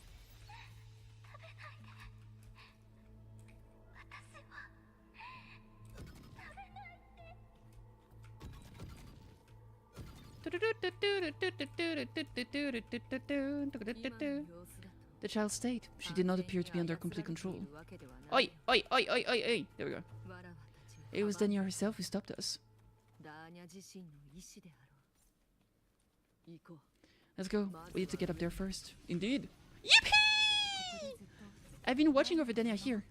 [SPEAKER 1] The child stayed. She did not appear to be under complete control. Oi, oi, oi, oi, oi, oi. There we go. It was Danya herself who stopped us. Let's go. We need to get up there first. Indeed. Yippee! I've been watching over Danya here.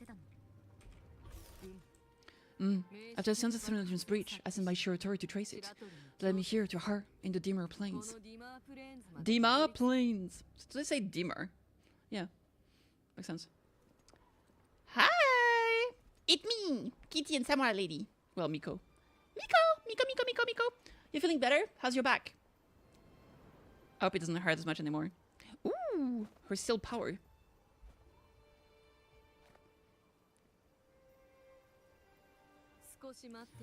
[SPEAKER 1] After the Sons of Thronodium's breach, I sent my Shiratori to trace it. They led me here to her in the Dimmer Plains. Dimmer Plains! Did they say Dimmer? Yeah. Makes sense.
[SPEAKER 2] Hi! It's me, Kitty and Samurai Lady.
[SPEAKER 1] Well, Miko.
[SPEAKER 2] Miko.
[SPEAKER 1] You feeling better? How's your back? I hope it doesn't hurt as much anymore. Ooh, her still power.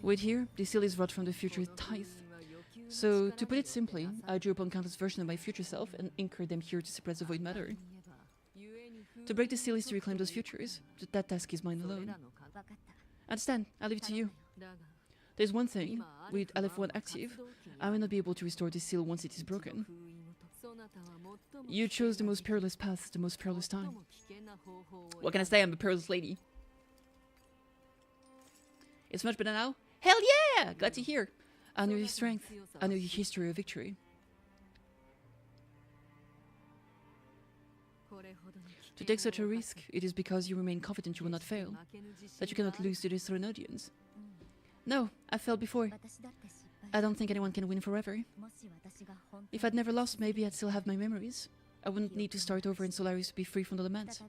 [SPEAKER 1] Wait here, the seal is wrought from the future tithe. So, to put it simply, I drew upon countless versions of my future self and anchored them here to suppress the void matter. To break the seal is to reclaim those futures. That task is mine alone. Understand, I'll leave it to you. There's one thing, with LF1 active, I will not be able to restore the seal once it is broken. You chose the most perilous path, the most perilous time. What can I say? I'm a perilous lady. It's much better now? Hell yeah! Glad to hear. I know your strength. I know your history of victory. To take such a risk, it is because you remain confident you will not fail, that you cannot lose to the Thronodians. No, I've failed before. I don't think anyone can win forever. If I'd never lost, maybe I'd still have my memories. I wouldn't need to start over in Solaris to be free from the lament.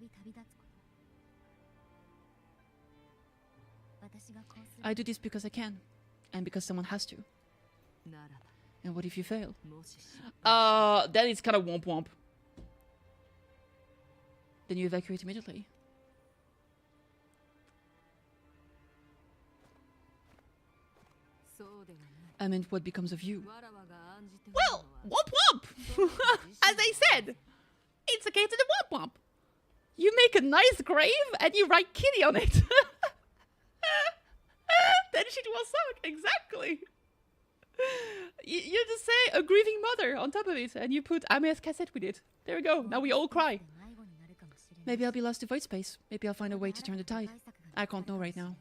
[SPEAKER 1] I do this because I can, and because someone has to. And what if you fail? Then it's kind of womp womp. Then you evacuate immediately. I meant what becomes of you.
[SPEAKER 2] Well, womp womp! As I said, it's a case of the womp womp.
[SPEAKER 1] You make a nice grave and you write Kitty on it. Then shit will suck. Exactly. You just say a grieving mother on top of it and you put Ame's cassette with it. There we go. Now we all cry. Maybe I'll be lost to void space. Maybe I'll find a way to turn the tide. I can't know right now.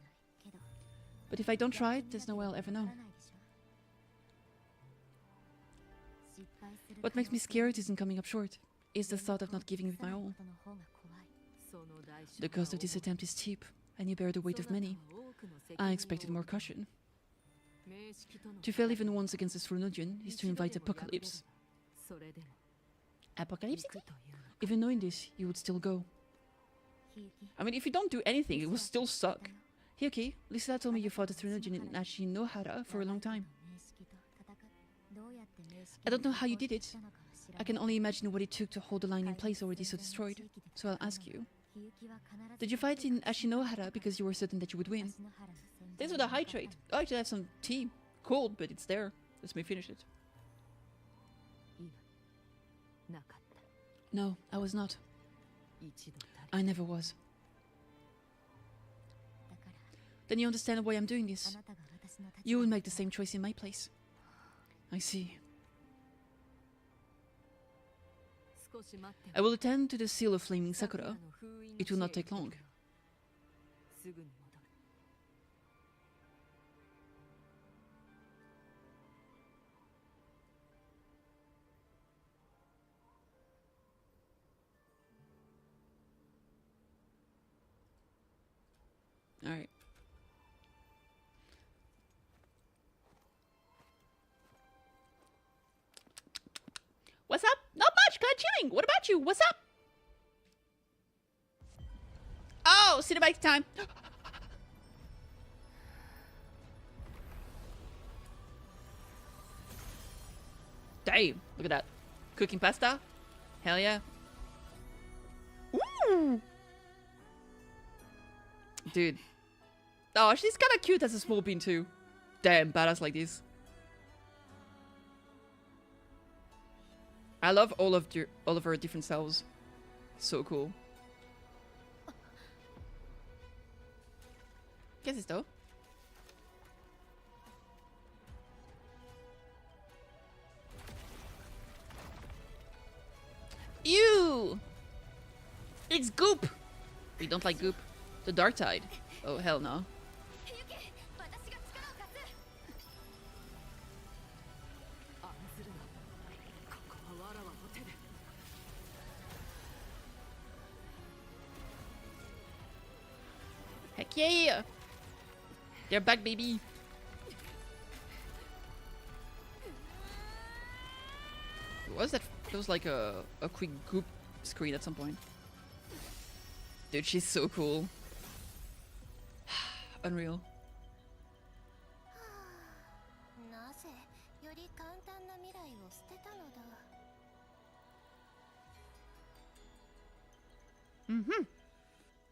[SPEAKER 1] But if I don't try, there's no way I'll ever know. What makes me scared isn't coming up short. It's the thought of not giving it my all. The cost of this attempt is steep, and you bear the weight of many. I expected more caution. To fail even once against the Thronodian is to invite apocalypse. Apocalypse? Even knowing this, you would still go. I mean, if you don't do anything, it will still suck. Hiyuki, Lisa told me you fought the Thronodian in Ashinohara for a long time. I don't know how you did it. I can only imagine what it took to hold the line in place already so destroyed. So I'll ask you. Did you fight in Ashinohara because you were certain that you would win? Thanks for the hydrate. Oh, I actually have some tea. Cold, but it's there. Let me finish it. No, I was not. I never was. Then you understand why I'm doing this. You would make the same choice in my place. I see. I will attend to the seal of Flaming Sakura. It will not take long. All right. What's up? Not much. Kind of chilling. What about you? What's up? Oh, cinematic time. Damn. Look at that. Cooking pasta. Hell yeah. Ooh. Dude. Oh, she's kind of cute as a small bean too. Damn, badass like this. I love all of her different selves. So cool. ¿Qué es esto? It's goop! We don't like goop. The dark tide. Oh, hell no. Heck yeah! They're back, baby! What was that? That was like a quick goop screen at some point. Dude, she's so cool. Unreal. Mm-hmm.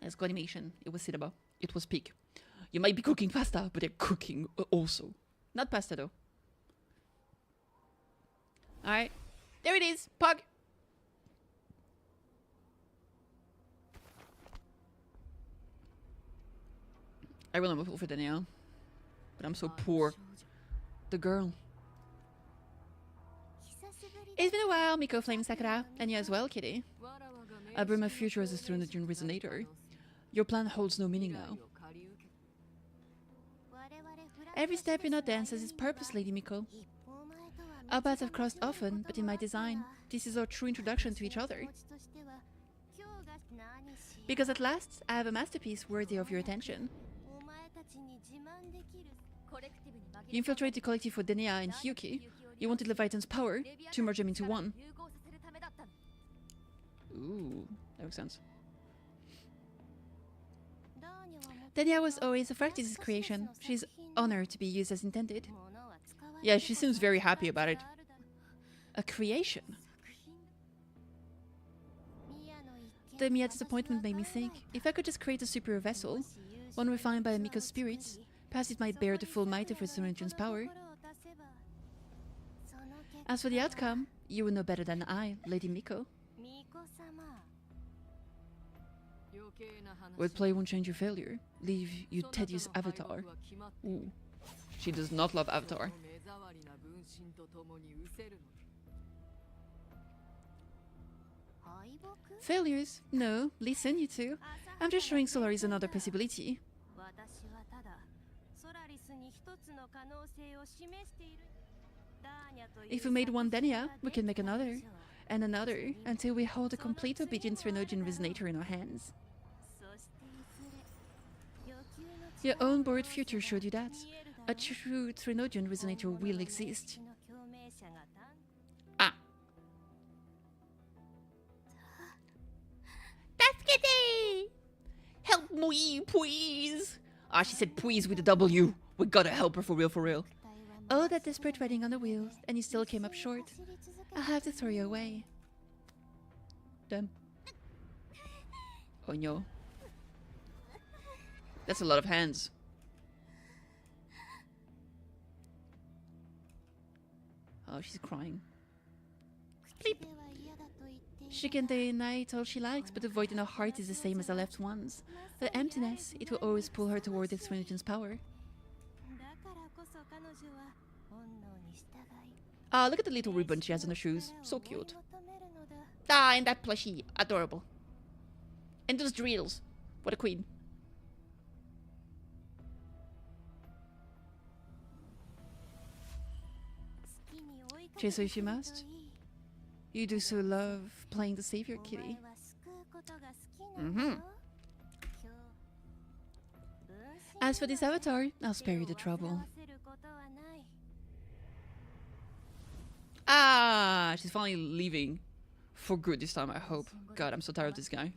[SPEAKER 1] Let's go animation. It was cinema. It was peak. You might be cooking pasta, but they're cooking also. Not pasta though. Alright. There it is. Pug. I really want to vote for Danielle. But I'm so poor. The girl. It's been a while, Miko Flame Sakura. And you as well, Kitty. I bring my future as a student resonator. Your plan holds no meaning now. Every step in our dance has its purpose, Lady Miko. Our paths have crossed often, but in my design, this is our true introduction to each other. Because at last, I have a masterpiece worthy of your attention. You infiltrate the collective for Denia and Hyuki. You wanted Leviathan's power to merge them into one. Ooh, that makes sense. Denia was always a Fractis's creation. She's honored to be used as intended. Yeah, she seems very happy about it. A creation. The Mia's disappointment made me think, if I could just create a superior vessel, one refined by Miko's spirits, perhaps it might bear the full might of Resurrection's power. As for the outcome, you will know better than I, Lady Miko. Wordplay won't change your failure. Leave you tedious avatar. Ooh. She does not love Avatar. Failures? No, listen, you two. I'm just showing Solaris another possibility. If we made one Denia, we can make another, and another, until we hold a complete obedient Threnodian resonator in our hands. Your own borrowed future showed you that. A true Threnodian resonator will exist. Ah. That's Kitty! Help me, please! Ah, she said please with a W. We gotta help her for real, for real. Oh, that desperate riding on the wheels, and you still came up short. I'll have to throw you away. Damn. Oh no. That's a lot of hands. Oh, she's crying. Bleep. She can deny all she likes, but the void in her heart is the same as the left one's. The emptiness, it will always pull her toward its religion's power. Ah, look at the little ribbon she has on her shoes. So cute. Ah, and that plushie. Adorable. And those drills. What a queen. Chase her if you must. You do so love playing the savior, Kitty. Mm-hmm. As for this avatar, I'll spare you the trouble. Ah, she's finally leaving. For good this time, I hope. God, I'm so tired of this guy.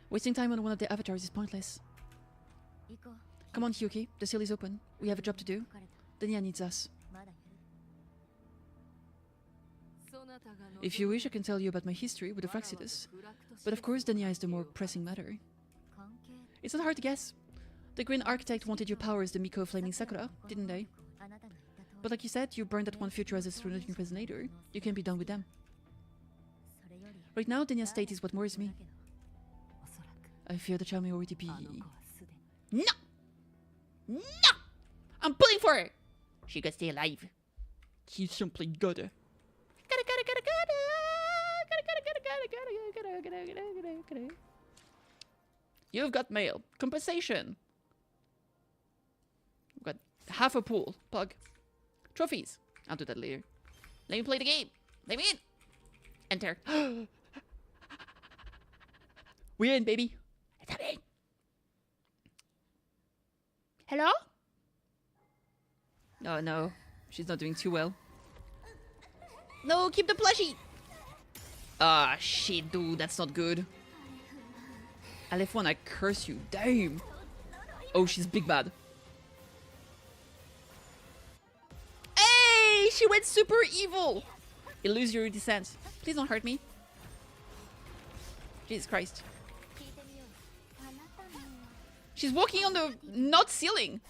[SPEAKER 1] Wasting time on one of the avatars is pointless. Come on, Hyuki. The seal is open. We have a job to do. Denia needs us. If you wish, I can tell you about my history with the Fraxidus. But of course, Denia is the more pressing matter. It's not hard to guess. The Green Architect wanted your powers, the Miko Flaming Sakura, didn't they? But like you said, you burned that one future as a student impersonator. You can be done with them. Right now, Denia's state is what worries me. I fear the child may already be... No! No! I'm pulling for her! She gotta stay alive. She simply gotta. Gotta. You've got mail. Compensation. We've got half a pool. Pug. Trophies. I'll do that later.
[SPEAKER 2] Let me play the game. Let me in. Enter.
[SPEAKER 1] We're in, baby.
[SPEAKER 2] It's happening. Hello?
[SPEAKER 1] Oh no. She's not doing too well.
[SPEAKER 2] No, keep the plushie.
[SPEAKER 1] Ah, shit, dude. That's not good. I left one. I curse you. Damn. Oh, she's big bad. Hey, she went super evil. Illusory descent. Please don't hurt me. Jesus Christ. She's walking on the not ceiling.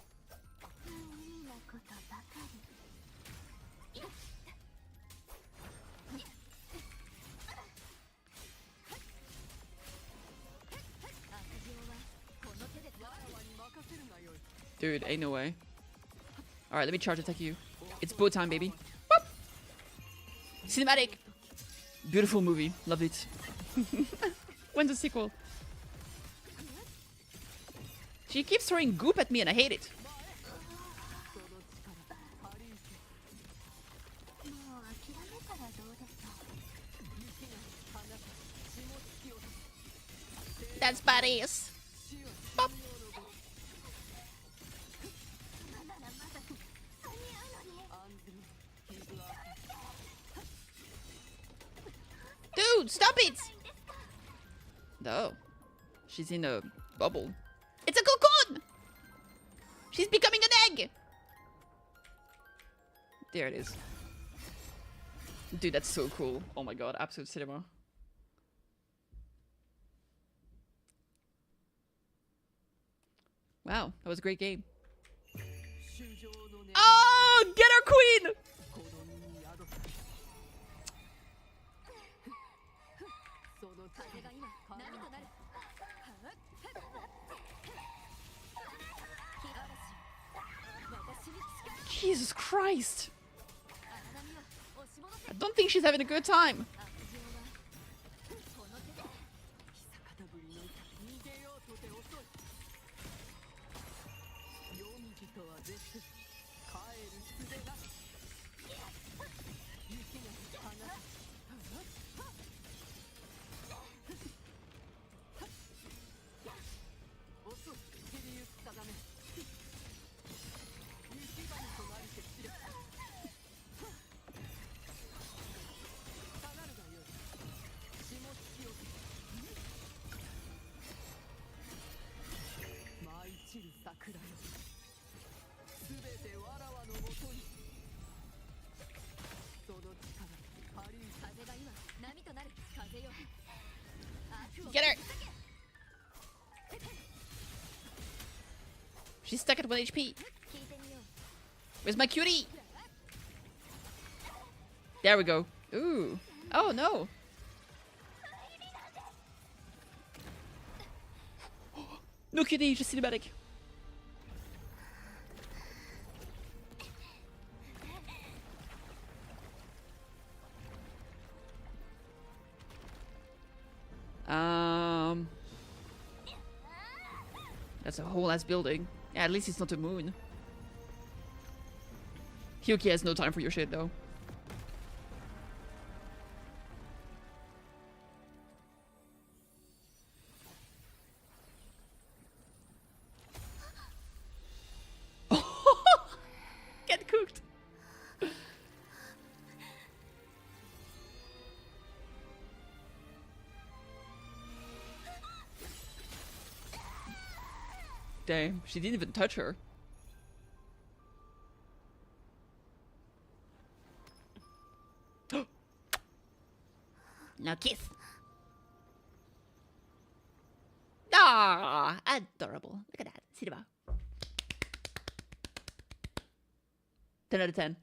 [SPEAKER 1] Dude, ain't no way. Alright, let me charge attack you. It's bow time, baby. Whoop! Cinematic. Beautiful movie. Loved it. When's the sequel? She keeps throwing goop at me and I hate it.
[SPEAKER 2] That's badass. Bop. Dude, stop it!
[SPEAKER 1] No. She's in a bubble.
[SPEAKER 2] It's a cocoon! She's becoming an egg!
[SPEAKER 1] There it is. Dude, that's so cool. Oh my god, absolute cinema. Wow, that was a great game. Oh, get our queen! Jesus Christ! I don't think she's having a good time.
[SPEAKER 2] Get her!
[SPEAKER 1] She's stuck at 1 HP. Where's my cutie? There we go. Ooh. Oh no. No cutie, just cinematic. That's a whole ass building. Yeah, at least it's not a moon. Hyuki has no time for your shit though. Get cooked. Damn, she didn't even touch her.
[SPEAKER 2] Now kiss.
[SPEAKER 1] Ah,
[SPEAKER 2] Adorable. Look at that. Cinema.
[SPEAKER 1] 10 out of 10.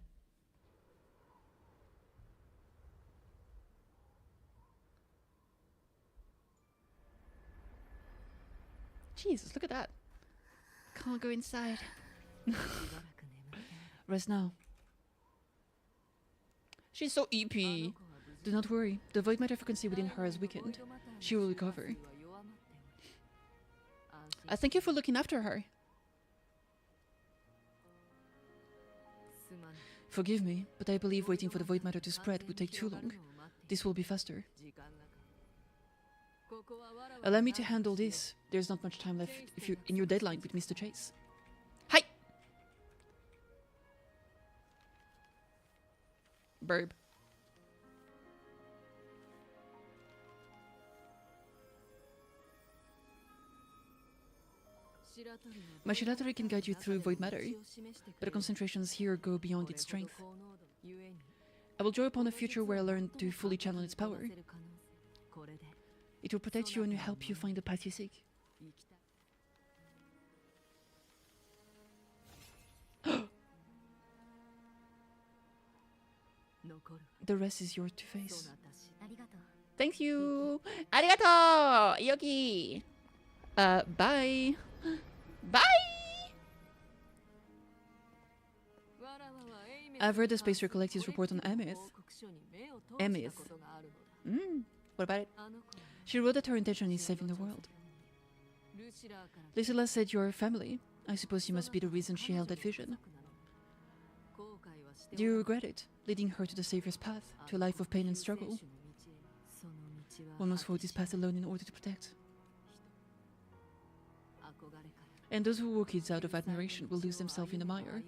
[SPEAKER 1] Jesus, look at that. Can't go inside. Rest now. She's so EP. Do not worry. The void matter frequency within her has weakened. She will recover. I thank you for looking after her. Forgive me, but I believe waiting for the void matter to spread would take too long. This will be faster. Allow me to handle this. There's not much time left if you're in your deadline with Mr. Chase. Hi! Burb. My Shiratari can guide you through void matter, but the concentrations here go beyond its strength. I will draw upon a future where I learn to fully channel its power. It will protect you and help you find the path you seek. The rest is yours to face.
[SPEAKER 2] Thank you. Arigato, Yoki.
[SPEAKER 1] Bye.
[SPEAKER 2] Bye.
[SPEAKER 1] I've read the Space Collective's report on Emith. Emith. What about it? She wrote that her intention is saving the world. Lucilla said you're family. I suppose you must be the reason she held that vision. Do you regret it, leading her to the Savior's path, to a life of pain and struggle? One must walk this path alone in order to protect. And those who walk it out of admiration will lose themselves in the mire.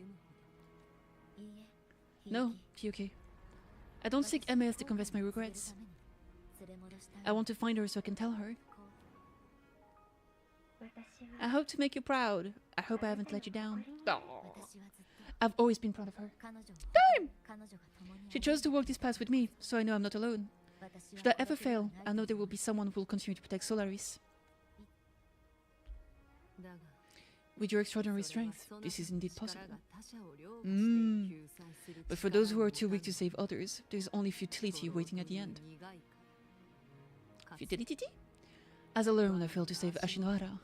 [SPEAKER 1] No, Hyuki. I don't seek MS to confess my regrets. I want to find her so I can tell her. I hope to make you proud. I hope I haven't let you down.
[SPEAKER 2] Aww.
[SPEAKER 1] I've always been proud of her. Damn! She chose to walk this path with me, so I know I'm not alone. Should I ever fail, I know there will be someone who will continue to protect Solaris. With your extraordinary strength, this is indeed possible. But for those who are too weak to save others, there is only futility waiting at the end.
[SPEAKER 2] Futility?
[SPEAKER 1] As I learned when I failed to save Ashinohara.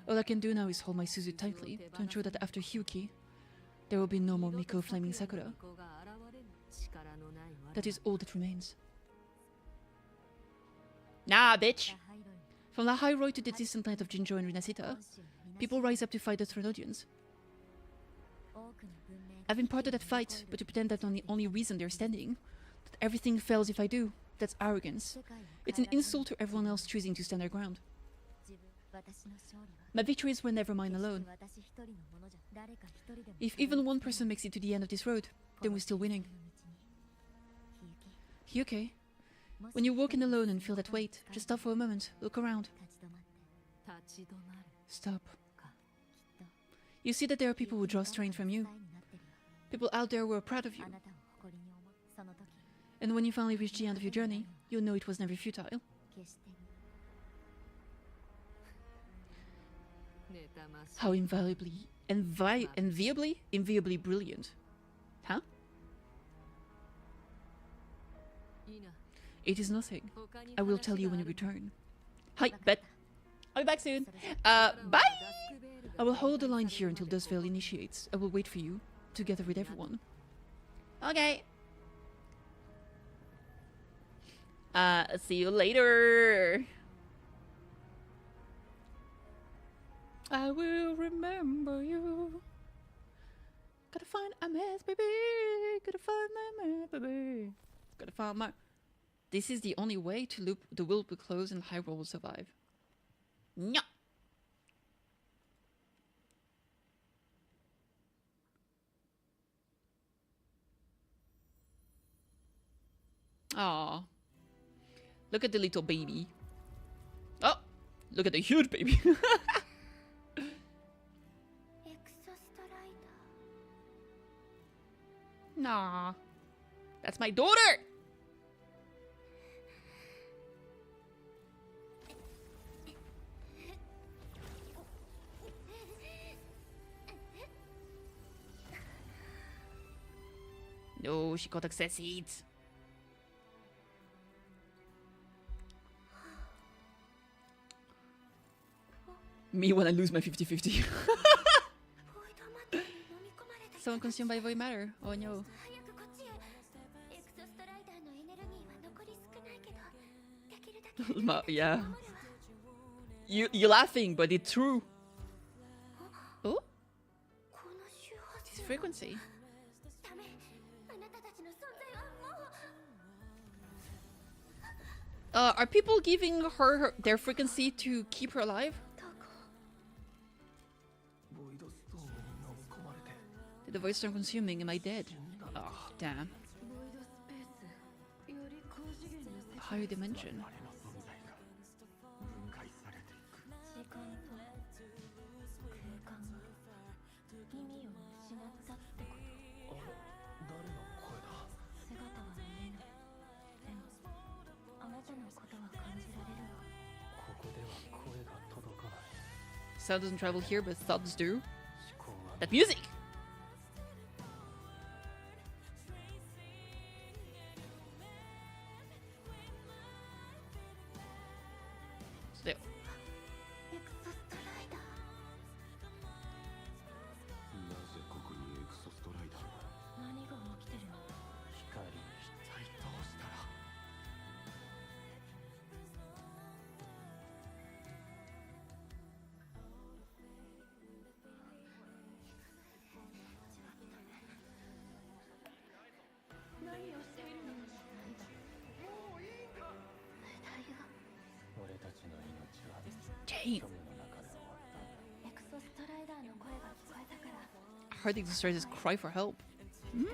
[SPEAKER 1] All I can do now is hold my Suzu tightly to ensure that after Hyuki, there will be no more Miko Flaming Sakura. That is all that remains.
[SPEAKER 2] Nah, bitch.
[SPEAKER 1] From the high road to the distant land of Jinjo and Rinasita, people rise up to fight the Threnodians. I've been part of that fight, but to pretend that's the only reason they're standing, that everything fails if I do, that's arrogance. It's an insult to everyone else choosing to stand their ground. My victories were never mine alone. If even one person makes it to the end of this road, then we're still winning. Hyuki, when you're walking alone and feel that weight, just stop for a moment, look around. Stop. You see that there are people who draw strength from you. People out there who are proud of you. And when you finally reach the end of your journey, you'll know it was never futile. How enviably brilliant. Huh? It is nothing. I will tell you when you return.
[SPEAKER 2] Hi, bet. I'll be back soon. Bye!
[SPEAKER 1] I will hold the line here until Dust Veil initiates. I will wait for you, together with everyone.
[SPEAKER 2] Okay. See you later.
[SPEAKER 1] I will remember you. Gotta find a mess, baby. Gotta find my mess, baby. Gotta find my... This is the only way to loop. The will will close and Hyrule will survive.
[SPEAKER 2] No.
[SPEAKER 1] Aww. Look at the little baby. Oh, look at the huge baby.
[SPEAKER 2] Nah. That's my daughter! No, she got access it.
[SPEAKER 1] Me when I lose my 50-50. Someone consumed by void matter. Oh no. Yeah. You're laughing, but it's true. Oh? This frequency. Are people giving her their frequency to keep her alive? Did the voice start consuming? Am I dead? Oh, damn. Higher dimension. Sound doesn't travel here, but thoughts do. That music! Still. Damn. I heard the exorcist's cry for help. Hmm?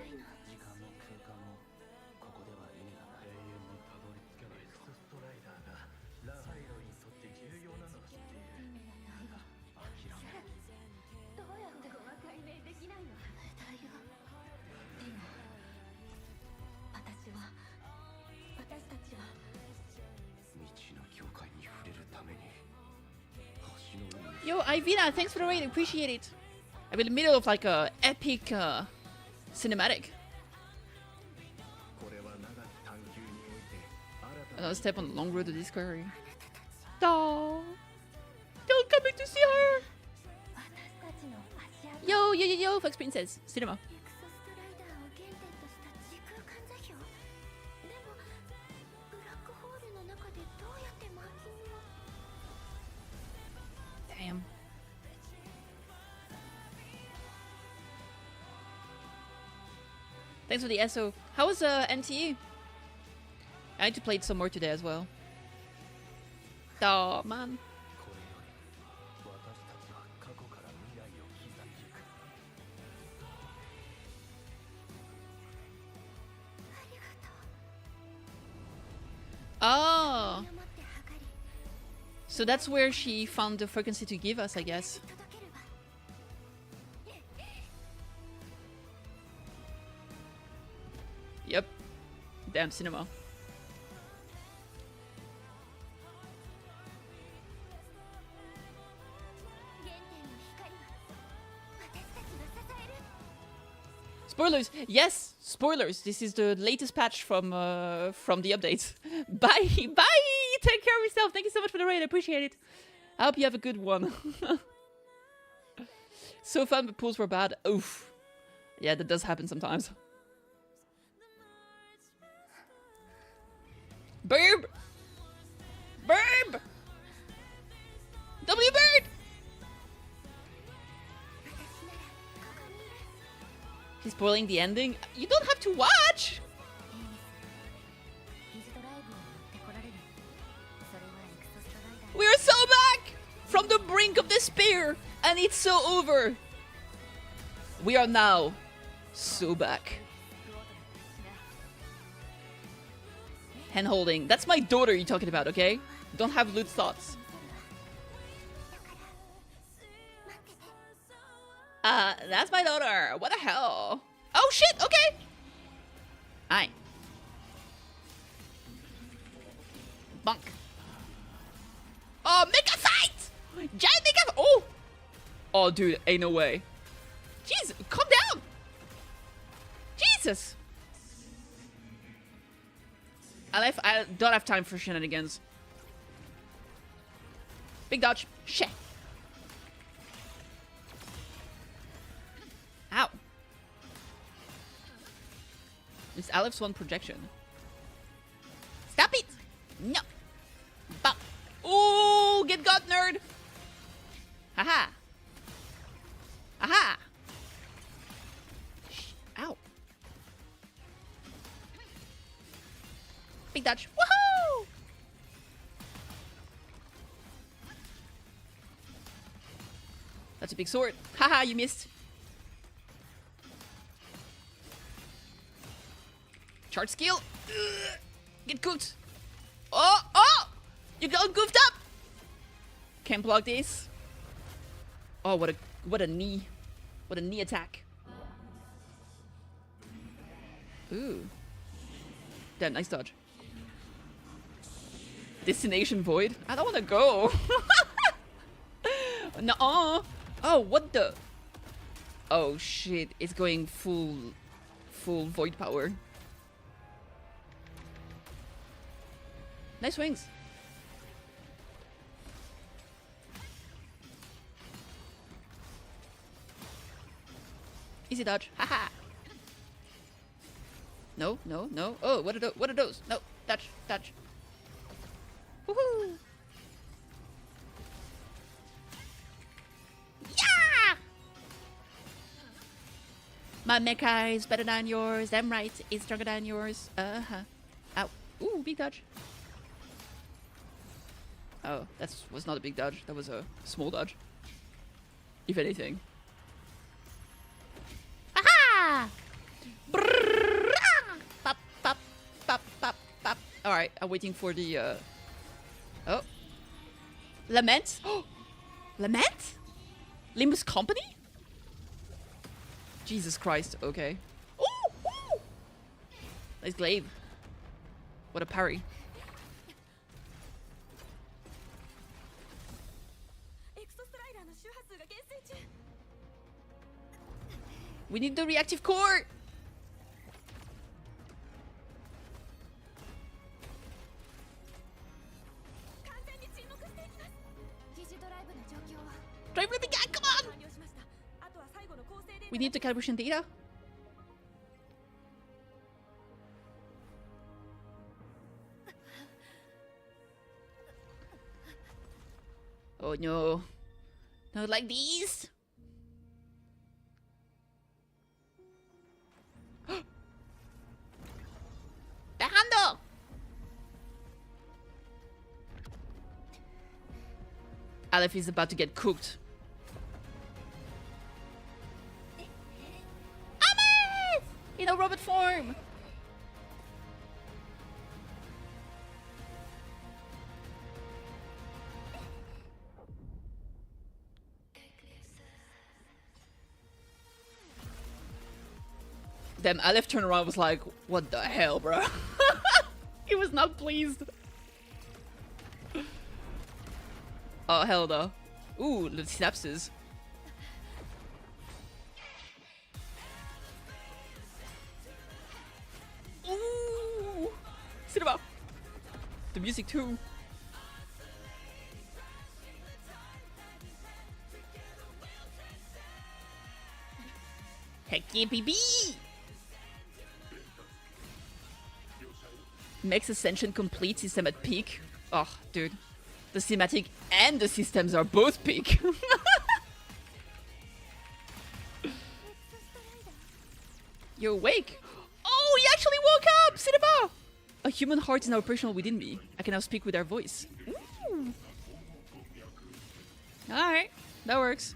[SPEAKER 1] Yo, Ivina, thanks for the raid. Appreciate it. I'm in the middle of like a epic cinematic. Another step on the long road to discovery. Aww. Don't come back to see her. Yo, Fox Princess. Cinema. Damn. Thanks for the SO. How was NTE? I need to play it some more today as well. Oh man. Oh. So that's where she found the frequency to give us, I guess. Yep. Damn cinema. Spoilers! Yes! Spoilers! This is the latest patch from the updates. Bye! Bye! Take care of yourself! Thank you so much for the raid, I appreciate it. I hope you have a good one. So fun, but pools were bad. Oof. Yeah, that does happen sometimes. Burb! Burb! W bird! He's spoiling the ending. You don't have to watch! We are so back! From the brink of despair! And it's so over! We are now so back. Hand holding. That's my daughter you're talking about, okay? Don't have lewd thoughts. That's my daughter. What the hell? Oh shit, okay. Aye. Bunk. Oh, mega fight! Giant mega. Oh! Oh, dude, ain't no way. Jeez, calm down! Jesus! I don't have time for shenanigans. Big dodge. Shit. Ow. It's Aleph Swan projection. Stop it! No. god, nerd! Haha! Aha! Ow. Big dodge. Woohoo! That's a big sword. Haha, you missed. Charge skill. Ugh. Get cooked. Oh, oh! You got goofed up. Can't block this. Oh, what a knee. What a knee attack. Ooh. Damn, nice dodge. Destination void? I don't want to go. No. Oh, what the? Oh shit! It's going full void power. Nice wings. Easy dodge. Haha. No, no, no. Oh, what are those? No, dodge, dodge. Woohoo! Yeah! My mecha is better than yours. Damn right, it's stronger than yours. Uh-huh. Ow. Ooh, big dodge. Oh, that was not a big dodge. That was a small dodge. If anything. Aha! Pop, pop, pop, pop, pop. Alright, I'm waiting for the, Oh. Lament? Lament? Limbus Company? Jesus Christ, okay. Ooh, ooh. Nice glaive. What a parry. We need the reactive core! Drive with the gang, come on! We need the calibration data. Oh no. Not like these. The handle! Aleph is about to get cooked. Aleph! In a robot form! Damn, Aleph turned around and was like, what the hell, bro? He was not pleased. Oh, hell no. Ooh, the synapses. Ooh! Cinema! The music too. Heck yeah, baby! Makes Ascension complete system at peak. Oh, dude. The cinematic and the systems are both peak. You're awake. Oh, he actually woke up! Cinema! A human heart is now operational within me. I can now speak with our voice. Alright, that works.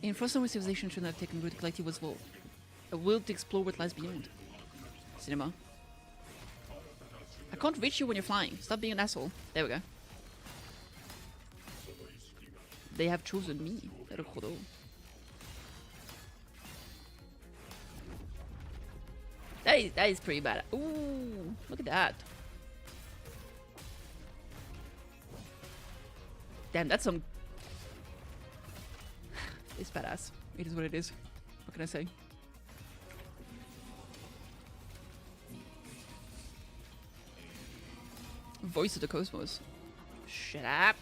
[SPEAKER 1] In Frozen civilization should not have taken root. Collective was full. A will to explore what lies beyond. Cinema. I can't reach you when you're flying. Stop being an asshole. There we go. They have chosen me. That is pretty bad. Ooh, look at that. Damn, that's some... It's badass. It is what it is. What can I say? Voice of the Cosmos. Shut up.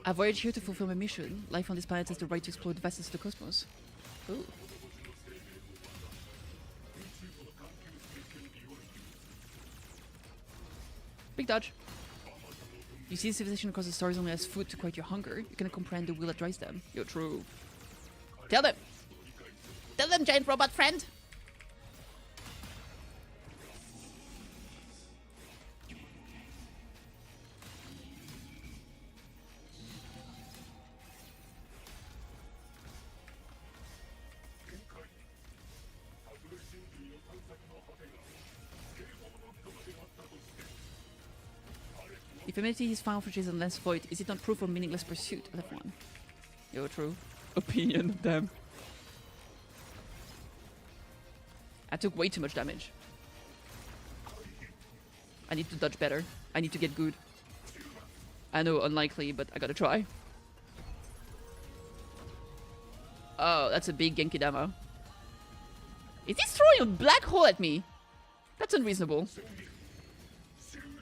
[SPEAKER 1] I voyage here to fulfill my mission. Life on this planet has the right to explore the vastness of the cosmos. Ooh. Big dodge. You see civilization across the stars only has food to quiet your hunger. You cannot comprehend the will that drives them. You're true.
[SPEAKER 2] Tell them! Tell them, giant robot friend!
[SPEAKER 1] If humanity is final for and less void, is it not proof of meaningless pursuit? Left one. You're true. Opinion, damn. I took way too much damage. I need to dodge better. I need to get good. I know, unlikely, but I gotta try. Oh, that's a big Genki Dama. Is he throwing a black hole at me? That's unreasonable.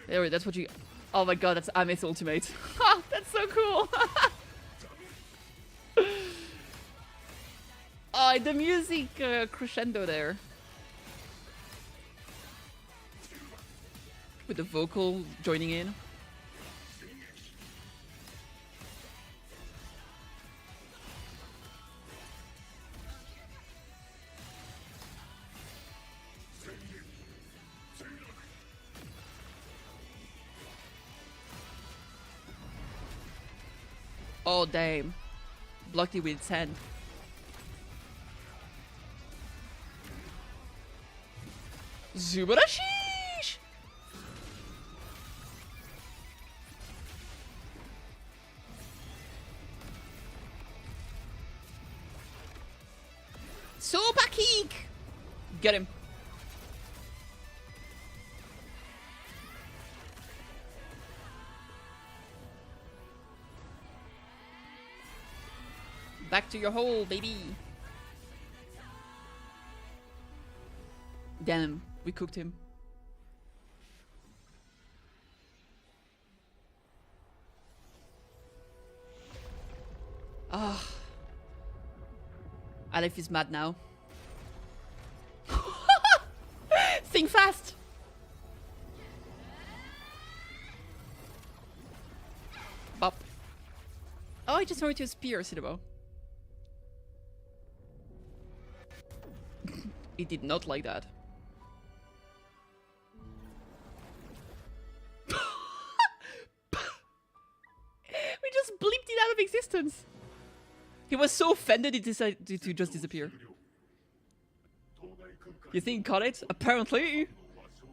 [SPEAKER 1] There, that's what you... Oh my god, that's Anni's ultimate. That's so cool. Oh, the music crescendo there. With the vocal joining in. Oh, damn. Blocked it with its hand. Zubarashish!
[SPEAKER 2] Super kick!
[SPEAKER 1] Get him. Back to your hole, baby. Damn, we cooked him. Ah. Aleph is mad now. Think fast! Bop. Oh, I just wanted to spear Cinebo. It did not like that. We just bleeped it out of existence. He was so offended he decided to just disappear. You think he caught it? Apparently.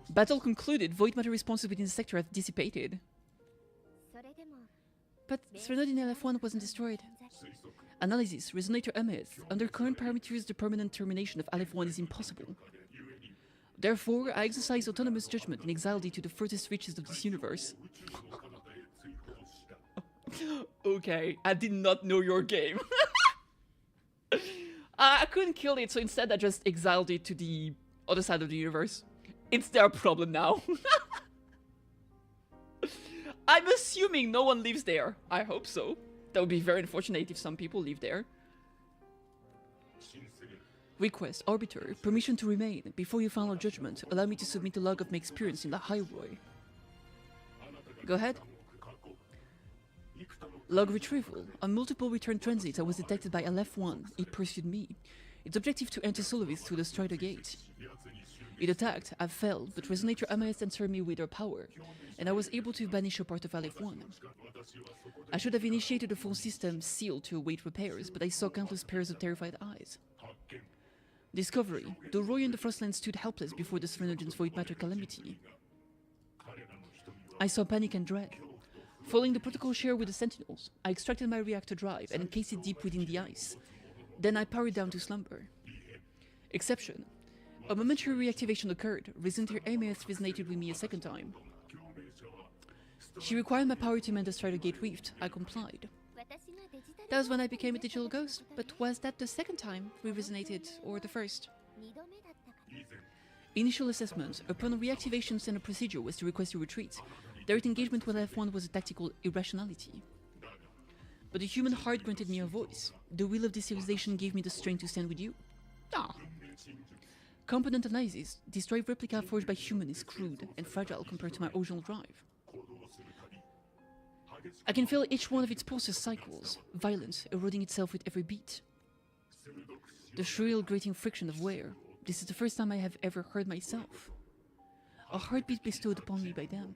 [SPEAKER 1] Battle concluded. Void matter responses within the sector have dissipated. But Serenodin LF1 wasn't destroyed. Analysis. Resonator MS. Under current parameters, the permanent termination of LF1 is impossible. Therefore, I exercise autonomous judgment and exiled it to the furthest reaches of this universe. Okay, I did not know your game. I couldn't kill it, so instead I just exiled it to the other side of the universe. It's their problem now. I'm assuming no one lives there. I hope so. That would be very unfortunate if some people live there. Request, Arbiter, permission to remain. Before your final judgment, allow me to submit a log of my experience in the highway. Go ahead. Log retrieval. On multiple return transits, I was detected by LF1. It pursued me. Its objective to enter Solovis through the Strider Gate. It attacked, I fell, but Resonator MS answered me with her power, and I was able to banish a part of LF1. I should have initiated a full system seal to await repairs, but I saw countless pairs of terrified eyes. Discovery. The Roy and the Frostland stood helpless before the Serenogent's void matter calamity. I saw panic and dread. Following the protocol share with the Sentinels, I extracted my reactor drive and encased it deep within the ice. Then I powered down to slumber. Exception. A momentary reactivation occurred. Resonator MS resonated with me a second time. She required my power to mend the Strider Gate rift. I complied. That was when I became a digital ghost, but was that the second time we resonated, or the first? Initial assessment. Upon reactivation, standard procedure was to request a retreat. Direct engagement with F1 was a tactical irrationality. But the human heart granted me a voice. The will of this civilization gave me the strength to stand with you. Ah. Component analysis. This drive replica forged by human is crude and fragile compared to my original drive. I can feel each one of its pulses cycles, violence eroding itself with every beat. The shrill, grating friction of wear. This is the first time I have ever heard myself. A heartbeat bestowed upon me by them.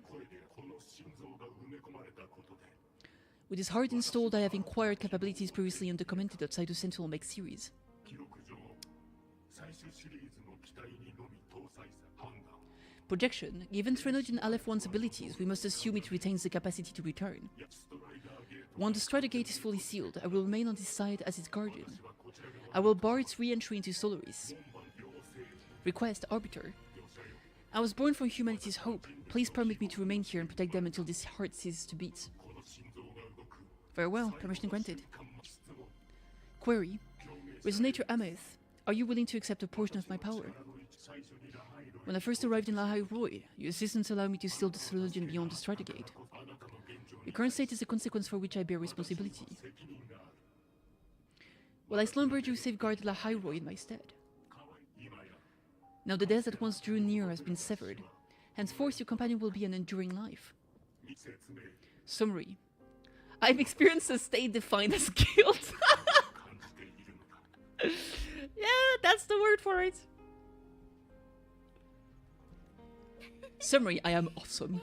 [SPEAKER 1] With this heart installed, I have acquired capabilities previously undocumented outside the Sentinel Mech series. Projection. Given Threnodian Aleph-1's abilities, we must assume it retains the capacity to return. When the Strider Gate is fully sealed, I will remain on this side as its guardian. I will bar its re-entry into Solaris. Request, Arbiter. I was born from humanity's hope. Please permit me to remain here and protect them until this heart ceases to beat. Very well, permission granted. Query. Resonator Ameth, are you willing to accept a portion of my power? When I first arrived in Lahai Roy, your assistance allowed me to seal the Threnodian beyond the Strider Gate. Your current state is a consequence for which I bear responsibility. While I slumbered, you safeguarded Lahai Roy in my stead. Now the death that once drew near has been severed. Henceforth, your companion will be an enduring life. Summary. I've experienced a state defined as guilt. Yeah, that's the word for it. Summary, I am awesome.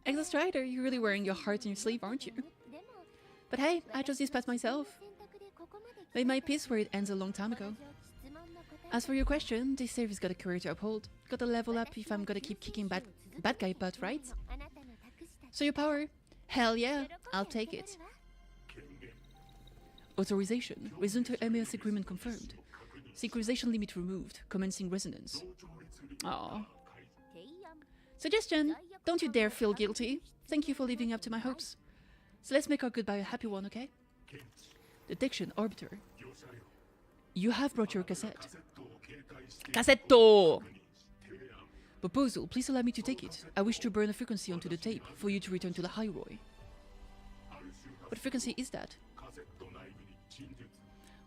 [SPEAKER 1] Exostrider, you're really wearing your heart on your sleeve, aren't you? But hey, I chose this path myself. Made my peace where it ends a long time ago. As for your question, this service got a career to uphold. Gotta level up if I'm gonna keep kicking bad guy butt, right? So your power? Hell yeah, I'll take it. Authorization. Resume to MES agreement confirmed. Synchronization limit removed. Commencing resonance. Aww. Suggestion. Don't you dare feel guilty. Thank you for living up to my hopes. So let's make our goodbye a happy one, okay? Detection, Arbiter. You have brought your cassette. Cassetto! Proposal, please allow me to take it. I wish to burn a frequency onto the tape for you to return to the High Roy. What frequency is that?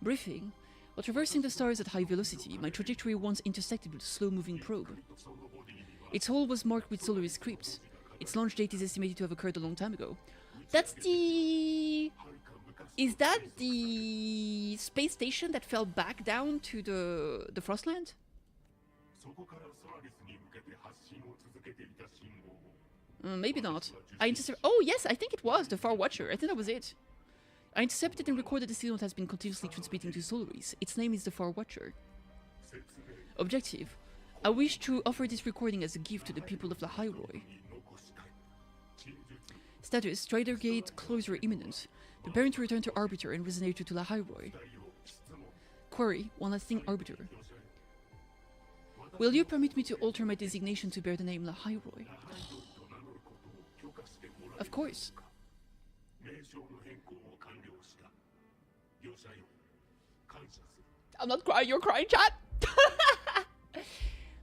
[SPEAKER 1] Briefing. While traversing the stars at high velocity, my trajectory once intersected with a slow-moving probe. Its hull was marked with Solaris scripts. Its launch date is estimated to have occurred a long time ago. That's the... Is that the space station that fell back down to the Frostland? Maybe not. Oh yes, I think it was the Far Watcher. I think that was it. I intercepted and recorded the signal that has been continuously transmitting to Solaris. Its name is the Far Watcher. Objective. I wish to offer this recording as a gift to the people of the High Roy. Status. Strider Gate closure imminent. Preparing to return to Arbiter and Resonator to the High Roy. Query. One last thing, Arbiter. Will you permit me to alter my designation to bear the name Lahai Roy? Of course. I'm not crying, you're crying, chat!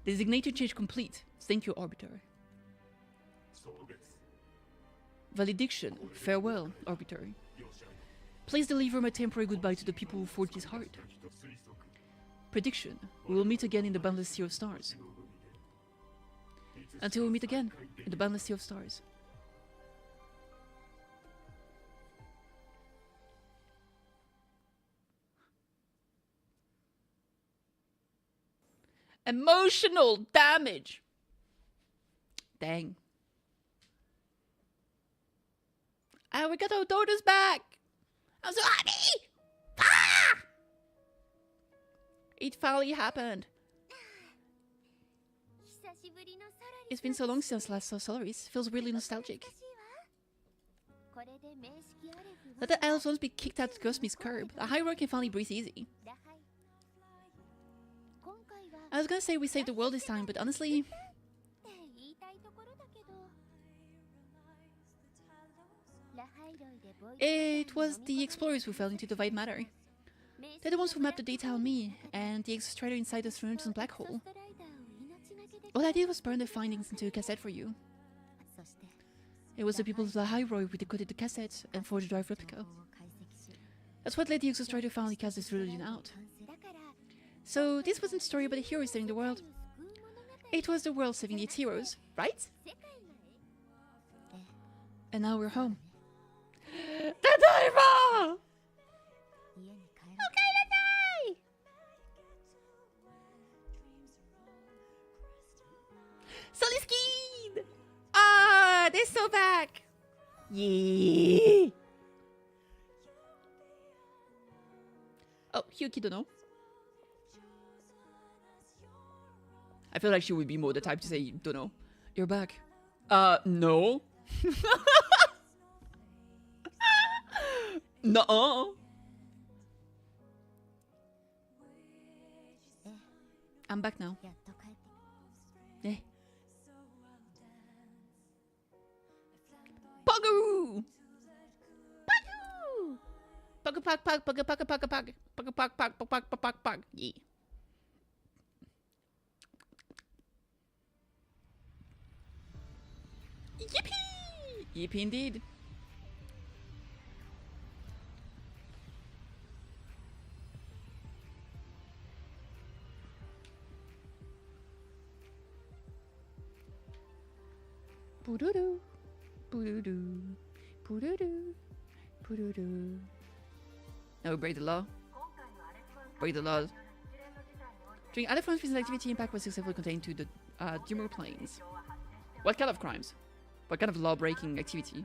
[SPEAKER 1] Designation change complete. Thank you, Arbiter. Valediction. Farewell, Arbiter. Please deliver my temporary goodbye to the people who forged his heart. Prediction. We will meet again in the boundless sea of stars. Until we meet again in the boundless sea of stars. Emotional damage. Dang. And we got our daughters back. I'm so happy. Ah! It finally happened. It's been so long since last saw Solaris. Feels really nostalgic. Let the elves once be kicked out to Cosmic Curb. The High Roy can finally breathe easy. I was gonna say we saved the world this time, but honestly... It was the explorers who fell into the white matter. They're the ones who mapped the data on me, and the extrader inside the Threnodian black hole. All I did was burn the findings into a cassette for you. It was the people of the High Roy who decoded the cassette and forged a drive replica. That's what led the Exos try to finally cast this religion out. So this wasn't a story about the heroes saving the world. It was the world saving its heroes, right? And now we're home. Tadaima! Soliskin! Ah, they're so back! Yeah! Oh, Hyuki don't know. I feel like she would be more the type to say, don't know. You're back. No. Nuh-uh. I'm back now. Eh. Puggaroo! Puggaroo! Pugga pug pug pugga pugga pugga pug pugga pug pug pug pug pug pug. Yeah. Yippee! Yippee indeed. Poo-doo-doo. Poo-doo-doo. Poo-doo-doo. Poo-doo-doo. Now we break the law. Break the law. During Alephone's recent activity, impact was successfully contained to the Dimmer planes. What kind of crimes? What kind of law-breaking activity?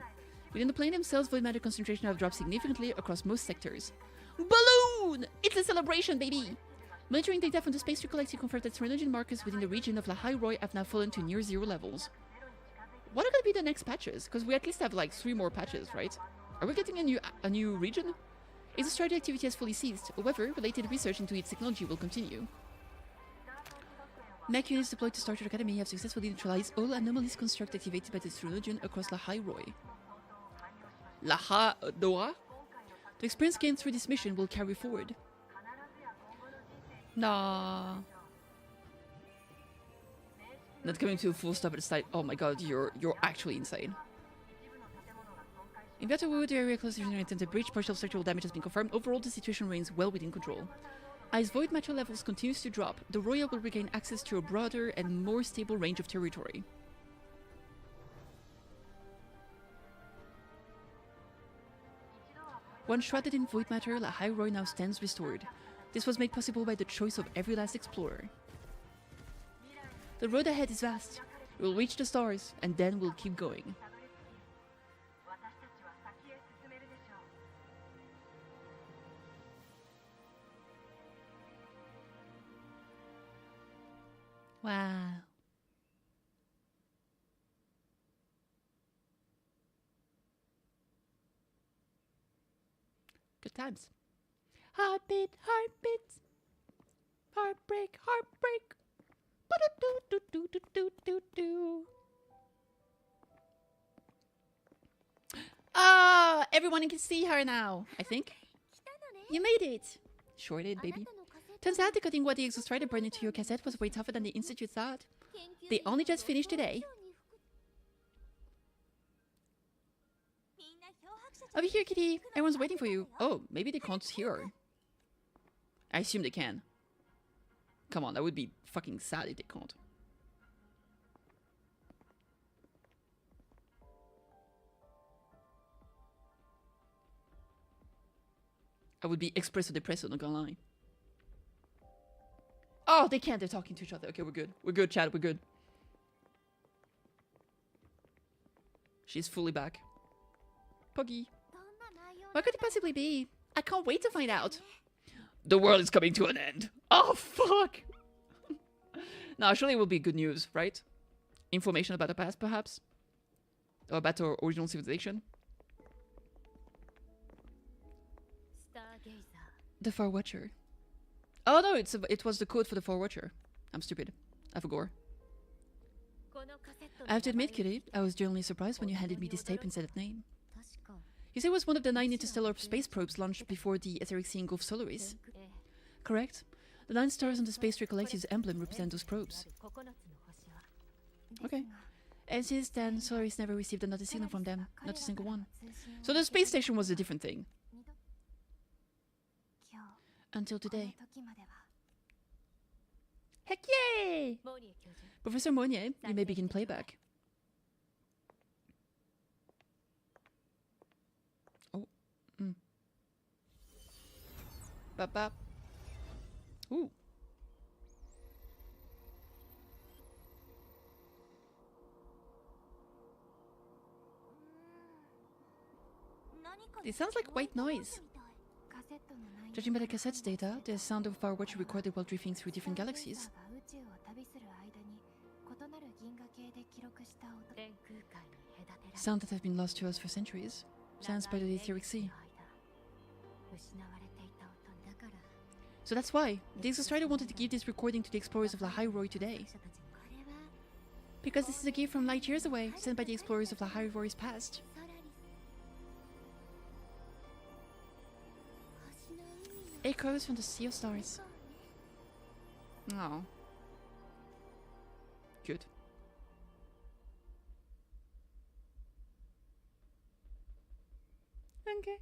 [SPEAKER 1] Within the plane themselves, void matter concentration have dropped significantly across most sectors. Balloon! It's a celebration, baby! Monitoring data from the space collective confirmed that serotonin markers within the region of La High Roy have now fallen to near zero levels. What are going to be the next patches? Because we at least have like 3 more patches, right? Are we getting a new region? Its strategy activity has fully ceased. However, related research into its technology will continue. Mech units deployed to Star Trek Academy have successfully neutralized all anomalies construct activated by the Serotonin across La High Roy. La Doa? The experience gained through this mission will carry forward. Nah. Not coming to a full stop at the site. Oh my god, you're actually insane. In Better Wood, the area close to the attempted breach, partial structural damage has been confirmed. Overall, the situation remains well within control. As void matter levels continues to drop, the Royal will regain access to a broader and more stable range of territory. Once shrouded in void matter, La High Roy now stands restored. This was made possible by the choice of every last explorer. The road ahead is vast. We'll reach the stars, and then we'll keep going. Wow. Good times. Heartbeat, heartbeat. Heartbreak, heartbreak. Ah, everyone can see her now, I think. You made it. Sure did, baby. Turns out decoding what the Exos tried to burn into your cassette was way tougher than the Institute thought. They only just finished today. Over here, Kitty. Everyone's waiting for you. Oh, maybe they can't hear her. I assume they can. Come on, that would be fucking sad if they can't. I would be expresso depresso, not gonna lie. Oh, they can't. They're talking to each other. Okay, we're good. We're good, Chad. We're good. She's fully back. Puggy. What could it possibly be? I can't wait to find out. The world is coming to an end. Oh, fuck. No, surely it will be good news, right? Information about the past, perhaps? Or about our original civilization? The Far Watcher. Oh no, it was the code for the Far Watcher. I'm stupid. I forgot. I have to admit, Kitty, I was genuinely surprised when you handed me this tape and said its name. You say it was one of the 9 interstellar space probes launched before the etheric sea engulfed Solaris. Correct. The 9 stars on the Space Trek Collective's emblem represent those probes. Okay. And since then, Solaris never received another signal from them. Not a single one. So the space station was a different thing. Until today. Heck yay! Professor Monnier, you may begin playback. Oh. Bop bop. Ooh. It sounds like white noise. Judging by the cassette's data, the sound of our watch recorded while drifting through different galaxies. Sound that have been lost to us for centuries. Sounds by the etheric sea. So that's why the Exostrider wanted to give this recording to the explorers of Lahairoi today. Because this is a gift from light years away, sent by the explorers of Lahairoi's past. Echoes from the Sea of Stars. Oh. Good. Okay.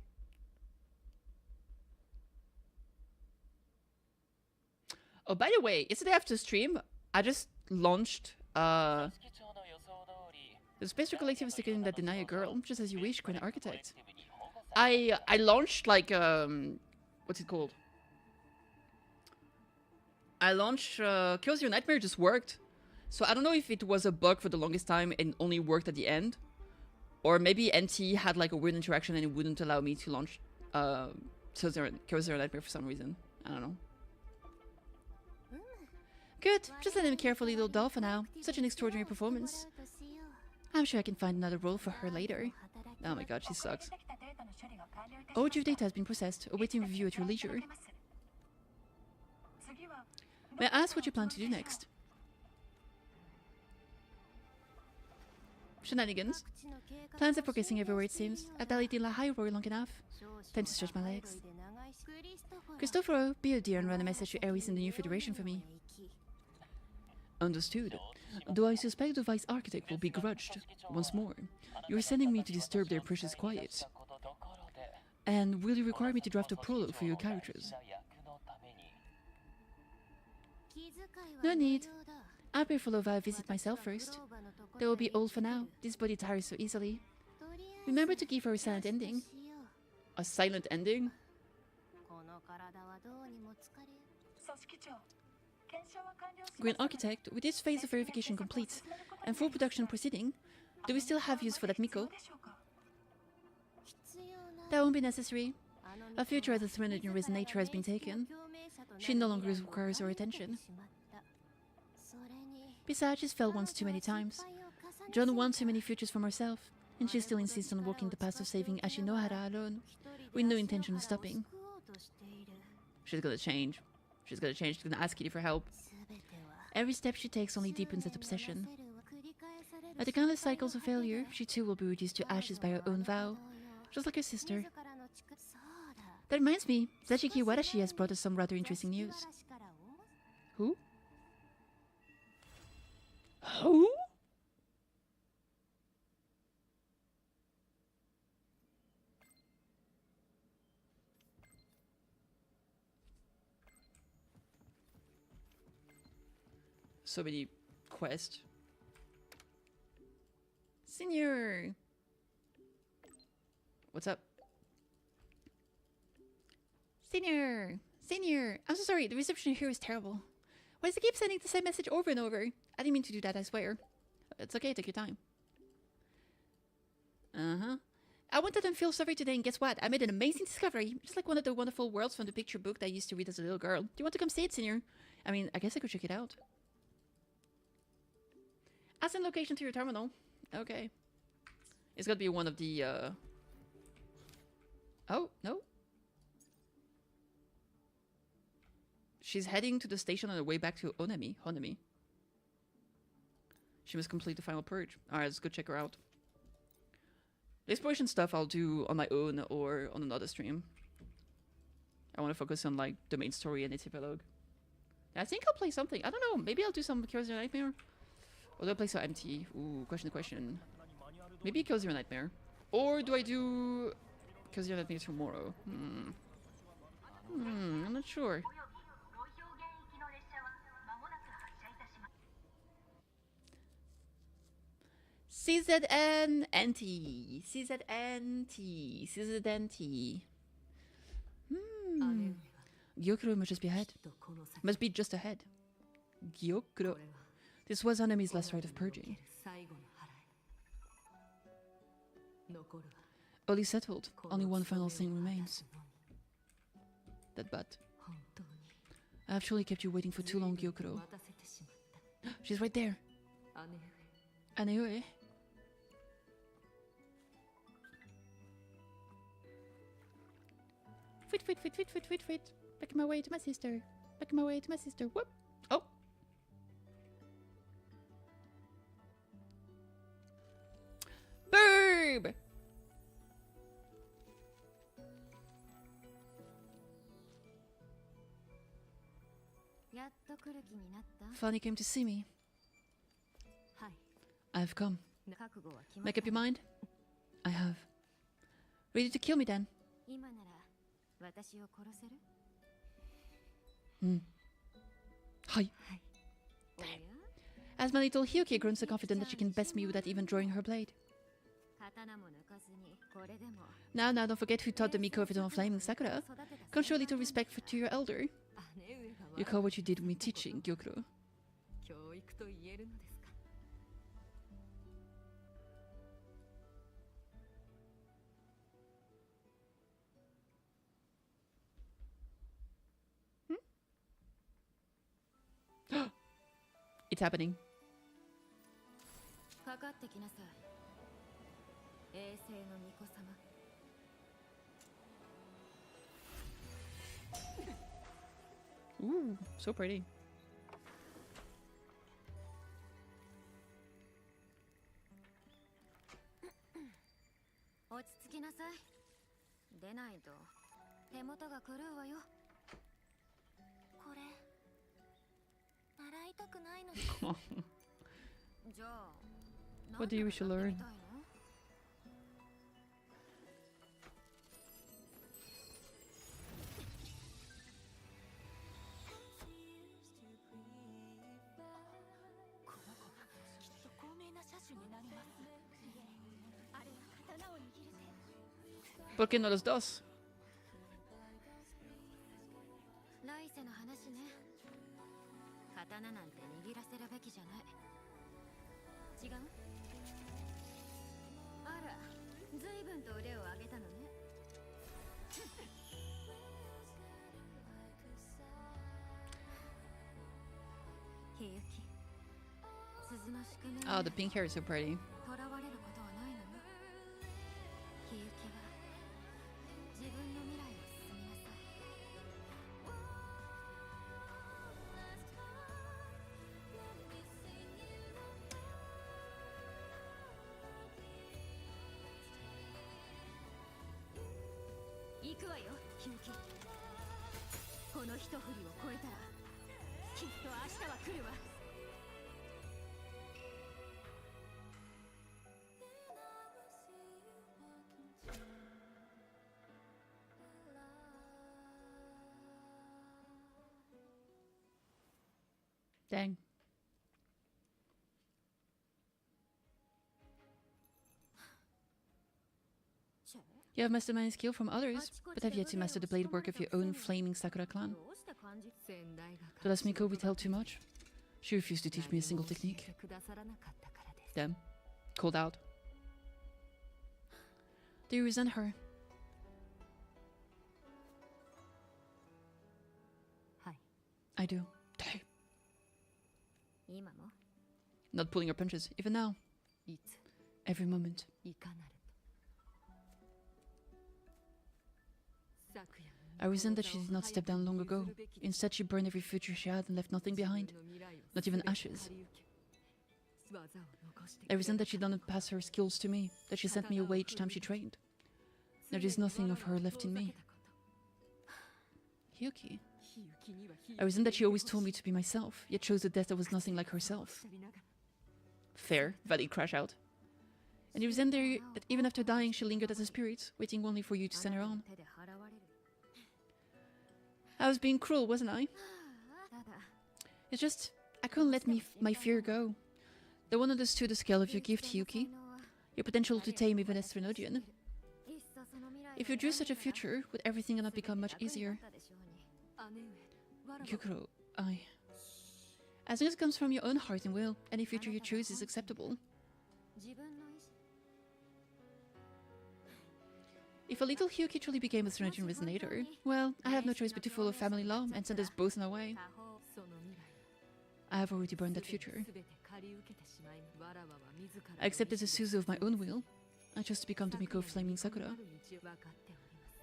[SPEAKER 1] Oh, by the way, yesterday after stream, I just launched the Space Collective is taking that Deny a Girl, just as you wish, Queen Architect. I launched like what's it called? I launched Kills Your Nightmare just worked. So I don't know if it was a bug for the longest time and only worked at the end. Or maybe NTE had like a weird interaction and it wouldn't allow me to launch Kills Your Nightmare for some reason. I don't know. Good, just let him care for little doll for now. Such an extraordinary performance. I'm sure I can find another role for her later. Oh my god, she sucks. OGF data has been processed, awaiting review at your leisure. May I ask what you plan to do next? Shenanigans. Plans are progressing everywhere it seems. I've dallied in Lahairoi long enough. Time to stretch my legs. Cristoforo, be a dear and run a message to Ares in the new Federation for me. Understood. Though I suspect the Vice Architect will be grudged. Once more, you're sending me to disturb their precious quiet. And will you require me to draft a prologue for your characters? No need. I'll pay for Lova a visit myself first. They will be old for now. This body tires so easily. Remember to give her a silent ending. A silent ending? Grand Architect, with this phase of verification complete and full production proceeding, do we still have use for that Miko? That won't be necessary. A future as a threat in his nature has been taken. She no longer requires our attention. Besides, she's failed once too many times. Drawn one too many futures from herself, and she still insists on walking the path of saving Ashinohara alone, with no intention of stopping. She's gonna change. She's gonna change. She's gonna ask Kitty for help. Every step she takes only deepens that obsession. At the countless cycles of failure, she too will be reduced to ashes by her own vow, just like her sister. That reminds me, Zachiki Wadashi has brought us some rather interesting news. Who? Who? So many quests. Senior! What's up? Senior! Senior! I'm so sorry, the reception here is terrible. Why does it keep sending the same message over and over? I didn't mean to do that, I swear. It's okay, take your time. Uh-huh. I went out and feel sorry today, and guess what? I made an amazing discovery. Just like one of the wonderful worlds from the picture book that I used to read as a little girl. Do you want to come see it, Senior? I mean, I guess I could check it out. I'll send location to your terminal. Okay. It's gotta be one of the, Oh, no. She's heading to the station on her way back to Honami. She must complete the final purge. Alright, let's go check her out. The exploration stuff I'll do on my own or on another stream. I want to focus on, like, the main story and its epilogue. I think I'll play something. I don't know. Maybe I'll do some Curious Nightmare. Or do I play so empty? Ooh, question. Maybe Cozy Nightmare. Or do I do Cozy Nightmare tomorrow? I'm not sure. CZN NTE. CZN CZN. Gyokuro must just be ahead. Must be just ahead. Gyokuro. This was Anami's last rite of purging. Only settled. Only one final thing remains. That butt. I have surely kept you waiting for too long, Gyokuro. She's right there. Anni. Wait. Back my way to my sister. Whoop. Oh. Burb! Finally came to see me. I have come. Make up your mind? I have. Ready to kill me then? Hi. As my little Hyuki grown so confident that she can best me without even drawing her blade. Now, don't forget who taught the Miko of it on Flaming Sakura. Can't show a little respect to your elder. You call what you did with me teaching, Gyokuro. It's happening. Ooh, so pretty. What do you wish to learn? ¿Por qué no los dos? Oh, the pink hair is so pretty. Dang. You have mastered many skill from others, but have yet to master the blade work of your own flaming Sakura clan. Did Asmiko withheld too much? She refused to teach me a single technique. Damn. Called out. Do you resent her? I do. Not pulling her punches, even now. Every moment. I resent that she did not step down long ago. Instead, she burned every future she had and left nothing behind. Not even ashes. I resent that she did not pass her skills to me, that she sent me away each time she trained. There is nothing of her left in me. Hyuki. I resent that she always told me to be myself, yet chose a death that was nothing like herself. Fair, valid crash out. And it was then there that even after dying, she lingered as a spirit, waiting only for you to send her on. I was being cruel, wasn't I? It's just, I couldn't let my fear go. No one understood the scale of your gift, Hyuki. Your potential to tame even a Threnodian. If you drew such a future, would everything not become much easier? Gyokuro, as long as it comes from your own heart and will, any future you choose is acceptable. If a little Hyuki truly became a Threnodian resonator, well, I have no choice but to follow family law and send us both on our way. I have already burned that future. I accepted the Suzu of my own will. I chose to become the Miko of Flaming Sakura.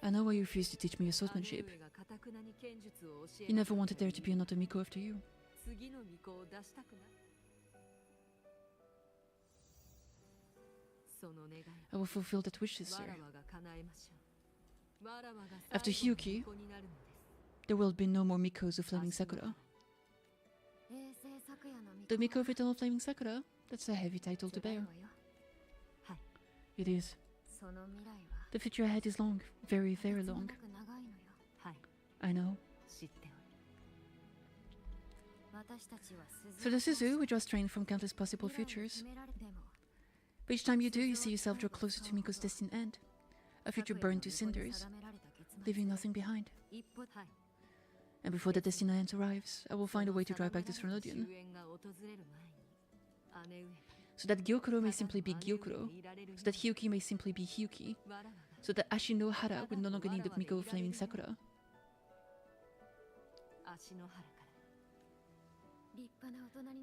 [SPEAKER 1] I know why you refused to teach me your swordsmanship. You never wanted there to be another Miko after you. I will fulfill that wish, sister. After Hyuki, there will be no more Mikos of Flaming Sakura. The Miko of Eternal Flaming Sakura? That's a heavy title to bear. It is. The future ahead is long. Very, very long. I know. So the Suzu, we draw strain from countless possible futures. But each time you do, you see yourself draw closer to Miko's destined end. A future burned to cinders, leaving nothing behind. And before the destined end arrives, I will find a way to drive back this Threnodian. So that Gyokuro may simply be Gyokuro, so that Hyuki may simply be Hyuki, so that Ashinohara would no longer need the Miko of Flaming Sakura.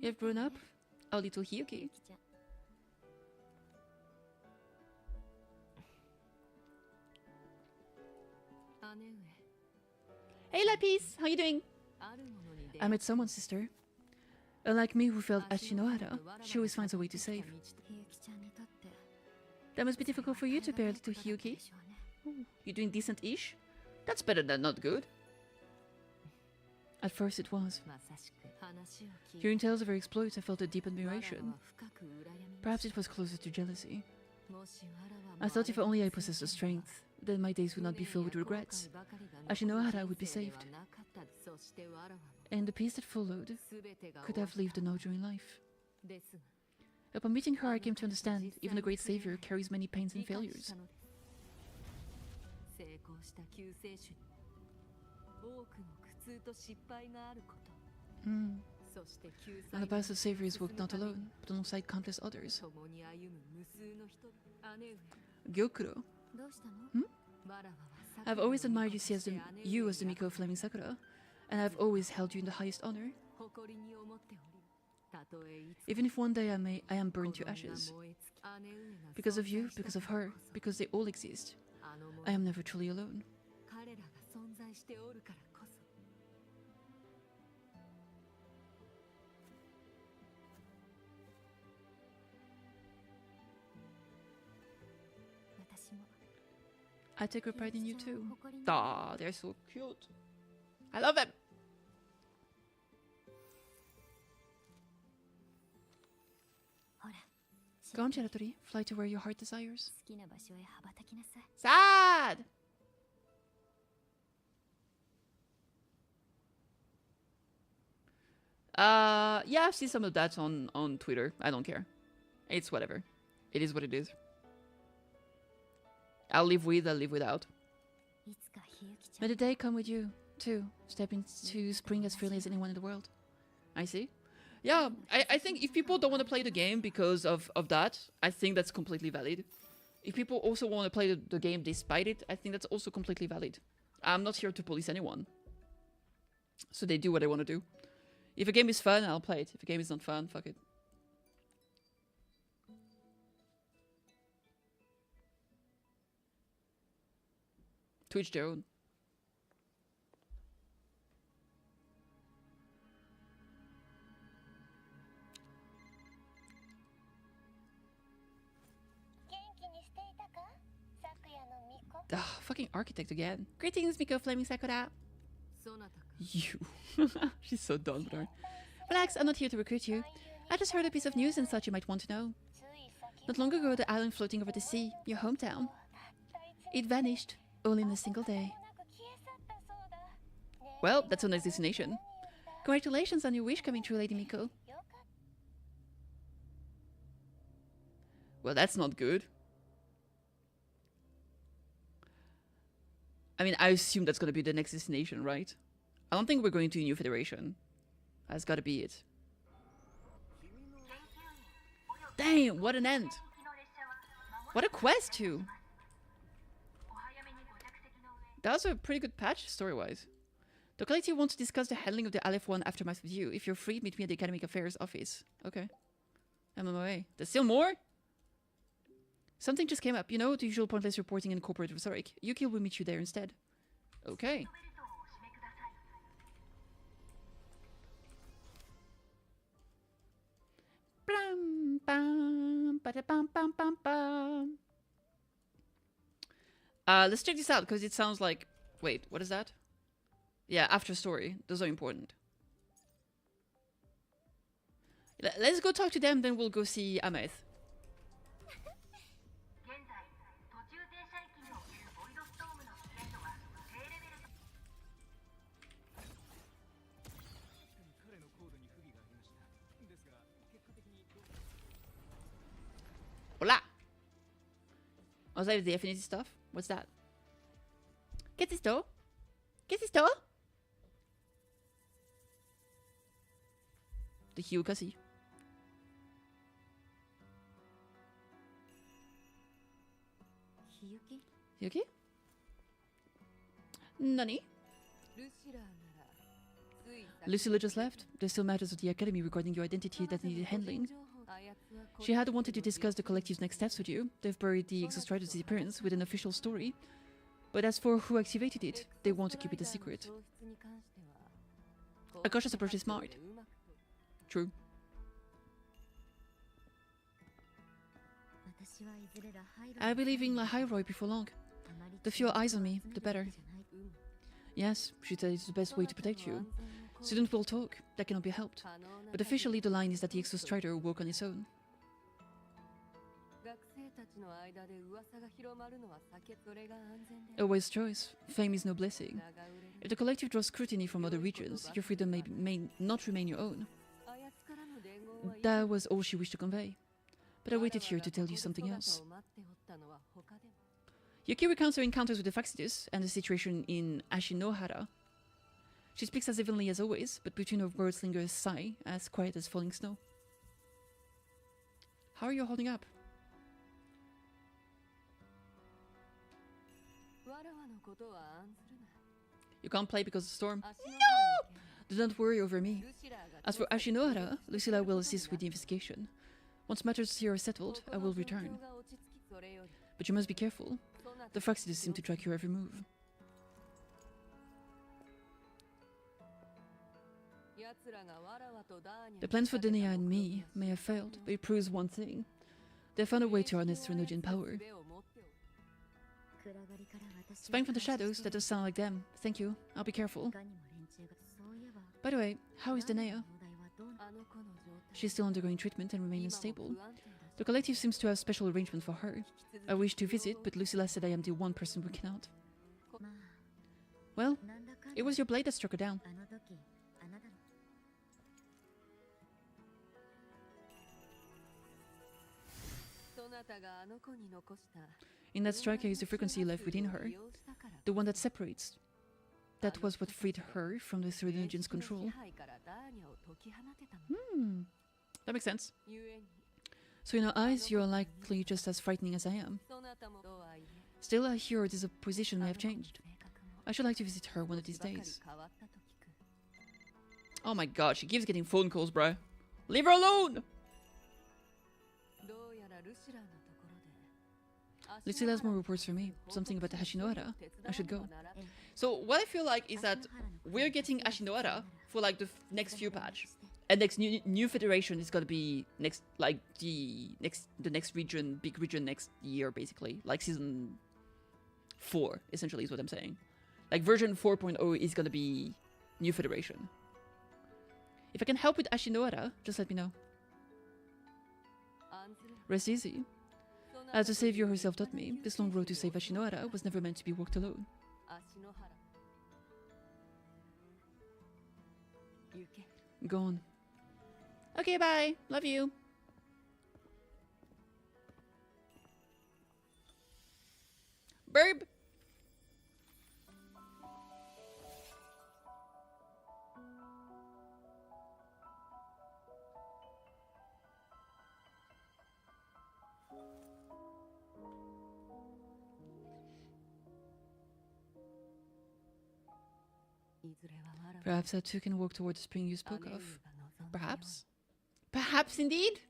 [SPEAKER 1] You have grown up, our little Hyuki. Hey Lapis, how you doing? I met someone, sister. Unlike me who felt Ashinohara, she always finds a way to save. That must be difficult for you to bear, little Hyuki. You're doing decent-ish? That's better than not good. At first it was. Hearing tales of her exploits, I felt a deep admiration. Perhaps it was closer to jealousy. I thought if only I possessed the strength, then my days would not be filled with regrets. Ashinohara would be saved. And the peace that followed could have lived a nurturing life. Upon meeting her, I came to understand even the great savior carries many pains and failures. And the path of saviors walked not alone, but alongside countless others. Gyokuro. I've always admired you as the Miko of Flaming Sakura, and I've always held you in the highest honor. Even if one day I am burned to ashes. Because of you, because of her, because they all exist, I am never truly alone. I take a pride in you too. Ah, they're so cute. I love them. Go on, Chiratori. Fly to where your heart desires. Sad! Yeah, I've seen some of that on Twitter. I don't care. It's whatever. It is what it is. I'll live with, I'll live without. May the day come with you, too. Step into spring as freely as anyone in the world. I see. Yeah, I think if people don't want to play the game because of that, I think that's completely valid. If people also want to play the game despite it, I think that's also completely valid. I'm not here to police anyone. So they do what they want to do. If a game is fun, I'll play it. If a game is not fun, fuck it. To each their own. Fucking architect again. Greetings, Miko Flaming Sakura. You. She's so done with her. Relax, I'm not here to recruit you. I just heard a piece of news and thought you might want to know. Not long ago, the island floating over the sea, your hometown, it vanished, all in a single day. Well, that's our next destination. Congratulations on your wish coming true, Lady Miko. Well, that's not good. I mean, I assume that's gonna be the next destination, right? I don't think we're going to a new federation. That's gotta be it. Damn, what an end! What a quest too! That was a pretty good patch, story-wise. The collective wants to discuss the handling of the Aleph-1 aftermath with you. If you're free, meet me at the Academic Affairs office. Okay. I'm on my way. There's still more? Something just came up. You know, the usual pointless reporting and corporate rhetoric. Yuki will meet you there instead. Okay. Blam, bam, bada-bam, bam, bam, bam. Let's check this out, because it sounds like... Wait, what is that? Yeah, after story. Those are important. Let's go talk to them, then we'll go see Ameth. Hola! Oh, is that the affinity stuff? What's that? ¿Qué es esto? ¿Qué es esto? The KittyKathee. Yuki? Nani? Lucilla just left. There's still matters of the academy regarding your identity that needed handling. She had wanted to discuss the collective's next steps with you. They've buried the Exostrider's disappearance with an official story. But as for who activated it, they want to keep it a secret. A cautious approach is smart. True. I'll be leaving La Hyroi before long. The fewer eyes on me, the better. Yes, she said it's the best way to protect you. Students will talk, that cannot be helped. But officially the line is that the Exostrider woke on its own. A wise choice. Fame is no blessing. If the collective draws scrutiny from other regions, your freedom may not remain your own. That was all she wished to convey. But I waited here to tell you something else. Yuki recounts her encounters with the Faxitus and the situation in Ashinohara. She speaks as evenly as always, but between her words lingers a sigh, as quiet as falling snow. How are you holding up? You can't play because of the storm? No! Do not worry over me. As for Ashinohara, Lucilla will assist with the investigation. Once matters here are settled, I will return. But you must be careful. The Faxitus seem to track your every move. The plans for Denia and me may have failed, but it proves one thing. They found a way to harness Trinodian power. Spying from the shadows, that does sound like them. Thank you. I'll be careful. By the way, how is Denia? She's still undergoing treatment and remains unstable. The collective seems to have special arrangement for her. I wish to visit, but Lucilla said I am the one person who cannot. Well, it was your blade that struck her down. In that strike, I used the frequency left within her, the one that separates. That was what freed her from the Trinodian's control. That makes sense. So in her eyes, you are likely just as frightening as I am. Still, I hear this position may have changed. I should like to visit her one of these days. Oh my god, she keeps getting phone calls, bruh. Leave her alone! Lucilla has more reports for me. Something about the Ashinohara. I should go. So what I feel like is that we're getting Ashinohara for like the next few patch. And next new federation is gonna be next, like the next region, big region next year, basically. Like season 4, essentially, is what I'm saying. Like version 4.0 is gonna be new federation. If I can help with Ashinohara, just let me know. Rest easy. As the savior herself taught me, this long road to save Ashinohara was never meant to be walked alone. Gone.
[SPEAKER 2] Okay, bye. Love you.
[SPEAKER 1] Burb! Perhaps I too can walk toward the spring you spoke of. Perhaps?
[SPEAKER 2] Perhaps indeed.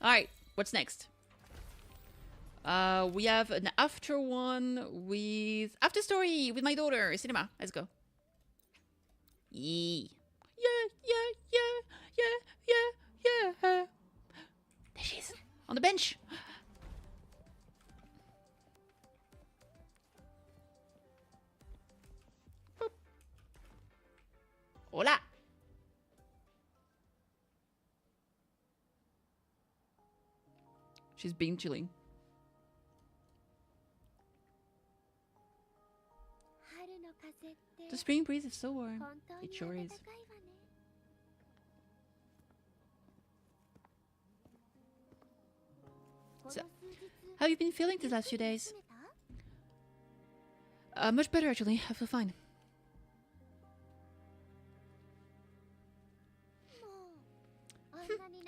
[SPEAKER 2] Alright, what's next?
[SPEAKER 1] We have an after one with...
[SPEAKER 2] After story with my daughter. Cinema. Let's go. Yee.
[SPEAKER 1] Yeah.
[SPEAKER 2] There she is. On the bench. Boop. Hola.
[SPEAKER 1] She's been chilling. The spring breeze is so warm. It sure is. So, how have you been feeling these last few days? Much better actually. I feel fine.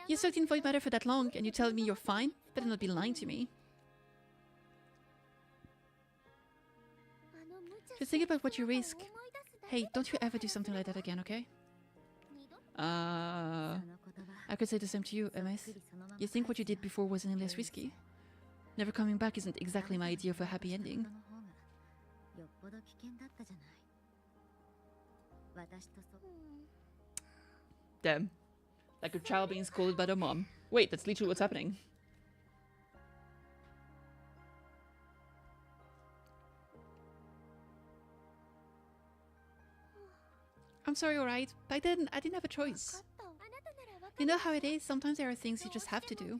[SPEAKER 1] You soaked in void matter for that long and you tell me you're fine? Better not be lying to me. Just think about what you risk. Hey, don't you ever do something like that again, okay? I could say the same to you, MS. You think what you did before wasn't any less risky? Never coming back isn't exactly my idea of a happy ending. Damn. Like a child being scolded by their mom. Wait, that's literally what's happening. I'm sorry, alright. Back then, I didn't have a choice. You know how it is, sometimes there are things you just have to do.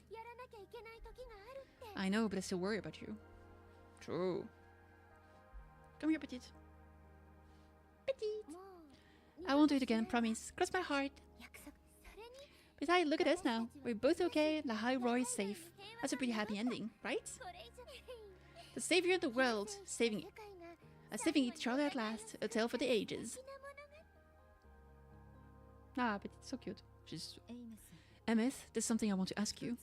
[SPEAKER 1] I know, but I still worry about you. True. Come here, Petite. Petite! I won't do it again, promise. Cross my heart. Besides, look at us now. We're both okay, and the High Roy is safe. That's a pretty happy ending, right? The savior of the world, saving each other at last. A tale for the ages. Ah, but it's so cute. She's... MS, there's something I want to ask you.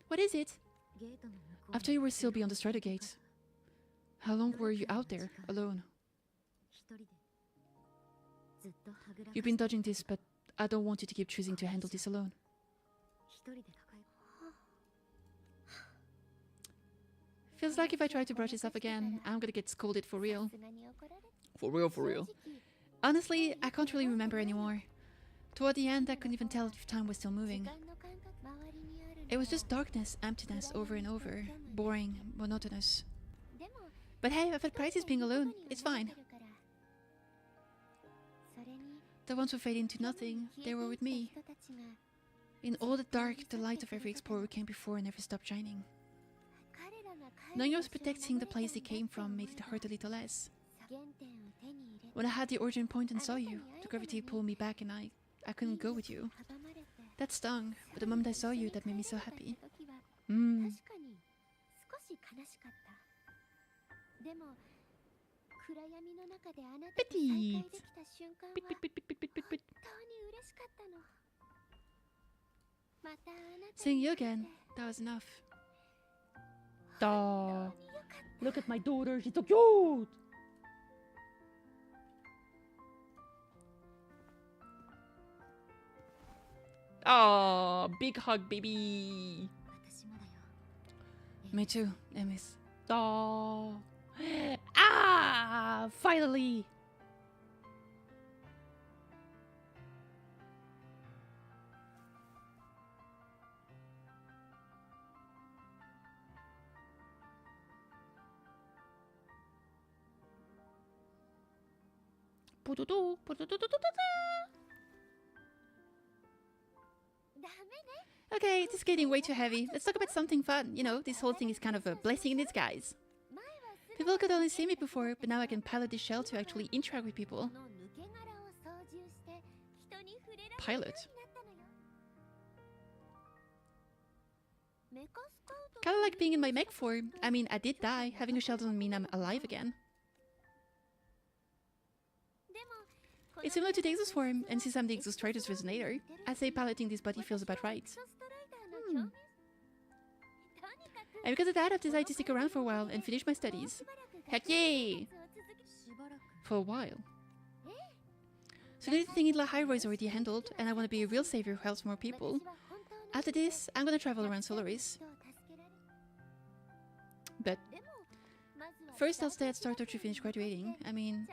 [SPEAKER 1] What is it? After you were still beyond the Strider Gate, how long were you out there, alone? You've been dodging this, but I don't want you to keep choosing to handle this alone. Feels like if I try to brush this up again, I'm gonna get scolded for real. For real. Honestly, I can't really remember anymore. Toward the end, I couldn't even tell if time was still moving. It was just darkness, emptiness over and over. Boring, monotonous. But hey, I've had practice being alone. It's fine. The ones who fade into nothing, they were with me. In all the dark, the light of every explorer came before and never stopped shining. Knowing I was protecting the place they came from made it hurt a little less. When I had the origin point and saw you, the gravity pulled me back and I couldn't go with you. That stung, but the moment I saw you, that made me so happy. Petite! Pit. Seeing you again, that was enough. Aww. Look at my daughter, she's so cute! Oh, big hug, baby. Me too, Emis. Oh, finally. Okay, this is getting way too heavy. Let's talk about something fun. You know, this whole thing is kind of a blessing in disguise. People could only see me before, but now I can pilot this shell to actually interact with people. Pilot? Kinda like being in my mech form. I mean, I did die. Having a shell doesn't mean I'm alive again. It's similar to the Exos form, and since I'm the Exostratus resonator, I'd say piloting this body feels about right. And because of that, I've decided to stick around for a while and finish my studies. Heck yay! For a while. So the thing in La Hyrule is already handled, and I want to be a real savior who helps more people. After this, I'm gonna travel around Solaris. But first I'll stay at Starter to finish graduating. I mean,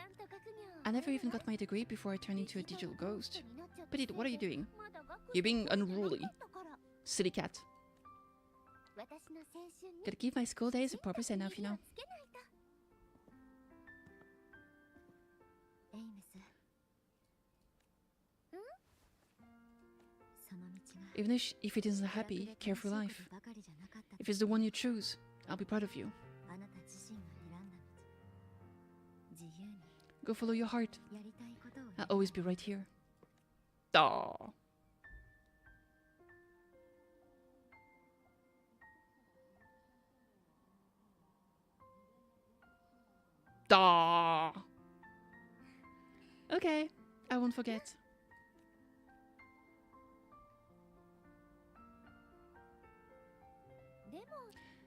[SPEAKER 1] I never even got my degree before I turned into a digital ghost. But what are you doing? You're being unruly. Silly cat. Gotta give my school days a proper send-off, you know. Even if it isn't a happy, carefree life, if it's the one you choose, I'll be proud of you. Go follow your heart. I'll always be right here. Aww. Aww. Okay, I won't forget.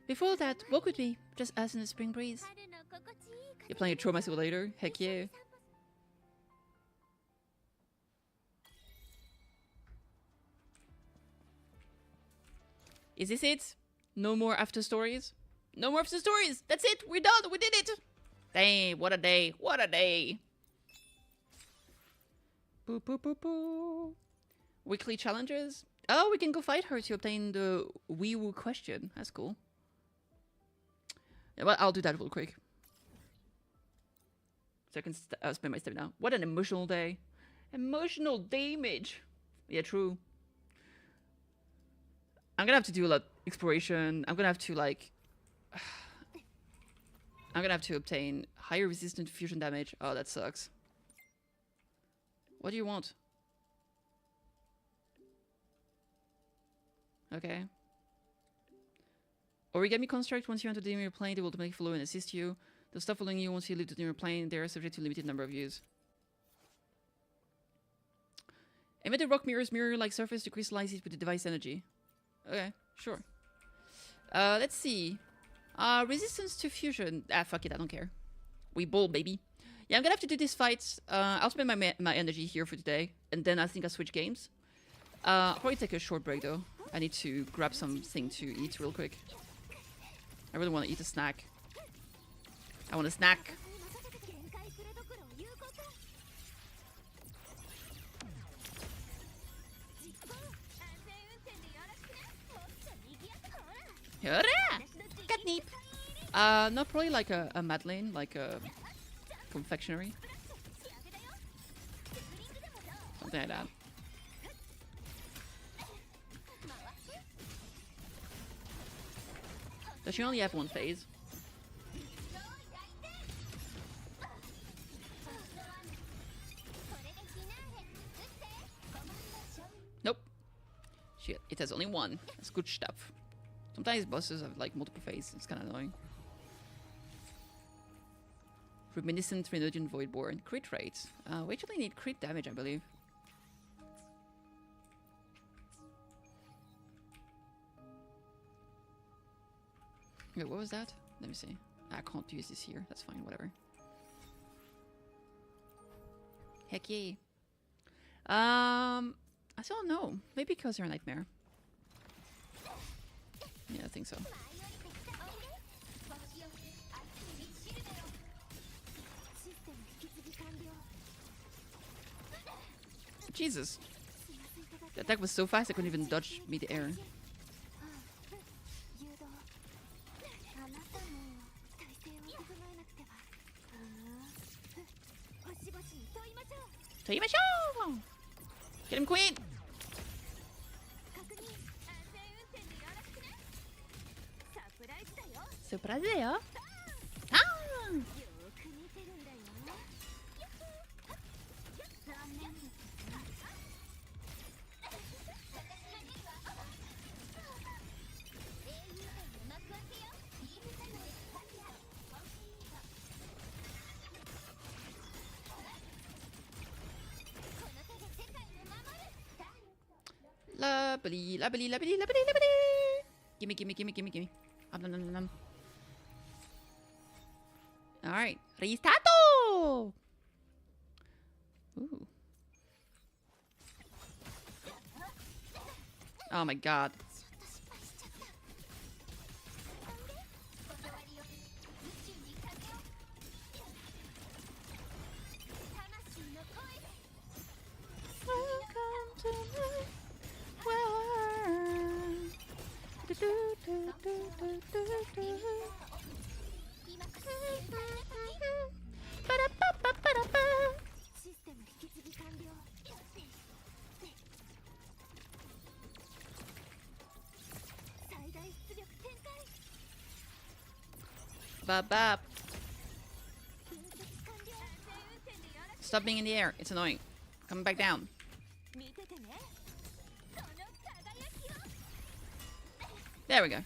[SPEAKER 1] Before that, walk with me, just us in the spring breeze. You're playing a trauma simulator? Heck yeah. Is this it? No more after stories? No more after stories! That's it! We're done! We did it! Dang, what a day! What a day! Boo boo boo boo! Weekly challenges? Oh, we can go fight her to obtain the WuWa question. That's cool. Yeah, well, I'll do that real quick. So I can spend my step now. What an emotional day. Emotional damage. Yeah, true. I'm gonna have to do a lot of exploration. I'm gonna have to like... I'm gonna have to obtain higher resistant fusion damage. Oh, that sucks. What do you want? Okay. Origami construct. Once you enter the mirror plane, they will automatically follow and assist you. They'll stop following you once you leave the mirror plane. They are subject to a limited number of views. Emit the rock mirror-like surface to crystallize it with the device energy. Okay, sure. Let's see. Resistance to fusion. Ah, fuck it, I don't care. We bowl, baby. Yeah, I'm gonna have to do this fight. I'll spend my energy here for today, and then I think I'll switch games. I'll probably take a short break though. I need to grab something to eat real quick. I really want to eat a snack. I want a snack. Catnip. Not probably like a Madeleine, like a confectionery. Something like that. Does she only have one phase? Nope. Shit, it has only one. That's good stuff. Sometimes bosses have like multiple phases. It's kind of annoying. Reminiscent Renodian Voidborn. Crit rate. We actually need crit damage, I believe. Wait, what was that? Let me see. I can't use this here. That's fine, whatever. Heck yeah. I don't know. Maybe because you're a nightmare. Yeah, I think so. Jesus. The attack was so fast I couldn't even dodge mid-air. Get him, queen! Surprisea.
[SPEAKER 2] Ah! Lovely, lovely, lovely, lovely, lovely. Gimme, gimme, gimme, gimme, gimme. Nom, nom, nom, nom. All right, ristato. Ooh. Oh my god. Welcome to my world. Do, do, do, do, do, do, do. Ba-da-ba-ba-ba-da-ba. Ba-ba. Stop being in the air. It's annoying. Come back down. There we go.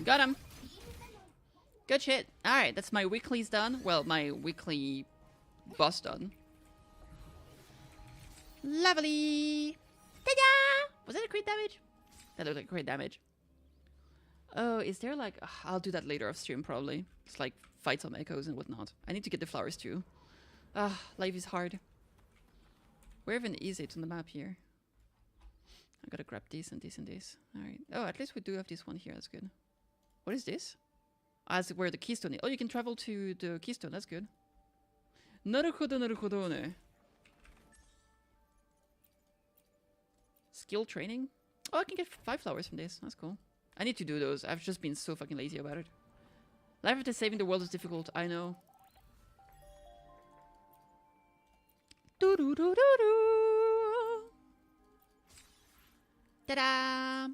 [SPEAKER 2] Got him. Good shit. Alright, that's my weekly's done. Well, my weekly boss done. Lovely. Ta-da! Was that a crit damage? That looked like crit damage. Oh, is there like... I'll do that later off stream, probably. It's like fight some echoes and whatnot. I need to get the flowers too. Life is hard. Where even is it on the map here? I gotta grab this and this and this. Alright. Oh, at least we do have this one here. That's good. What is this? As where the keystone is. Oh, you can travel to the keystone. That's good. Naruhodo, naruhodo ne. Skill training? Oh, I can get 5 flowers from this. That's cool. I need to do those. I've just been so fucking lazy about it. Life after saving the world is difficult. I know. Do-do-do-do-do. Ta-da!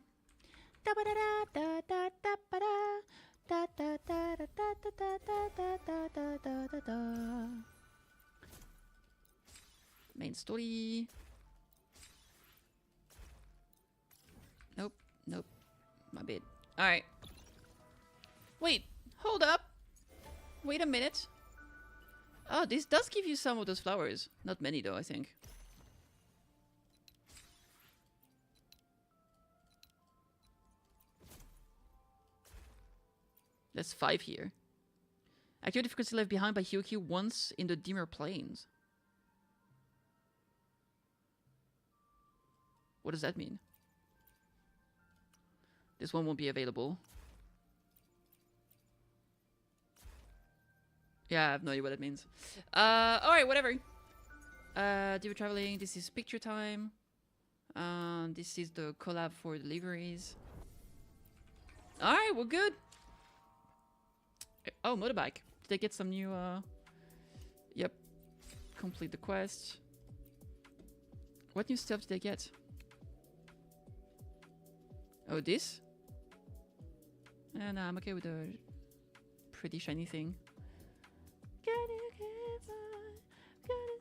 [SPEAKER 2] Da-ba-da-da-da-da-da-ba-da. Da-da-da-da-da-da-da-da-da-da-da-da. Main story. Nope. Nope. My bad. Alright. Wait. Hold up. Wait a minute. Oh, this does give you some of those flowers. Not many though, I think. That's 5 here. Activity frequency left behind by Hyoki once in the dimmer planes. What does that mean? This one won't be available. Yeah, I have no idea what that means. Alright, whatever. Diva traveling. This is picture time. This is the collab for deliveries. Alright, we're good. Oh, motorbike. Did I get some new, Yep. Complete the quest. What new stuff did I get? Oh, this? And I'm okay with the pretty shiny thing. Gotta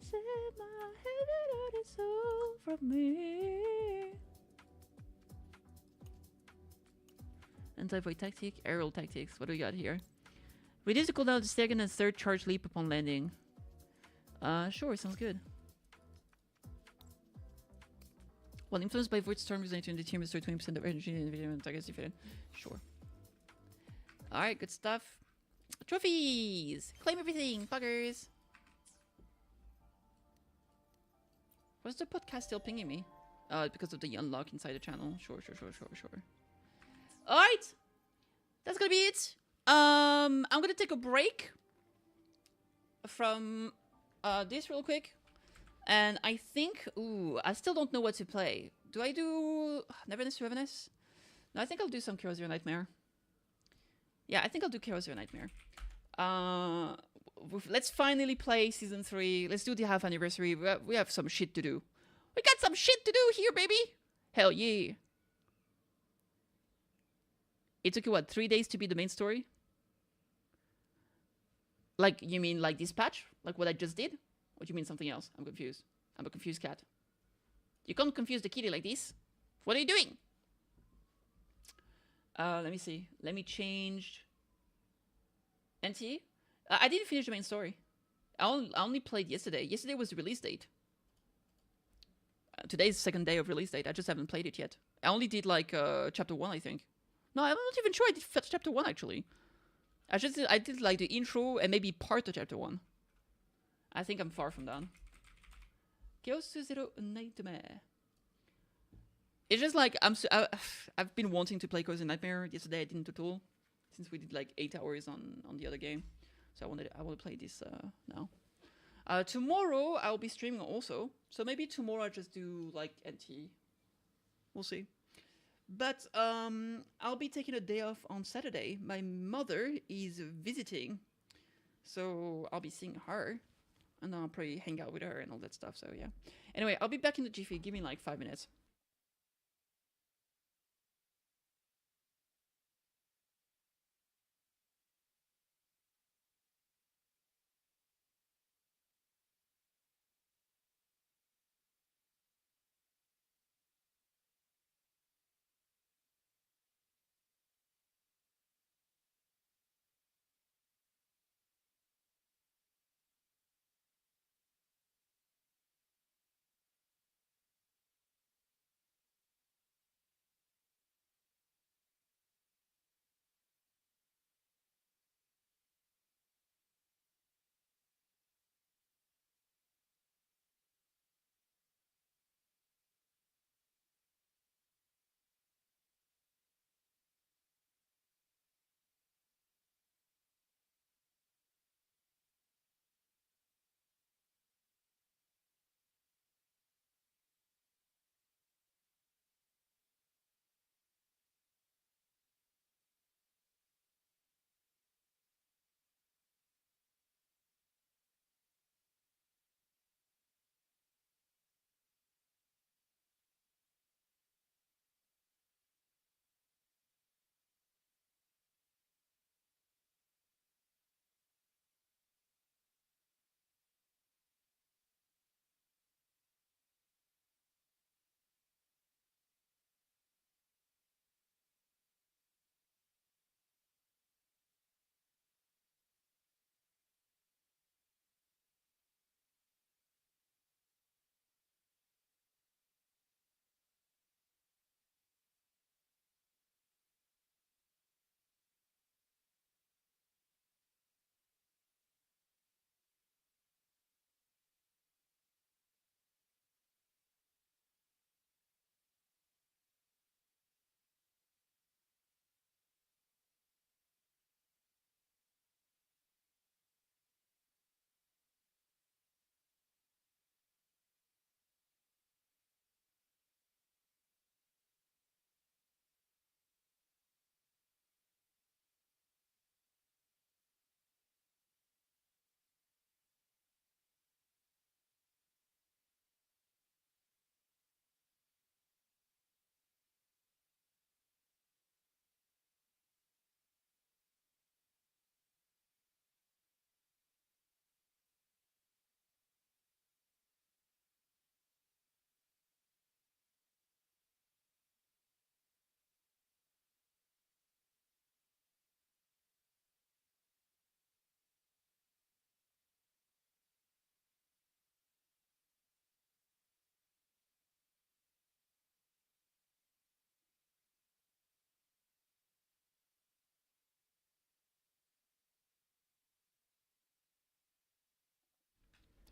[SPEAKER 2] save my heavy soul from me. Anti-void tactic, aerial tactics. What do we got here? Reduce the cooldown of the second and third charge leap upon landing. Sure, sounds good. While influenced by void storm, resonating in the team, restore 20% of energy and video and targets defeated. Sure. Alright, good stuff. Trophies! Claim everything, buggers! Was the podcast still pinging me? Because of the unlock inside the channel. Sure. Alright! That's gonna be it. I'm gonna take a break from this real quick. And I think... Ooh, I still don't know what to play. Do I do... Neverness, Revenus? No, I think I'll do some Cure Zero Nightmare. Yeah, I think I'll do Chaos Zero Nightmare. Let's finally play season 3. Let's do the half anniversary. We have some shit to do. We got some shit to do here, baby. Hell yeah. It took you, what, 3 days to beat the main story? Like, you mean like this patch? Like what I just did? Or do you mean something else? I'm confused. I'm a confused cat. You can't confuse the kitty like this. What are you doing? Let me see. Let me change... NTE? I didn't finish the main story. I only played yesterday. Yesterday was the release date. Today's the second day of release date. I just haven't played it yet. I only did like chapter 1, I think. No, I'm not even sure I did chapter 1 actually. I did like the intro and maybe part of chapter 1. I think I'm far from done. Chaos Zero Nightmare. It's just like I've been wanting to play Chaos Nightmare. Yesterday I didn't at all, since we did like 8 hours on the other game. So I want to play this now. Tomorrow I'll be streaming also. So maybe tomorrow I just do like NT. We'll see. But I'll be taking a day off on Saturday. My mother is visiting, so I'll be seeing her, and then I'll probably hang out with her and all that stuff. So yeah. Anyway, I'll be back in the jiffy. Give me like 5 minutes.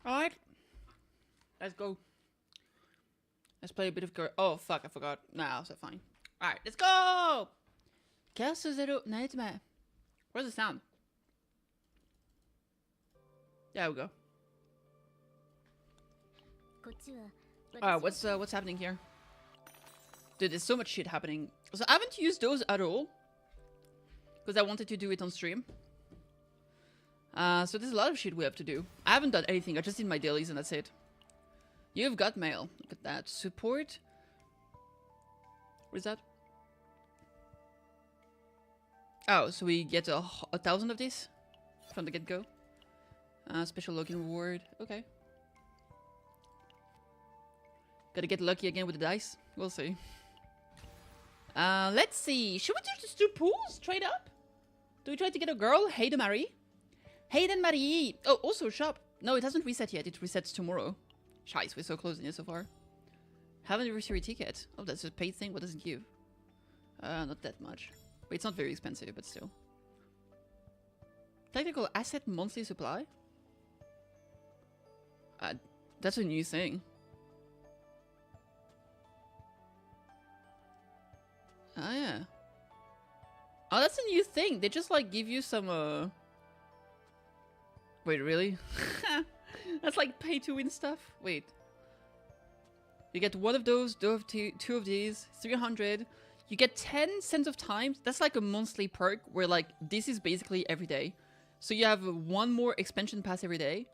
[SPEAKER 2] All right. Let's go. Let's play a bit of... Oh, fuck, I forgot. Nah, so fine. Alright, let's go! Chaos Zero Nightmare. Where's the sound? There we go. Alright, what's happening here? Dude, there's so much shit happening. So I haven't used those at all.
[SPEAKER 1] because I wanted to do it on stream. So there's a lot of shit we have to do. I haven't done anything. I just did my dailies and that's it. You've got mail. Look at that. Support. What is that? Oh, so we get a 1,000 of this from the get-go. Special login reward. Okay. Gotta get lucky again with the dice. We'll see. Let's see. Should we just do pools straight up? Do we try to get a girl? Hey to Marie. Hayden Marie. Oh, also shop. No, it hasn't reset yet. It resets tomorrow. Scheiße, we're so close in here so far. Have an anniversary ticket. Oh, that's a paid thing. What does it give? Not that much. Wait, it's not very expensive, but still. Technical asset monthly supply? That's a new thing. Oh, yeah. Oh, that's a new thing. They just, like, give you some, Wait, really? That's like pay-to-win stuff? Wait. You get one of those, two of these, 300. You get 10 cents of time. That's like a monthly perk where, like, this is basically every day. So you have one more expansion pass every day.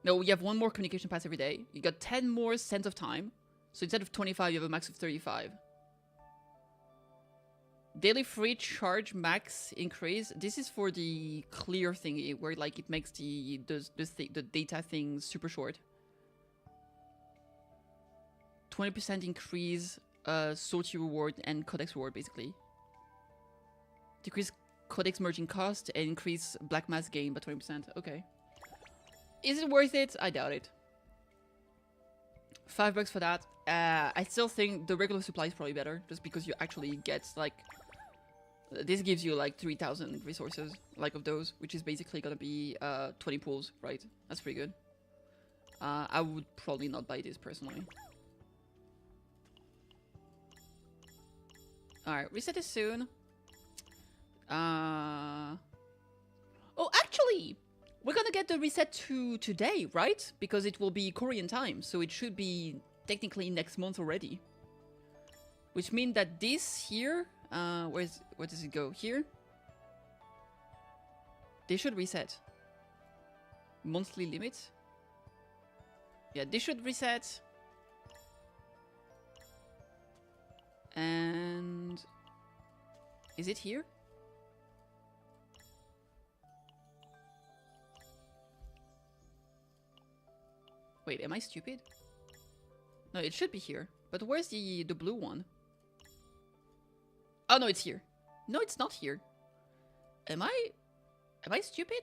[SPEAKER 1] No, you have one more communication pass every day. You got 10 more cents of time. So instead of 25, you have a max of 35. Daily free charge max increase. This is for the clear thingy, where like it makes the data thing super short. 20% increase sortie reward and codex reward, basically. Decrease codex merging cost and increase black mass gain by 20%. Okay. Is it worth it? I doubt it. $5 for that. I still think the regular supply is probably better, just because you actually get like. This gives you like 3,000 resources, like of those, which is basically gonna be 20 pools, right? That's pretty good. I would probably not buy this personally. Alright, reset is soon. Oh, actually! We're gonna get the reset to today, right? Because it will be Korean time, so it should be technically next month already. Which means that this here... where does it go? Here? They should reset. Monthly limit? Yeah, they should reset. And... is it here? Wait, am I stupid? No, it should be here. But where's the blue one? Oh, no, it's here. No, it's not here. Am I stupid?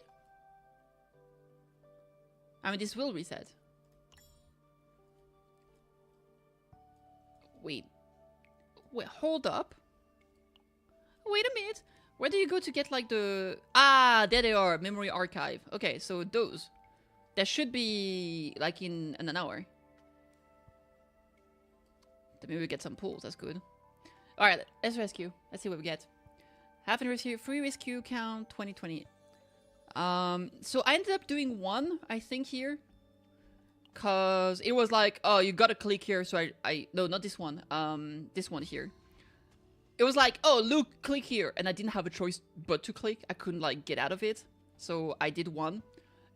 [SPEAKER 1] I mean, this will reset. Wait. Wait, hold up. Wait a minute. Where do you go to get, like, the... Ah, there they are. Memory archive. Okay, so those. That should be, like, in an hour. Then maybe we get some pulls. That's good. Alright, let's rescue. Let's see what we get. Half an rescue, free rescue count 2020. So I ended up doing one, I think, here. Cause it was like, oh, you gotta click here, so no, not this one. This one here. It was like, oh, look, click here. And I didn't have a choice but to click. I couldn't, like, get out of it. So I did one.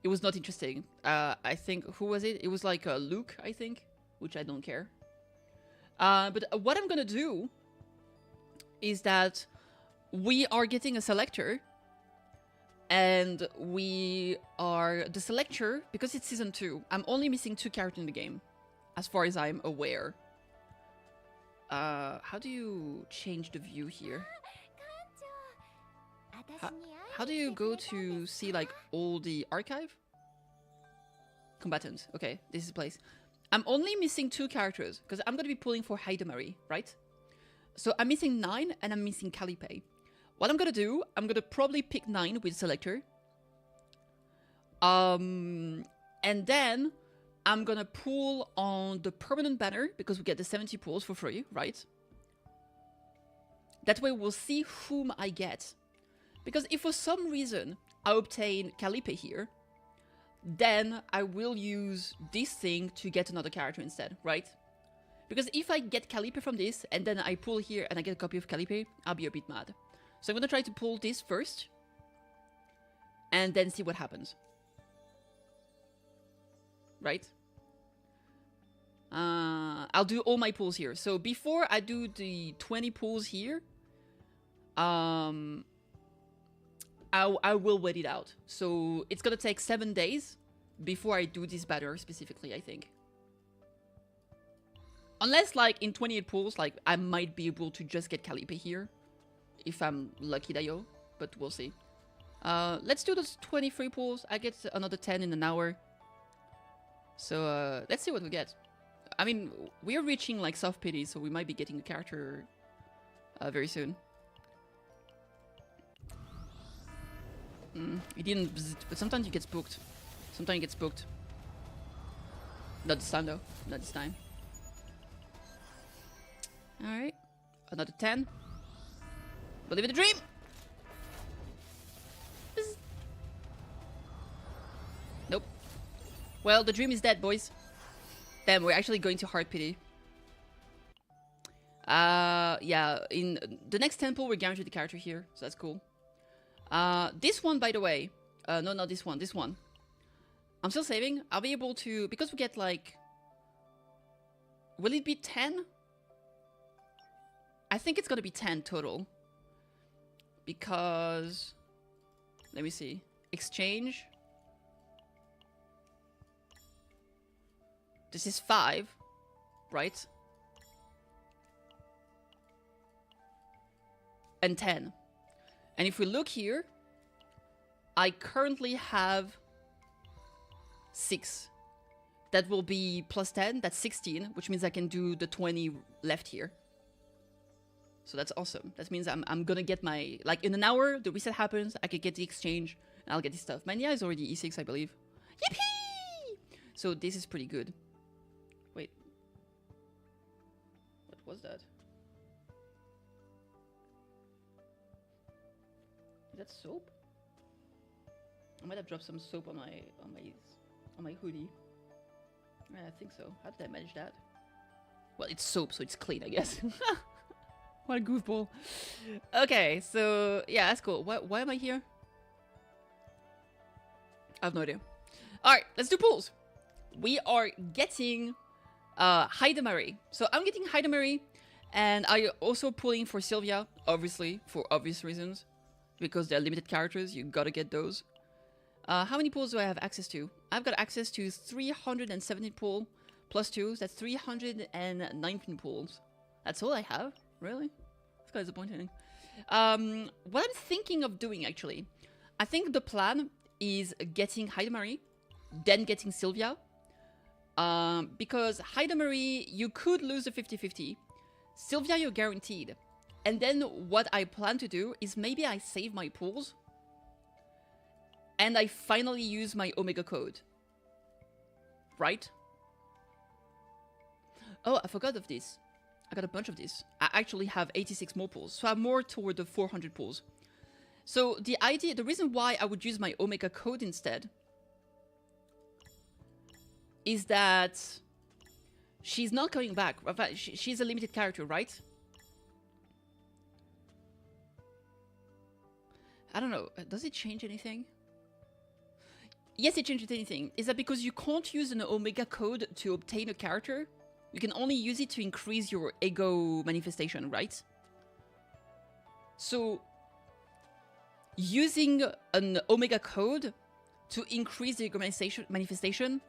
[SPEAKER 1] It was not interesting. I think, who was it? It was like Luke, I think. Which I don't care. But what I'm gonna do... is that we are getting a selector, and we are the selector because it's season 2. I'm only missing 2 characters in the game, as far as I'm aware. How do you change the view here? How do you go to see like all the archive? Combatant. Okay, this is the place. I'm only missing 2 characters because I'm gonna be pulling for Haidamari, right? So I'm missing 9 and I'm missing Calipe. What I'm gonna do, I'm gonna probably pick 9 with selector. And then I'm gonna pull on the permanent banner because we get the 70 pulls for free, right? That way we'll see whom I get. Because if for some reason I obtain Calipe here, then I will use this thing to get another character instead, right? Because if I get Calipe from this, and then I pull here and I get a copy of Calipe, I'll be a bit mad.
[SPEAKER 2] So I'm gonna try to pull this first, and then see what happens. Right? I'll do all my pulls here. So before I do the 20 pulls here, I will wait it out. So it's gonna take 7 days before I do this banner specifically, I think. Unless, like, in 28 pulls, like, I might be able to just get Calipe here. If I'm lucky, Dayo. But we'll see. Let's do those 23 pulls. I get another 10 in an hour. So, let's see what we get. I mean, we're reaching, like, soft pity, so we might be getting a character very soon. It didn't, but sometimes you get spooked. Sometimes you get spooked. Not this time, though. Not this time. Alright. Another 10. Believe in the dream! Bzz. Nope. Well, the dream is dead, boys. Damn, we're actually going to hard pity. Yeah, in the next temple, we're guaranteed the character here, so that's cool. This one, by the way. No, not this one. This one. I'm still saving. I'll be able to... Because we get, like... Will it be 10? I think it's gonna be 10 total. Because... Let me see. Exchange. This is 5. Right? And 10. And if we look here, I currently have 6. That will be plus 10, that's 16, which means I can do the 20 left here. So that's awesome. That means I'm gonna get my... Like, in an hour, the reset happens, I could get the exchange, and I'll get this stuff. Mania is already E6, I believe. Yippee! So this is pretty good. Wait. What was that? Is that soap? I might have dropped some soap on my hoodie. Yeah, I think so. How did I manage that? Well, it's soap, so it's clean, I guess. What a goofball. Okay, so yeah, that's cool. Why am I here? I have no idea. Alright, let's do pulls. We are getting Haidamari. So I'm getting Haidamari, and I also pulling for Sylvia, obviously, for obvious reasons. Because they're limited characters, you gotta get those. How many pulls do I have access to? I've got access to 317 pull plus 2. That's 319 pulls. That's all I have? Really? That's quite disappointing. What I'm thinking of doing, actually, I think the plan is getting Haidamari, then getting Sylvia. Because Haidamari, you could lose a 50-50. Sylvia, you're guaranteed. And then what I plan to do is maybe I save my pulls and I finally use my Omega code. Right? Oh, I forgot of this. I got a bunch of this. I actually have 86 more pulls, so I'm more toward the 400 pulls. So the idea, the reason why I would use my Omega code instead is that she's not coming back. She's a limited character, right? I don't know. Does it change anything? Yes, it changes anything. Is that because you can't use an Omega code to obtain a character? You can only use it to increase your ego manifestation, right? So, using an Omega code to increase the ego manifestation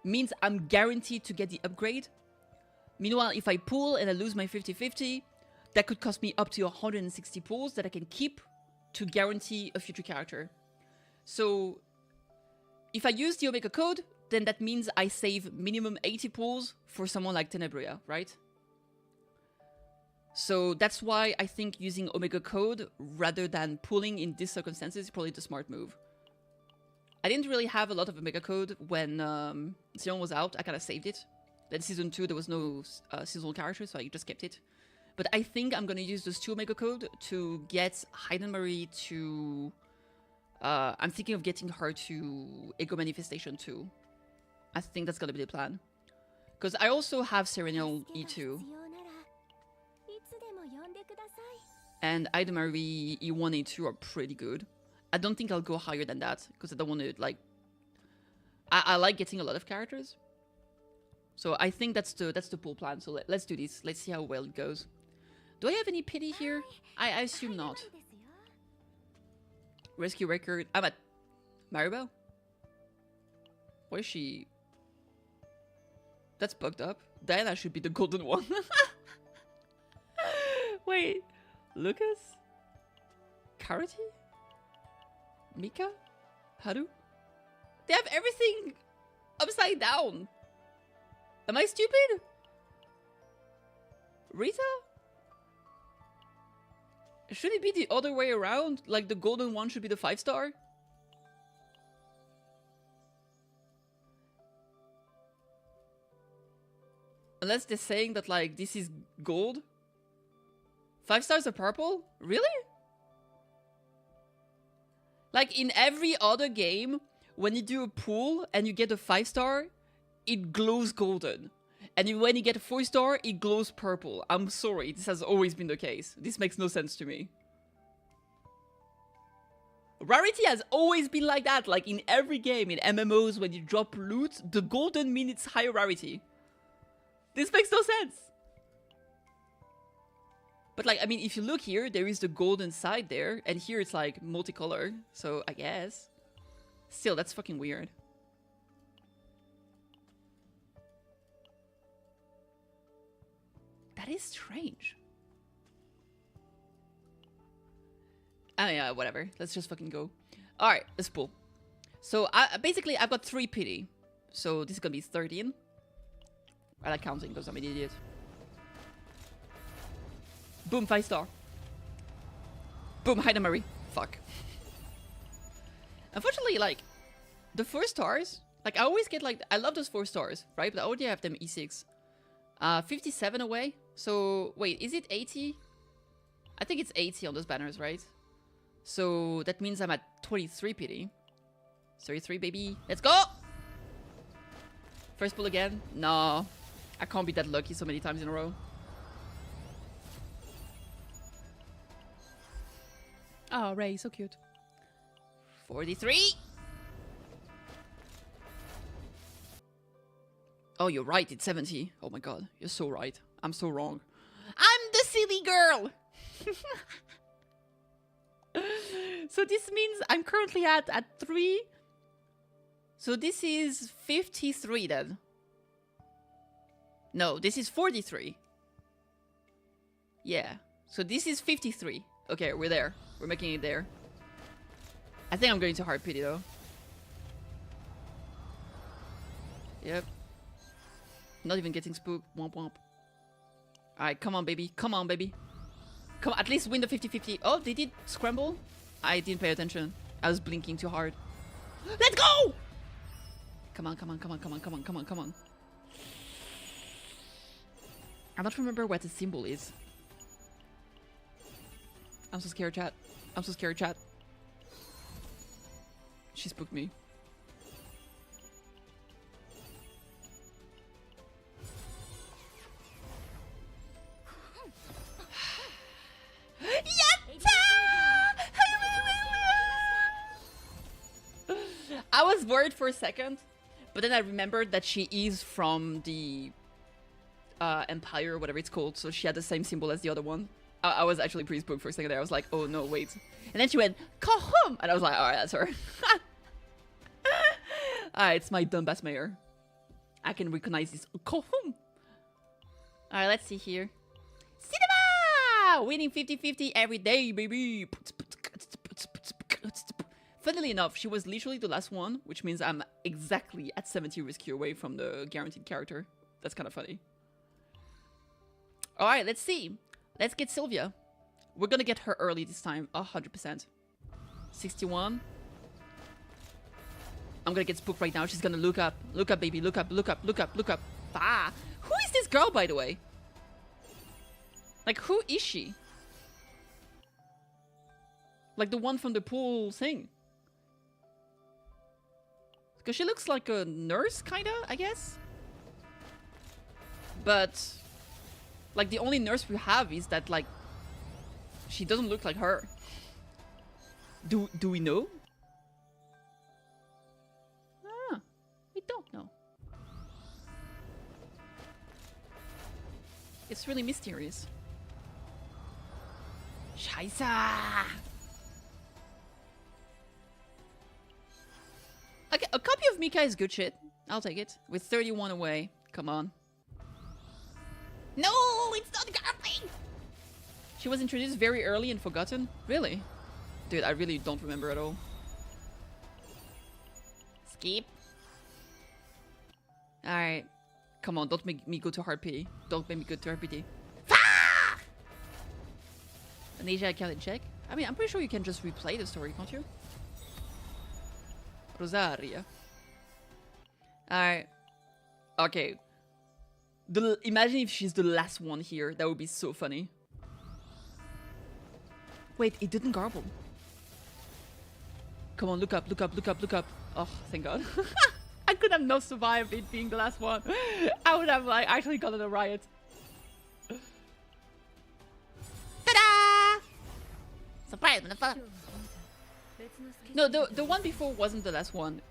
[SPEAKER 2] means I'm guaranteed to get the upgrade. Meanwhile, if I pull and I lose my 50-50, that could cost me up to 160 pulls that I can keep to guarantee a future character. So, if I use the Omega code, then that means I save minimum 80 pulls for someone like Tenebria, right? So that's why I think using Omega code rather than pulling in these circumstances is probably the smart move. I didn't really have a lot of Omega code when Season was out. I kind of saved it. Then Season 2 there was no seasonal character, so I just kept it. But I think I'm gonna use those 2 Omega code to get Haidamari to... I'm thinking of getting her to Ego Manifestation too. I think that's gonna be the plan. Because I also have Serenial E2. And Idamari E1, E2 are pretty good. I don't think I'll go higher than that because I don't want to like. I like getting a lot of characters, so I think that's the pool plan. So let's do this. Let's see how well it goes. Do I have any pity here? I assume not. Rescue record. I'm at Maribel. Where is she? That's bugged up. Diana should be the golden one. Wait, Lucas? Karate? Mika? Haru? They have everything upside down. Am I stupid? Rita? Should it be the other way around? Like the golden one should be the 5-star? Unless they're saying that like this is gold. 5 stars are purple? Really? Like in every other game, when you do a pool and you get a 5-star, it glows golden. And when you get a 4-star, it glows purple. I'm sorry, this has always been the case. This makes no sense to me. Rarity has always been like that. Like in every game, in MMOs, when you drop loot, the golden means it's higher rarity. This makes no sense. But like, I mean, if you look here, there is the golden side there, and here it's like multicolor, so I guess. Still, that's fucking weird. That is strange. Oh yeah, whatever. Let's just fucking go. Alright, let's pull. So, basically, I've got 3 pity. So, this is gonna be 13. I like counting because I'm an idiot. Boom, 5-star. Boom, Marie. Fuck. Unfortunately, like, the 4 stars, like, I always get, like, I love those 4 stars, right? But I already have them E6. 57 away. So, wait, is it 80? I think it's 80 on those banners, right? So, that means I'm at 23 pity. 33, baby. Let's go! First pull again? No. I can't be that lucky so many times in a row. Oh, Ray, so cute. 43! Oh, you're right, it's 70. Oh my god, you're so right. I'm so wrong. I'm the silly girl! So this means I'm currently at 3. So this is 53 then. No, this is 43. Yeah. So this is 53. Okay, we're there. We're making it there. I think I'm going to hard pity though. Yep. Not even getting spooked. Womp womp. Alright, come on, baby. Come on, baby. Come on, at least win the 50-50. Oh, they did scramble? I didn't pay attention. I was blinking too hard. Let's go! Come on, come on, come on, come on, come on, come on, come on. I don't remember what the symbol is. I'm so scared, chat. I'm so scared, chat. She spooked me. I was worried for a second, but then I remembered that she is from the Empire or whatever it's called, so she had the same symbol as the other one. I was actually pretty spooked for a second there. I was like, oh no, wait. And then she went, Kahum! And I was like, alright, that's her. Alright, it's my dumbass mayor. I can recognize this. Kahum! Alright, let's see here. Cinema! Winning 50-50 every day, baby! Funnily enough, she was literally the last one, which means I'm exactly at 70 rescue away from the guaranteed character. That's kind of funny. Alright, let's see. Let's get Sylvia. We're gonna get her early this time, 100%. 61. I'm gonna get spooked right now. She's gonna look up. Look up, baby. Look up, look up, look up, look up. Ah! Who is this girl, by the way? Like, who is she? Like the one from the pool thing. Because she looks like a nurse, kinda, I guess? But... like, the only nurse we have is that, like... She doesn't look like her. Do we know? Ah, we don't know. It's really mysterious. Scheiße! Okay, a copy of Mika is good shit. I'll take it. With 31 away. Come on. No, it's not Garping! She was introduced very early and forgotten? Really? Dude, I really don't remember at all. Skip. Alright. Come on, don't make me go to hard pity. Don't make me go to hard pity. Ah! Asia, I can't check. I mean, I'm pretty sure you can just replay the story, can't you? Rosaria. Alright. Okay. Imagine if she's the last one here. That would be so funny. Wait, it didn't garble. Come on, look up, look up, look up, look up. Oh, thank God. I could have not survived it being the last one. I would have like actually gotten a riot. Ta-da! Surprise, motherfucker. No, the one before wasn't the last one.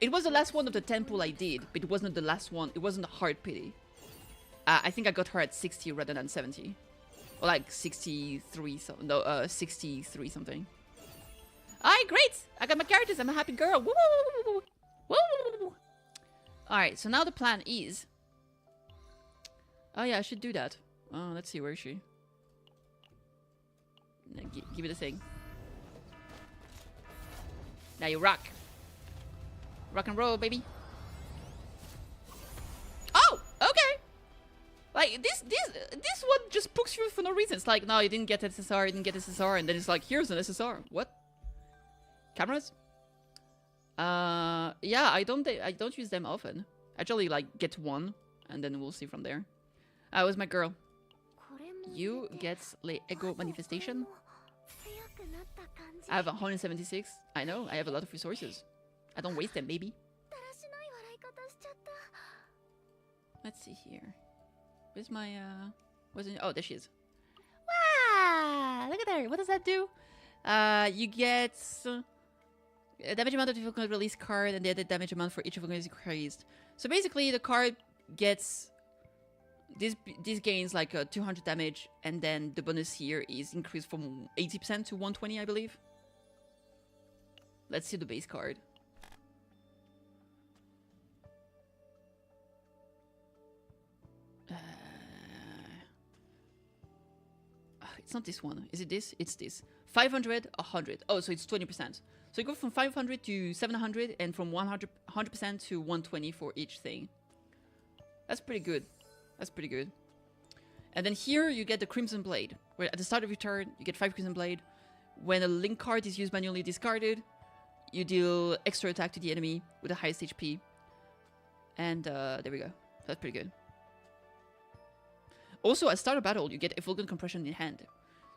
[SPEAKER 2] It was the last one of the temple I did, but it wasn't the last one. It wasn't a hard pity. I think I got her at 60 rather than 70. Or like 63 something. No, 63 something. Alright, great! I got my characters. I'm a happy girl. Woo -woo -woo -woo -woo. Woo. Alright, so now the plan is... Oh yeah, I should do that. Oh, let's see, where is she? Give me the thing. Now you rock. Rock and roll, baby. Oh, okay. Like this one just pokes you for no reason. It's like, no, you didn't get SSR, you didn't get SSR, and then it's like, here's an SSR. What? Cameras? Yeah, I don't use them often. Actually, like get one, and then we'll see from there. Where's my girl? You get Lego manifestation. I have 176. I know, I have a lot of resources. I don't waste them, baby. Let's see here. Where's my, oh, there she is. Wow! Look at her. What does that do? You get a damage amount of difficult release card, and the other damage amount for each of them is increased. So basically, the card gets... This gains like 200 damage, and then the bonus here is increased from 80% to 120, I believe. Let's see the base card. It's not this one. Is it this? It's this. 500, 100. Oh, so it's 20%. So you go from 500 to 700, and from 100% to 120 for each thing. That's pretty good. That's pretty good. And then here you get the Crimson Blade, where at the start of your turn, you get 5 Crimson Blade. When a link card is used manually discarded, you deal extra attack to the enemy with the highest HP. And there we go. That's pretty good. Also, at start of battle, you get Effulgent Compression in hand.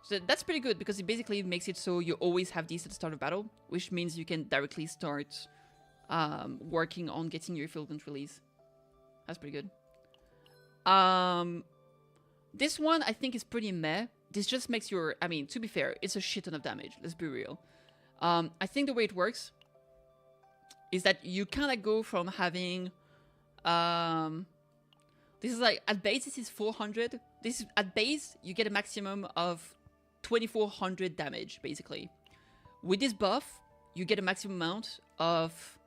[SPEAKER 2] So that's pretty good, because it basically makes it so you always have these at the start of battle, which means you can directly start working on getting your Effulgent release. That's pretty good. This one I think is pretty meh. This just makes your... I mean, to be fair, it's a shit ton of damage. Let's be real. I think the way it works is that you kind of go from having... this is like... At base, this is 400. This is, at base, you get a maximum of 2400 damage, basically. With this buff, you get a maximum amount of...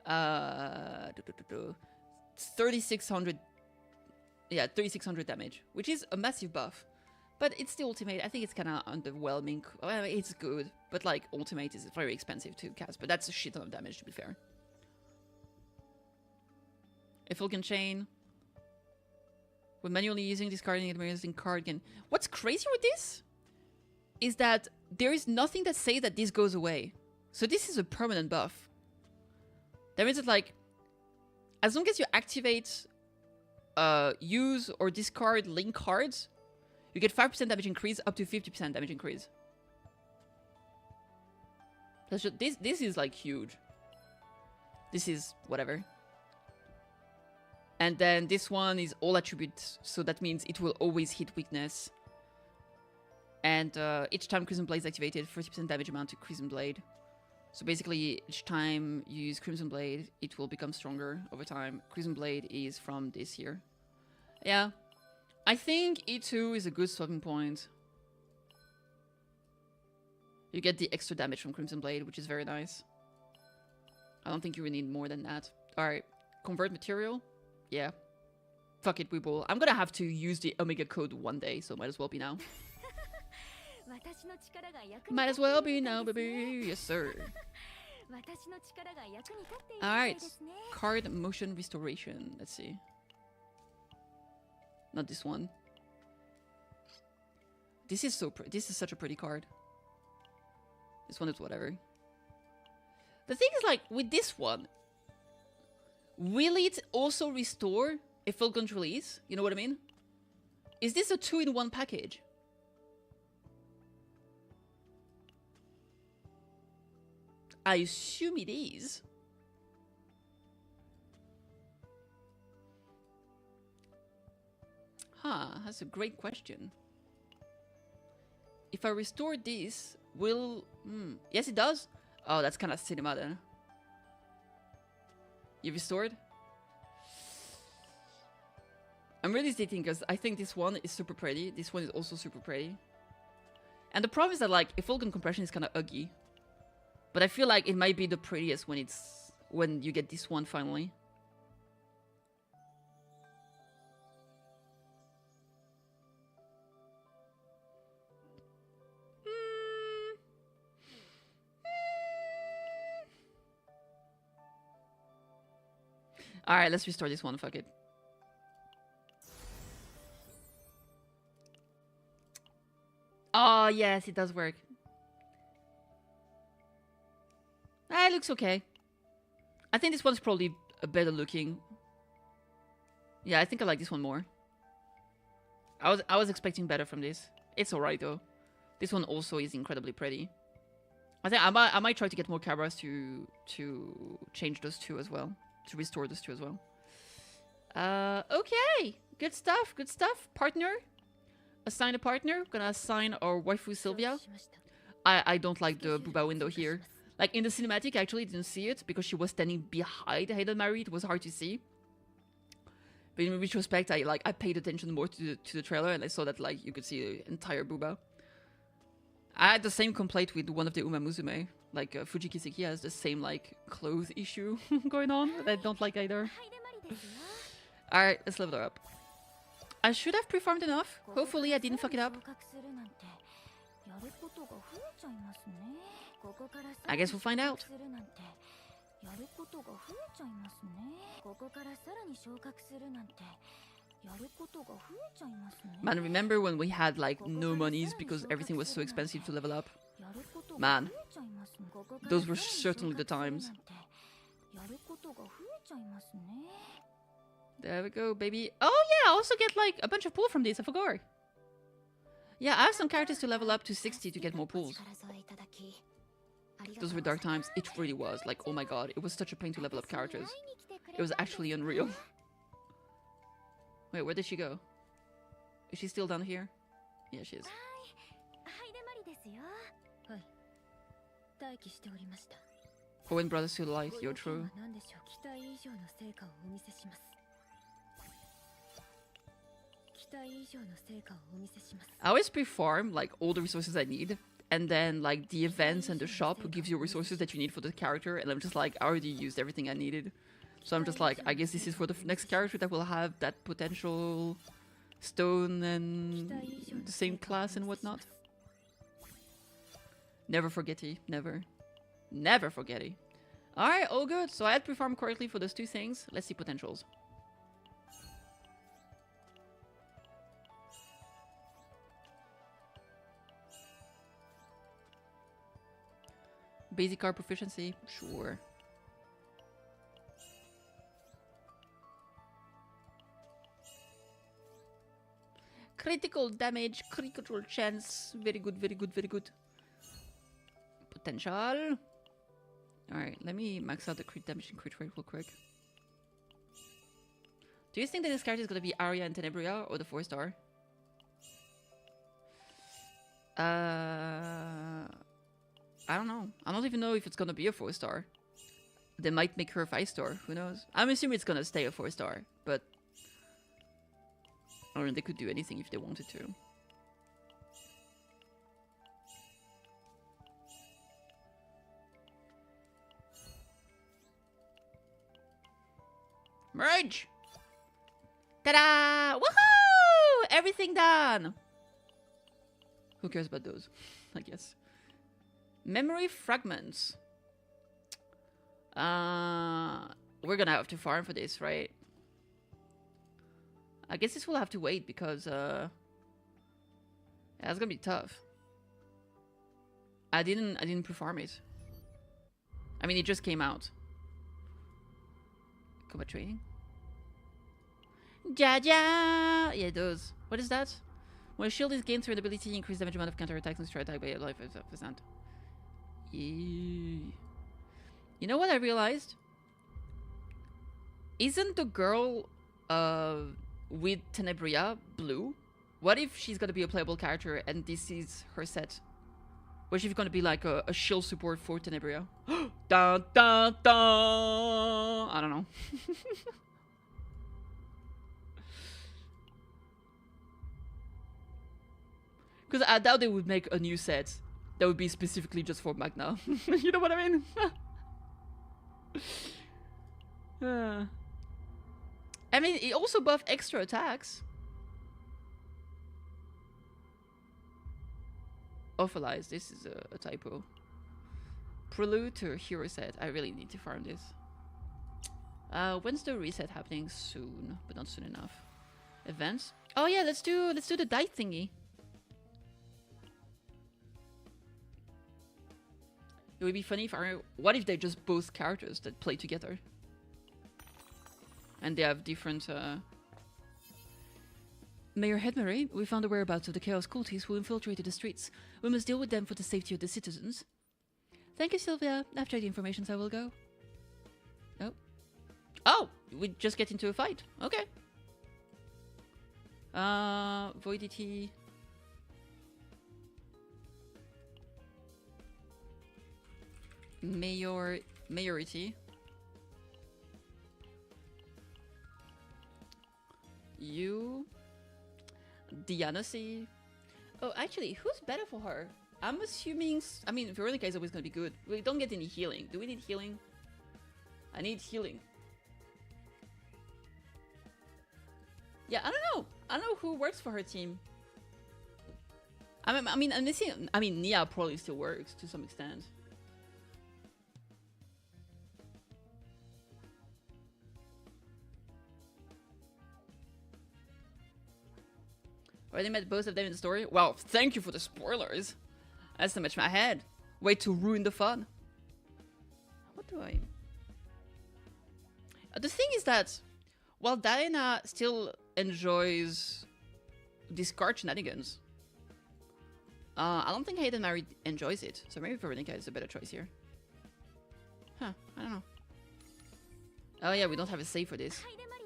[SPEAKER 2] 3600... Yeah, 3600 damage, which is a massive buff. But it's the ultimate. I think it's kind of underwhelming. Well, it's good, but like ultimate is very expensive to cast. But that's a shit ton of damage, to be fair. Effulgent Chain. When manually using, discarding, and using card again. What's crazy with this is that there is nothing that says that this goes away. So this is a permanent buff. That means that like, as long as you activate, use or discard link cards, you get 5% damage increase up to 50% damage increase. That's just, this is like huge. This is whatever. And then this one is all attributes, so that means it will always hit weakness. And each time Crimson Blade is activated, 30% damage amount to Crimson Blade. So basically, each time you use Crimson Blade, it will become stronger over time. Crimson Blade is from this here. Yeah. I think E2 is a good stopping point. You get the extra damage from Crimson Blade, which is very nice. I don't think you really need more than that. Alright. Convert material? Yeah. Fuck it, we will. I'm gonna have to use the Omega code one day, so might as well be now. Might as well be now, baby. Yes, sir. Alright. Card motion restoration. Let's see. Not this one. This is so pretty. This is such a pretty card. This one is whatever. The thing is, like, with this one, will it also restore a Fulgurant release? You know what I mean? Is this a 2-in-1 package? I assume it is. Huh, that's a great question. If I restore this, will... Yes, it does. Oh, that's kind of cinema then. You restored? I'm really hesitating because I think this one is super pretty. This one is also super pretty. And the problem is that, like, a Fulgurant compression is kind of ugly. But I feel like it might be the prettiest when you get this one finally. Alright, let's restore this one, fuck it. Oh, yes, it does work. It looks okay. I think this one's probably a better looking. Yeah, I think I like this one more. I was expecting better from this. It's alright though. This one also is incredibly pretty. I think I might try to get more cameras to change those two as well. To restore those two as well. Okay. Good stuff, good stuff. Partner. Assign a partner. Gonna assign our waifu Sylvia. I don't like the booba window here. Like in the cinematic, I actually didn't see it because she was standing behind Hayden Mary. It was hard to see. But in retrospect, I paid attention more to the trailer and I saw that like you could see the entire booba. I had the same complaint with one of the Uma Musume. Like Fuji Kiseki has the same like clothes issue going on that I don't like either. Alright, let's level her up. I should have performed enough. Hopefully I didn't fuck it up. I guess we'll find out. Man, remember when we had like no monies because everything was so expensive to level up? Man, those were certainly the times. There we go, baby. Oh yeah, I also get like a bunch of pool from this, I forgot. Yeah, I have some characters to level up to 60 to get more pools. Those were dark times. It really was. Like, oh my god, it was such a pain to level up characters. It was actually unreal. Wait, where did she go? Is she still down here? Yeah, she is. Owen Brothers to Light, you're true. I always perform like all the resources I need, and then like the events and the shop gives you resources that you need for the character, and I'm just like, I already used everything I needed. So I'm just like, I guess this is for the next character that will have that potential stone and the same class and whatnot. Never forgetty, never. Never forgetty. Alright, all good. So I had performed correctly for those two things. Let's see potentials. Basic card proficiency? Sure. Critical damage, critical chance. Very good, very good, very good. Potential. Alright, let me max out the crit damage and crit rate real quick. Do you think that this character is going to be Arya and Tenebria or the 4-star? I don't know. I don't even know if it's gonna be a 4-star. They might make her a 5-star. Who knows? I'm assuming it's gonna stay a 4-star, but or they could do anything if they wanted to. Merge! Ta-da! Woohoo! Everything done! Who cares about those? I guess. Memory fragments. We're gonna have to farm for this, right? I guess this will have to wait because yeah, it's gonna be tough. I didn't perform it. I mean, it just came out. Combat training. Ja. Yeah, those. What is that? When a shield is gained through an ability, increase damage amount of counter attacks and destroy attack by a life percent. You know what I realized? Isn't the girl with Tenebria blue? What if she's gonna be a playable character and this is her set? What if she's gonna be like a shield support for Tenebria? Dun, dun, dun. I don't know. Because I doubt they would make a new set that would be specifically just for Magna. You know what I mean? I mean, it also buffed extra attacks. Awfulize, this is a typo. Prelude to a hero set. I really need to farm this. When's the reset happening? Soon, but not soon enough. Events? Oh yeah, let's do the die thingy. It would be funny if what if they're just both characters that play together? And they have different Mayor Hedmary, we found the whereabouts of the Chaos cultists who infiltrated the streets. We must deal with them for the safety of the citizens. Thank you, Sylvia. After the information, I will go. Oh. Oh! We just get into a fight. Okay. Voidity. Mayority. You. Dianacy. Oh, actually, who's better for her? I'm assuming... I mean, Veronica is always going to be good. We don't get any healing. Do we need healing? I need healing. Yeah, I don't know. I don't know who works for her team. I mean, Nia probably still works to some extent. Already met both of them in the story? Well, thank you for the spoilers. That's so much my head. Way to ruin the fun. What do I... the thing is that while Diana still enjoys discard shenanigans, I don't think Hayden Mary enjoys it. So maybe Veronica is a better choice here. Huh, I don't know. Oh yeah, we don't have a save for this.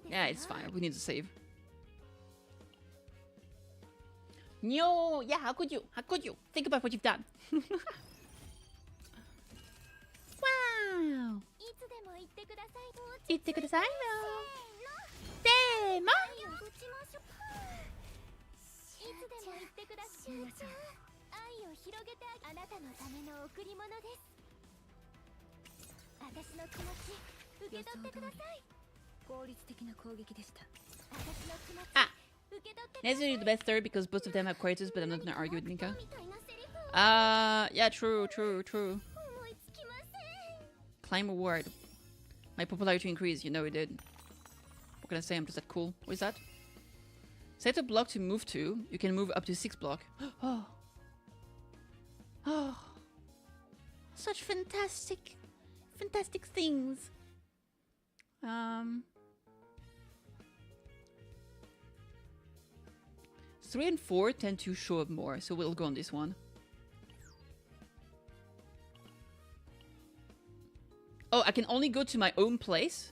[SPEAKER 2] Yeah, it's fine. We need a save. No, yeah, how could you? How could you? Think about what you've done. Wow. 言ってくださいよ。せーの。あなたのための贈り物です。私の気持ち受け取ってください。効率的な攻撃でした。私の気持ち。Ah. Necessarily the best third because both of them have quietus, but I'm not gonna argue with Nika. Yeah, true. Climb award. My popularity increased, you know it did. What can I say? I'm just that cool. What is that? Set a block to move to. You can move up to 6 block. Oh. Oh. Such fantastic things. 3 and 4 tend to show up more, so we'll go on this one. Oh, I can only go to my own place?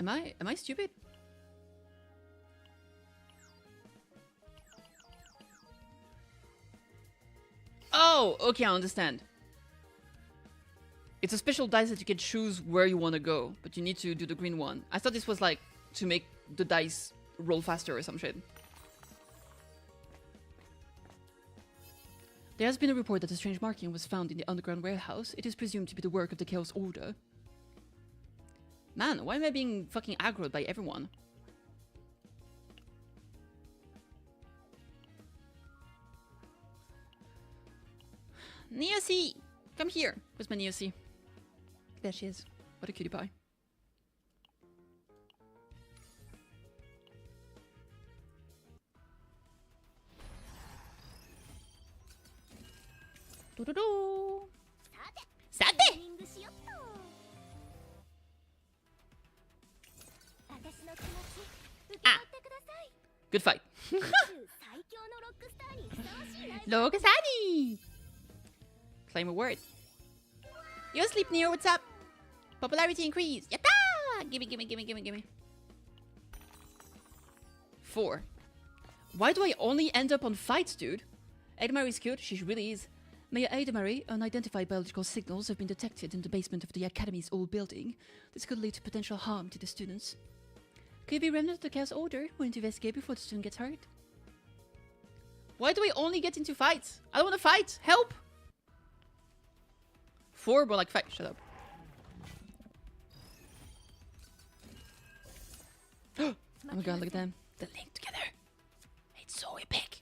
[SPEAKER 2] Am I stupid? Oh, okay, I understand. It's a special dice that you can choose where you want to go, but you need to do the green one. I thought this was like to make the dice roll faster or some shit. There has been a report that a strange marking was found in the underground warehouse. It is presumed to be the work of the Chaos Order. Man, why am I being fucking aggroed by everyone? Neocy! Come here! Where's my Neocy? There she is. What a cutie pie. Do-do-do! Sate! Ah! Good fight. Logasani! Claim a word. You asleep, Neo? What's up? Popularity increase. Yatta! Gimme, gimme, gimme, gimme, gimme. 4. Why do I only end up on fights, dude? Adamari is cute. She really is. Mayor Adamari, unidentified biological signals have been detected in the basement of the Academy's old building. This could lead to potential harm to the students. Could be remnant of the Chaos Order. Willing to investigate before the student gets hurt. Why do I only get into fights? I don't want to fight. Help! 4, but like 5. Shut up. Oh my god, look at them. They're linked together. It's so epic.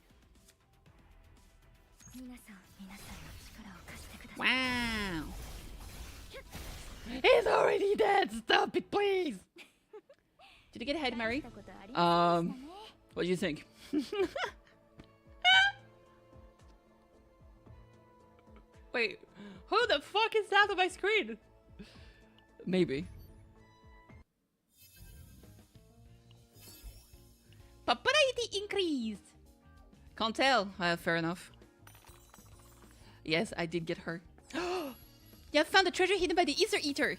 [SPEAKER 2] Wow. He's already dead. Stop it, please. Did you get ahead, Mary? What do you think? Wait, who the fuck is that on my screen? Maybe. Popularity increased. Can't tell. Fair enough. Yes, I did get her. You have found a treasure hidden by the Ether Eater.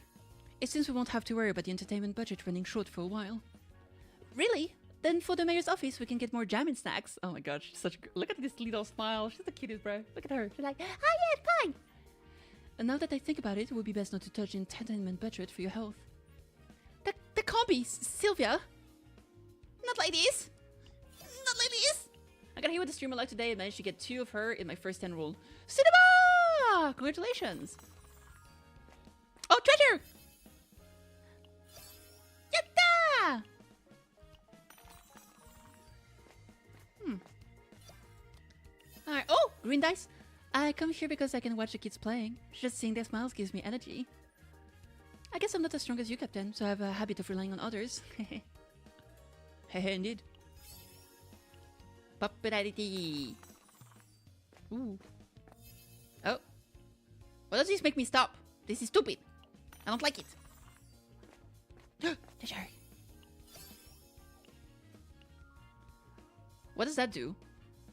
[SPEAKER 2] It seems we won't have to worry about the entertainment budget running short for a while. Really? Then for the mayor's office, we can get more jam and snacks. Oh my god, she's such a good... Look at this little smile. She's the cutest, bro. Look at her. She's like, oh yeah, it's fine. And now that I think about it, it would be best not to touch the entertainment budget for your health. That can't be, Sylvia. Not like this. Not like this. I got here with the streamer like today and managed to get 2 of her in my first 10 roll. Cinema! Congratulations. Oh, treasure! Yatta! Alright. Oh, green dice. I come here because I can watch the kids playing. Just seeing their smiles gives me energy. I guess I'm not as strong as you, Captain, so I have a habit of relying on others. Hehe, indeed. Popularity. Ooh. Oh. Why does this make me stop? This is stupid. I don't like it. Treasure. What does that do?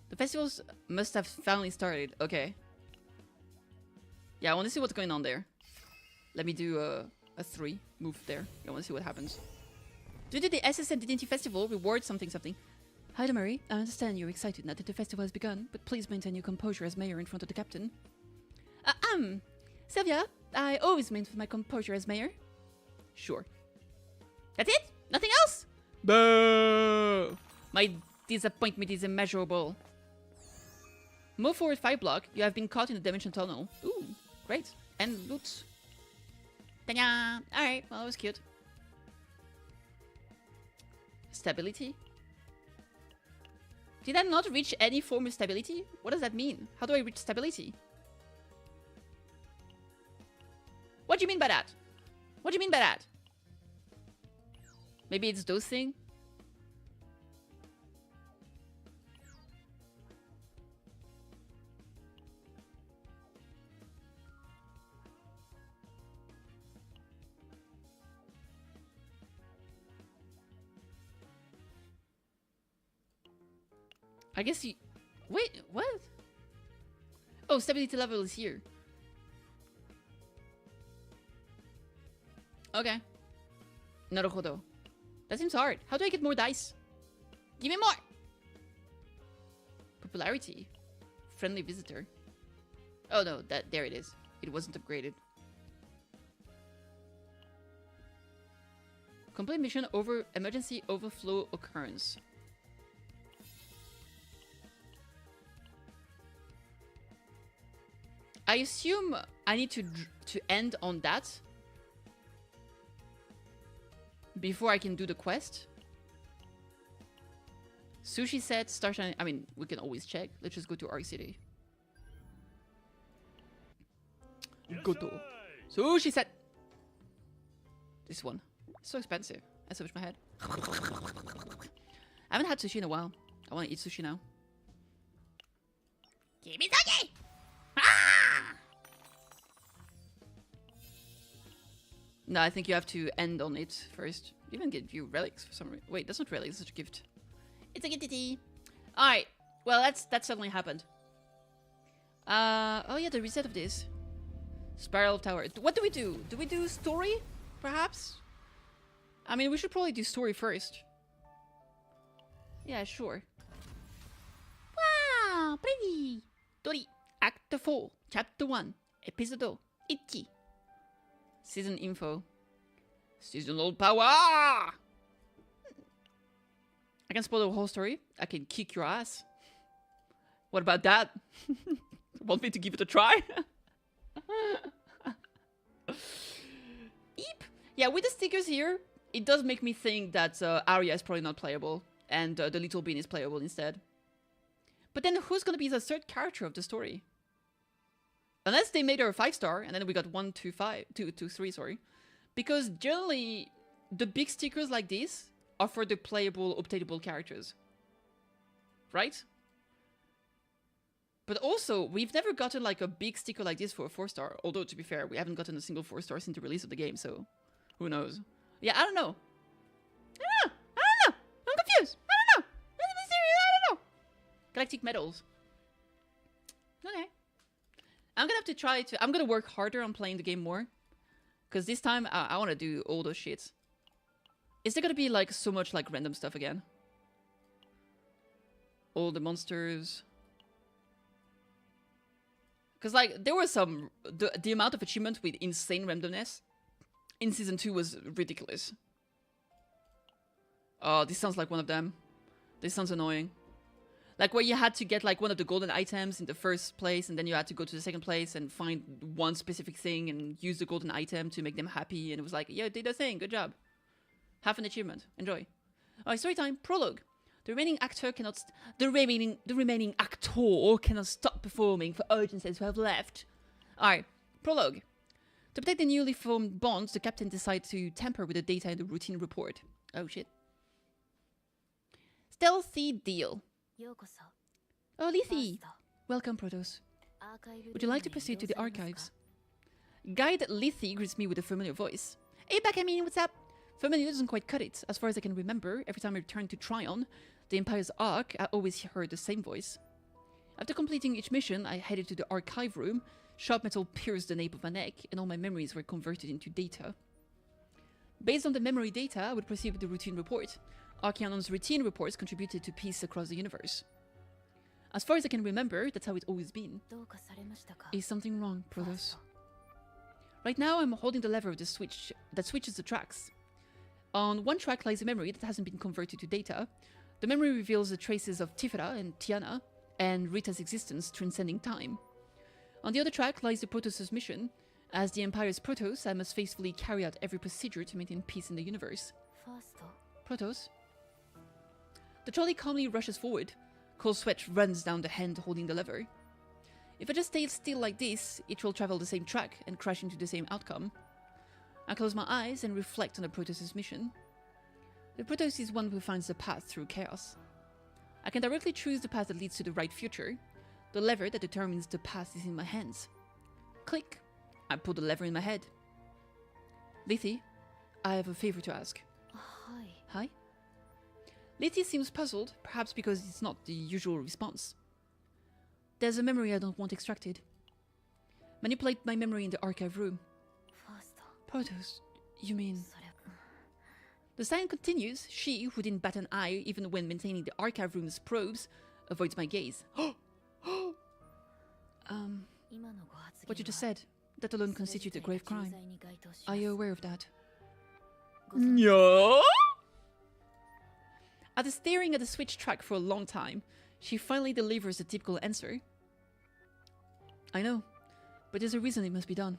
[SPEAKER 2] The festivals must have finally started. Okay. Yeah, I want to see what's going on there. Let me do a 3 move there. I want to see what happens. Due to the SSN Divinity Festival, reward something something. Hi, Mary. I understand you're excited now that the festival has begun, but please maintain your composure as mayor in front of the captain. Sylvia, I always maintain my composure as mayor. Sure. That's it? Nothing else? Boo! My disappointment is immeasurable. Move forward 5 block. You have been caught in the dimension tunnel. Ooh, great. And loot. Ta-da! Alright, well, that was cute. Stability. Did I not reach any form of stability? What does that mean? How do I reach stability? What do you mean by that? What do you mean by that? Maybe it's those things? I guess you... Wait, what? Oh, stability level is here. Okay. Naruhodo.
[SPEAKER 1] That seems hard. How do I get more dice? Give me more! Popularity. Friendly visitor. Oh no, there it is. It wasn't upgraded. Complete mission over emergency overflow occurrence. I assume I need to end on that before I can do the quest. Sushi set, Star Shine. I mean, we can always check. Let's just go to Arc City. Goto. Sushi set. This one. It's so expensive. I switched my head. I haven't had sushi in a while. I want to eat sushi now. Give me sushi! Ah! No, I think you have to end on it first. You even get you relics for some reason. Wait, that's not relics, it's a gift. It's a KittyKathee. Alright. Well, that suddenly happened. Oh yeah, the reset of this. Spiral Tower. What do we do? Do we do story? Perhaps? I mean, we should probably do story first. Yeah, sure. Wow, pretty. Tori. Act 4, Chapter 1, Episode 1. Season info. Seasonal power! I can spoil the whole story. I can kick your ass. What about that? Want me to give it a try? Eep. Yeah, with the stickers here, it does make me think that Arya is probably not playable, and the Little Bean is playable instead. But then who's gonna be the third character of the story? Unless they made her a 5-star, and then we got 1, 2, 5, 2, 2, 3, sorry. Because generally, the big stickers like this are for the playable, updatable characters. Right? But also, we've never gotten like a big sticker like this for a 4-star. Although, to be fair, we haven't gotten a single 4-star since the release of the game, so who knows? Yeah, I don't know. I don't know. I'm confused. I don't know. I'm serious. I don't know. Galactic medals. Okay. I'm gonna have to try to... I'm gonna work harder on playing the game more. Because this time, I want to do all those shits. Is there gonna be like so much like random stuff again? All the monsters... Because, like, there was some... The amount of achievements with insane randomness in Season 2 was ridiculous. Oh, this sounds like one of them. This sounds annoying. Like, where you had to get, like, one of the golden items in the first place, and then you had to go to the second place and find one specific thing and use the golden item to make them happy. And it was like, yeah, did a thing. Good job. Half an achievement. Enjoy. Alright, story time. Prologue. The remaining actor cannot stop performing for audiences who have left. Alright, prologue. To protect the newly formed bonds, the captain decides to tamper with the data in the routine report. Oh shit. Stealthy deal. Oh, Lethe. Welcome, Protoss. Would you like to proceed to the archives? Guide Lethe greets me with a familiar voice. Hey, Bakamine, what's up? Familiar doesn't quite cut it. As far as I can remember, every time I return to Tryon, the Empire's Ark, I always heard the same voice. After completing each mission, I headed to the archive room. Sharp metal pierced the nape of my neck, and all my memories were converted into data. Based on the memory data, I would proceed with the routine report. Arcanon's routine reports contributed to peace across the universe. As far as I can remember, that's how it's always been. Is something wrong, Protoss? Right now, I'm holding the lever of the switch that switches the tracks. On one track lies a memory that hasn't been converted to data. The memory reveals the traces of Tifera and Tiana, and Rita's existence transcending time. On the other track lies the Protoss' mission. As the Empire's Protoss, I must faithfully carry out every procedure to maintain peace in the universe. Protoss? The trolley calmly rushes forward. Cold sweat runs down the hand holding the lever. If I just stay still like this, it will travel the same track and crash into the same outcome. I close my eyes and reflect on the Protoss' mission. The Protoss is one who finds the path through chaos. I can directly choose the path that leads to the right future. The lever that determines the path is in my hands. Click. I pull the lever in my head. Lethe, I have a favor to ask. Hi? Lethe seems puzzled, perhaps because it's not the usual response. There's a memory I don't want extracted. Manipulate my memory in the archive room. Protoss, you mean...
[SPEAKER 2] The sign continues. She, who didn't bat an eye even when maintaining the archive room's probes, avoids my gaze. What you just said, that alone constitutes a grave crime. Are you aware of that?
[SPEAKER 1] No.
[SPEAKER 2] After staring at the switch track for a long time, she finally delivers the typical answer. I know, but there's a reason it must be done.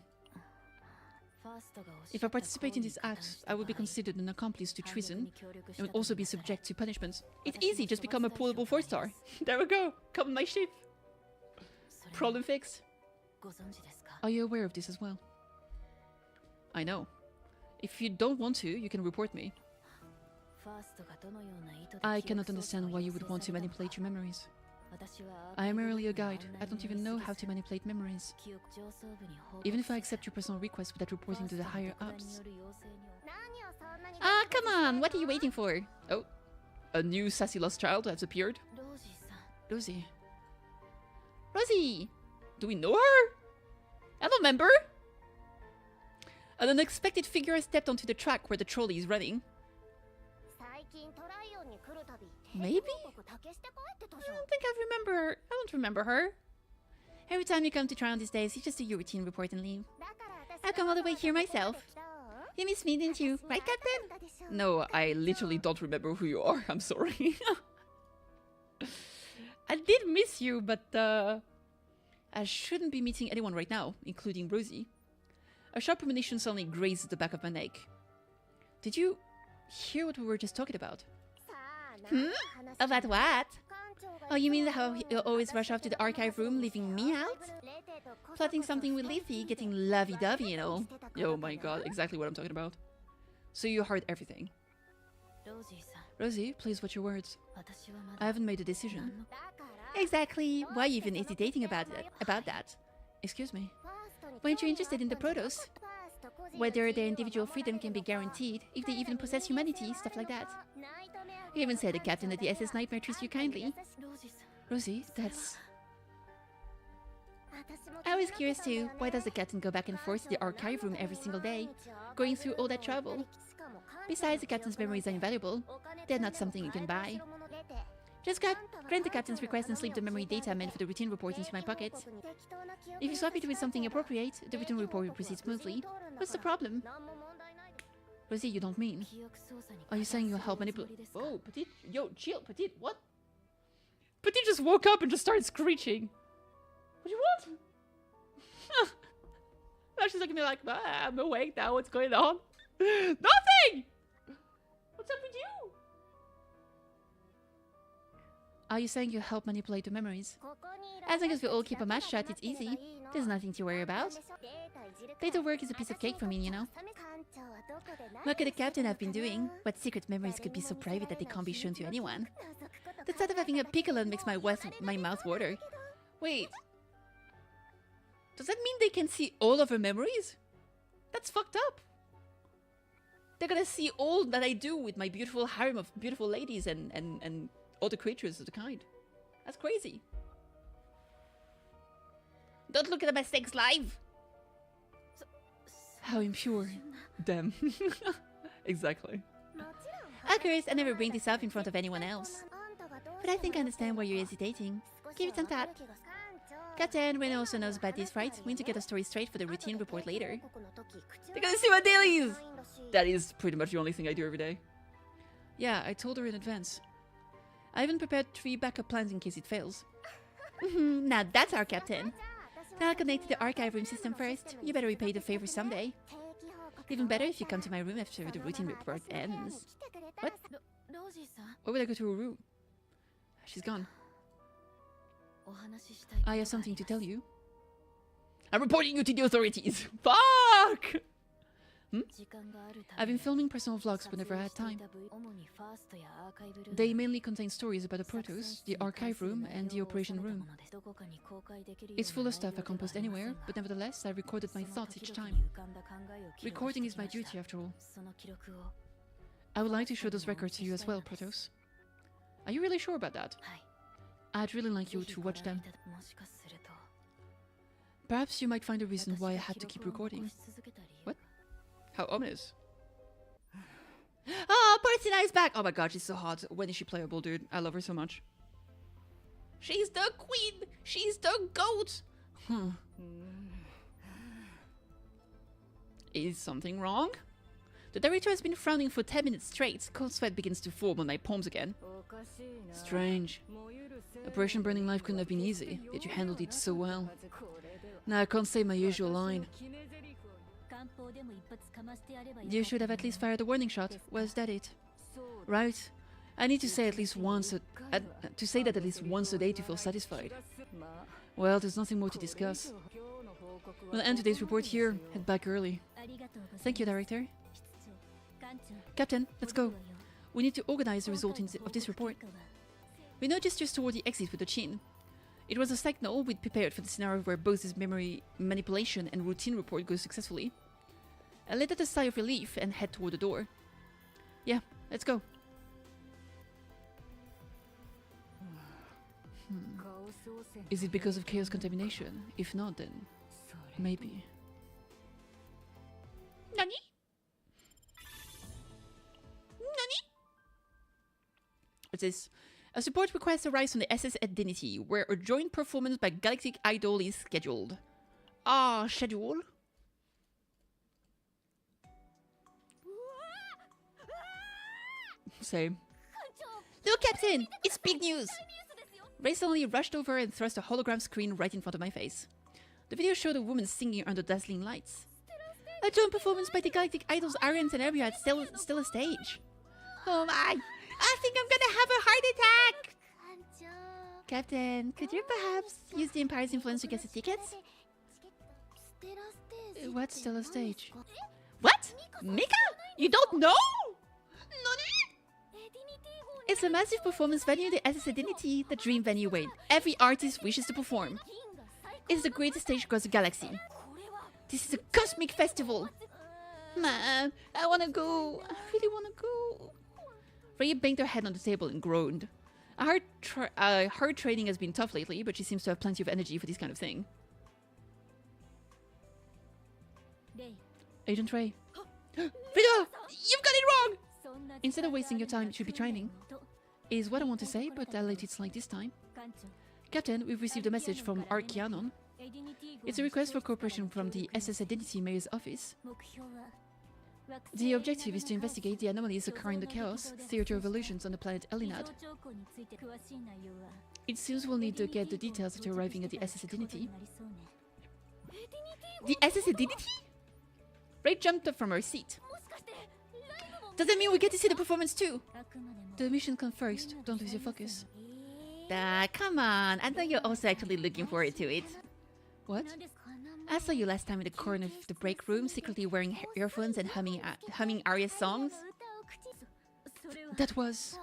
[SPEAKER 2] If I participate in this act, I will be considered an accomplice to treason and will also be subject to punishment. It's easy, just become a portable 4-star. There we go, come on my ship. Problem fixed. Are you aware of this as well? I know. If you don't want to, you can report me. I cannot understand why you would want to manipulate your memories. I am merely a guide. I don't even know how to manipulate memories. Even if I accept your personal request without reporting to the higher ups. Ah, come on! What are you waiting for? Oh, a new sassy lost child has appeared. Rosie. Rosie! Do we know her? I don't remember. An unexpected figure stepped onto the track where the trolley is running. Maybe? I don't think I remember her. I don't remember her. Every time you come to try on these days, you just do your routine report and leave. I've come all the way here myself. You missed me, didn't you? Right, Captain? No, I literally don't remember who you are. I'm sorry. I did miss you, but I shouldn't be meeting anyone right now, including Rosie. A sharp premonition suddenly grazed the back of my neck. Did you hear what we were just talking about? About what? Oh, you mean how you always rush off to the archive room, leaving me out? Plotting something with Lethe, getting lovey-dovey, you know. Oh my god, exactly what I'm talking about. So you heard everything. Rosie, please watch your words. I haven't made a decision. Exactly. Why are you even hesitating about that? Excuse me. Weren't you interested in the Protoss? Whether their individual freedom can be guaranteed, if they even possess humanity, stuff like that. You even said the captain of the SS Nightmare treats you kindly. Rosie, that's... I was curious too. Why does the captain go back and forth to the archive room every single day, going through all that trouble? Besides, the captain's memories are invaluable. They're not something you can buy. Just grant the captain's request and slip the memory data meant for the routine report into my pocket. If you swap it with something appropriate, the routine report will proceed smoothly. What's the problem? Rosie, you don't mean... Are you saying you'll help manipulate... Oh, Petite... Yo, chill, Petite, what? Petite just woke up and just started screeching. What do you want? Now she's looking at me like, I'm awake now, what's going on? Nothing! What's up with you? Are you saying you'll help manipulate the memories? As long as we all keep our mouth shut, it's easy. There's nothing to worry about. Data work is a piece of cake for me, you know. Look at the captain I've been doing. What secret memories could be so private that they can't be shown to anyone? The thought of having a piccolo makes my mouth water. Wait. Does that mean they can see all of her memories? That's fucked up. They're gonna see all that I do with my beautiful harem of beautiful ladies and all the creatures of the kind. That's crazy. Don't look at my sex live! How impure. Damn. Exactly. Of course, I never bring this up in front of anyone else. But I think I understand why you're hesitating. Give it some thought. Captain, Ren also knows about this, right? We need to get a story straight for the routine report later. They're gonna see my dailies! That is pretty much the only thing I do every day. Yeah, I told her in advance. I even prepared 3 backup plans in case it fails. Now that's our captain. Now I'll connect to the archive room system first. You better repay the favor someday. Even better if you come to my room after the routine report ends. What? Why would I go to her room? She's gone. I have something to tell you. I'm reporting you to the authorities! Fuck! I've been filming personal vlogs whenever I had time. They mainly contain stories about the Protoss, the archive room, and the operation room. It's full of stuff I can't post anywhere, but nevertheless I recorded my thoughts each time. Recording is my duty after all. I would like to show those records to you as well, Protoss. Are you really sure about that? I'd really like you to watch them. Perhaps you might find a reason why I had to keep recording. What? How ominous. Oh, Partina is back! Oh my god, she's so hot. When is she playable, dude? I love her so much. She's the queen! She's the goat! Is something wrong? The director has been frowning for 10 minutes straight. Cold sweat begins to form on my palms again. Strange. Operation Burning Life couldn't have been easy, yet you handled it so well. Now I can't say my usual line. You should have at least fired a warning shot. Was that it? Right. I need to say at least once to say that at least once a day to feel satisfied. Well, there's nothing more to discuss. We'll end today's report here. Head back early. Thank you, Director. Captain, let's go. We need to organize the result of this report. We now gestures toward the exit with the chin. It was a signal we'd prepared for the scenario where both his memory manipulation and routine report goes successfully. I let out a sigh of relief and head toward the door. Yeah, let's go. Is it because of chaos contamination? If not, then maybe. Nani? Nani? What's this? A support request arrives from the SS Identity, where a joint performance by Galactic Idol is scheduled. Ah, schedule? Same. Look, Captain! It's big news! Ray suddenly rushed over and thrust a hologram screen right in front of my face. The video showed a woman singing under dazzling lights. A joint performance by the Galactic Idol's Arians and Area at Stella Stage. Oh my! I think I'm gonna have a heart attack! Captain, could you perhaps use the Empire's influence to get the tickets? What's Stella Stage? What? Mika? You don't know? Nani? It's a massive performance venue, the SS Identity, the dream venue where every artist wishes to perform. It's the greatest stage across the galaxy. This is a cosmic festival. Man, I wanna go. I really wanna go. Rhea banged her head on the table and groaned. I heard training has been tough lately, but she seems to have plenty of energy for this kind of thing. Agent Ray. Rhea! You've got it wrong! Instead of wasting your time, you should be training. Is what I want to say, but I'll let it slide this time. Captain, we've received a message from Archanon. It's a request for cooperation from the SS Identity Mayor's office. The objective is to investigate the anomalies occurring in the Chaos Theater of Illusions on the planet Elinad. It seems we'll need to get the details after arriving at the SS Identity. The SS Identity? Ray jumped up from her seat. Does that mean we get to see the performance too? The mission comes first. Don't lose your focus. Come on. I know you're also actually looking forward to it. What? I saw you last time in the corner of the break room, secretly wearing earphones and humming Arya's songs. That was...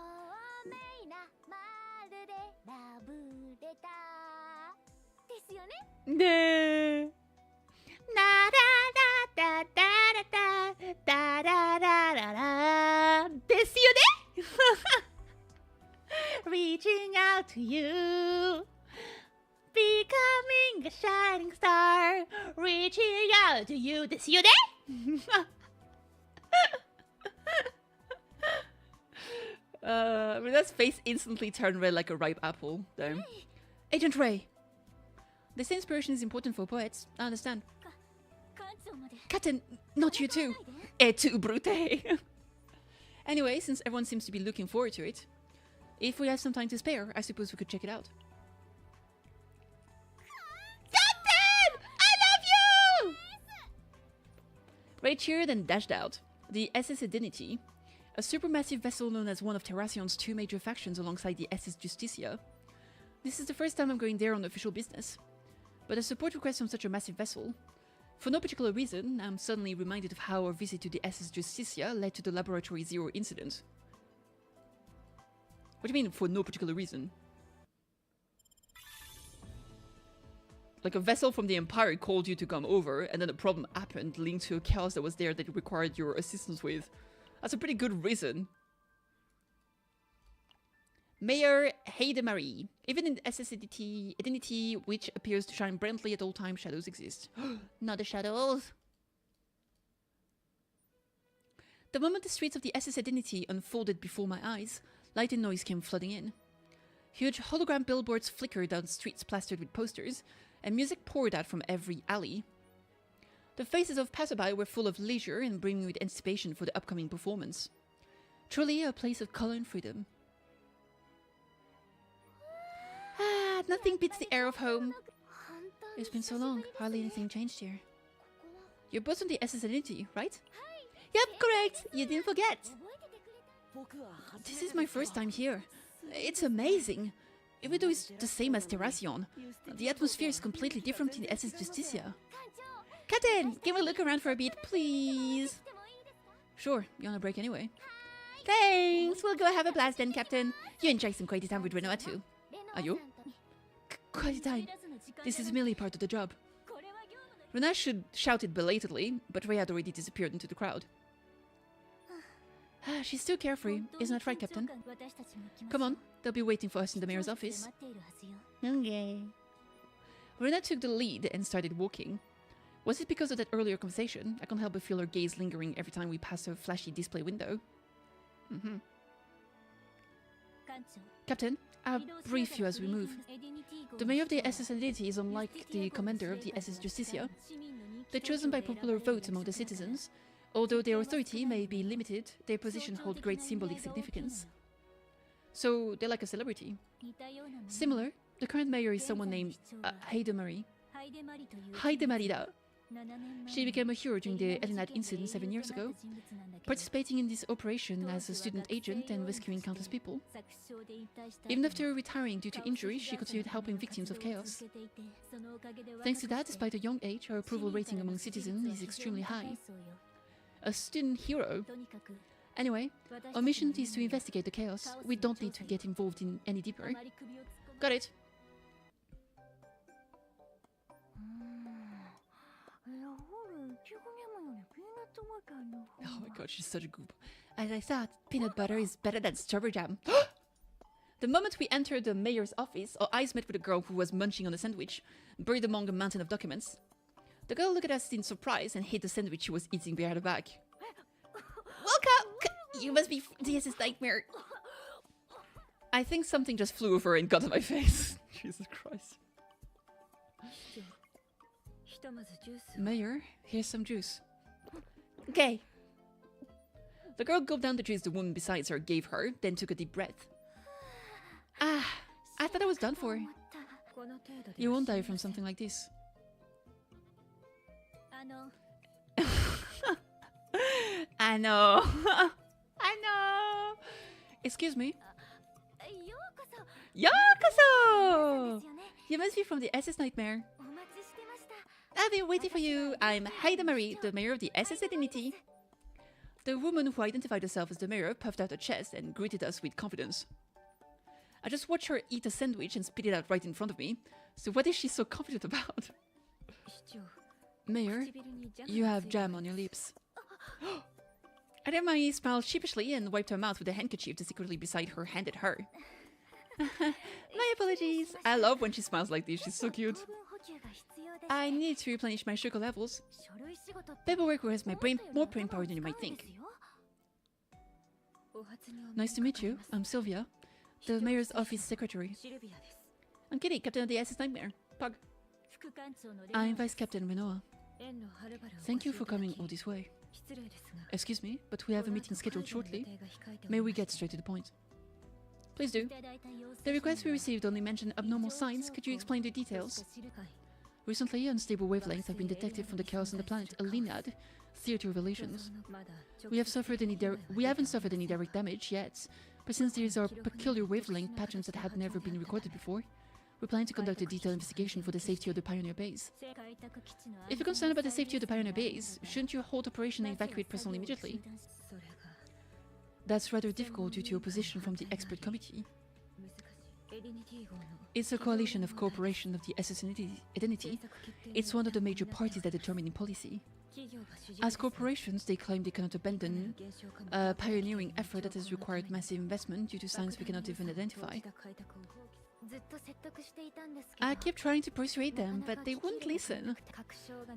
[SPEAKER 2] Reaching out to you, becoming a shining star, reaching out to you. Desio de? Rena's face instantly turned red like a ripe apple, though. Agent Ray. This inspiration is important for poets. I understand. Captain, not you too. Et tu, brute. Anyway, since everyone seems to be looking forward to it, if we have some time to spare, I suppose we could check it out. Captain! I love you! Ray cheered and dashed out. The SS Identity, a supermassive vessel known as one of Terrasion's two major factions alongside the SS Justicia. This is the first time I'm going there on official business. But a support request from such a massive vessel. For no particular reason, I'm suddenly reminded of how our visit to the SS Justicia led to the Laboratory Zero incident. What do you mean, for no particular reason? Like a vessel from the Empire called you to come over, and then a problem happened linked to a chaos that was there that it required your assistance with. That's a pretty good reason. Mayor Heidemarie. Even in the SS Identity, which appears to shine brightly at all times, shadows exist. Not the shadows. The moment the streets of the SS Identity unfolded before my eyes, light and noise came flooding in. Huge hologram billboards flickered down streets plastered with posters, and music poured out from every alley. The faces of passerby were full of leisure and brimming with anticipation for the upcoming performance. Truly a place of color and freedom. Ah, nothing beats the air of home. It's been so long, hardly anything changed here. You're both on the SS Identity, right? Yep, correct! You didn't forget! This is my first time here. It's amazing. Even though it's the same as Terracion, the atmosphere is completely different in SS Justicia. Captain, can we look around for a bit, please? Sure, you're on a break anyway. Thanks! We'll go have a blast then, Captain. You enjoy some quality time with Renoa too. Are you? Quality time. This is merely part of the job. Renoa should shout it belatedly, but Ray had already disappeared into the crowd. She's still carefree, isn't that right, Captain? Come on, they'll be waiting for us in the mayor's office. Okay. Rena took the lead and started walking. Was it because of that earlier conversation? I can't help but feel her gaze lingering every time we pass her flashy display window. Captain, I'll brief you as we move. The mayor of the SS Identity is unlike the commander of the SS Justicia. They're chosen by popular vote among the citizens. Although their authority may be limited, their position holds great symbolic significance. So, they're like a celebrity. Similar, the current mayor is someone named Haidemari. Haidemarida. She became a hero during the Elinat incident 7 years ago, participating in this operation as a student agent and rescuing countless people. Even after retiring due to injury, she continued helping victims of chaos. Thanks to that, despite her young age, her approval rating among citizens is extremely high. A student hero. Anyway, our mission is to investigate the chaos. We don't need to get involved in any deeper. Got it. Oh my god, she's such a goop. As I thought, peanut butter is better than strawberry jam. The moment we entered the mayor's office, our eyes met with a girl who was munching on a sandwich, buried among a mountain of documents. The girl looked at us in surprise and hid the sandwich she was eating behind her back. Welcome! You must be the SS Nightmare. I think something just flew over and got on my face. Jesus Christ. Mayor, here's some juice. Okay. The girl gulped down the juice the woman beside her gave her, then took a deep breath. Ah, I thought I was done for. You won't die from something like this. I know. I know. Excuse me. Yokoso! You must be from the SS Nightmare. I've been waiting for you. I'm Haidemari, the mayor of the SS Identity. The woman who identified herself as the mayor puffed out her chest and greeted us with confidence. I just watched her eat a sandwich and spit it out right in front of me. So what is she so confident about? Mayor, you have jam on your lips. Haidemari smiled sheepishly and wiped her mouth with a handkerchief that secretly beside her handed her. My apologies. I love when she smiles like this. She's so cute. I need to replenish my sugar levels. Paperwork has more brain power than you might think. Nice to meet you. I'm Sylvia, the mayor's office secretary. I'm Kitty, captain of the SS Nightmare. Pug. I'm Vice Captain Renoa. Thank you for coming all this way. Excuse me, but we have a meeting scheduled shortly. May we get straight to the point? Please do. The request we received only mentioned abnormal signs. Could you explain the details? Recently, unstable wavelengths have been detected from the chaos on the planet Alinad, Theater of Illusions. We haven't suffered any direct damage yet, but since these are peculiar wavelength patterns that had never been recorded before, we plan to conduct a detailed investigation for the safety of the Pioneer Base. If you're concerned about the safety of the Pioneer Base, shouldn't you halt operation and evacuate personnel immediately? That's rather difficult due to opposition from the expert committee. It's a coalition of cooperation of the SS Identity. It's one of the major parties that determine policy. As corporations, they claim they cannot abandon a pioneering effort that has required massive investment due to signs we cannot even identify. I keep trying to persuade them, but they wouldn't listen.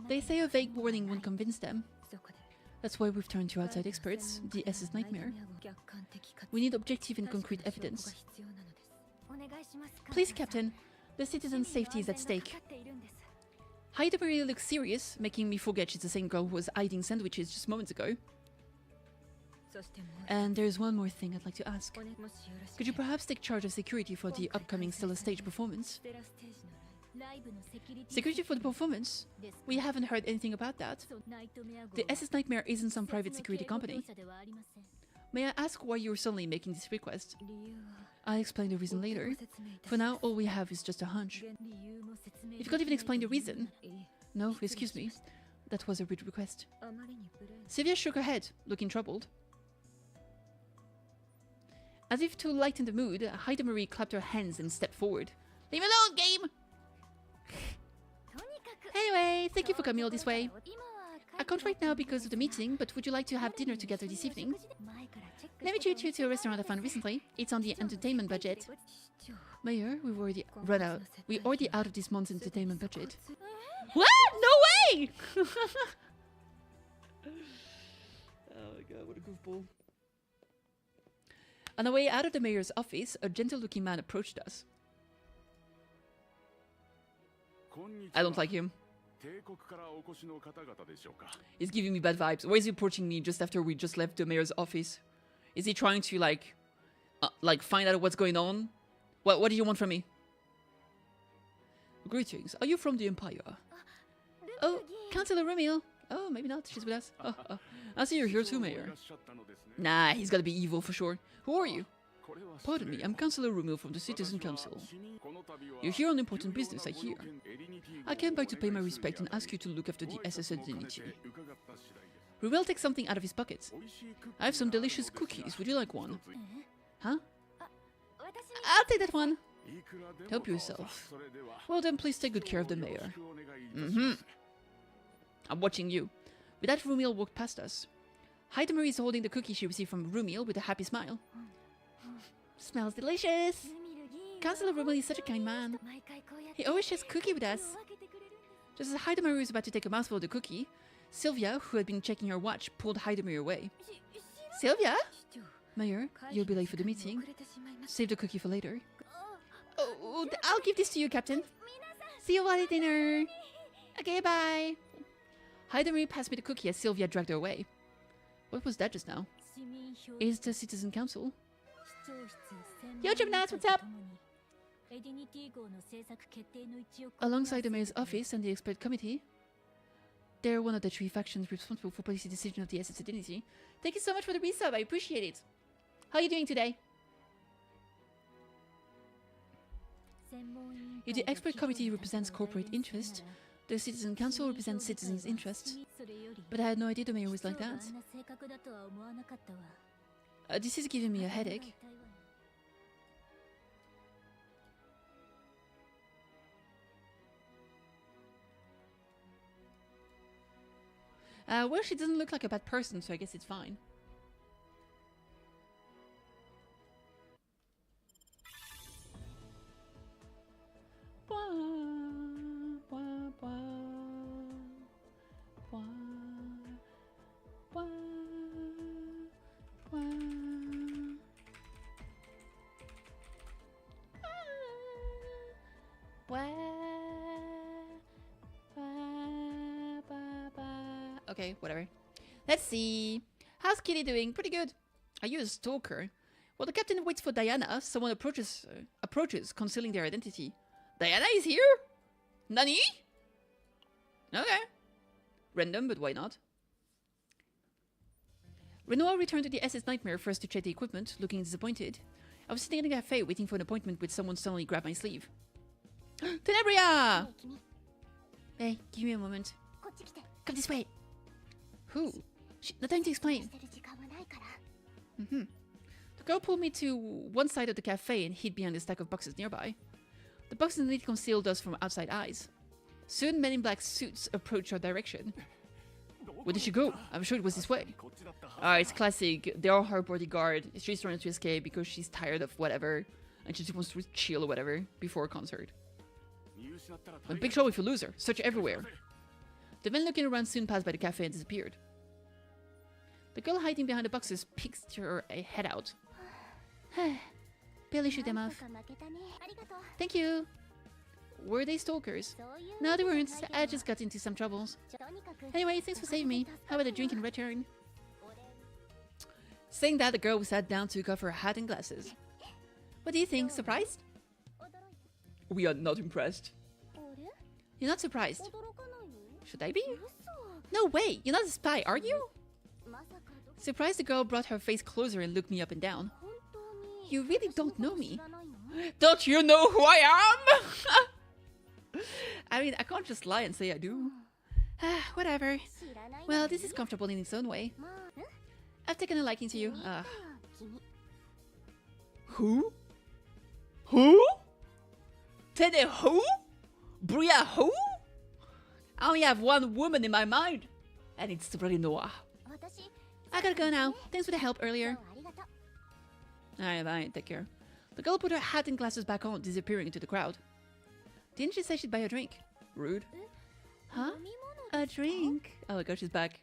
[SPEAKER 2] They say a vague warning won't convince them. That's why we've turned to outside experts, the SS Nightmare. We need objective and concrete evidence. Please, Captain. The citizen's safety is at stake. Haida Maria looks serious, making me forget she's the same girl who was hiding sandwiches just moments ago. And there's one more thing I'd like to ask. Could you perhaps take charge of security for the upcoming Stella stage performance? Security for the performance? We haven't heard anything about that. The SS Nightmare isn't some private security company. May I ask why you're suddenly making this request? I'll explain the reason later. For now, all we have is just a hunch. If you can't even explain the reason... No, excuse me. That was a rude request. Sylvia shook her head, looking troubled. As if to lighten the mood, Haida Marie clapped her hands and stepped forward. Leave me alone, game! Anyway, thank you for coming all this way. I can't right now because of the meeting, but would you like to have dinner together this evening? Let me treat you to a restaurant I found recently. It's on the entertainment budget. Mayor, we've already run out. We're already out of this month's entertainment budget. What? No way! Oh my god, what a goofball. On the way out of the mayor's office, a gentle-looking man approached us. I don't like him. He's giving me bad vibes. Why is he approaching me just after we just left the mayor's office? Is he trying to like find out what's going on? What do you want from me? Greetings. Are you from the Empire? Oh, Councillor Romeo. Oh, maybe not. She's with us. Oh. I see you're here too, Mayor. Nah, he's gotta be evil for sure. Who are you? Pardon me, I'm Councillor Romeo from the Citizen Council. You're here on important business, I hear. I came by to pay my respect and ask you to look after the SS dignity. Ruel takes something out of his pocket. I have some delicious cookies. Would you like one? Huh? I'll take that one. Help yourself. Well then, please take good care of the mayor. I'm watching you. With that, Rumiel walked past us. Haida Marie is holding the cookie she received from Rumiel with a happy smile. Smells delicious! Councillor Rumiel is such a kind man. He always shares cookie with us. Just as Haida Marie was about to take a mouthful of the cookie, Sylvia, who had been checking her watch, pulled Haida Marie away. Sylvia? Mayor, you'll be late for the meeting. Save the cookie for later. Oh, I'll give this to you, Captain. See you at dinner. Okay, bye. Haida Marie passed me the cookie as Sylvia dragged her away. What was that just now? Is the Citizen Council? Yo, Gymnast, what's up? Alongside the mayor's office and the expert committee, they're one of the 3 factions responsible for policy decision of the SS Dignity. Thank you so much for the resub, I appreciate it. How are you doing today? If the expert committee represents corporate interest, the Citizen Council represents citizens' interests. But I had no idea the mayor was like that. This is giving me a headache. Well, she doesn't look like a bad person, so I guess it's fine. Okay, whatever. Let's see. How's Kitty doing? Pretty good. Are you a stalker? While the captain waits for Diana, someone approaches, concealing their identity. Diana is here? Nani? Okay. Random, but why not? Renoir returned to the SS Nightmare first to check the equipment, looking disappointed. I was sitting in a cafe waiting for an appointment when someone suddenly grabbed my sleeve. Tenebria! Hey, give me a moment. Come this way. Who? No time to explain. The girl pulled me to one side of the cafe and hid behind a stack of boxes nearby. The boxes neatly concealed us from outside eyes. Soon, men in black suits approached our direction. Where did she go? I'm sure it was this way. It's classic. They are her bodyguard. She's trying to escape because she's tired of whatever, and she just wants to chill or whatever before a concert. But big trouble if you lose her. Search everywhere. The men looking around soon passed by the cafe and disappeared. The girl hiding behind the boxes peeks her head out. Barely shoot them off. Thank you. Were they stalkers? No, they weren't. I just got into some troubles. Anyway, thanks for saving me. How about a drink in return? Saying that, the girl sat down, took off her hat and glasses. What do you think? Surprised? We are not impressed. You're not surprised? Should I be? No way! You're not a spy, are you? Surprised, the girl brought her face closer and looked me up and down. You really don't know me. Don't you know who I am? I mean, I can't just lie and say I do. Whatever. Well, this is comfortable in its own way. I've taken a liking to you. Who? Who? Tene who? Bria who? I only have one woman in my mind, and it's Noah. I gotta go now. Thanks for the help earlier. Alright, bye. Take care. The girl put her hat and glasses back on, disappearing into the crowd. Didn't she say she'd buy a drink? Rude. Huh? A drink? Oh my gosh, she's back.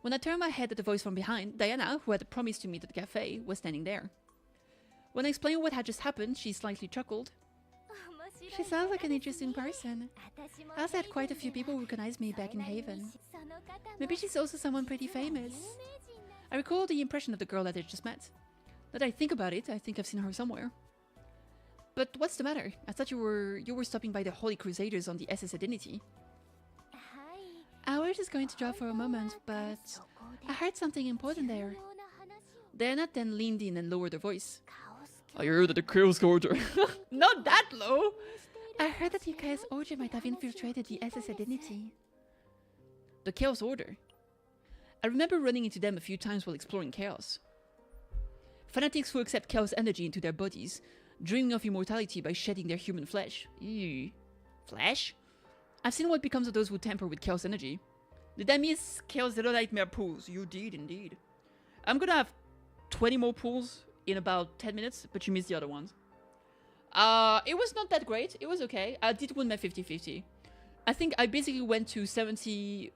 [SPEAKER 2] When I turned my head at the voice from behind, Diana, who had promised to meet at the cafe, was standing there. When I explained what had just happened, she slightly chuckled. She sounds like an interesting person. I also had quite a few people recognize me back in Haven. Maybe she's also someone pretty famous. I recall the impression of the girl that I just met. Now that I think about it, I think I've seen her somewhere. But what's the matter? I thought you were stopping by the Holy Crusaders on the SS Identity. I was just going to drop for a moment, but I heard something important there. Diana then leaned in and lowered her voice. I heard that the Chaos Order. Not that low! I heard that the Chaos Order might have infiltrated the SS Identity. The Chaos Order? I remember running into them a few times while exploring Chaos. Fanatics who accept Chaos energy into their bodies, dreaming of immortality by shedding their human flesh. Ew. Flesh? I've seen what becomes of those who tamper with Chaos energy. Did I miss Chaos Zero Nightmare pools? You did indeed. I'm gonna have 20 more pools in about 10 minutes, but you missed the other ones. It was not that great. It was okay. I did win my 50-50. I think I basically went to 70...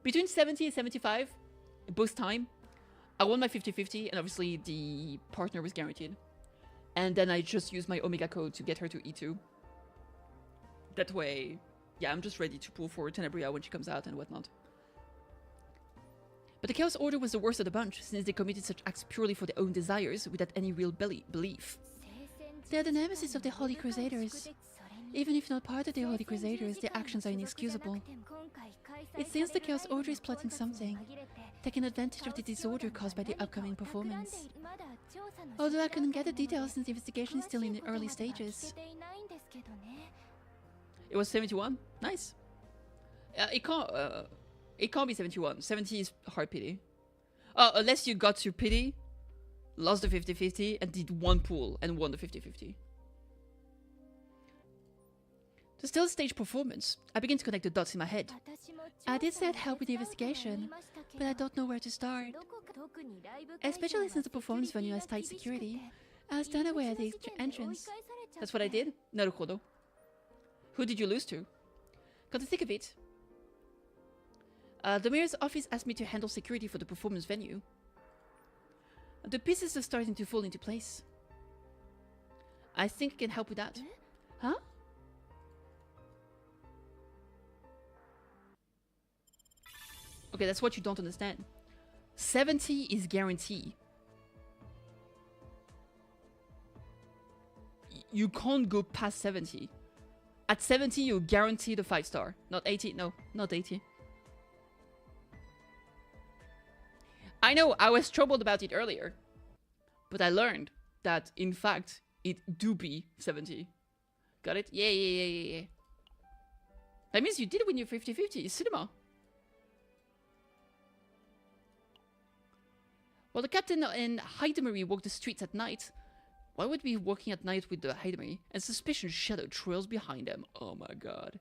[SPEAKER 2] Between 70 and 75, both time. I won my 50-50, and obviously the partner was guaranteed. And then I just used my Omega code to get her to E2. That way, yeah, I'm just ready to pull for Tenebria when she comes out and whatnot. But the Chaos Order was the worst of the bunch, since they committed such acts purely for their own desires, without any real belief. They are the nemesis of the Holy Crusaders. Even if not part of the Holy Crusaders, their actions are inexcusable. It seems the Chaos Order is plotting something, taking advantage of the disorder caused by the upcoming performance. Although I couldn't get the details since the investigation is still in the early stages. It was 71? Nice. It can't be 71. 70 is hard pity. Unless you got to pity, lost the 50-50, and did one pool and won the 50-50. The still stage performance. I begin to connect the dots in my head. I did say I'd help with the investigation, but I don't know where to start. Especially since the performance venue has tight security. I was done away at the entrance. That's what I did? Naruhodo. Who did you lose to? Come to think of it, the mayor's office asked me to handle security for the performance venue. The pieces are starting to fall into place. I think I can help with that. Huh? Okay, that's what you don't understand. 70 is guarantee. You can't go past 70. At 70, you guarantee the 5-star. Not 80. No, not 80. I know, I was troubled about it earlier. But I learned that, in fact, it do be 70. Got it? Yeah. That means you did win your 50-50. Cinema. While the captain and Haidamari walk the streets at night, why would we be walking at night with the Haidamari and suspicious shadow trails behind them? Oh my god.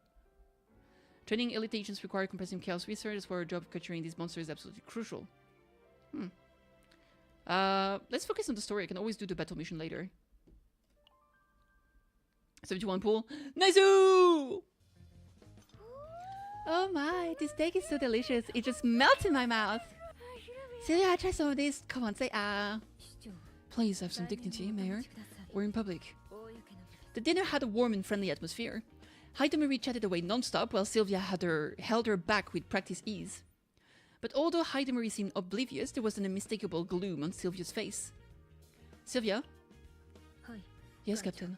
[SPEAKER 2] Training elite agents require compressing chaos research, for our job of capturing these monsters is absolutely crucial. Let's focus on the story. I can always do the battle mission later. 71 pool. Nice-oo! Oh my, this steak is so delicious. It just melts in my mouth. Sylvia, try some of this. Come on, say ah. Please have some dignity, Mayor. We're in public. The dinner had a warm and friendly atmosphere. Haidamari chatted away non-stop while Sylvia held her back with practiced ease. But although Haidamari seemed oblivious, there was an unmistakable gloom on Sylvia's face. Sylvia? Yes, Captain.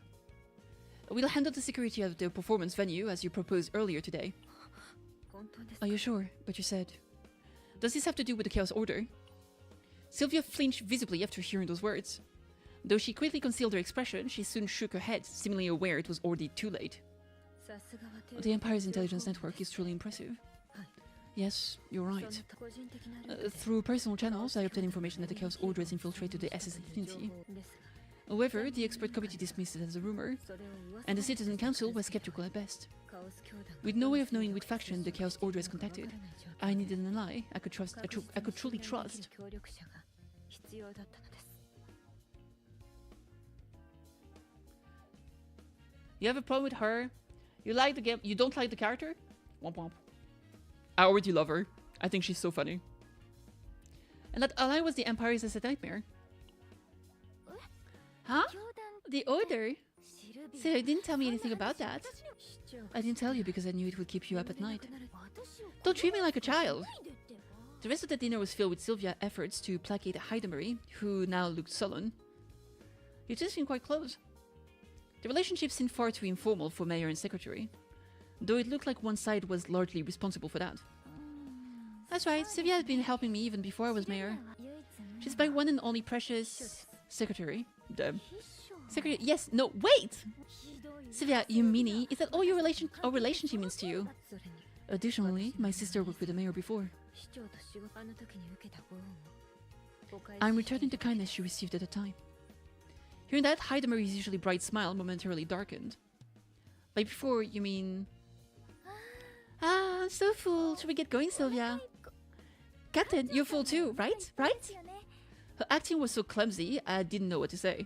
[SPEAKER 2] We'll handle the security of the performance venue as you proposed earlier today. Are you sure? But you said... Does this have to do with the Chaos Order? Sylvia flinched visibly after hearing those words. Though she quickly concealed her expression, she soon shook her head, seemingly aware it was already too late. The Empire's intelligence network is truly impressive. Yes, you're right. Through personal channels, I obtained information that the Chaos Order has infiltrated the SS Infinity. However, the expert committee dismissed it as a rumor, and the Citizen Council was skeptical at best. With no way of knowing which faction the Chaos Order has contacted, I needed an ally I could truly trust. You have a problem with her? You like the game? You don't like the character? Womp womp. I already love her. I think she's so funny. And that ally was the Empire's as a nightmare. Huh? The Order? So you didn't tell me anything about that. I didn't tell you because I knew it would keep you up at night. Don't treat me like a child. The rest of the dinner was filled with Sylvia's efforts to placate Haidamari, who now looked sullen. You two seemed quite close. The relationship seemed far too informal for Mayor and Secretary, though it looked like one side was largely responsible for that. That's right, Sylvia had been helping me even before I was Mayor. She's my one and only precious... Secretary. Damn. Secretary... Yes, no, wait! Sylvia, you meanie, is that all your relationship means to you? Additionally, my sister worked with the Mayor before. I'm returning the kindness she received at the time. Hearing that, Haidamari's usually bright smile momentarily darkened. By before, you mean... Ah, I'm so full. Should we get going, Sylvia? Captain, you're full too, right? Right? Her acting was so clumsy, I didn't know what to say.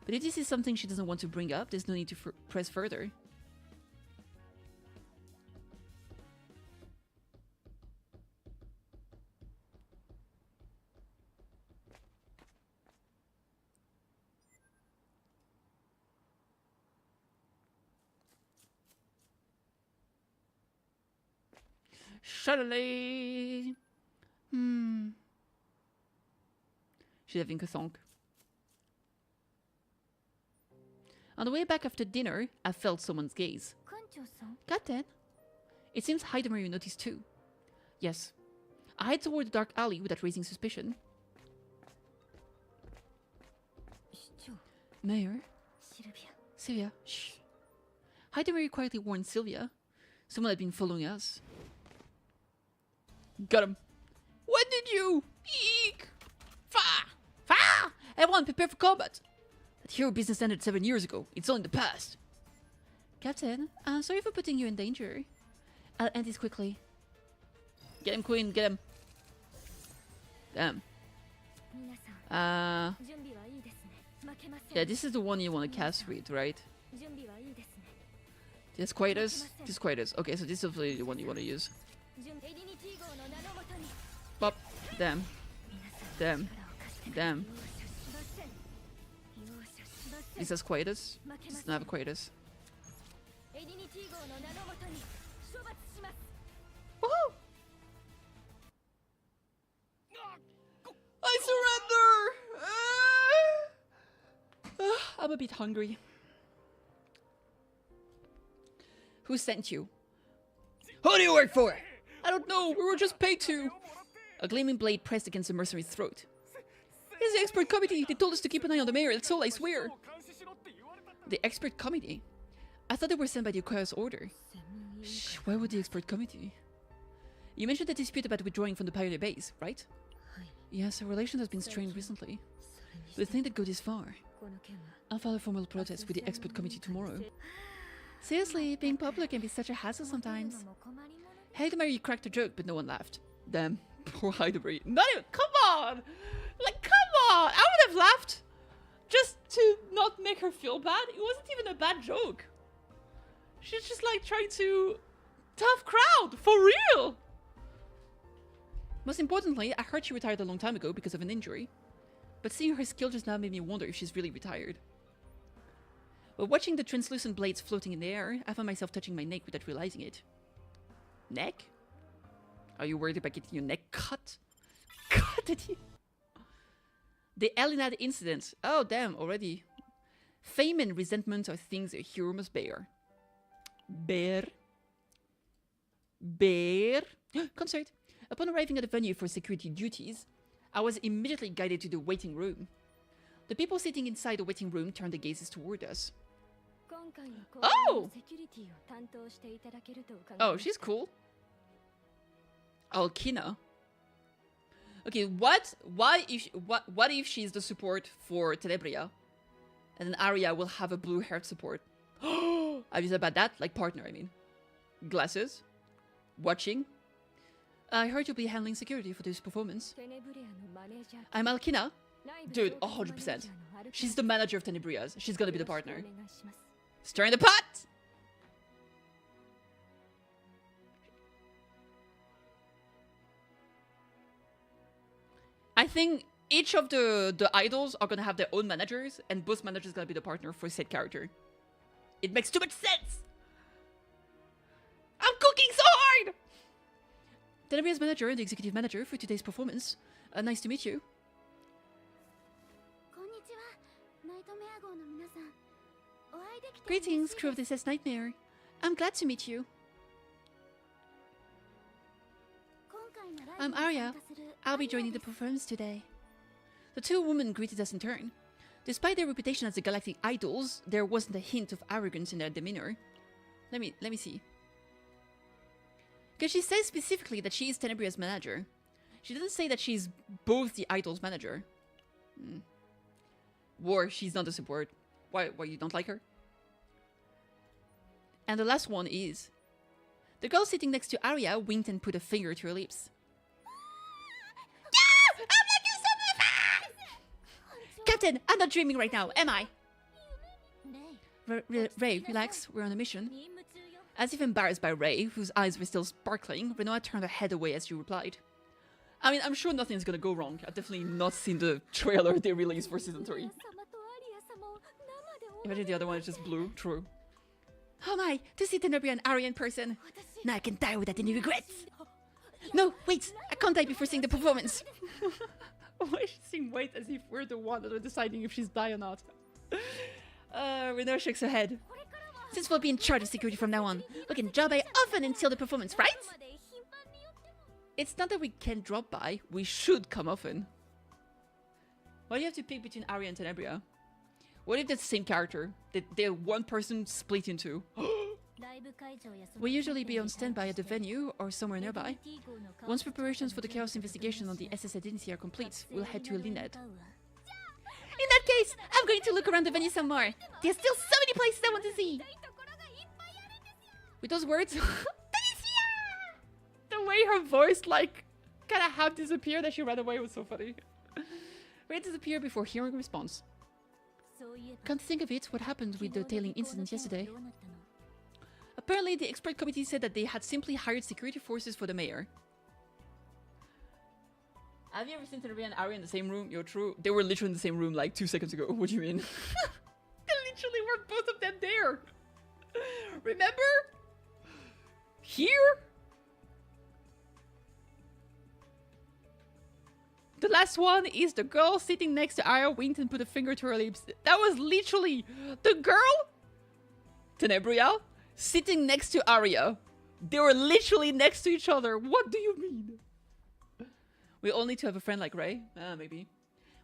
[SPEAKER 2] But if this is something she doesn't want to bring up, there's no need to press further. Suddenly... She's having a thonk. On the way back after dinner, I felt someone's gaze. Captain? It seems Haidamari noticed too. Yes. I head toward the dark alley without raising suspicion. Mayor? Sylvia, shh. Haidamari quietly warned Sylvia. Someone had been following us. Got him. When did you? Eek! Fa! Fa! Everyone prepare for combat! That hero business ended 7 years ago. It's all in the past. Captain, I'm sorry for putting you in danger. I'll end this quickly. Get him, Queen, get him. Damn. Yeah, this is the one you want to cast with, right? This Quietus? This Quietus. Okay, so this is the one you want to use. Pop. Damn. Damn. Damn. This has Quietus. This doesn't have a Quietus. Woohoo! I surrender! I'm a bit hungry. Who sent you? Who do you work for? I don't know, we were just paid to. A gleaming blade pressed against the mercenary's throat. It's the expert committee. They told us to keep an eye on the mayor, that's all, I swear. The expert committee? I thought they were sent by the Chaos Order. Shh, why would the expert committee? You mentioned the dispute about withdrawing from the Pioneer base, right? Yes, our relation has been strained recently. But the thing that go this far. I'll file a formal protest with the expert committee tomorrow. Seriously, being popular can be such a hassle sometimes. Haidamari, you cracked a joke, but no one laughed. Damn, poor Haidamari. Not even, come on! Like, come on! I would have laughed! Just to not make her feel bad. It wasn't even a bad joke. She's just like trying to Tough crowd, for real! Most importantly, I heard she retired a long time ago because of an injury. But seeing her skill just now made me wonder if she's really retired. While watching the translucent blades floating in the air, I found myself touching my neck without realizing it. Neck? Are you worried about getting your neck cut? Cut. The Elinad incident. Oh, damn, already. Fame and resentment are things a hero must bear. Bear. Concert. Upon arriving at the venue for security duties, I was immediately guided to the waiting room. The people sitting inside the waiting room turned their gazes toward us. Oh! Oh, she's cool. Alkina. Okay, what if she's the support for Tenebria? And then Arya will have a blue-haired support. Have you said about that? Like partner, I mean. Glasses. Watching. I heard you'll be handling security for this performance. I'm Alkina. Dude, 100%. She's the manager of Tenebria's. She's gonna be the partner. Stirring the pot! I think each of the idols are gonna have their own managers, and both managers gonna be the partner for said character. It makes too much sense! I'm cooking so hard! Tenebria's manager and the executive manager for today's performance. Nice to meet you. Greetings, crew of the SS Nightmare. I'm glad to meet you. I'm Arya. I'll be joining the performance today. The two women greeted us in turn. Despite their reputation as the galactic idols, there wasn't a hint of arrogance in their demeanor. Let me see. Because she says specifically that she is Tenebria's manager. She doesn't say that she's both the idol's manager. Or she's not a support. Why you don't like her? And the last one is... The girl sitting next to Arya winked and put a finger to her lips. Yeah! I'm making so much! Captain, I'm not dreaming right now, am I? Ray, relax, we're on a mission. As if embarrassed by Ray, whose eyes were still sparkling, Renoa turned her head away as she replied. I mean, I'm sure nothing's gonna go wrong. I've definitely not seen the trailer they released for Season 3. Imagine the other one is just blue. True. Oh my, to see Tenebria and Arya in person. Now I can die without any regrets. No, wait, I can't die before seeing the performance. Why is she saying wait as if we're the one that are deciding if she's die or not? Renoa shakes her head. Since we'll be in charge of security from now on, we can drop by often until the performance, right? It's not that we can drop by, we should come often. Why do you have to pick between Arya and Tenebria? What if that's the same character? They're one person split in two. We'll usually be on standby at the venue or somewhere nearby. Once preparations for the Chaos investigation on the SS Identity are complete, we'll head to Elinad. In that case, I'm going to look around the venue some more. There's still so many places I want to see. With those words, the way her voice like kind of half disappeared as she ran away was so funny. Ray disappeared before hearing a response. Can't think of it, what happened with the tailing incident yesterday? Apparently, the expert committee said that they had simply hired security forces for the mayor. Have you ever seen Tenebria and Arya in the same room? You're true. They were literally in the same room like 2 seconds ago. What do you mean? They literally were both of them there. Remember? Here? The last one is the girl sitting next to Arya winked and put a finger to her lips. That was literally the girl, Tenebria, sitting next to Arya. They were literally next to each other. What do you mean? We all need to have a friend like Ray. Maybe.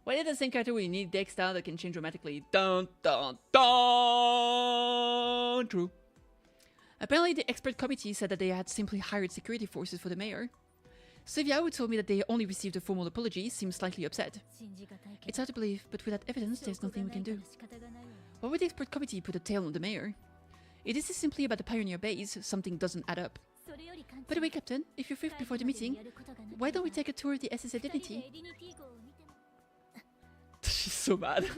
[SPEAKER 2] Why did the same character we need deck style that can change dramatically? Dun dun dun! True. Apparently the expert committee said that they had simply hired security forces for the mayor. Sylvia, who told me that they only received a formal apology, seems slightly upset. It's hard to believe, but without evidence, there's nothing we can do. Why would the expert committee put a tail on the mayor? If this is simply about the Pioneer base, something doesn't add up. By the way, Captain, if you're free before the meeting, why don't we take a tour of the SS Identity? She's so mad. She's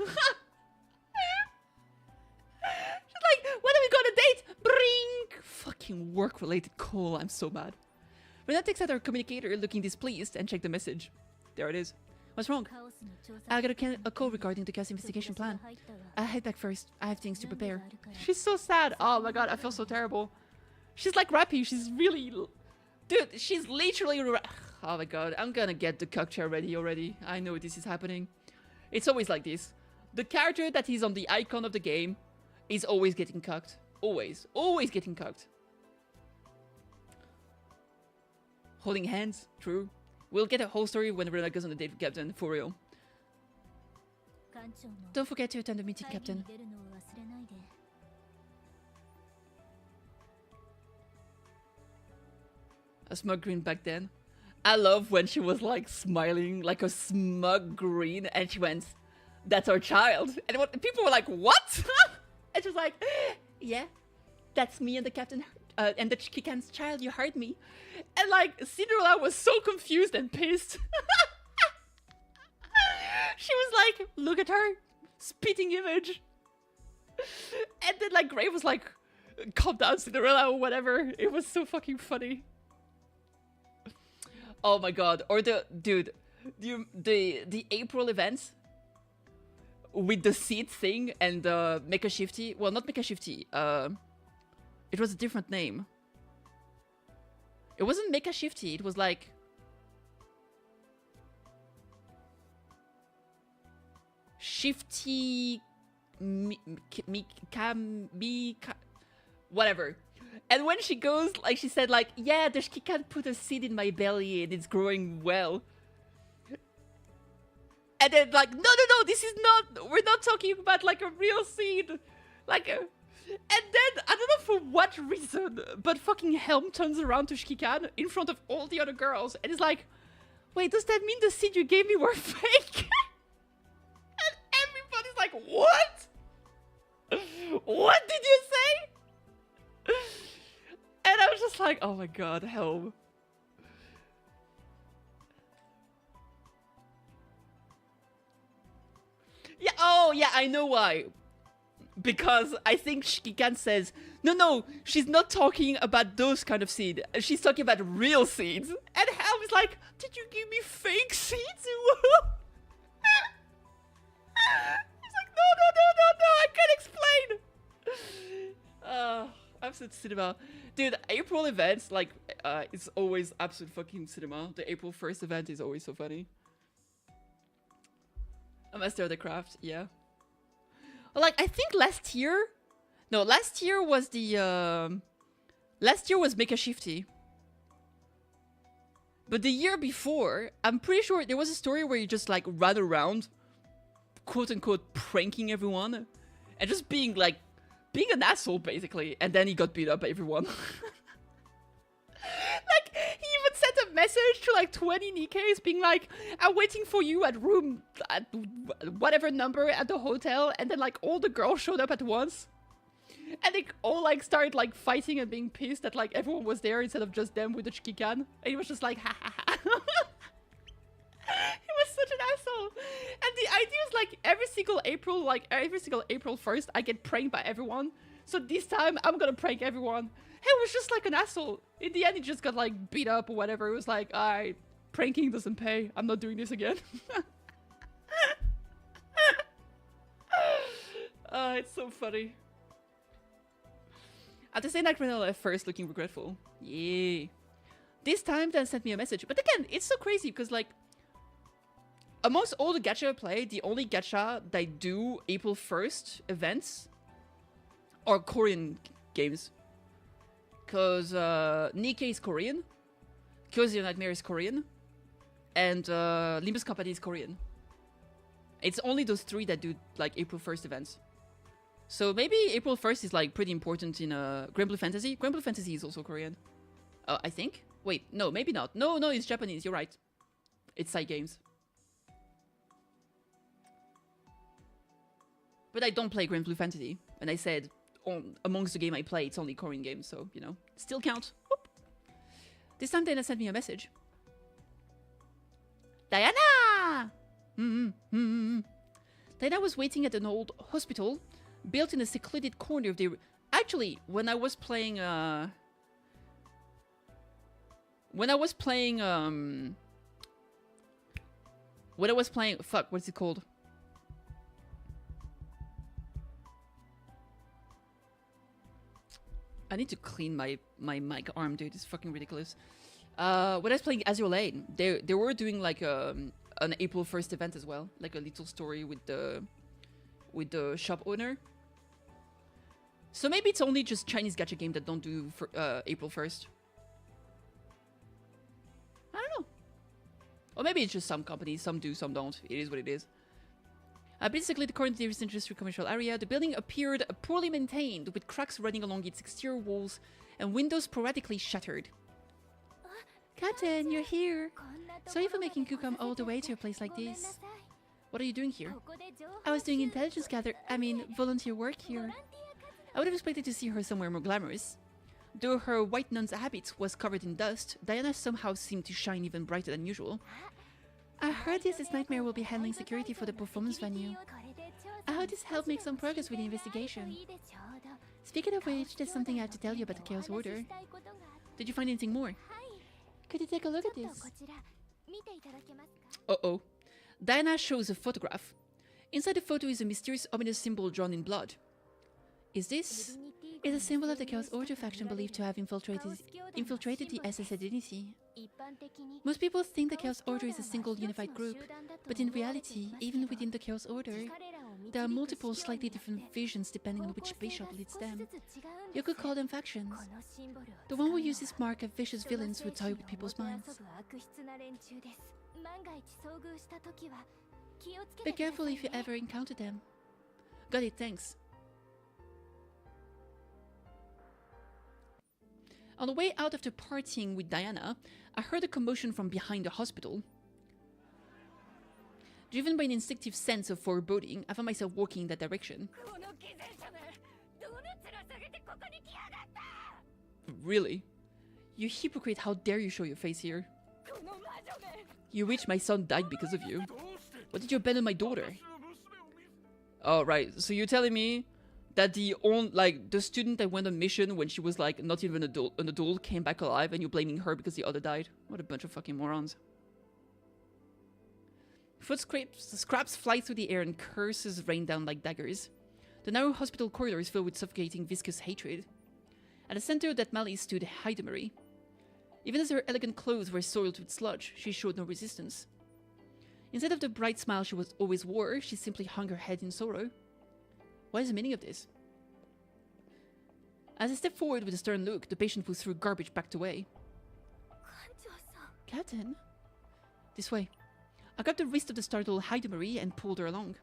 [SPEAKER 2] like, why don't we go on a date? Bring! Fucking fucking work-related call. I'm so mad. Renata takes out her communicator, looking displeased, and check the message. There it is. What's wrong? I got a call regarding the cast investigation plan. I'll head back first. I have things to prepare. She's so sad. Oh my god, I feel so terrible. She's like Rappy. She's really... Dude, she's literally... Oh my god, I'm gonna get the cock chair ready already. I know this is happening. It's always like this. The character that is on the icon of the game is always getting cucked. Always. Always getting cucked. Holding hands. True. We'll get a whole story when Rena goes on a date with Captain. For real. Don't forget to attend the meeting, Captain. A smug grin back then. I love when she was like smiling like a smug grin and she went, "That's our child." And people were like, "What?" And she was like, "Yeah, that's me and the captain and the Kikan's child. You heard me." And like Cinderella was so confused and pissed. She was like, "Look at her, spitting image." And then like Grave was like, "Calm down, Cinderella," or whatever. It was so fucking funny. Oh my god. Or the April events with the seed thing and Mecha Shifty. Well, not Mecha Shifty. It was a different name. It wasn't Mecha Shifty. It was like Shifty whatever. And when she goes, like, she said, like, "Yeah, the Kikan put a seed in my belly and it's growing well." And then, like, no, this is not, we're not talking about, like, a real seed. Like, and then, I don't know for what reason, but fucking Helm turns around to Shkikan in front of all the other girls and is like, "Wait, does that mean the seed you gave me were fake?" And everybody's like, "What? What did you say?" And I was just like, oh my god, Helm. Yeah, oh yeah, I know why. Because I think Shikikan says, no, she's not talking about those kind of seeds. She's talking about real seeds. And Helm is like, "Did you give me fake seeds?" He's like, no, I can't explain. Absolute cinema. Dude, April events, like, it's always absolute fucking cinema. The April 1st event is always so funny. A master of the craft, yeah. Like, I think last year was the, last year was Mecha Shifty. But the year before, I'm pretty sure there was a story where you just, like, ran around, quote-unquote, pranking everyone. And just being, like, being an asshole, basically. And then he got beat up by everyone. Like, he even sent a message to, like, 20 Nikkeis being like, "I'm waiting for you at room, at whatever number at the hotel." And then, like, all the girls showed up at once. And they all, like, started, like, fighting and being pissed that, like, everyone was there instead of just them with the Chikikan. And he was just like, ha ha ha. He was such an asshole. And the idea is, like, every single April 1st, I get pranked by everyone. So this time, I'm gonna prank everyone. He was just like an asshole. In the end, he just got, like, beat up or whatever. It was like, alright, pranking doesn't pay. I'm not doing this again. It's so funny. At the same night, Renella left first, looking regretful. Yeah. This time, Dan sent me a message. But again, it's so crazy because, like, amongst all the gacha I play, the only gacha that do April 1st events are Korean games. Because Nikkei is Korean, Kyo's Nightmare is Korean, and Limbus Company is Korean. It's only those three that do, like, April 1st events. So maybe April 1st is, like, pretty important in Grand Blue Fantasy. Grand Blue Fantasy is also Korean. I think? Wait, no, maybe not. No, it's Japanese, you're right. It's side games. But I don't play Grand Blue Fantasy. And I said, amongst the game I play, it's only Korean games, so, you know, still count. Whoop. This time Diana sent me a message. Diana! Diana was waiting at an old hospital built in a secluded corner of the... Actually, when I was playing when I was playing, fuck, what's it called? I need to clean my mic arm, dude. It's fucking ridiculous. When I was playing Azure Lane, they were doing like an April 1st event as well, like a little story with the shop owner. So maybe it's only just Chinese gacha game that don't do for, April 1st. I don't know. Or maybe it's just some companies, some do, some don't. It is what it is. Basically, the current nearest industry commercial area, the building appeared poorly maintained, with cracks running along its exterior walls and windows sporadically shattered. Captain, you're here. Sorry for making you come all the way to a place like this. What are you doing here? I was doing intelligence volunteer work here. I would have expected to see her somewhere more glamorous. Though her white nun's habit was covered in dust, Diana somehow seemed to shine even brighter than usual. I heard this nightmare will be handling security for the performance venue. I hope this helped make some progress with the investigation. Speaking of which, there's something I have to tell you about the Chaos Order. Did you find anything more? Could you take a look at this? Uh-oh. Diana shows a photograph. Inside the photo is a mysterious ominous symbol drawn in blood. Is this? It's a symbol of the Chaos Order faction believed to have infiltrated the CZN. Most people think the Chaos Order is a single unified group, but in reality, even within the Chaos Order, there are multiple slightly different visions depending on which bishop leads them. You could call them factions. The one who uses this mark are vicious villains who toy with people's minds. Be careful if you ever encounter them. Got it, thanks. On the way out after partying with Diana, I heard a commotion from behind the hospital. Driven by an instinctive sense of foreboding, I found myself walking in that direction. Really? You hypocrite, how dare you show your face here? You wish my son died because of you. Why did you abandon my daughter? Oh, right, so you're telling me that the student that went on mission when she was like not even an adult came back alive, and you're blaming her because the other died? What a bunch of fucking morons. Scraps fly through the air and curses rain down like daggers. The narrow hospital corridor is filled with suffocating viscous hatred. At the center of that melee stood Hidemari. Even as her elegant clothes were soiled with sludge, she showed no resistance. Instead of the bright smile she always wore, she simply hung her head in sorrow. What is the meaning of this? As I stepped forward with a stern look, the patient who threw garbage backed away. Captain? This way. I grabbed the wrist of the startled Hidemari and pulled her along.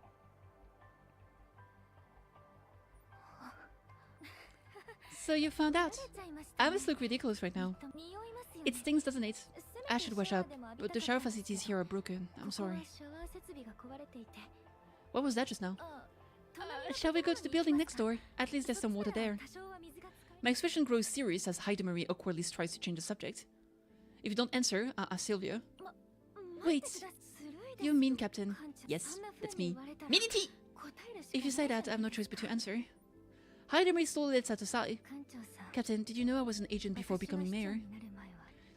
[SPEAKER 2] So you found out. I must look ridiculous right now. It stings, doesn't it? I should wash up, but the shower facilities here are broken. I'm sorry. What was that just now? Shall we go to the building next door? At least there's some water there. My expression grows serious as Hidemari awkwardly tries to change the subject. If you don't answer, I'll ask Sylvia. Wait. You mean Captain? Yes, that's me. Minity! If you say that, I have no choice but to answer. Hidemari slowly lets out a sigh. Captain, did you know I was an agent before becoming mayor?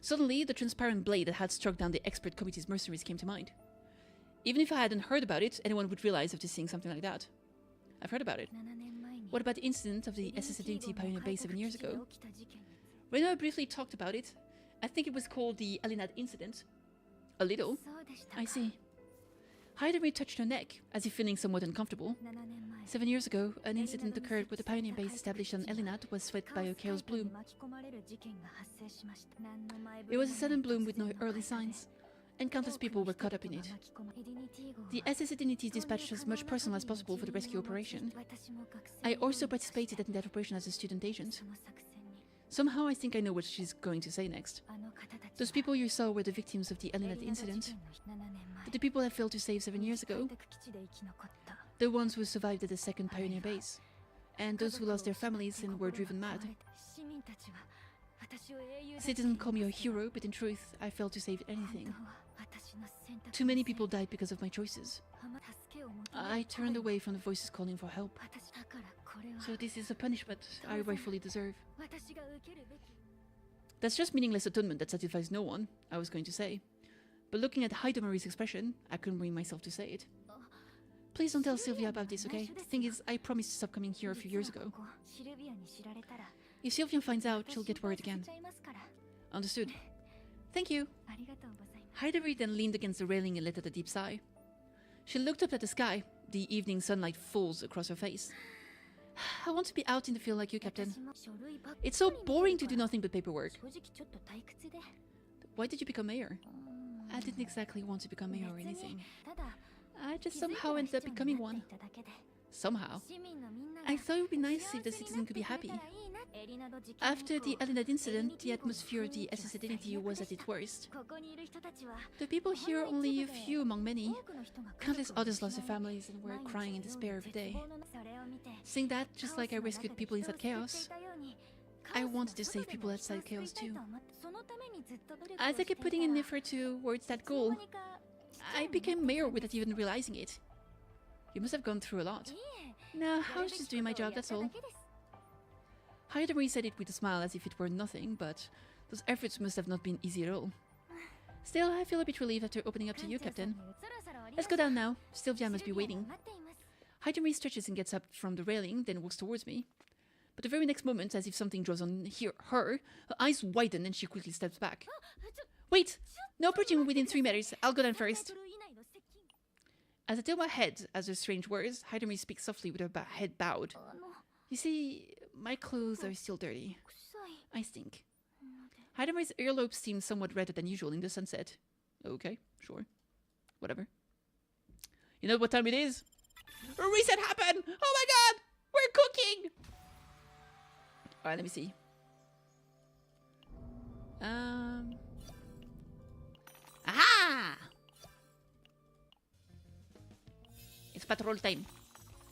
[SPEAKER 2] Suddenly, the transparent blade that had struck down the expert committee's mercenaries came to mind. Even if I hadn't heard about it, anyone would realize after seeing something like that. I've heard about it. What about the incident of the SSDT Pioneer Base 7 years ago? Reno briefly talked about it. I think it was called the Elinat incident. A little. I see. Hidemari touched her neck, as if feeling somewhat uncomfortable. 7 years ago, an incident occurred where the Pioneer Base established on Elinat was swept by a chaos bloom. It was a sudden bloom with no early signs, and countless people were caught up in it. The SSDT dispatched as much personnel as possible for the rescue operation. I also participated in that operation as a student agent. Somehow I think I know what she's going to say next. Those people you saw were the victims of the Elinat incident. The people I failed to save 7 years ago. The ones who survived at the second Pioneer Base. And those who lost their families and were driven mad. Citizens call me a hero, but in truth, I failed to save anything. Too many people died because of my choices. I turned away from the voices calling for help. So this is a punishment I rightfully deserve. That's just meaningless atonement that satisfies no one, I was going to say. But looking at Hidamari's expression, I couldn't bring myself to say it. Please don't tell Sylvia about this, okay? The thing is, I promised to stop coming here a few years ago. If Sylvia finds out, she'll get worried again. Understood. Thank you. Hidamari then leaned against the railing and let out a deep sigh. She looked up at the sky. The evening sunlight falls across her face. I want to be out in the field like you, Captain. It's so boring to do nothing but paperwork. Why did you become mayor? I didn't exactly want to become mayor or anything. I just somehow ended up becoming one. Somehow. I thought it would be nice if the citizen could be happy. After the Elinad incident, the atmosphere of the SS identity was at its worst. The people here are only a few among many. Countless others lost their families and were crying in despair every day. Seeing that, just like I rescued people inside chaos, I wanted to save people outside chaos too. As I kept putting in effort towards that goal, I became mayor without even realizing it. You must have gone through a lot. Nah, I was just doing my job, that's all. Hidamari said it with a smile as if it were nothing, but those efforts must have not been easy at all. Still, I feel a bit relieved after opening up to you, Captain. Let's go down now. Sylvia must be waiting. Hidamari stretches and gets up from the railing, then walks towards me. But the very next moment, as if something draws on her eyes widen and she quickly steps back. Wait! No approaching within 3 meters. I'll go down first. As I tilt my head as her strange words, Hidamari speaks softly with her head bowed. You see, my clothes are still dirty. I stink. Hidamari's earlobes seem somewhat redder than usual in the sunset. Okay, sure. Whatever. You know what time it is? A reset happened! Oh my god! We're cooking! Alright, let me see. Aha! It's patrol time.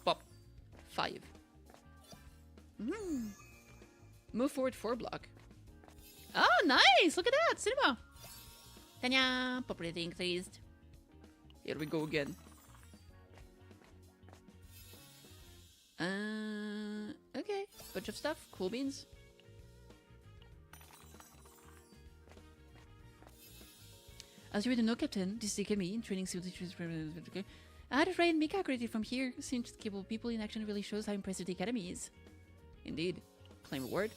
[SPEAKER 2] Pop. 5. Move forward 4 block. Oh, nice! Look at that! Cinema! Tanya! Popularity increased. Here we go again. Okay. Bunch of stuff. Cool beans. As you already know, Captain, this is Nekomimi, training simulations. I had a friend Mika created from here. Seems capable people in action really shows how impressive the academy is. Indeed. Claim reward.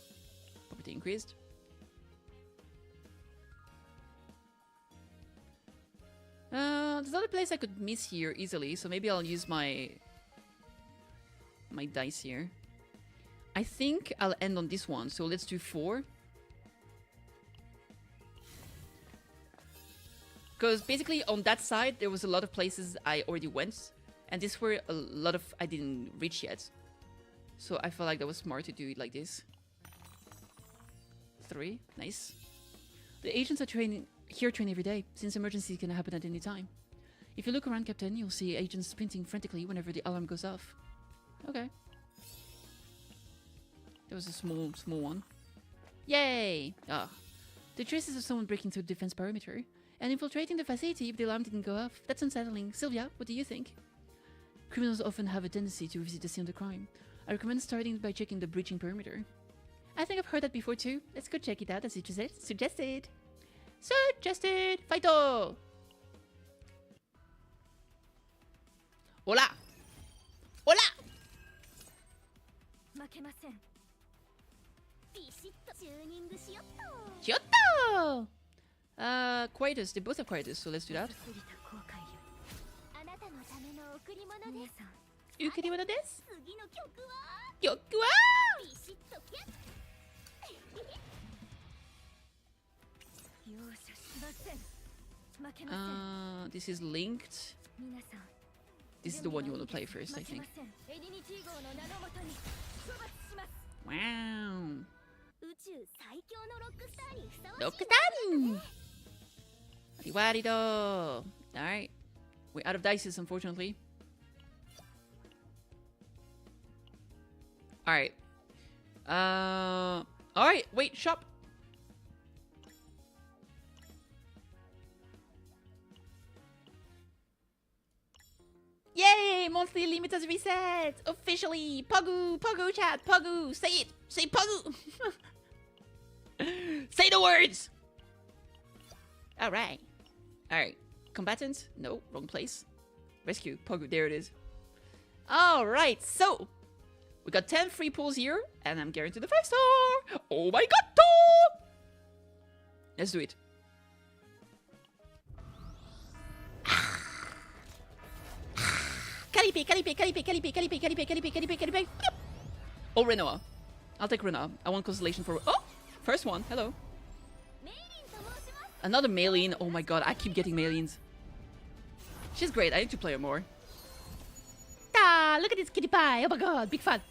[SPEAKER 2] Property increased. There's another place I could miss here easily, so maybe I'll use my dice here. I think I'll end on this one, so let's do 4. Because basically on that side there was a lot of places I already went, and this were a lot of I didn't reach yet. So I felt like that was smart to do it like this. 3, nice. The agents are training every day, since emergencies can happen at any time. If you look around, Captain, you'll see agents sprinting frantically whenever the alarm goes off. Okay. There was a small one. Yay! Ah. The traces of someone breaking through the defense perimeter and infiltrating the facility if the alarm didn't go off. That's unsettling. Sylvia, what do you think? Criminals often have a tendency to visit the scene of the crime. I recommend starting by checking the breaching perimeter. I think I've heard that before too. Let's go check it out as you suggested. Suggested! Fighto! Hola! Hola! Kyoto! Quietus. They both have quietus, so let's do that. Ukurimono desu? Kyoku wa? This is linked. This is the one you want to play first, I think. Wow. Rockstar! Ariwarido! Alright. We're out of dices, unfortunately. Alright. Alright, wait, shop! Yay! Monthly limit has reset! Officially! Pogu! Pogu chat! Pogu! Say it! Say Pogu!
[SPEAKER 1] Say the words! Alright. Alright. Combatants? No, wrong place. Rescue. Pogu, there it is. Alright, so. We got 10 free pulls here, and I'm guaranteed the 5-star! Oh my god! Let's do it. Calipe. Oh, Renoa. I'll take Renoa. I want constellation for... Oh! First one. Hello. Another Maylene. Oh my god, I keep getting Maylenes. She's great. I need to play her more. Ah, look at this kitty pie. Oh my god, big fan.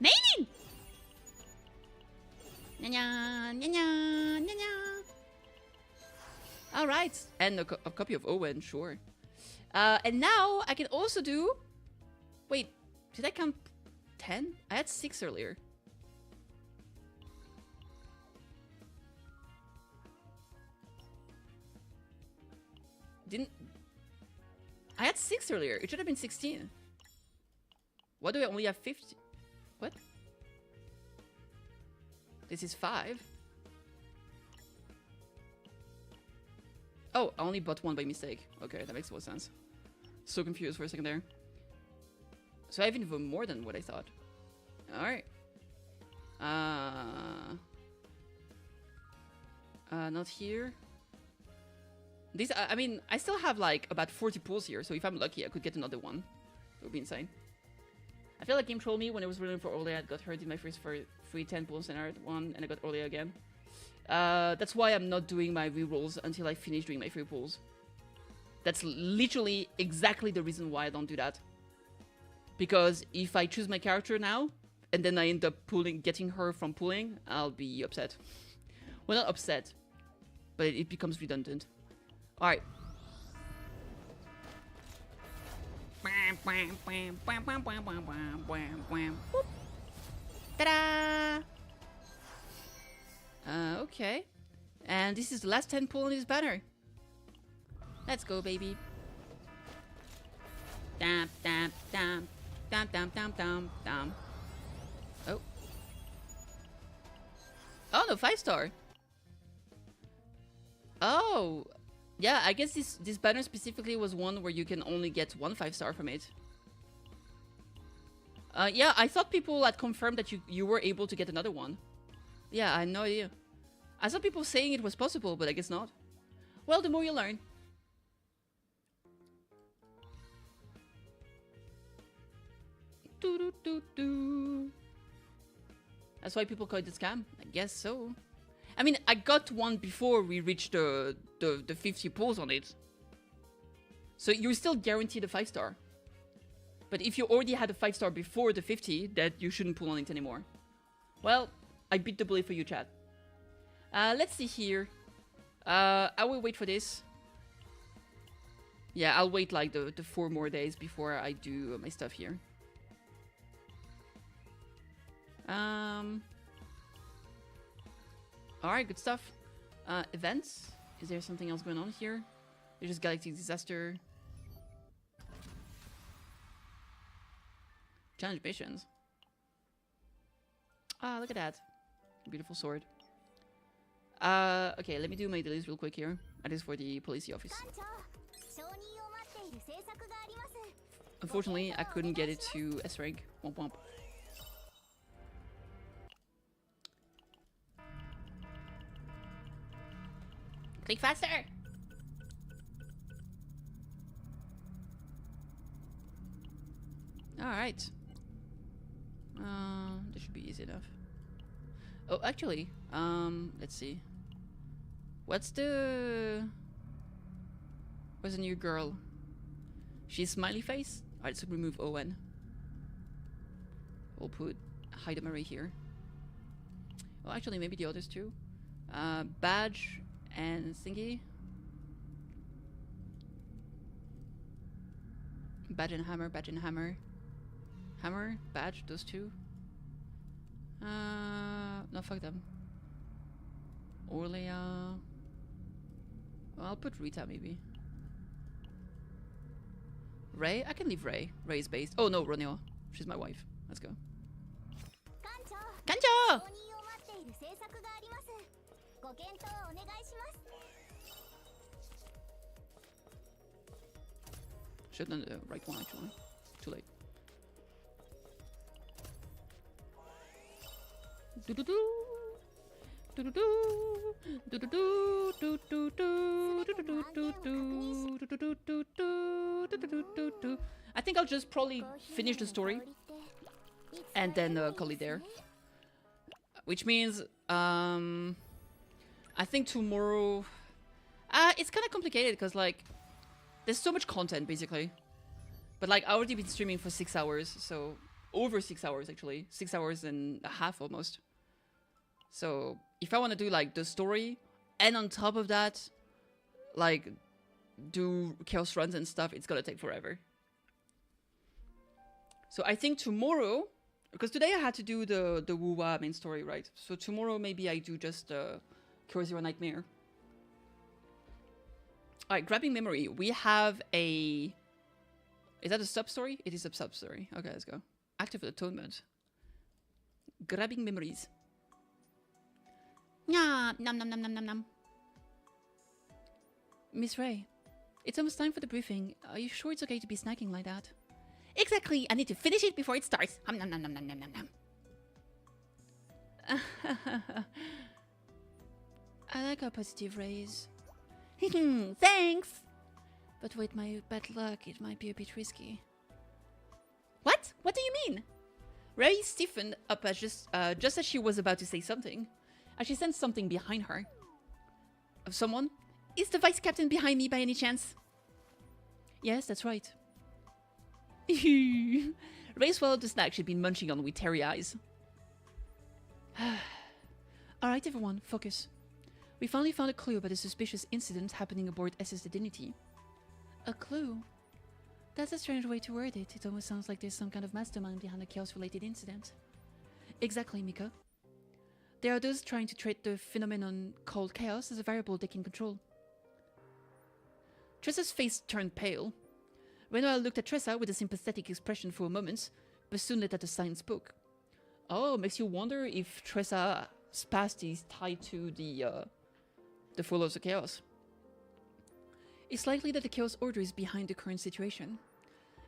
[SPEAKER 1] Maylene! Alright. And a copy of Owen, sure. And now I can also do... Wait, did I count 10? I had 6 earlier. Didn't... I had 6 earlier. It should have been 16. Why do I only have 50? What? This is 5. Oh, I only bought one by mistake. Okay, that makes more sense. So confused for a second there. So I have even more than what I thought. Alright. Not here. This, I mean, I still have like about 40 pulls here, so if I'm lucky, I could get another one. It would be insane. I feel like Game trolled me when I was running for Orlea. I got hurt in my first free 10 pulls and I had one, and I got Orlea again. That's why I'm not doing my rerolls until I finish doing my free pulls. That's literally exactly the reason why I don't do that. Because if I choose my character now, and then I end up getting her from pulling, I'll be upset. Well, not upset, but it becomes redundant. Alright. Ta-da! Okay. And this is the last 10 pull on this banner. Let's go, baby. Dam, dam, dam. Dam, dam, dam, dam, dam. Oh. Oh, no, 5-star. Oh. Yeah, I guess this banner specifically was one where you can only get one 5-star from it. Yeah, I thought people had confirmed that you were able to get another one. Yeah, I had no idea. I saw people saying it was possible, but I guess not. Well, the more you learn. Doo-doo-doo-doo. That's why people call it a scam? I guess so. I mean, I got one before we reached the 50 pulls on it. So you're still guaranteed a 5-star. But if you already had a 5-star before the 50, that you shouldn't pull on it anymore. Well, I beat the bullet for you, chat. Let's see here. I will wait for this. Yeah, I'll wait like the 4 more days before I do my stuff here. Alright, good stuff. Events? Is there something else going on here? There's just Galactic Disaster. Challenge missions. Ah, look at that. Beautiful sword. Okay, let me do my dailies real quick here. That is for the police office. Unfortunately, I couldn't get it to S rank. Womp womp. Click faster! Alright. This should be easy enough. Oh, actually, let's see. Where's the new girl? She's smiley face? Alright, so remove Owen. We'll put Haida Marie here. Oh, actually, maybe the others too. Badge and Thingy. Badge and Hammer, Badge and Hammer. Hammer, Badge, those two. No, fuck them. Orlea. Well, I'll put Rita maybe. Ray? I can leave Ray. Ray is based. Oh no, Ronio. She's my wife. Let's go. Kancho!
[SPEAKER 2] Should have done the right one actually. Too late. I think I'll just probably finish the story and then call it there. Which means I think tomorrow it's kind of complicated because like there's so much content basically. But like I already been streaming for 6 hours, so over 6 hours actually. 6 hours and a half almost. So if I want to do like the story and on top of that like do chaos runs and stuff, it's gonna take forever. So I think tomorrow, because today I had to do the WuWa main story, right? So tomorrow maybe I do just Cure Zero Nightmare. Alright, grabbing memory. We have a... Is that a sub-story? It is a sub-story. Okay, let's go. Active Atonement. Grabbing memories. Nom nom nom nom nom nom. Miss Ray, it's almost time for the briefing. Are you sure it's okay to be snacking like that? Exactly. I need to finish it before it starts. Nom nom nom nom nom nom nom. I like our positive rays. Thanks. But with my bad luck, it might be a bit risky. What? What do you mean? Ray stiffened up as just as she was about to say something, as she sensed something behind her. Of someone? Is the vice captain behind me by any chance? Yes, that's right. Ray swallowed the snack she'd been munching on with teary eyes. Alright everyone, focus. We finally found a clue about a suspicious incident happening aboard SS Dignity. A clue? That's a strange way to word it. It almost sounds like there's some kind of mastermind behind a chaos-related incident. Exactly, Mika. There are those trying to treat the phenomenon called chaos as a variable they can control. Tressa's face turned pale. Renoir looked at Tressa with a sympathetic expression for a moment, but soon let out a silent spoke. Oh, makes you wonder if Tressa's past is tied to the fall of the chaos. It's likely that the Chaos Order is behind the current situation.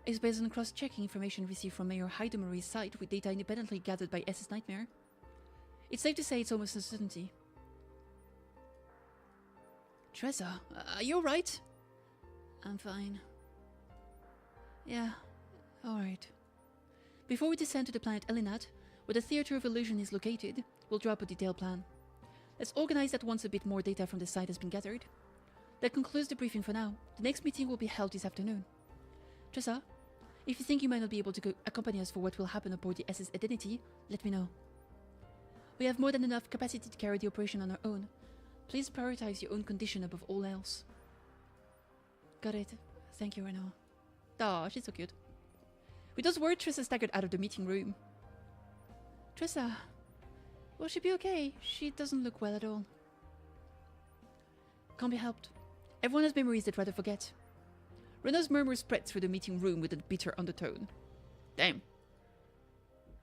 [SPEAKER 2] It's based on cross-checking information received from Mayor Hydemore's site with data independently gathered by SS Nightmare. It's safe to say it's almost a certainty. Tressa, are you alright? I'm fine. Yeah, alright. Before we descend to the planet Elinat, where the Theatre of Illusion is located, we'll draw up a detailed plan. Let's organize that once a bit more data from the site has been gathered. That concludes the briefing for now. The next meeting will be held this afternoon. Tressa, if you think you might not be able to accompany us for what will happen aboard the SS Identity, let me know. We have more than enough capacity to carry the operation on our own. Please prioritize your own condition above all else. Got it. Thank you, Renault. Aw, she's so cute. With those words, Tressa staggered out of the meeting room. Tressa, will she be okay? She doesn't look well at all. Can't be helped. Everyone has memories they'd rather forget. Renault's murmur spread through the meeting room with a bitter undertone. Damn.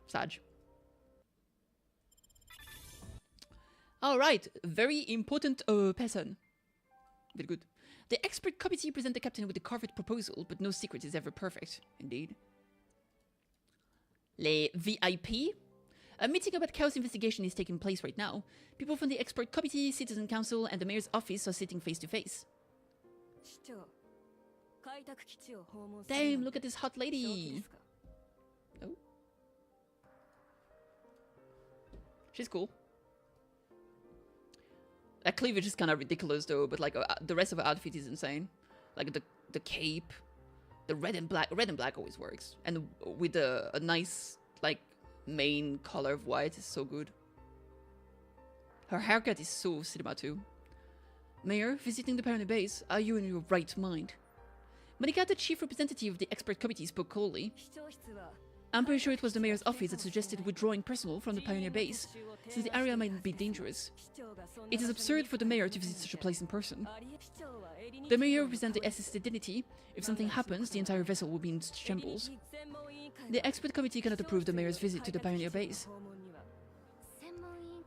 [SPEAKER 2] Sag. Alright, very important person. Very good. The expert committee present the captain with a covered proposal, but no secret is ever perfect. Indeed. Les VIP? A meeting about chaos investigation is taking place right now. People from the expert committee, citizen council, and the mayor's office are sitting face to face. Damn, look at this hot lady. Oh. She's cool. That cleavage is kind of ridiculous though, but like the rest of her outfit is insane. Like the cape, the red and black always works. And with a nice like main color of white is so good. Her haircut is so cinema too. Mayor, visiting the Pioneer base, are you in your right mind? Monica, the chief representative of the expert committee, spoke coldly. I'm pretty sure it was the mayor's office that suggested withdrawing personnel from the Pioneer base, since the area might be dangerous. It is absurd for the mayor to visit such a place in person. The mayor represents the SS Dignity. If something happens, the entire vessel will be in shambles. The expert committee cannot approve the mayor's visit to the Pioneer base.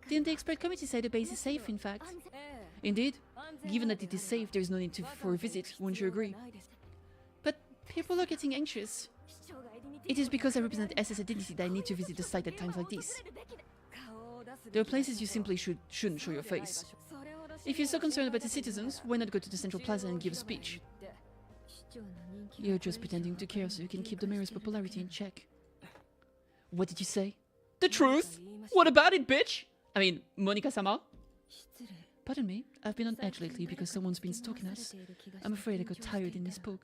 [SPEAKER 2] Didn't the expert committee say the base is safe, in fact? Indeed. Given that it is safe, there is no need for a visit, wouldn't you agree? But people are getting anxious. It is because I represent SS identity that I need to visit the site at times like this. There are places you simply shouldn't show your face. If you're so concerned about the citizens, why not go to the Central Plaza and give a speech? You're just pretending to care so you can keep the mayor's popularity in check. What did you say? The truth? What about it, bitch? I mean, Monika-sama? Pardon me, I've been on edge lately because someone's been stalking us. I'm afraid I got tired and misspoke.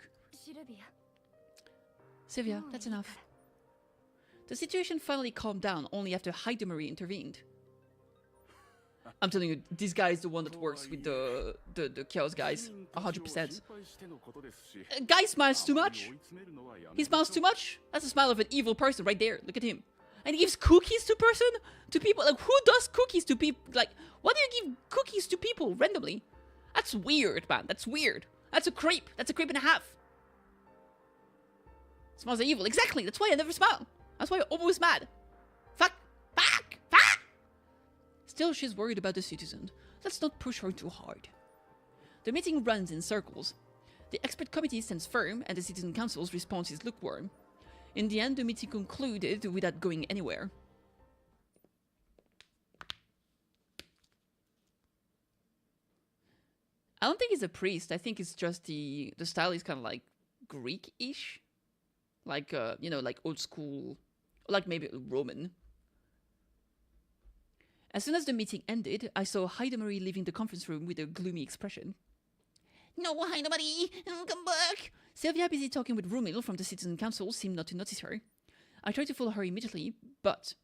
[SPEAKER 2] Sylvia, that's enough. The situation finally calmed down only after Marie intervened. I'm telling you, this guy is the one that works with the chaos guys. 100%. Guy smiles too much. He smiles too much. That's the smile of an evil person right there. Look at him. And he gives cookies to people. Like, who does cookies to people? Like, why do you give cookies to people randomly? That's weird, man. That's weird. That's a creep. That's a creep and a half. Smiles are evil. Exactly. That's why I never smile. That's why I'm always mad. Fuck. Fuck. Fuck. Still, she's worried about the citizen. Let's not push her too hard. The meeting runs in circles. The expert committee stands firm, and the citizen council's response is lukewarm. In the end, the meeting concluded without going anywhere. I don't think he's a priest. I think it's just the style is kind of like Greek-ish. Like, you know, like old school, like maybe Roman. As soon as the meeting ended, I saw Marie leaving the conference room with a gloomy expression. No, Marie, come back! Sylvia, busy talking with Rumil from the Citizen Council, seemed not to notice her. I tried to follow her immediately, but...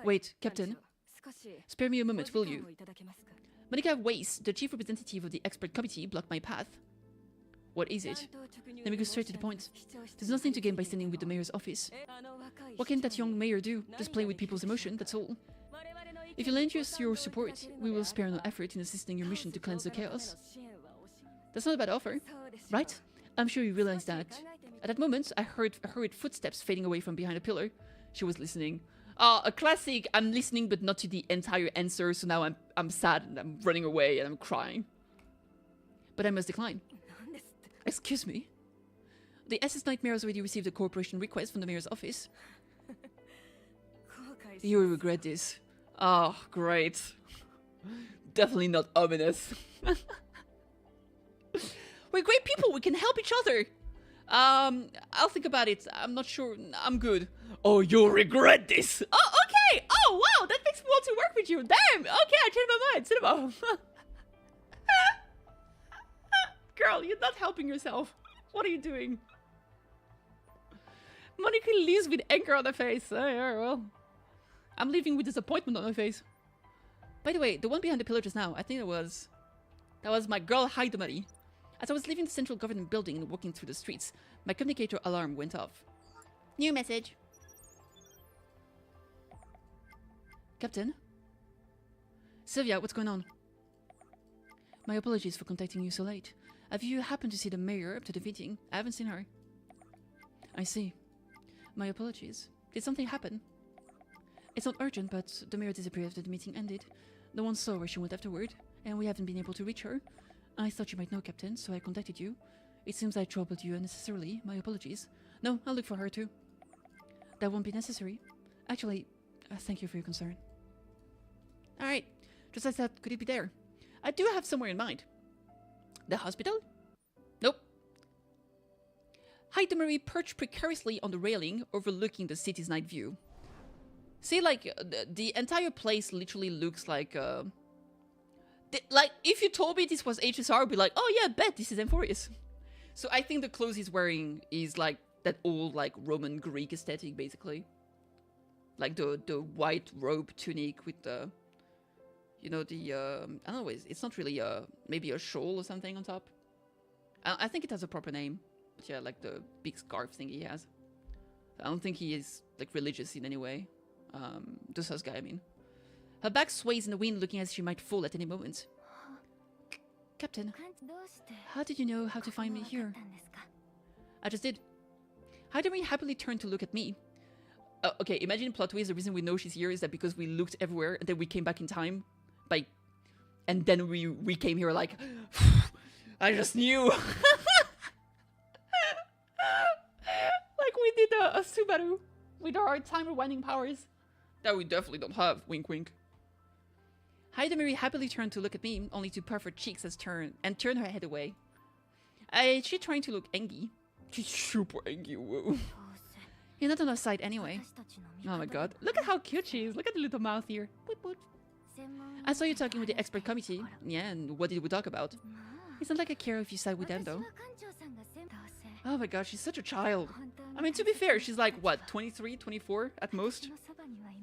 [SPEAKER 2] Wait, Captain. Spare me a moment, will you? Monika Weiss, the chief representative of the expert committee, blocked my path. What is it? Let me go straight to the point. There's nothing to gain by standing with the mayor's office. What can that young mayor do? Just play with people's emotion, that's all. If you lend us your support, we will spare no effort in assisting your mission to cleanse the chaos. That's not a bad offer, right? I'm sure you realize that. At that moment, I heard footsteps fading away from behind a pillar. She was listening. A classic, I'm listening but not to the entire answer, so now I'm sad and I'm running away and I'm crying. But I must decline. Excuse me? The SS Nightmare has already received a cooperation request from the mayor's office. You will regret this. Oh, great. Definitely not ominous. We're great people, we can help each other. I'll think about it. I'm not sure. I'm good. Oh, you'll regret this. Oh, okay. Oh, wow, that makes me want to work with you. Damn. Okay, I changed my mind. Cinema. Girl, you're not helping yourself. What are you doing? Monika leaves with anger on her face. Oh, yeah, well. I'm leaving with disappointment on my face. By the way, the one behind the pillar just now, I think that was my girl Marie. As I was leaving the central government building and walking through the streets, my communicator alarm went off. New message. Captain? Sylvia, what's going on? My apologies for contacting you so late. Have you happened to see the mayor up to the meeting? I haven't seen her. I see. My apologies. Did something happen? It's not urgent, but the mayor disappeared after the meeting ended. No one saw where she went afterward, and we haven't been able to reach her. I thought you might know, Captain, so I contacted you. It seems I troubled you unnecessarily. My apologies. No, I'll look for her too. That won't be necessary. Actually, thank you for your concern. Alright, just as that, could it be there? I do have somewhere in mind. The hospital? Nope. Marie perched precariously on the railing, overlooking the city's night view. See, like, the entire place literally looks like, like, if you told me this was HSR, I'd be like, oh yeah, bet this is Emphorius. So I think the clothes he's wearing is like that old, like, Roman Greek aesthetic, basically. Like the white robe tunic with the, you know, the, I don't know, it's not really maybe a shawl or something on top. I think it has a proper name. But yeah, like the big scarf thing he has. I don't think he is, like, religious in any way. The sus guy, I mean. Her back sways in the wind, looking as she might fall at any moment. Captain, how did you know how to find me here? I just did. Marie happily turned to look at me. Okay, imagine plot twist. The reason we know she's here is that because we looked everywhere and then we came back in time, and then we came here like, I just knew. Like we did a Subaru with our time rewinding powers that we definitely don't have. Wink, wink. Hidemiri happily turned to look at me, only to puff her cheeks and turn her head away. She's trying to look angry. She's super angry. Whoa. You're not on our side anyway. Oh my god. Look at how cute she is. Look at the little mouth here. Boot, boot. I saw you talking with the expert committee. Yeah, and what did we talk about? It's not like I care if you side with them, though. Oh my god, she's such a child. I mean, to be fair, she's like, what, 23, 24 at most?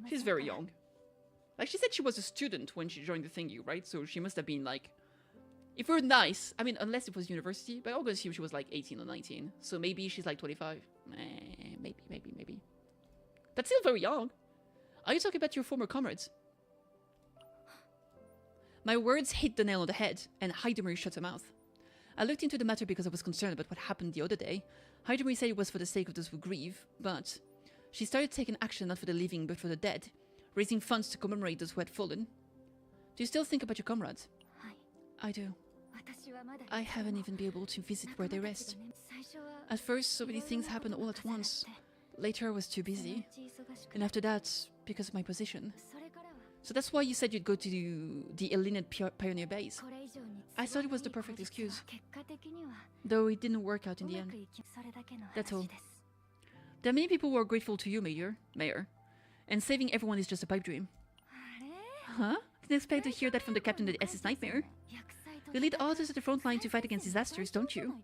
[SPEAKER 2] She's very young. Like, she said she was a student when she joined the thingy, right? So she must have been like... If we're nice, I mean, unless it was university, but I'll go assume she was like 18 or 19. So maybe she's like 25. Maybe. That's still very young. Are you talking about your former comrades? My words hit the nail on the head, and Hidemiri shut her mouth. I looked into the matter because I was concerned about what happened the other day. Hidemiri said it was for the sake of those who grieve, but she started taking action not for the living but for the dead, raising funds to commemorate those who had fallen. Do you still think about your comrades? I do. I haven't even been able to visit where they rest. At first, so many things happened all at once. Later, I was too busy. And after that, because of my position. So that's why you said you'd go to the Elinid Pioneer Base. I thought it was the perfect excuse. Though it didn't work out in the end. That's all. There are many people who are grateful to you, Mayor. And saving everyone is just a pipe dream. Huh? Didn't expect to hear that from the captain of the SS Nightmare. You lead others at the front line to fight against disasters, don't you?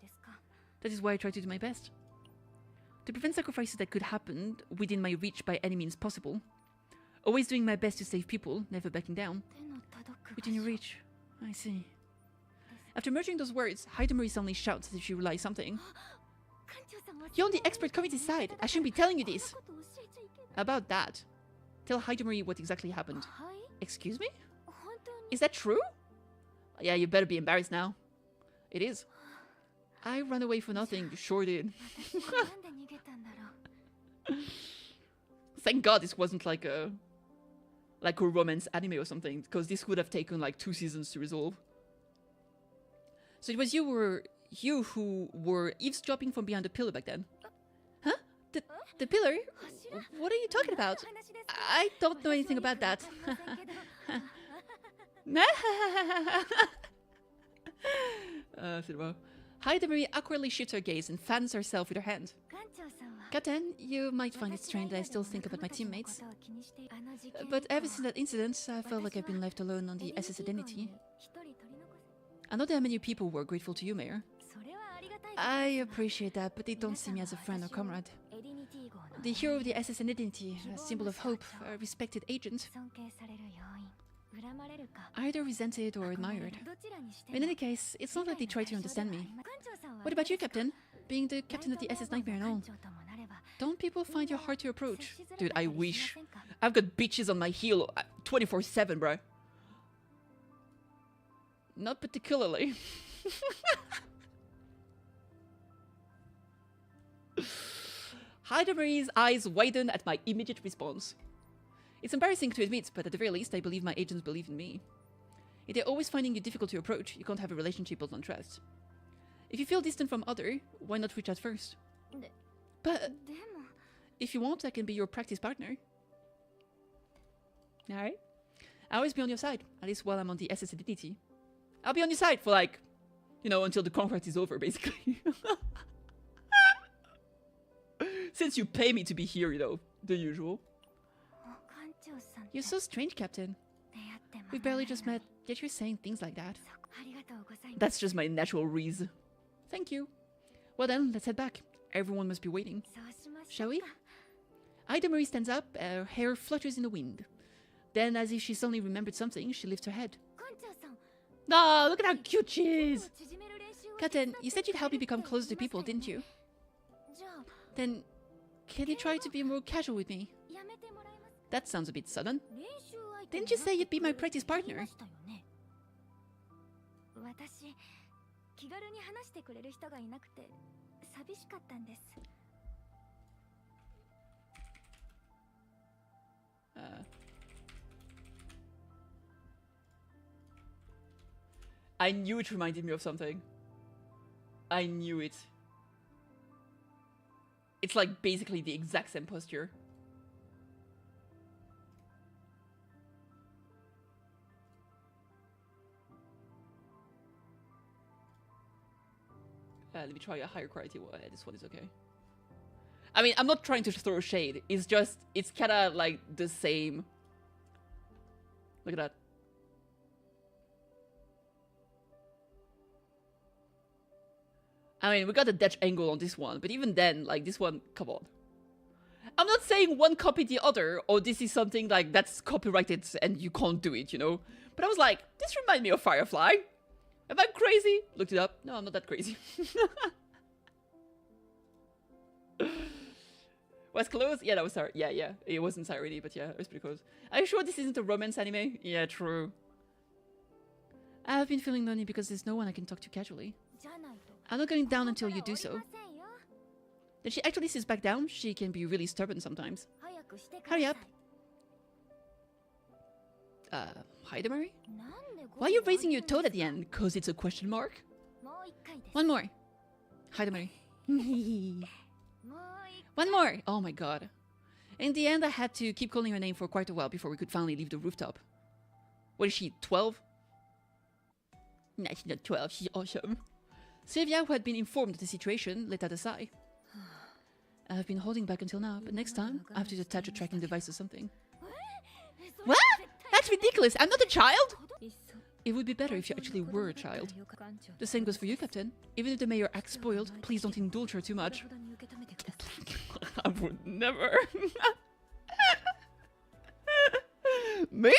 [SPEAKER 2] That is why I try to do my best. To prevent sacrifices that could happen within my reach by any means possible. Always doing my best to save people, never backing down. Within your reach. I see. After merging those words, Hidemiri suddenly shouts as if she realized something. You're on the expert committee side. I shouldn't be telling you this. About that. Tell Hidemiri what exactly happened. Excuse me? Is that true? Yeah, you better be embarrassed now. It is. I ran away for nothing. You sure did. Thank God this wasn't like a romance anime or something, because this would have taken like 2 seasons to resolve. So it was you who were eavesdropping from behind the pillar back then. Huh? The pillar? What are you talking about? I don't know anything about that. Hidemiri awkwardly shifts her gaze and fans herself with her hand. Captain, you might find it strange that I still think about my teammates. But ever since that incident, I felt like I've been left alone on the SS Identity. I know there are many people who are grateful to you, Mayor. I appreciate that, but they don't see me as a friend or comrade. The hero of the SS Identity, a symbol of hope, a respected agent. Either resented or admired. In any case, it's not like they try to understand me. What about you, Captain? Being the captain of the SS Nightmare and all. Don't people find you hard to approach? Dude, I wish. I've got bitches on my heel 24/7, bro. Not particularly. Hidemiri's eyes widen at my immediate response. It's embarrassing to admit, but at the very least, I believe my agents believe in me. If they're always finding you difficult to approach, you can't have a relationship built on trust. If you feel distant from other, why not reach out first? But if you want, I can be your practice partner. Alright? I'll always be on your side, at least while I'm on the SS Identity. I'll be on your side for like, you know, until the contract is over, basically. Since you pay me to be here, you know, the usual. You're so strange, Captain. We've barely just met, yet you're saying things like that. That's just my natural reason. Thank you. Well then, let's head back. Everyone must be waiting. Shall we? Hidemiri stands up, her hair flutters in the wind. Then, as if she suddenly remembered something, she lifts her head. Oh, look at how cute she is! Captain, you said you'd help me become closer to people, didn't you? Then, can you try to be more casual with me? That sounds a bit sudden. Didn't you say you'd be my practice partner? I knew it reminded me of something. I knew it. It's like basically the exact same posture. Let me try a higher quality one. This one is okay. I mean, I'm not trying to throw shade. It's just, it's kind of like the same. Look at that. I mean, we got a Dutch angle on this one, but even then, like this one, come on. I'm not saying one copied the other, or this is something like that's copyrighted and you can't do it, you know? But I was like, this reminds me of Firefly. Am I crazy? Looked it up. No, I'm not that crazy. Was close? Yeah, that was Sar. Yeah. It wasn't Siren, but yeah, it was pretty close. Are you sure this isn't a romance anime? Yeah, true. I've been feeling lonely because there's no one I can talk to casually. I'm not going down until you do so. Then she actually sits back down. She can be really stubborn sometimes. Hurry up. Hidemari? Why are you raising your tone at the end? Cause it's a question mark? One more. Hidemari. One more! Oh my god. In the end, I had to keep calling her name for quite a while before we could finally leave the rooftop. What is she, 12? Nah, she's not 12, she's awesome. Sylvia, who had been informed of the situation, let out a sigh. I've been holding back until now, but next time, I have to attach a tracking device or something. What? That's ridiculous! I'm not a child! It would be better if you actually were a child. The same goes for you, Captain. Even if the mayor acts spoiled, please don't indulge her too much. I would never. Me?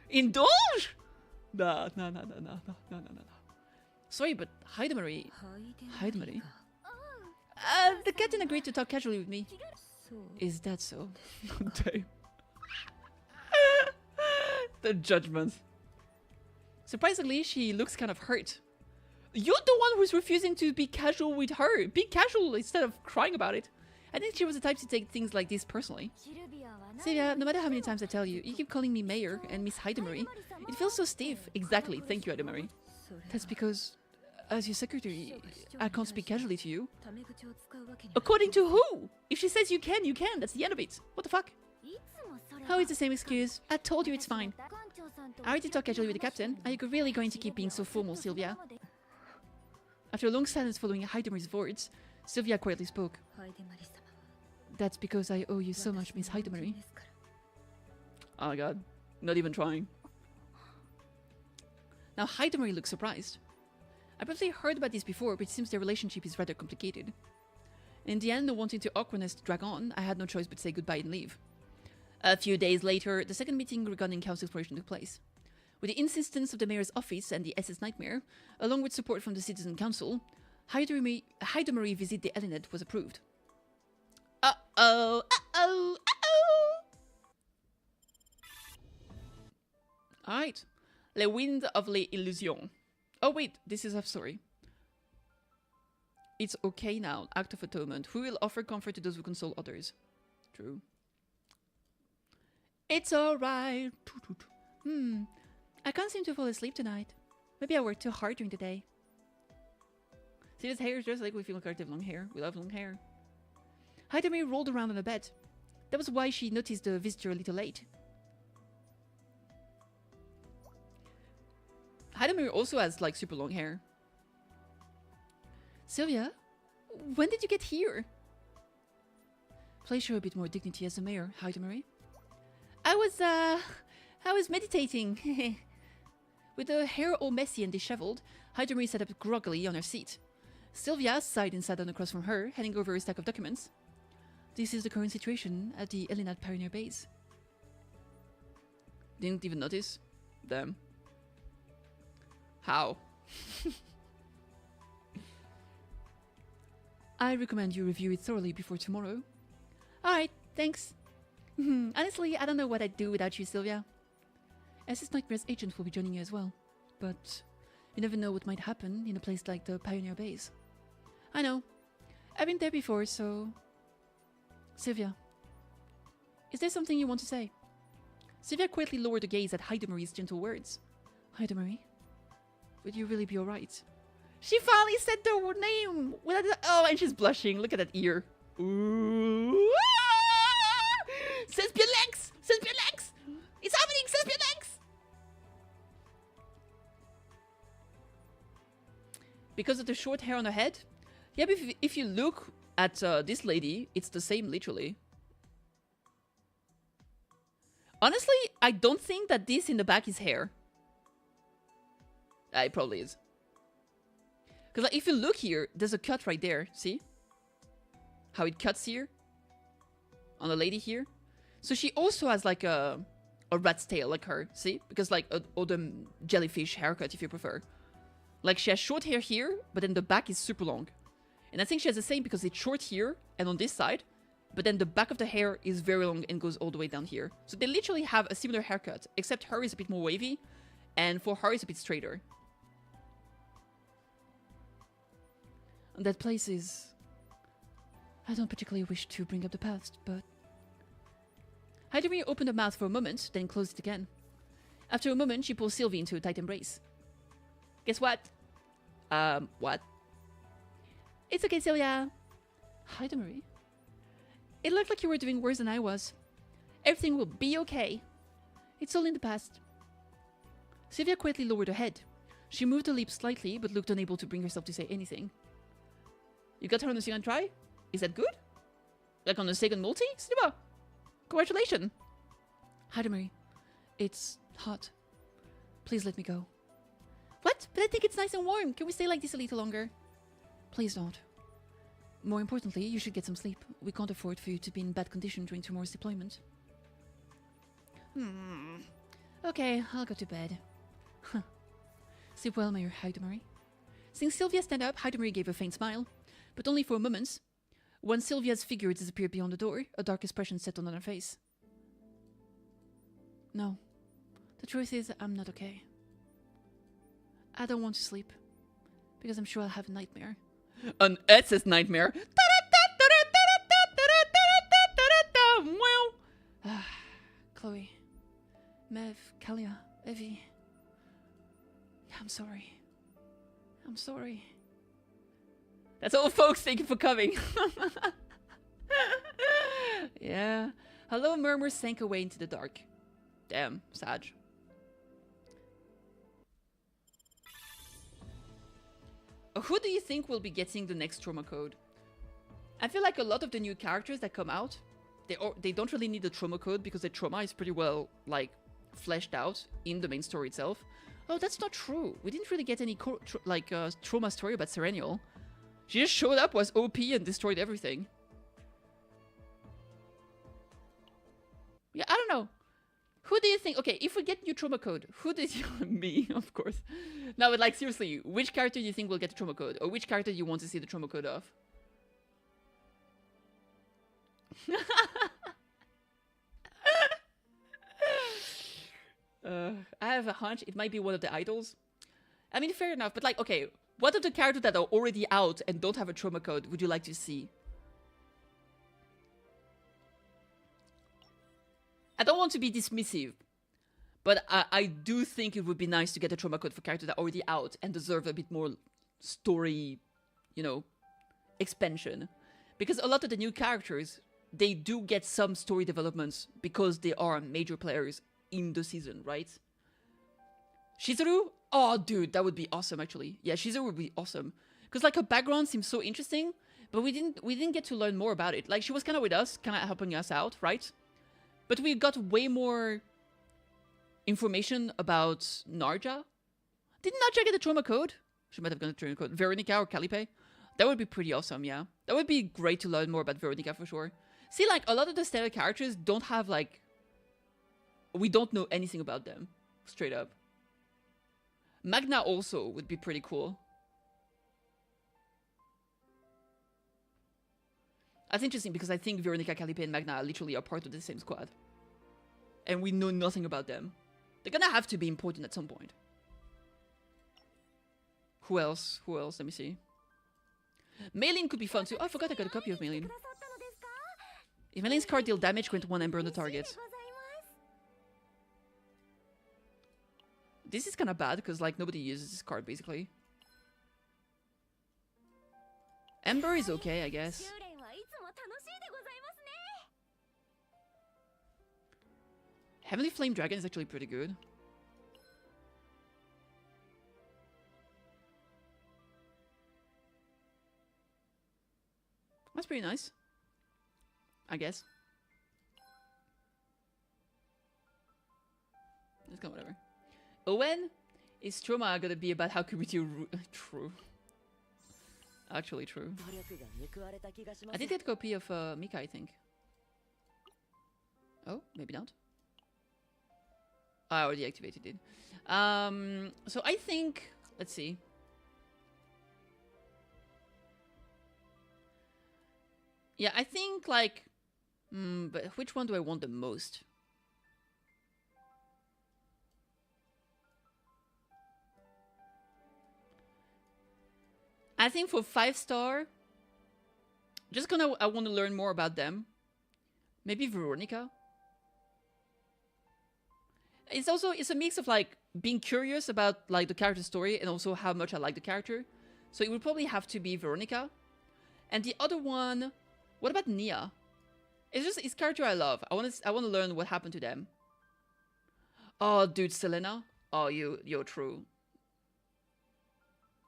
[SPEAKER 2] Indulge? No. Sorry, but Hidemari. The captain agreed to talk casually with me. Is that so? Damn. The judgment. Surprisingly, she looks kind of hurt. You're the one who's refusing to be casual with her. Be casual instead of crying about it. I think she was the type to take things like this personally. Sylvia, no matter how many times I tell you, you keep calling me Mayor and Miss Hidemari. It feels so stiff. Exactly. Thank you, Hidemari. That's because, as your secretary, I can't speak casually to you. According to who? If she says you can, you can. That's the end of it. What the fuck? How is the same excuse? I told you it's fine. I already talked casually with the captain. Are you really going to keep being so formal, Sylvia? After a long silence following Hidemari's words, Sylvia quietly spoke. That's because I owe you so much, Miss Hidemari. Oh my god. Not even trying. Now Hidemari looks surprised. I probably heard about this before, but it seems their relationship is rather complicated. In the end, not wanting the awkwardness to drag on, I had no choice but to say goodbye and leave. A few days later, the second meeting regarding council exploration took place. With the insistence of the mayor's office and the SS Nightmare, along with support from the Citizen Council, Hidemari visit the Elinet was approved. Uh-oh! Alright. Le Wind of les Illusions. Oh wait, this is a story. It's okay now, act of atonement. Who will offer comfort to those who console others? True. It's alright. I can't seem to fall asleep tonight. Maybe I worked too hard during the day. See, this hair is just like we feel collective long hair. We love long hair. Hidemari rolled around on the bed. That was why she noticed the visitor a little late. Hidemari also has like super long hair. Sylvia, when did you get here? Please show a bit more dignity as a mayor, Hidemari. I was meditating. With her hair all messy and disheveled, Hidemari sat up groggily on her seat. Sylvia sighed and sat down across from her, handing over a stack of documents. This is the current situation at the Elinat Pioneer Base. Didn't even notice? Damn. How? I recommend you review it thoroughly before tomorrow. Alright, thanks. Honestly, I don't know what I'd do without you, Sylvia. SS Nightmare's agent will be joining you as well. But you never know what might happen in a place like the Pioneer Base. I know. I've been there before, so... Sylvia, is there something you want to say? Sylvia quietly lowered her gaze at Hidemary's gentle words. Hidemary, would you really be alright? She finally said the name! Oh, and she's blushing. Look at that ear. Ooh. Senspiolex! Senspiolex! It's happening! Senspiolex! Because of the short hair on her head? Yeah, but if you look at this lady, it's the same, literally. Honestly, I don't think that this in the back is hair. It probably is. Because like, if you look here, there's a cut right there. See? How it cuts here? On the lady here. So she also has like a rat's tail like her. See? Because like or the jellyfish haircut if you prefer. Like she has short hair here, but then the back is super long. And I think she has the same because it's short here and on this side. But then the back of the hair is very long and goes all the way down here. So they literally have a similar haircut. Except her is a bit more wavy. And for her it's a bit straighter. And that place is... I don't particularly wish to bring up the past, but... Hidemary opened her mouth for a moment, then closed it again. After a moment, she pulled Sylvie into a tight embrace. Guess what? What? It's okay, Sylvia. Hidemary. It looked like you were doing worse than I was. Everything will be okay. It's all in the past. Sylvia quietly lowered her head. She moved her lips slightly, but looked unable to bring herself to say anything. You got her on the second try? Is that good? Like on the second multi? Cinema! Congratulations! Hidemary, it's hot. Please let me go. What? But I think it's nice and warm. Can we stay like this a little longer? Please don't. More importantly, you should get some sleep. We can't afford for you to be in bad condition during tomorrow's deployment. Okay, I'll go to bed. Sleep well, Mayor Hidemary. Seeing Sylvia stand up, Hidemary gave a faint smile. But only for a moment. When Sylvia's figure disappeared beyond the door, a dark expression settled on her face. No. The truth is, I'm not okay. I don't want to sleep. Because I'm sure I'll have a nightmare. An SS nightmare? Chloe. Mev. Kalia. Evie. I'm sorry. I'm sorry. That's all, folks. Thank you for coming. Yeah. Hello, murmur sank away into the dark. Damn, sad. Who do you think will be getting the next trauma code? I feel like a lot of the new characters that come out, they don't really need the trauma code because the trauma is pretty well, like, fleshed out in the main story itself. Oh, that's not true. We didn't really get any trauma story about Serenial. She just showed up, was OP, and destroyed everything. Yeah, I don't know. Who do you think... Okay, if we get new trauma code, who did you... Me, of course. No, but like, seriously, which character do you think will get the trauma code? Or which character do you want to see the trauma code of? I have a hunch it might be one of the idols. I mean, fair enough, but like, okay, what of the characters that are already out and don't have a trauma code would you like to see? I don't want to be dismissive, but I do think it would be nice to get a trauma code for characters that are already out and deserve a bit more story, you know, expansion. Because a lot of the new characters, they do get some story developments because they are major players in the season, right? Shizuru? Oh, dude, that would be awesome, actually. Yeah, Shizuru would be awesome. Because, like, her background seems so interesting, but we didn't get to learn more about it. Like, she was kind of with us, kind of helping us out, right? But we got way more information about Narja. Did Narja get a trauma code? She might have gotten a trauma code. Veronica or Calipe? That would be pretty awesome, yeah. That would be great to learn more about Veronica for sure. See, like, a lot of the standard characters don't have, like... We don't know anything about them. Straight up. Magna also would be pretty cool. That's interesting because I think Veronica, Calipe, and Magna literally are part of the same squad. And we know nothing about them. They're gonna have to be important at some point. Who else? Who else? Let me see. Maylin could be fun too. Oh, I forgot I got a copy of Maylin. If Maylin's card deal damage, grant 1 ember on the target.
[SPEAKER 1] This is kind of bad because like nobody uses this card basically. Ember is okay, I guess. Heavenly Flame Dragon is actually pretty good. That's pretty nice, I guess. Let's go, whatever. Owen, is trauma gonna be about how community true? Actually true. I did get a copy of Mika, I think. Oh, maybe not. I already activated it. So I think, let's see. Yeah, I think like, but which one do I want the most? I think for 5-star, just gonna, I want to learn more about them. Maybe Veronica. It's also, it's a mix of like being curious about like the character story and also how much I like the character. So it would probably have to be Veronica. And the other one, what about Nia? It's just, it's character I love. I want to learn what happened to them. Oh, dude, Selena. Oh, you're true.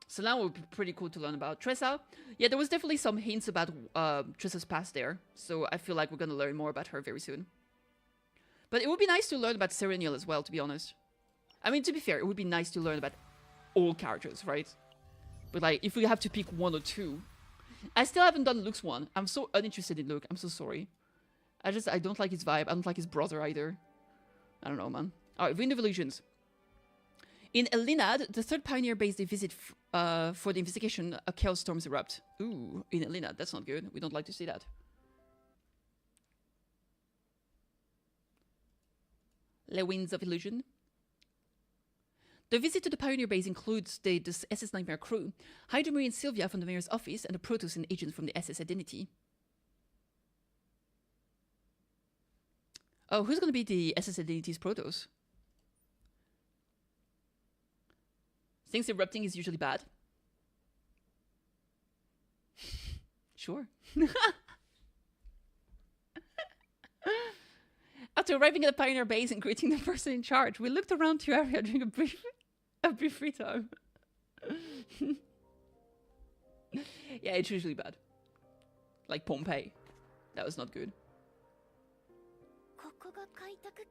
[SPEAKER 1] Selena would be pretty cool to learn about. Tressa, yeah, there was definitely some hints about Tressa's past there. So I feel like we're gonna learn more about her very soon. But it would be nice to learn about Serenial as well, to be honest. I mean, to be fair, it would be nice to learn about all characters, right? But like, if we have to pick one or two, I still haven't done Luke's one. I'm so uninterested in Luke. I'm so sorry. I don't like his vibe. I don't like his brother either. I don't know, man. Alright, Wind of Illusions. In Elinad, the third pioneer base they visit for the investigation, a chaos storms erupt. Ooh, in Elinad, that's not good. We don't like to see that. Le Winds of Illusion. The visit to the pioneer base includes the SS Nightmare crew, Hydra and Sylvia from the mayor's office, and the Protoss and agents from the SS Identity. Oh, who's going to be the SS Identity's Protoss? Things erupting is usually bad. Sure. After arriving at the pioneer base and greeting the person in charge, we looked around the area during a brief free time. Yeah, it's usually bad. Like Pompeii. That was not good.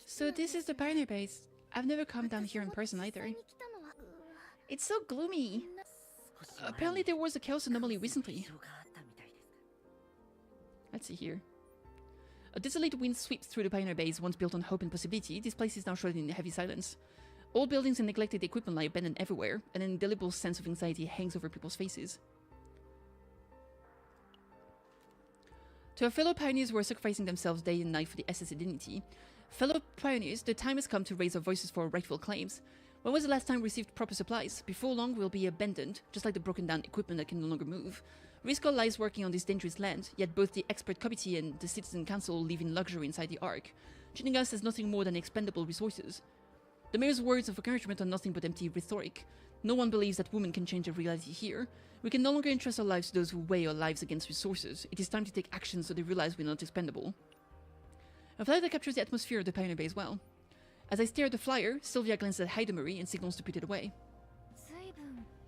[SPEAKER 1] So this is the pioneer base. I've never come down here in person either. It's so gloomy. Apparently there was a chaos anomaly recently. Let's see here. A desolate wind sweeps through the pioneer base, once built on hope and possibility. This place is now shrouded in heavy silence. Old buildings and neglected equipment lie abandoned everywhere. An indelible sense of anxiety hangs over people's faces. To our fellow pioneers who are sacrificing themselves day and night for the SS Identity, fellow pioneers, the time has come to raise our voices for our rightful claims. When was the last time we received proper supplies? Before long, we'll be abandoned, just like the broken down equipment that can no longer move. Risco lies working on this dangerous land, yet both the expert committee and the citizen council live in luxury inside the Ark, treating us as nothing more than expendable resources. The mayor's words of encouragement are nothing but empty rhetoric. No one believes that women can change the reality here. We can no longer entrust our lives to those who weigh our lives against resources. It is time to take action so they realize we're not expendable. A flyer that captures the atmosphere of the pioneer base well. As I stare at the flyer, Sylvia glances at Haidamari and signals to put it away.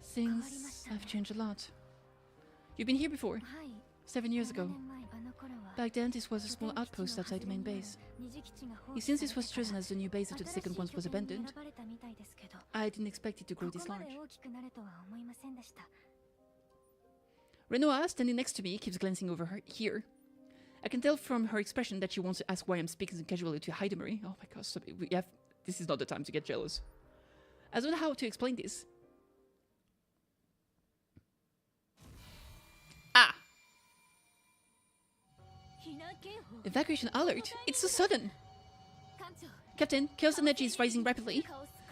[SPEAKER 1] Things have changed a lot. You've been here before. 7 years ago. Back then, this was a small outpost outside the main base. Since this was chosen as the new base after the second one was abandoned, I didn't expect it to grow this large. Renoa, standing next to me, keeps glancing over her here. I can tell from her expression that she wants to ask why I'm speaking casually to Haidamari. Oh my gosh, stop it. This is not the time to get jealous. I don't know how to explain this. Ah! Evacuation alert! It's so sudden! Captain, chaos energy is rising rapidly.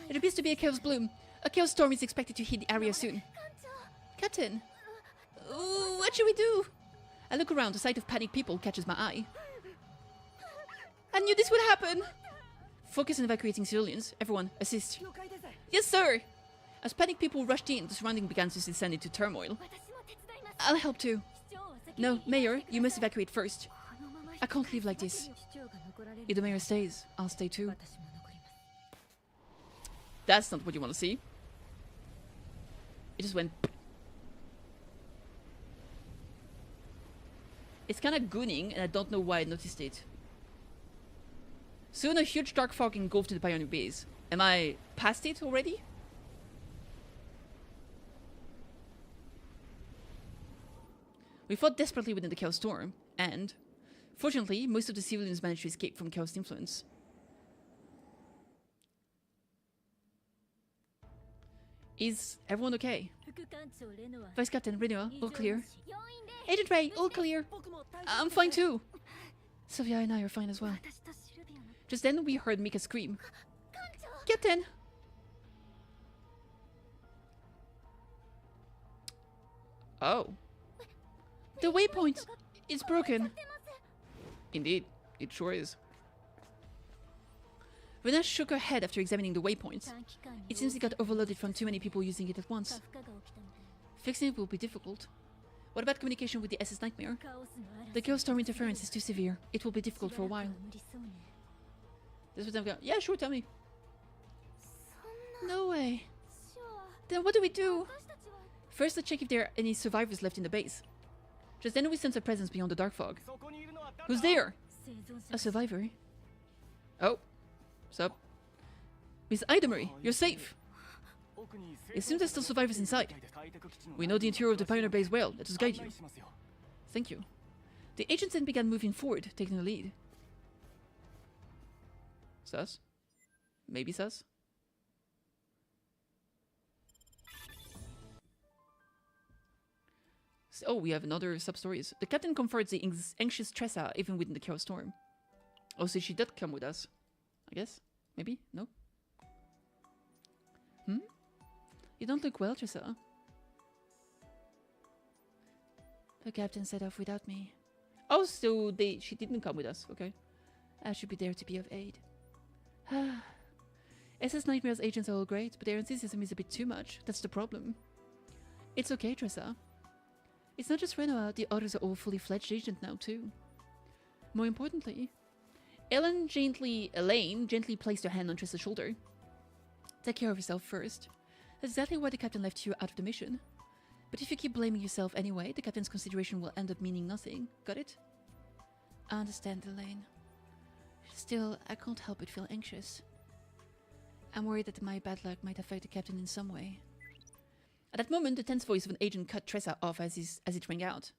[SPEAKER 1] It appears to be a chaos bloom. A chaos storm is expected to hit the area soon. Captain! Ooh, what should we do? I look around, the sight of panicked people catches my eye. I knew this would happen!
[SPEAKER 2] Focus on evacuating civilians. Everyone, assist. Yes, sir! As panicked people rushed in, the surrounding began to descend into turmoil. I'll help too. No, Mayor, you must evacuate first. I can't leave like this. If the Mayor stays, I'll stay too. That's not what you want to see. It just went... It's kind of gooning, and I don't know why I noticed it. Soon a huge dark fog engulfed the Pioneer base. Am I past it already? We fought desperately within the Chaos Storm, and, fortunately, most of the civilians managed to escape from Chaos influence. Is everyone okay? Vice Captain Renoa, all clear. Agent Ray, all clear. I'm fine too. Sylvia and I are fine as well. Just then we heard Mika scream. Captain! Oh. The waypoint is broken. Indeed, it sure is. Rena shook her head after examining the waypoint. It seems it got overloaded from too many people using it at once. Fixing it will be difficult. What about communication with the SS Nightmare? The Chaos Storm interference is too severe. It will be difficult for a while. This is what I'm going. Yeah, sure, tell me. No way. Then what do we do? First, let's check if there are any survivors left in the base. Just then we sense a presence beyond the dark fog. Who's there? A survivor. Oh. What's up? Miss Idamarie, you're safe. It seems there's still survivors inside. We know the interior of the Pioneer base well. Let us guide you. Thank you. The agents then began moving forward, taking the lead. Sus? Maybe sus? Oh, we have another sub-stories. The captain comforts the anxious Tressa even within the Chaos Storm. Oh, so she did come with us. I guess? Maybe? No? Hmm? You don't look well, Tressa. The captain set off without me. Oh, so she didn't come with us. Okay. I should be there to be of aid. SS Nightmare's agents are all great, but their enthusiasm is a bit too much. That's the problem. It's okay, Tressa. It's not just Renoa, the others are all fully fledged agents now too. More importantly, Elaine gently placed her hand on Tressa's shoulder. Take care of yourself first. That's exactly why the captain left you out of the mission. But if you keep blaming yourself anyway, the captain's consideration will end up meaning nothing. Got it? I understand, Elaine. Still, I can't help but feel anxious. I'm worried that my bad luck might affect the captain in some way. At that moment, the tense voice of an agent cut Tressa off as it rang out.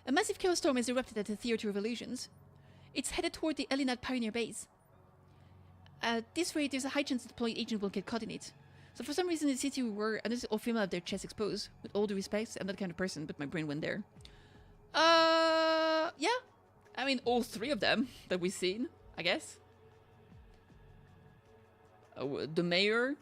[SPEAKER 2] A massive chaos storm has erupted at the Theatre of Illusions. It's headed toward the Elinat Pioneer base. At this rate, there's a high chance the deployed agent will get caught in it. So for some reason in the city we were, and this all female have their chests exposed. With all due respect, I'm not the kind of person, but my brain went there. Yeah. I mean, all three of them that we've seen, I guess. The mayor,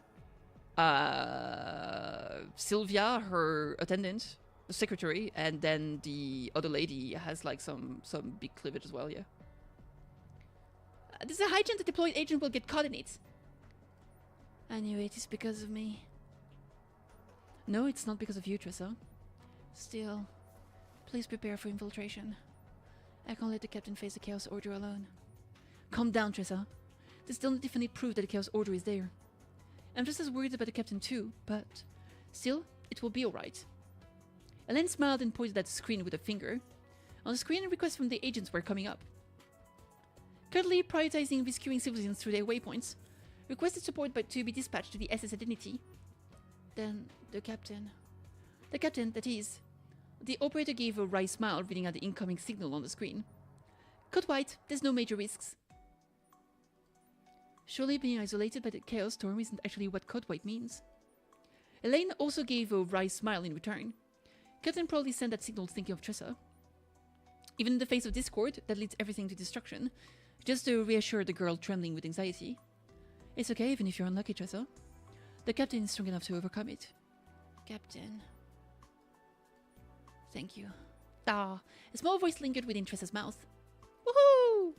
[SPEAKER 2] Sylvia, her attendant, the secretary, and then the other lady has like some big cleavage as well, yeah. There's a high chance the deployed agent will get caught in it. I knew it is because of me. No, it's not because of you, Tressa. Still, please prepare for infiltration. I can't let the captain face the Chaos Order alone. Calm down, Tressa. There's still definitely proof that the Chaos Order is there. I'm just as worried about the captain too, but still, it will be alright. Elaine smiled and pointed at the screen with a finger. On the screen, requests from the agents were coming up. Currently prioritizing rescuing civilians through their waypoints. Requested support to be dispatched to the SS Identity. Then, the captain, that is. The operator gave a wry smile, reading out the incoming signal on the screen. Code White, there's no major risks. Surely being isolated by the Chaos Storm isn't actually what Code White means. Elaine also gave a wry smile in return. Captain probably sent that signal thinking of Tressa. Even in the face of discord that leads everything to destruction, just to reassure the girl trembling with anxiety. It's okay even if you're unlucky, Tressa. The captain is strong enough to overcome it. Captain. Thank you. Ah, a small voice lingered within Tressa's mouth. Woohoo!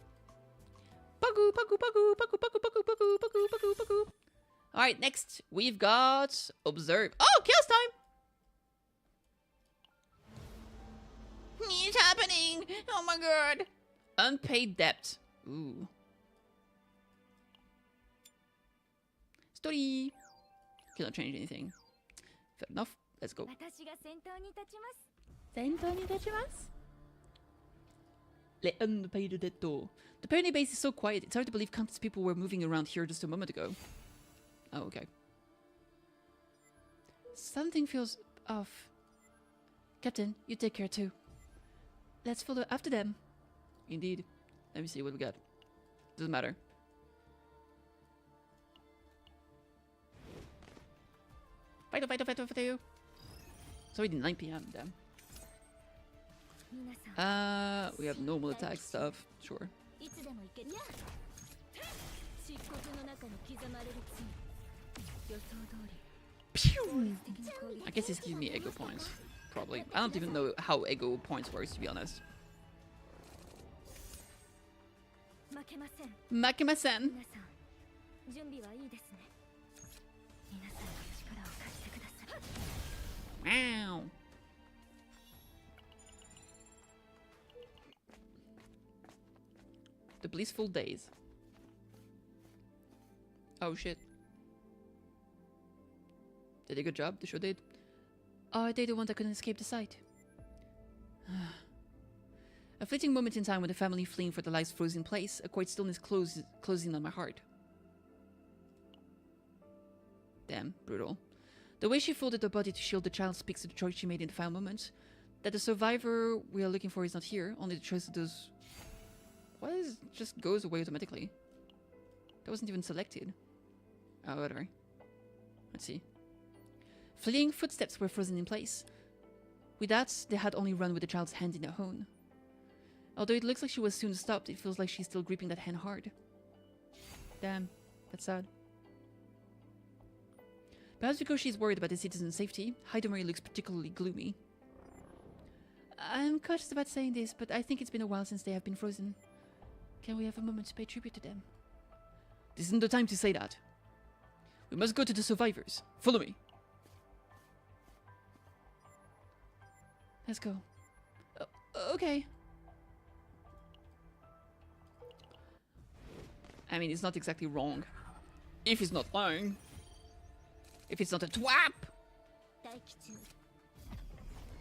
[SPEAKER 2] Pagu, pagu, pagu, pagu, pagu, pagu, pagu, pagu, pagu, pagu. Alright, next we've got observe. Oh, chaos time! It's happening! Oh my god! Unpaid debt. Ooh. Story. Cannot change anything. Fair enough. Let's go. Le unpaid debt. The pony base is so quiet. It's hard to believe countless people were moving around here just a moment ago. Oh, okay. Something feels off. Captain, you take care too. Let's follow after them. Indeed. Let me see what we got. Doesn't matter. Fight, fight, fight, fight, fight. It's already 9 PM, damn. We have normal attack stuff, sure. Pew! I guess it's giving me ego points. Probably. I don't even know how ego points works, to be honest. Makema-sen! Wow! The blissful days. Oh shit. They did a good job, the show did. Are they the ones that couldn't escape the sight? A fleeting moment in time when the family fleeing for their lives froze in place, a quiet stillness closing on my heart. Damn, brutal. The way she folded her body to shield the child speaks to the choice she made in the final moment. That the survivor we are looking for is not here, only the choice of those... Why does it just goes away automatically? That wasn't even selected. Oh, whatever. Let's see. Fleeing footsteps were frozen in place. With that, they had only run with the child's hand in their own. Although it looks like she was soon stopped, it feels like she's still gripping that hand hard. Damn, that's sad. Perhaps because she's worried about the citizen's safety, Hidemari looks particularly gloomy. I'm cautious about saying this, but I think it's been a while since they have been frozen. Can we have a moment to pay tribute to them? This isn't the time to say that. We must go to the survivors. Follow me. Let's go. Okay. I mean, it's not exactly wrong. If it's not lying. If it's not a twap.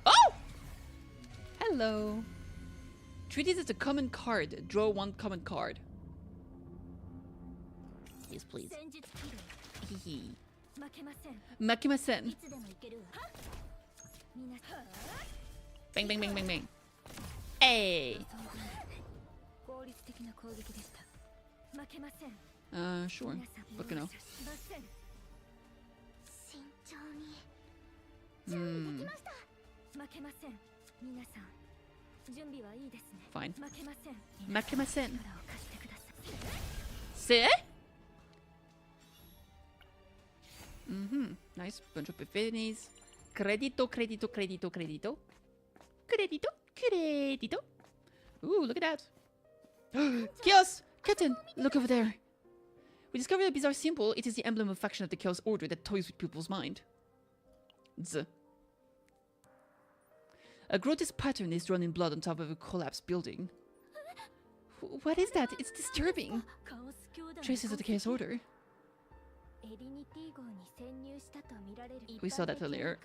[SPEAKER 2] Oh! Hello. Treat it as a common card. Draw one common card. Yes, please. Makema-sen. Bang, bang, bang, bang, bang. Hey! Sure. What can I? Fine. Makema-sen. Say? Nice. Bunch of epiphanies. Credito, credito, credito, credito. Credito, credito. Ooh, look at that. Chaos! Captain, look over there. We discovered a bizarre symbol. It is the emblem of faction of the Chaos Order that toys with people's mind. Z. A grotesque pattern is drawn in blood on top of a collapsed building. What is that? It's disturbing. Traces of the Chaos Order. We saw that earlier.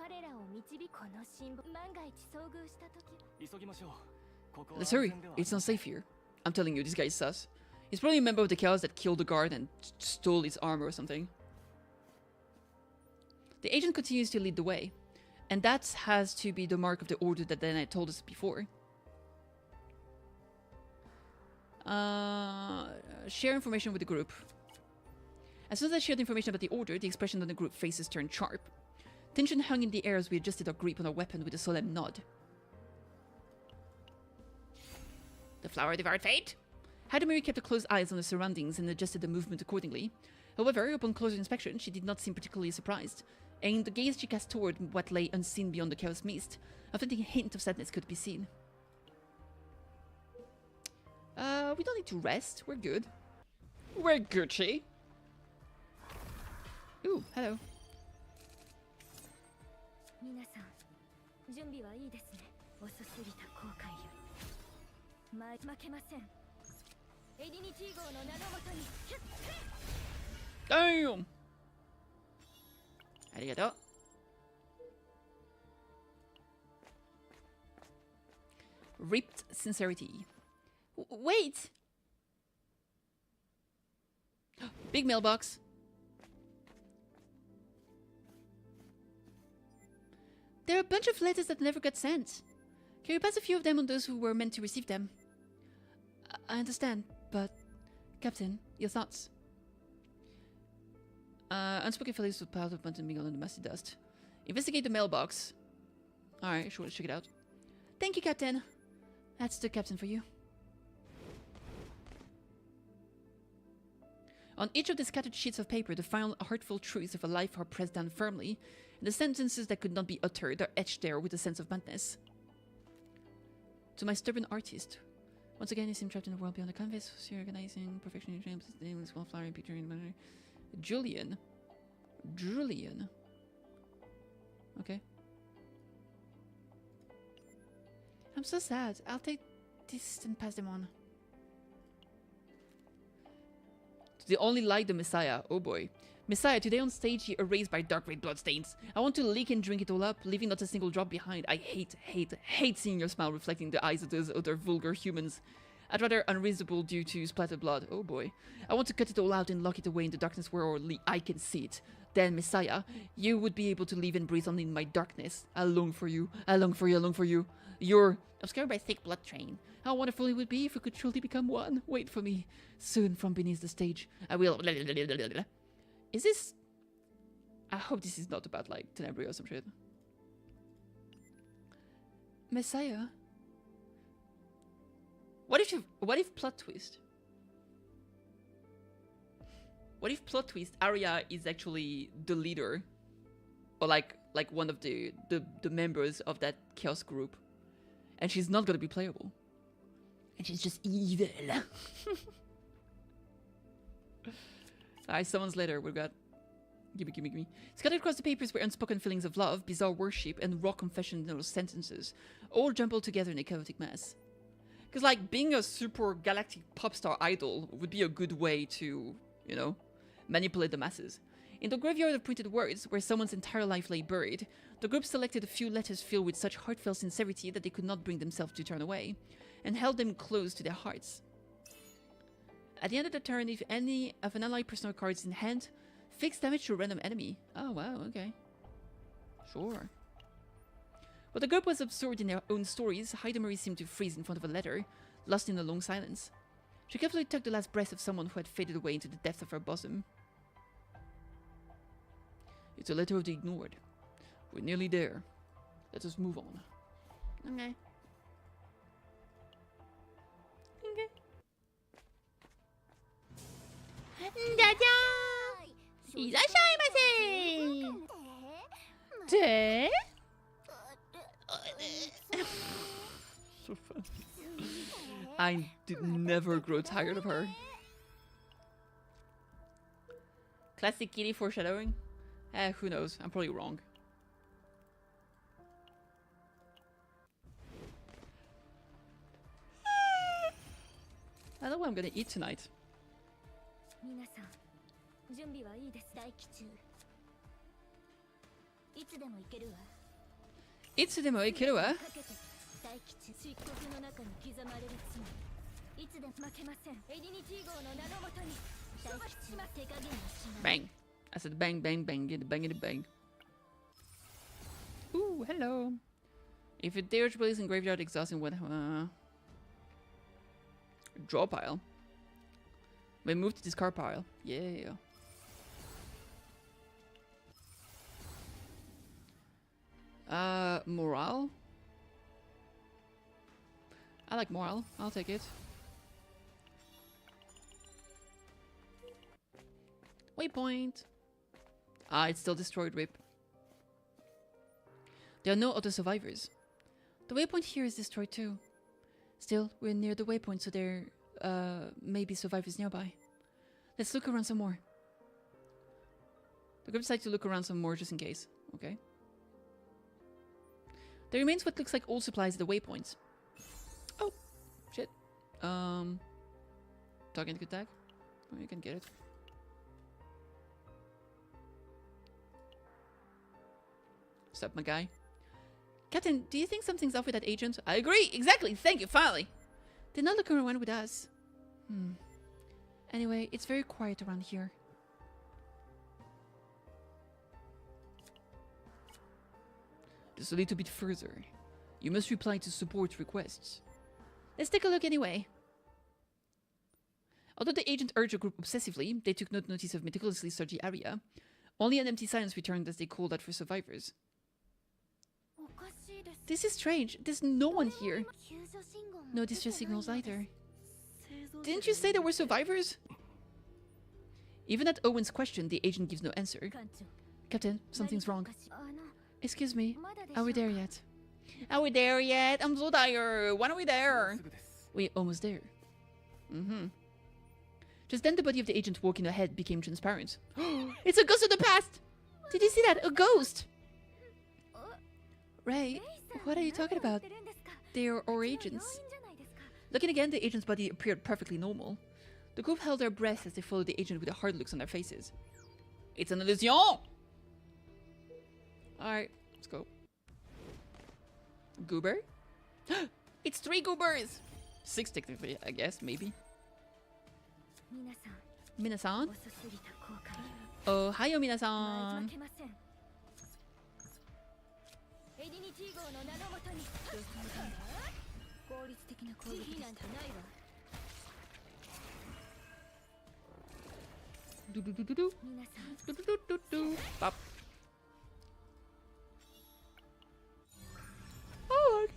[SPEAKER 2] Let's hurry. It's not safe here. I'm telling you, this guy is sus. He's probably a member of the Chaos that killed the guard and stole his armor or something. The agent continues to lead the way. And that has to be the mark of the order that Dana told us before. Share information with the group. As soon as I shared information about the order, the expression on the group faces turned sharp. Tension hung in the air as we adjusted our grip on our weapon with a solemn nod. The flower devoured fate? Hidemari kept a close eyes on the surroundings and adjusted the movement accordingly. However, upon closer inspection, she did not seem particularly surprised, and in the gaze she cast toward what lay unseen beyond the chaos mist, a fleeting hint of sadness could be seen. We don't need to rest. We're good.
[SPEAKER 1] We're Gucci. Ooh, hello.
[SPEAKER 3] 皆さん準備はいいですね。遅すぎた後悔より負けません。エリニティ号の名のもとに
[SPEAKER 1] Damn! Arigato. Ripped sincerity. Wait! Big mailbox. There are a bunch of letters that never got sent. Can you pass a few of them on those who were meant to receive them? I understand, but... Captain, your thoughts? Unspoken feelings with piles of bunting mingle in the messy dust. Investigate the mailbox. Alright, sure, let's check it out. Thank you, Captain. That's the captain for you. On each of the scattered sheets of paper, the final heartful truths of a life are pressed down firmly, and the sentences that could not be uttered are etched there with a sense of madness. To my stubborn artist, once again, you seem trapped in a world beyond the canvas, organizing perfection in dreams, nameless wallflower picture in manner. Julian. Julian. Okay. I'm so sad. I'll take this and pass them on. They only like the Messiah. Oh boy. Messiah, today on stage you erased by dark red bloodstains. I want to lick and drink it all up, leaving not a single drop behind. I hate seeing your smile reflecting the eyes of those other vulgar humans. I'd rather unreasonable due to splattered blood. Oh boy. I want to cut it all out and lock it away in the darkness where only I can see it. Then, Messiah, you would be able to live and breathe on in my darkness. I long for you. I long for you. I long for you. You're obscured by thick blood train. How wonderful it would be if we could truly become one. Wait for me. Soon from beneath the stage, I will... Is this... I hope this is not about, like, Tenebria or some shit. Messiah? What if plot twist? What if plot twist Arya is actually the leader? Or like one of the members of that chaos group. And she's not gonna be playable. And she's just evil. Alright, someone's letter. We've got... Gimme. Scattered across the papers were unspoken feelings of love, bizarre worship, and raw confessional sentences. All jumbled together in a chaotic mess. Because, like, being a super galactic pop star idol would be a good way to, you know, manipulate the masses. In the graveyard of printed words, where someone's entire life lay buried, the group selected a few letters filled with such heartfelt sincerity that they could not bring themselves to turn away, and held them close to their hearts. At the end of the turn, if any of an allied personal card is in hand, fix damage to a random enemy. Oh wow, okay. Sure. But the group was absorbed in their own stories. Marie seemed to freeze in front of a letter, lost in a long silence. She carefully took the last breath of someone who had faded away into the depths of her bosom. It's a letter of the ignored. We're nearly there. Let us move on. Okay. Okay. Dadah! Irashaimase! Te? So fun. I did never grow tired of her. Classic kitty foreshadowing? Who knows? I'm probably wrong. I know what I'm gonna eat tonight.
[SPEAKER 3] 皆さん準備はいいです。待機中。いつでも行けるわ。
[SPEAKER 1] いつでも行けるわ。
[SPEAKER 3] かけて待機中。漆黒の中に刻まれる罪。いつでも負けません。エリニティ号の名のもとに待機中。手加減はしない。
[SPEAKER 1] Bang. I said bang, bang, bang, get the bang, get the bang. Ooh, hello. If it dares release in graveyard exhausting what draw pile. We move to discard pile. Yeah. Morale? I like morale. I'll take it. Waypoint. Ah, it's still destroyed, rip. There are no other survivors. The waypoint here is destroyed too. Still, we're near the waypoint, so there may be survivors nearby.
[SPEAKER 2] Let's look around some more. The group decided to look around some more just in case. Okay. There remains what looks like old supplies at the waypoints. Oh, shit. Target attack. Oh, you can get it. What's up, my guy? Captain, do you think something's off with that agent? I agree! Exactly! Thank you, finally! They're not looking around with us. Anyway, it's very quiet around here. Just a little bit further. You must reply to support requests. Let's take a look anyway. Although the agent urged the group obsessively, they took no notice of meticulously searched the area. Only an empty silence returned as they called out for survivors. This is strange. There's no one here. No distress signals either. Didn't you say there were survivors? Even at Owen's question, the agent gives no answer. Captain, something's wrong. Excuse me, are we there yet? Are we there yet? I'm so tired. When are we there? We're almost there. Just then the body of the agent walking ahead became transparent. It's a ghost of the past! Did you see that? A ghost! Ray, what are you talking about? They are our agents. Looking again, the agent's body appeared perfectly normal. The group held their breath as they followed the agent with the hard looks on their faces. It's an illusion! Alright, let's go. Goober? It's 3 goobers! 6 technically, I guess, maybe. Minasan? Oh, hiyo minasan! Do do do do do. Do do do do do. Pop. Oh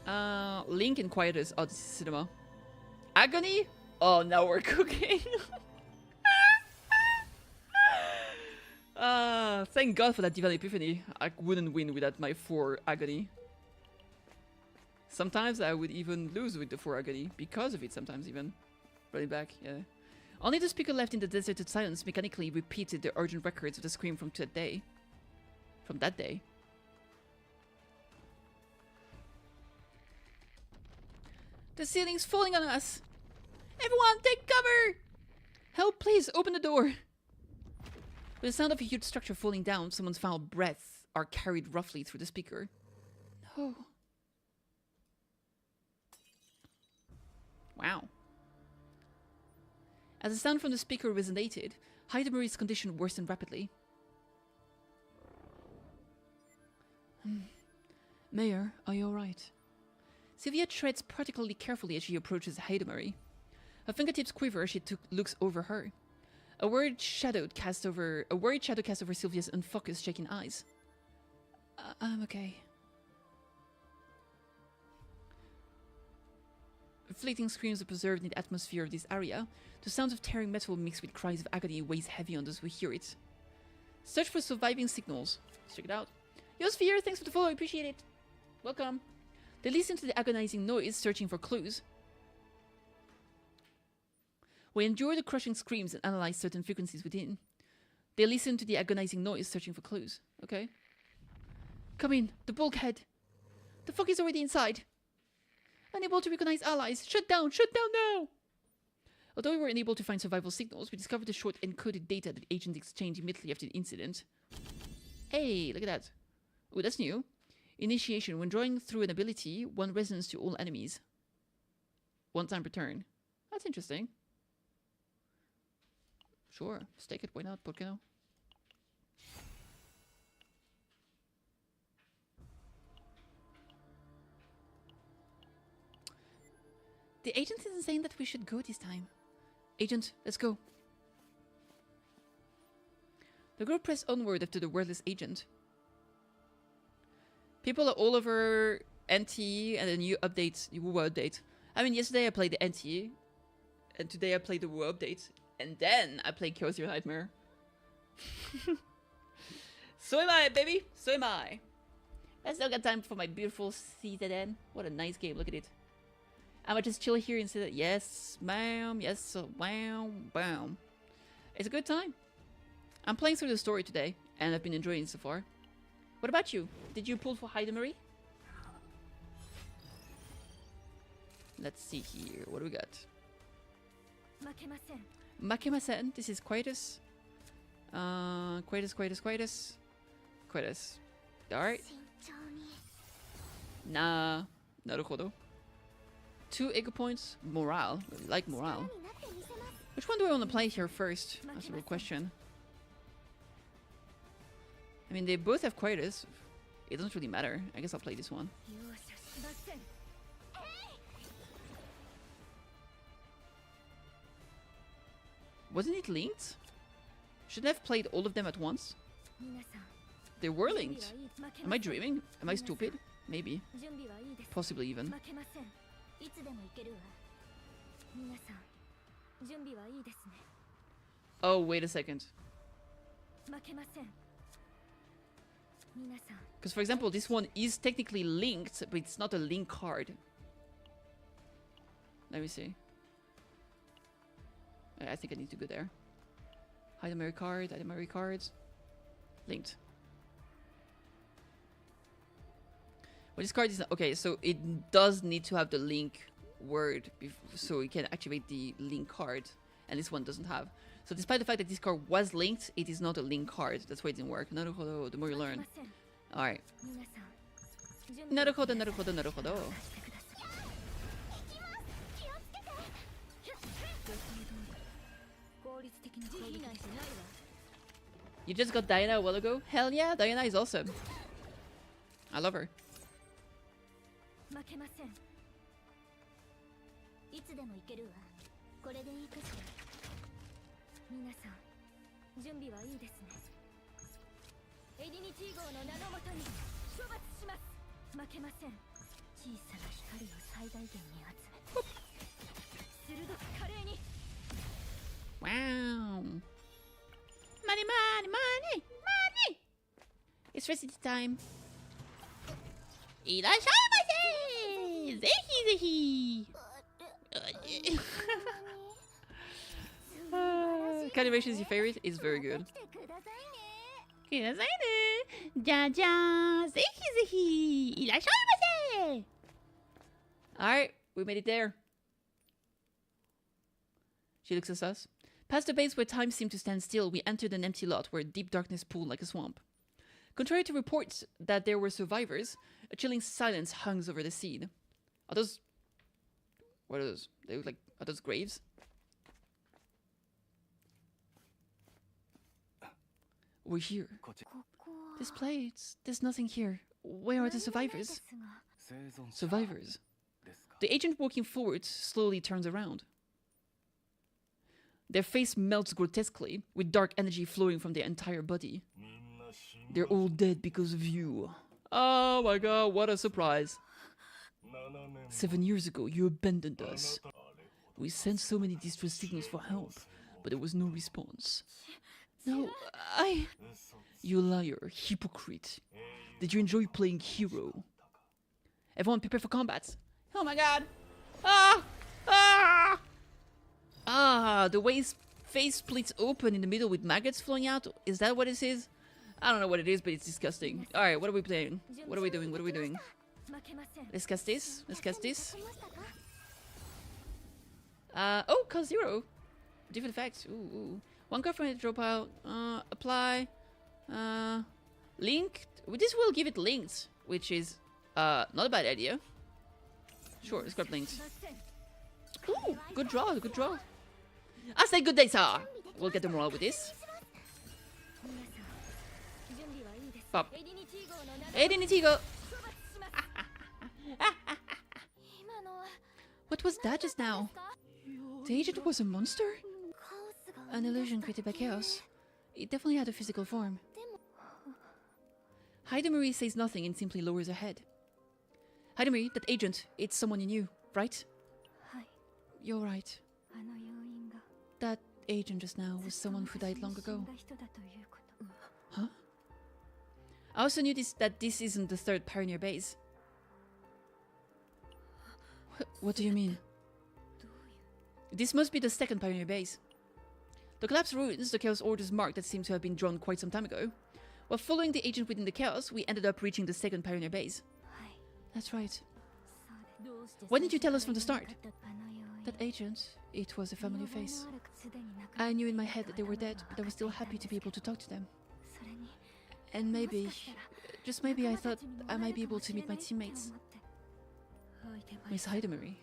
[SPEAKER 2] my god. Link and Quietus Odyssey Cinema. Agony? Oh, now we're cooking. Thank God for that Divine Epiphany. I wouldn't win without my 4 Agony. Sometimes I would even lose with the 4 Agony. Because of it sometimes even. Running back, yeah. Only the speaker left in the deserted silence mechanically repeated the urgent records of the scream from that day. From that day. The ceiling's falling on us! Everyone, take cover! Help, please, open the door! With the sound of a huge structure falling down, someone's foul breaths are carried roughly through the speaker. No. Wow. As the sound from the speaker resonated, Heidemarie's condition worsened rapidly. Mayor, are you alright? Sylvia treads particularly carefully as she approaches Heidemarie. Her fingertips quiver as she looks over her. A worried shadow cast over Sylvia's unfocused, shaking eyes. I'm okay. Fleeting screams are preserved in the atmosphere of this area. The sounds of tearing metal mixed with cries of agony weighs heavy on those who hear it. Search for surviving signals. Let's check it out. Yosphere, thanks for the follow, I appreciate it. Welcome. They listen to the agonizing noise, searching for clues. We endure the crushing screams and analyze certain frequencies within. They listen to the agonizing noise, searching for clues. Okay. Come in, the bulkhead. The fog is already inside. Unable to recognize allies. Shut down now! Although we were unable to find survival signals, we discovered the short encoded data that agents exchanged immediately after the incident. Hey, look at that. Oh, that's new. Initiation. When drawing through an ability, 1 resonance to all enemies. 1 time per turn. That's interesting. Sure, let's take it. Why not? ¿Por qué no? The agent isn't saying that we should go this time. Agent, let's go. The group pressed onward after the wordless agent. People are all over NTE and a new update, the WuWa update. I mean, yesterday I played the NTE, and today I played the WuWa update, and then I played Chaos Your Nightmare. So am I, baby! So am I. I still got time for my beautiful CZN. What a nice game, look at it. I'm gonna just chill here and say that yes, ma'am, yes, wow, bam. It's a good time. I'm playing through the story today, and I've been enjoying it so far. What about you? Did you pull for Marie? Let's see here. What do we got? Makemasen. This is Quietus. Quietus. Alright. Nah. Naruhodo. 2 ego points. Morale. I like morale. Which one do I want to play here first? That's a real question. I mean, they both have Quietus. It doesn't really matter. I guess I'll play this one. Wasn't it linked? Shouldn't I have played all of them at once? They were linked. Am I dreaming? Am I stupid? Maybe. Possibly even. Oh, wait a second. Because, for example, this one is technically linked, but it's not a link card. Let me see. I think I need to go there. Hide a memory cards. Linked. Well, this card is not, okay, so it does need to have the link word so you can activate the link card, and this one doesn't have. So despite the fact that this card was linked, it is not a link card. That's why it didn't work. Naruhodo, the more you learn. Alright. Naruhodo. You just got Diana a while ago? Hell yeah, Diana is awesome. I love her. Wow. Money. It's recipe time. Irashaimase! Zehi! Animation is your favorite? It's very good. Alright, we made it there. She looks at us. Past the base where time seemed to stand still, we entered an empty lot where deep darkness pooled like a swamp. Contrary to reports that there were survivors, a chilling silence hangs over the scene. Are those... What are those? They look like... Are those graves? We're here. This place... There's nothing here. Where are the survivors? Survivors. The agent walking forward slowly turns around. Their face melts grotesquely, with dark energy flowing from their entire body. They're all dead because of you. Oh my god, what a surprise. 7 years ago, you abandoned us. We sent so many distress signals for help, but there was no response. No, You liar, hypocrite. Did you enjoy playing hero? Everyone prepare for combat. Oh my god. The face splits open in the middle with maggots flowing out. Is that what it is? I don't know what it is, but it's disgusting. Alright, what are we playing? What are we doing? Let's cast this. Oh, cost 0. Different effects. Ooh. One card from the draw pile. Apply. Link. This will give it linked, which is not a bad idea. Sure, let's grab linked. Ooh, good draw. I say good day, sir. We'll get the morale with this. Pop. Edinitigo. What was that just now? The agent was a monster? An illusion created by chaos. It definitely had a physical form. Marie says nothing and simply lowers her head. Marie, that agent, it's someone you knew, right? You're right. That agent just now was someone who died long ago. Huh? I also knew that this isn't the third Pioneer base. What do you mean? This must be the second pioneer base. The collapsed ruins, the Chaos Order's mark that seemed to have been drawn quite some time ago. While following the agent within the Chaos, we ended up reaching the second pioneer base. That's right. Why didn't you tell us from the start? That agent, it was a familiar face. I knew in my head that they were dead, but I was still happy to be able to talk to them. And maybe, just maybe, I thought I might be able to meet my teammates. Miss Hidemary.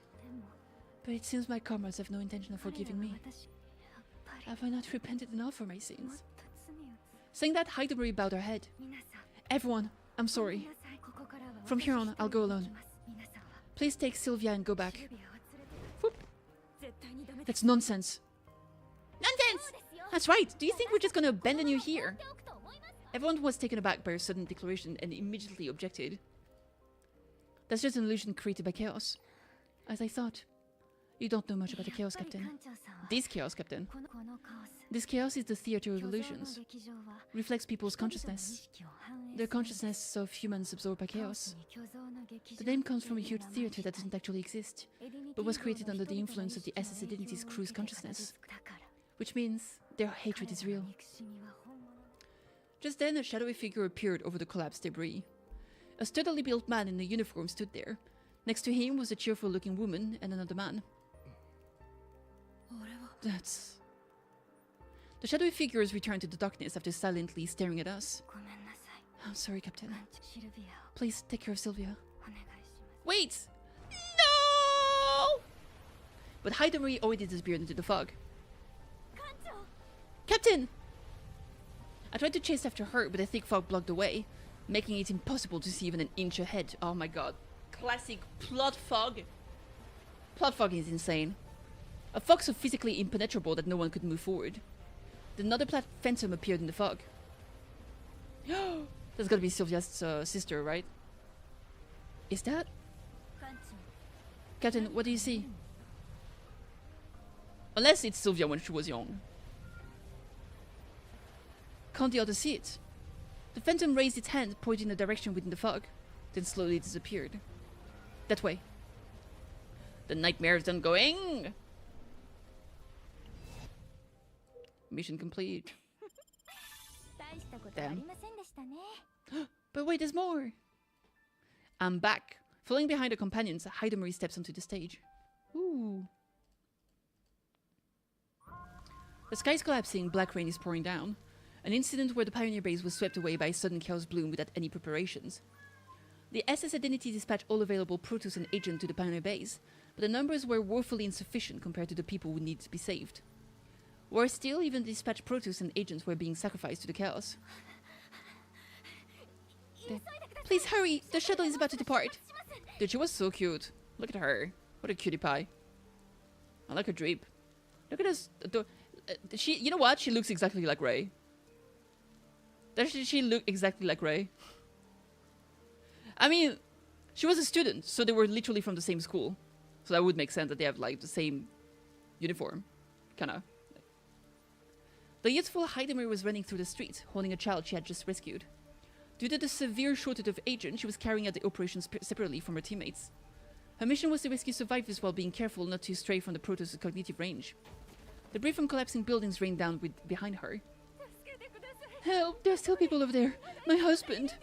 [SPEAKER 2] But it seems my comrades have no intention of forgiving me. Have I not repented enough for my sins? Saying that, Hidemary bowed her head. Everyone, I'm sorry. From here on, I'll go alone. Please take Sylvia and go back. Whoop. That's nonsense. Nonsense! That's right. Do you think we're just gonna abandon you here? Everyone was taken aback by her sudden declaration and immediately objected. That's just an illusion created by chaos. As I thought. You don't know much about the Chaos Captain. This Chaos Captain. This chaos is the theater of illusions. Reflects people's consciousness. Their consciousness of humans absorbed by chaos. The name comes from a huge theater that doesn't actually exist, but was created under the influence of the SS Identity's crew's consciousness. Which means their hatred is real. Just then, a shadowy figure appeared over the collapsed debris. A sturdily built man in a uniform stood there. Next to him was a cheerful-looking woman and another man. That's... The shadowy figures returned to the darkness after silently staring at us. I'm sorry, Captain. Please take care of Sylvia. Wait! No! But Hidemary already disappeared into the fog. Captain! I tried to chase after her, but a thick fog blocked the way, making it impossible to see even an inch ahead. Oh my god. Classic plot fog. Plot fog is insane. A fog so physically impenetrable that no one could move forward. Then another phantom appeared in the fog. That's gotta be Sylvia's sister, right? Is that? Captain, what do you see? Unless it's Sylvia when she was young. Can't the others see it? The phantom raised its hand, pointing in a direction within the fog, then slowly disappeared. That way. The nightmare's ongoing! Mission complete. Damn. But wait, there's more! I'm back. Following behind her companions, Hidemary steps onto the stage. Ooh. The sky's collapsing, black rain is pouring down. An incident where the Pioneer base was swept away by a sudden chaos bloom without any preparations. The SS Identity dispatched all available Protoss and Agent to the Pioneer base, but the numbers were woefully insufficient compared to the people who needed to be saved. Worse still, even the dispatched Protoss and Agents were being sacrificed to the chaos. Please hurry! The shuttle is about to depart! Dude, she was so cute. Look at her. What a cutie pie. I like her drape. Look at this. She, you know what? She looks exactly like Rey. Doesn't she look exactly like Rey? I mean, she was a student, so they were literally from the same school. So that would make sense that they have like the same uniform. Kinda. The youthful Hidemary was running through the streets, holding a child she had just rescued. Due to the severe shortage of agents, she was carrying out the operations separately from her teammates. Her mission was to rescue survivors while being careful not to stray from the Protoss' cognitive range. Debris from collapsing buildings rained down behind her. Help! There are still people over there! My husband!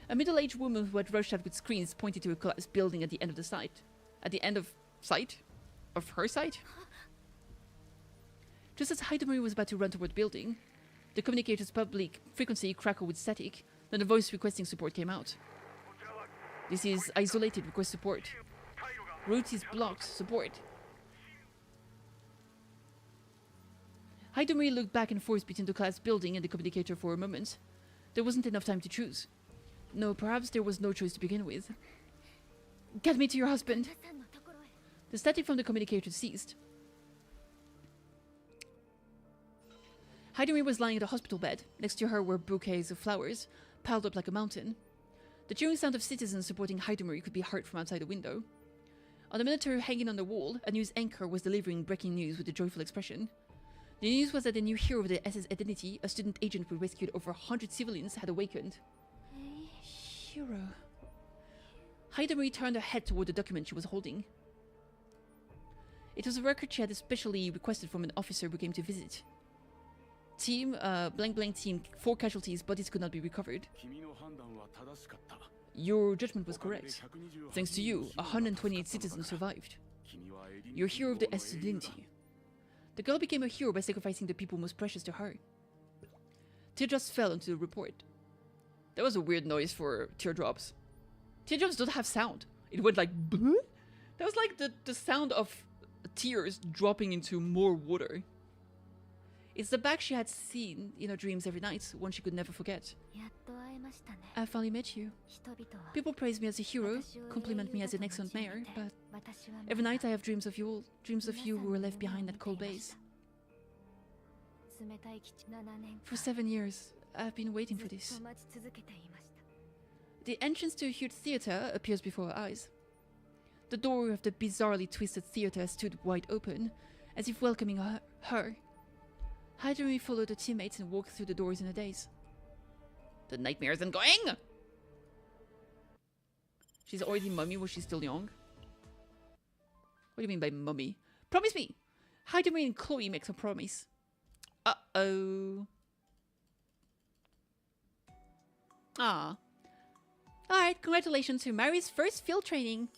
[SPEAKER 2] A middle-aged woman who had rushed out with screams pointed to a collapsed building at the end of the site. At the end of sight? Of her site? Just as Hidemary was about to run toward the building, the communicator's public frequency crackled with static, then a voice requesting support came out. This is isolated, request support. Route is blocked, support. Hidemary looked back and forth between the collapsed building and the communicator for a moment. There wasn't enough time to choose. No, perhaps there was no choice to begin with. Get me to your husband! The static from the communicator ceased. Hidemary was lying at a hospital bed. Next to her were bouquets of flowers, piled up like a mountain. The cheering sound of citizens supporting Hidemary could be heard from outside the window. On the monitor hanging on the wall, a news anchor was delivering breaking news with a joyful expression. The news was that the new hero of the SS Identity, a student agent who rescued over 100 civilians, had awakened. Hero. Hidemary turned her head toward the document she was holding. It was a record she had especially requested from an officer who came to visit. Team, blank blank team, 4 casualties, bodies could not be recovered. Your judgment was correct. Thanks to you, 128 citizens survived. You're a hero of the Estudinity. The girl became a hero by sacrificing the people most precious to her. Teardrops fell onto the report. That was a weird noise for teardrops. Teardrops don't have sound. It went like bleh? That was like the sound of tears dropping into more water. It's the bag she had seen in her dreams every night, one she could never forget. I finally met you. People praise me as a hero, compliment me as an excellent mayor, but every night I have dreams of you who were left behind at cold base. For 7 years, I've been waiting for this. The entrance to a huge theater appears before our eyes. The door of the bizarrely twisted theater stood wide open, as if welcoming her. Hidemi followed her teammates and walked through the doors in a daze. The nightmare isn't going! She's already mummy, was she still young? What do you mean by mummy? Promise me! Hidemi and Chloe makes a promise. Uh-oh. Ah. Alright, congratulations to Mari's first field training.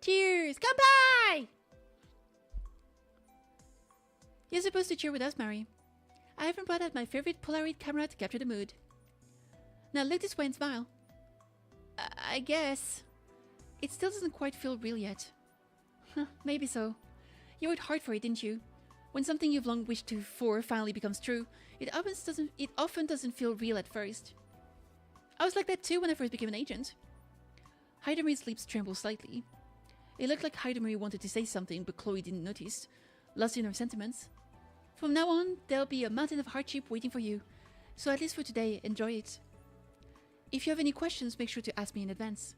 [SPEAKER 2] Cheers! Kanpai! You're supposed to cheer with us, Mari. I haven't brought out my favorite Polaroid camera to capture the mood. Now look this way and smile. I guess. It still doesn't quite feel real yet. Maybe so. You worked hard for it, didn't you? When something you've long wished for finally becomes true, it often doesn't feel real at first. I was like that too when I first became an agent. Hidemi's lips trembled slightly. It looked like Hidemi wanted to say something, but Chloe didn't notice, lost in her sentiments. From now on, there'll be a mountain of hardship waiting for you, so at least for today, enjoy it. If you have any questions, make sure to ask me in advance.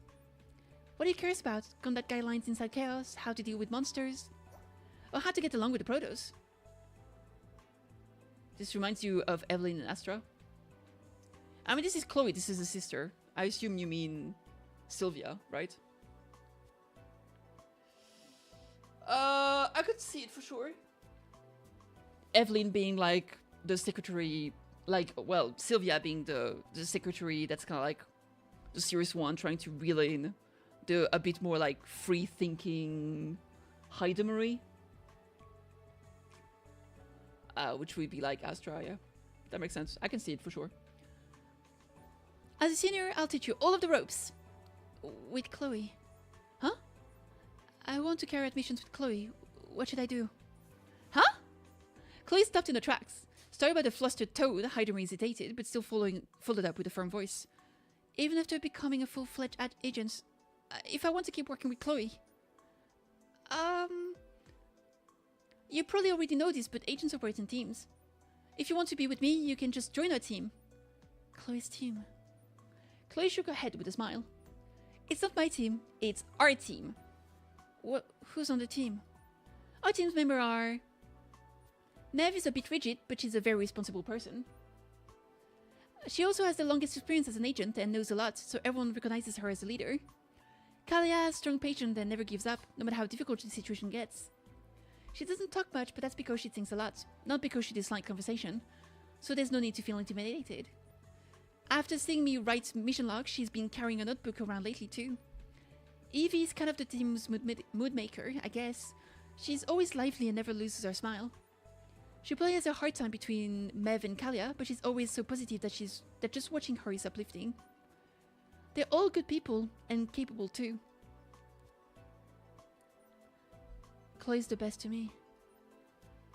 [SPEAKER 2] What are you curious about? Combat guidelines inside chaos, how to deal with monsters, or how to get along with the Protoss? This reminds you of Evelyn and Astra? I mean, this is Chloe, this is a sister. I assume you mean Sylvia, right? I could see it for sure. Evelyn being like the secretary, like, well, Sylvia being the secretary that's kind of like the serious one, trying to reel in a bit more like free-thinking Hidemary. Which would be like Astra, yeah. That makes sense. I can see it for sure. As a senior, I'll teach you all of the ropes. With Chloe. Huh? I want to carry out missions with Chloe. What should I do? Huh? Chloe stopped in her tracks. Started by the flustered Toad, Hidemary hesitated, but still followed up with a firm voice. Even after becoming a full-fledged agent, if I want to keep working with Chloe... You probably already know this, but agents operate in teams. If you want to be with me, you can just join our team. Chloe's team. Chloe shook her head with a smile. It's not my team, it's our team. Who's on the team? Our team's members are... Mev is a bit rigid, but she's a very responsible person. She also has the longest experience as an agent and knows a lot, so everyone recognizes her as a leader. Kalia is a strong patient and never gives up, no matter how difficult the situation gets. She doesn't talk much, but that's because she thinks a lot, not because she dislikes conversation, so there's no need to feel intimidated. After seeing me write mission logs, she's been carrying a notebook around lately too. Evie is kind of the team's mood maker, I guess. She's always lively and never loses her smile. She probably has a hard time between Mev and Kalia, but she's always so positive that just watching her is uplifting. They're all good people, and capable too. Chloe's the best to me.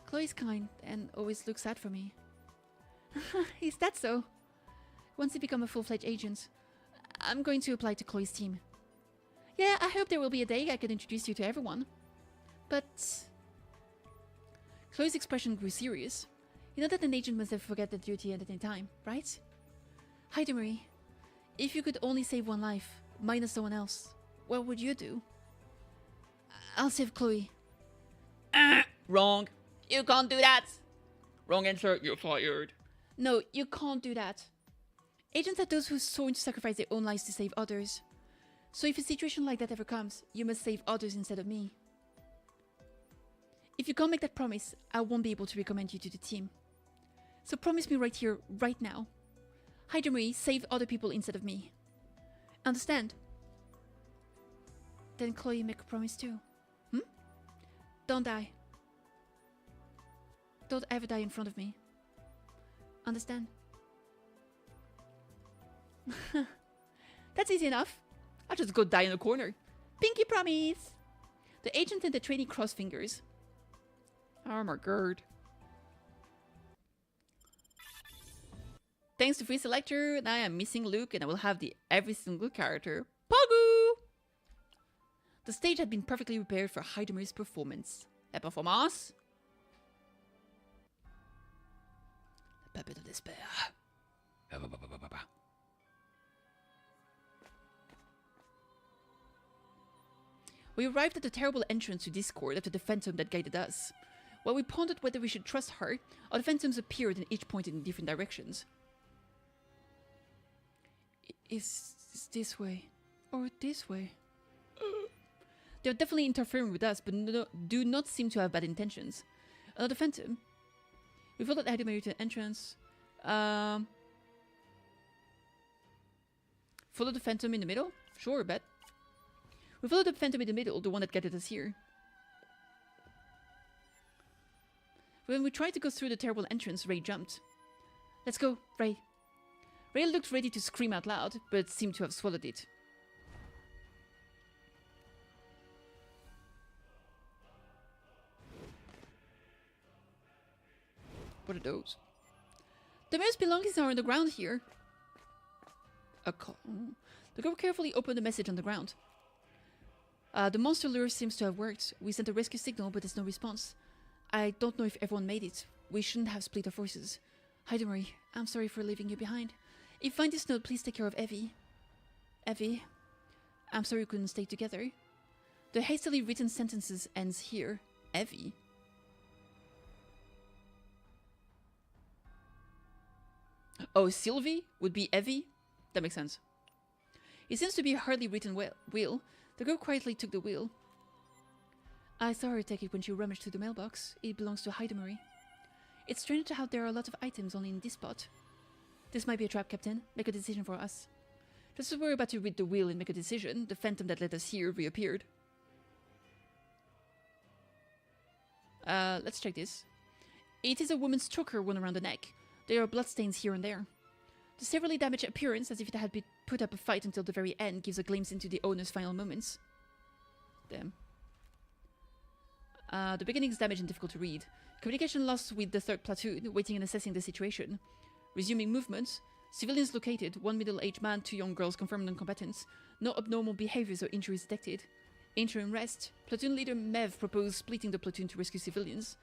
[SPEAKER 2] Chloe's kind, and always looks out for me. Is that so? Once I become a full-fledged agent, I'm going to apply to Chloe's team. Yeah, I hope there will be a day I can introduce you to everyone. But... Chloe's expression grew serious. You know that an agent must never forget their duty at any time, right? Hidemary, if you could only save one life, minus someone else, what would you do? I'll save Chloe.
[SPEAKER 1] Wrong. You can't do that. Wrong answer. You're fired.
[SPEAKER 2] No, you can't do that. Agents are those who sworn to sacrifice their own lives to save others. So if a situation like that ever comes, you must save others instead of me. If you can't make that promise, I won't be able to recommend you to the team. So promise me right here, right now. Hidemari saved other people instead of me. Understand? Then Chloe make a promise too. Don't die. Don't ever die in front of me. Understand? That's easy enough. I'll just go die in a corner. Pinky promise! The agent and the trainee cross fingers. Armor gird. Thanks to free selector, now I'm missing Luke and I will have the every single character. Pogu! The stage had been perfectly prepared for Hidemari's performance. La performance? The puppet of despair. We arrived at the terrible entrance to Discord after the phantom that guided us. While we pondered whether we should trust her, other phantoms appeared and each pointed in different directions. Is this way? Or this way? They're definitely interfering with us, but do not seem to have bad intentions. Another phantom. We followed Hidemari to the entrance. Follow the phantom in the middle? Sure, bet. We followed the phantom in the middle, the one that guided us here. When we tried to go through the terrible entrance, Ray jumped. Let's go, Ray. Ray looked ready to scream out loud, but seemed to have swallowed it. What are those? The mayor's belongings are on the ground here. A call. The girl carefully opened the message on the ground. The monster lure seems to have worked. We sent a rescue signal, but there's no response. I don't know if everyone made it. We shouldn't have split our forces. Hidemari, I'm sorry for leaving you behind. If you find this note, please take care of Evie. Evie, I'm sorry we couldn't stay together. The hastily written sentences ends here. Evie. Oh, Sylvie would be Evie? That makes sense. It seems to be a hardly written will. The girl quietly took the wheel. I saw her take it when she rummaged through the mailbox. It belongs to Hidemari. It's strange how there are a lot of items only in this spot. This might be a trap, Captain. Make a decision for us. Just as we were about to read the wheel and make a decision, the phantom that led us here reappeared. Let's check this. It is a woman's choker worn around the neck. There are bloodstains here and there. The severely damaged appearance, as if it had been put up a fight until the very end, gives a glimpse into the owner's final moments. Damn. The beginning is damaged and difficult to read. Communication lost with the 3rd platoon, waiting and assessing the situation. Resuming movement. Civilians located. 1 middle-aged man, 2 young girls confirmed non-combatants. No abnormal behaviors or injuries detected. Interim rest. Platoon leader Mev proposed splitting the platoon to rescue civilians.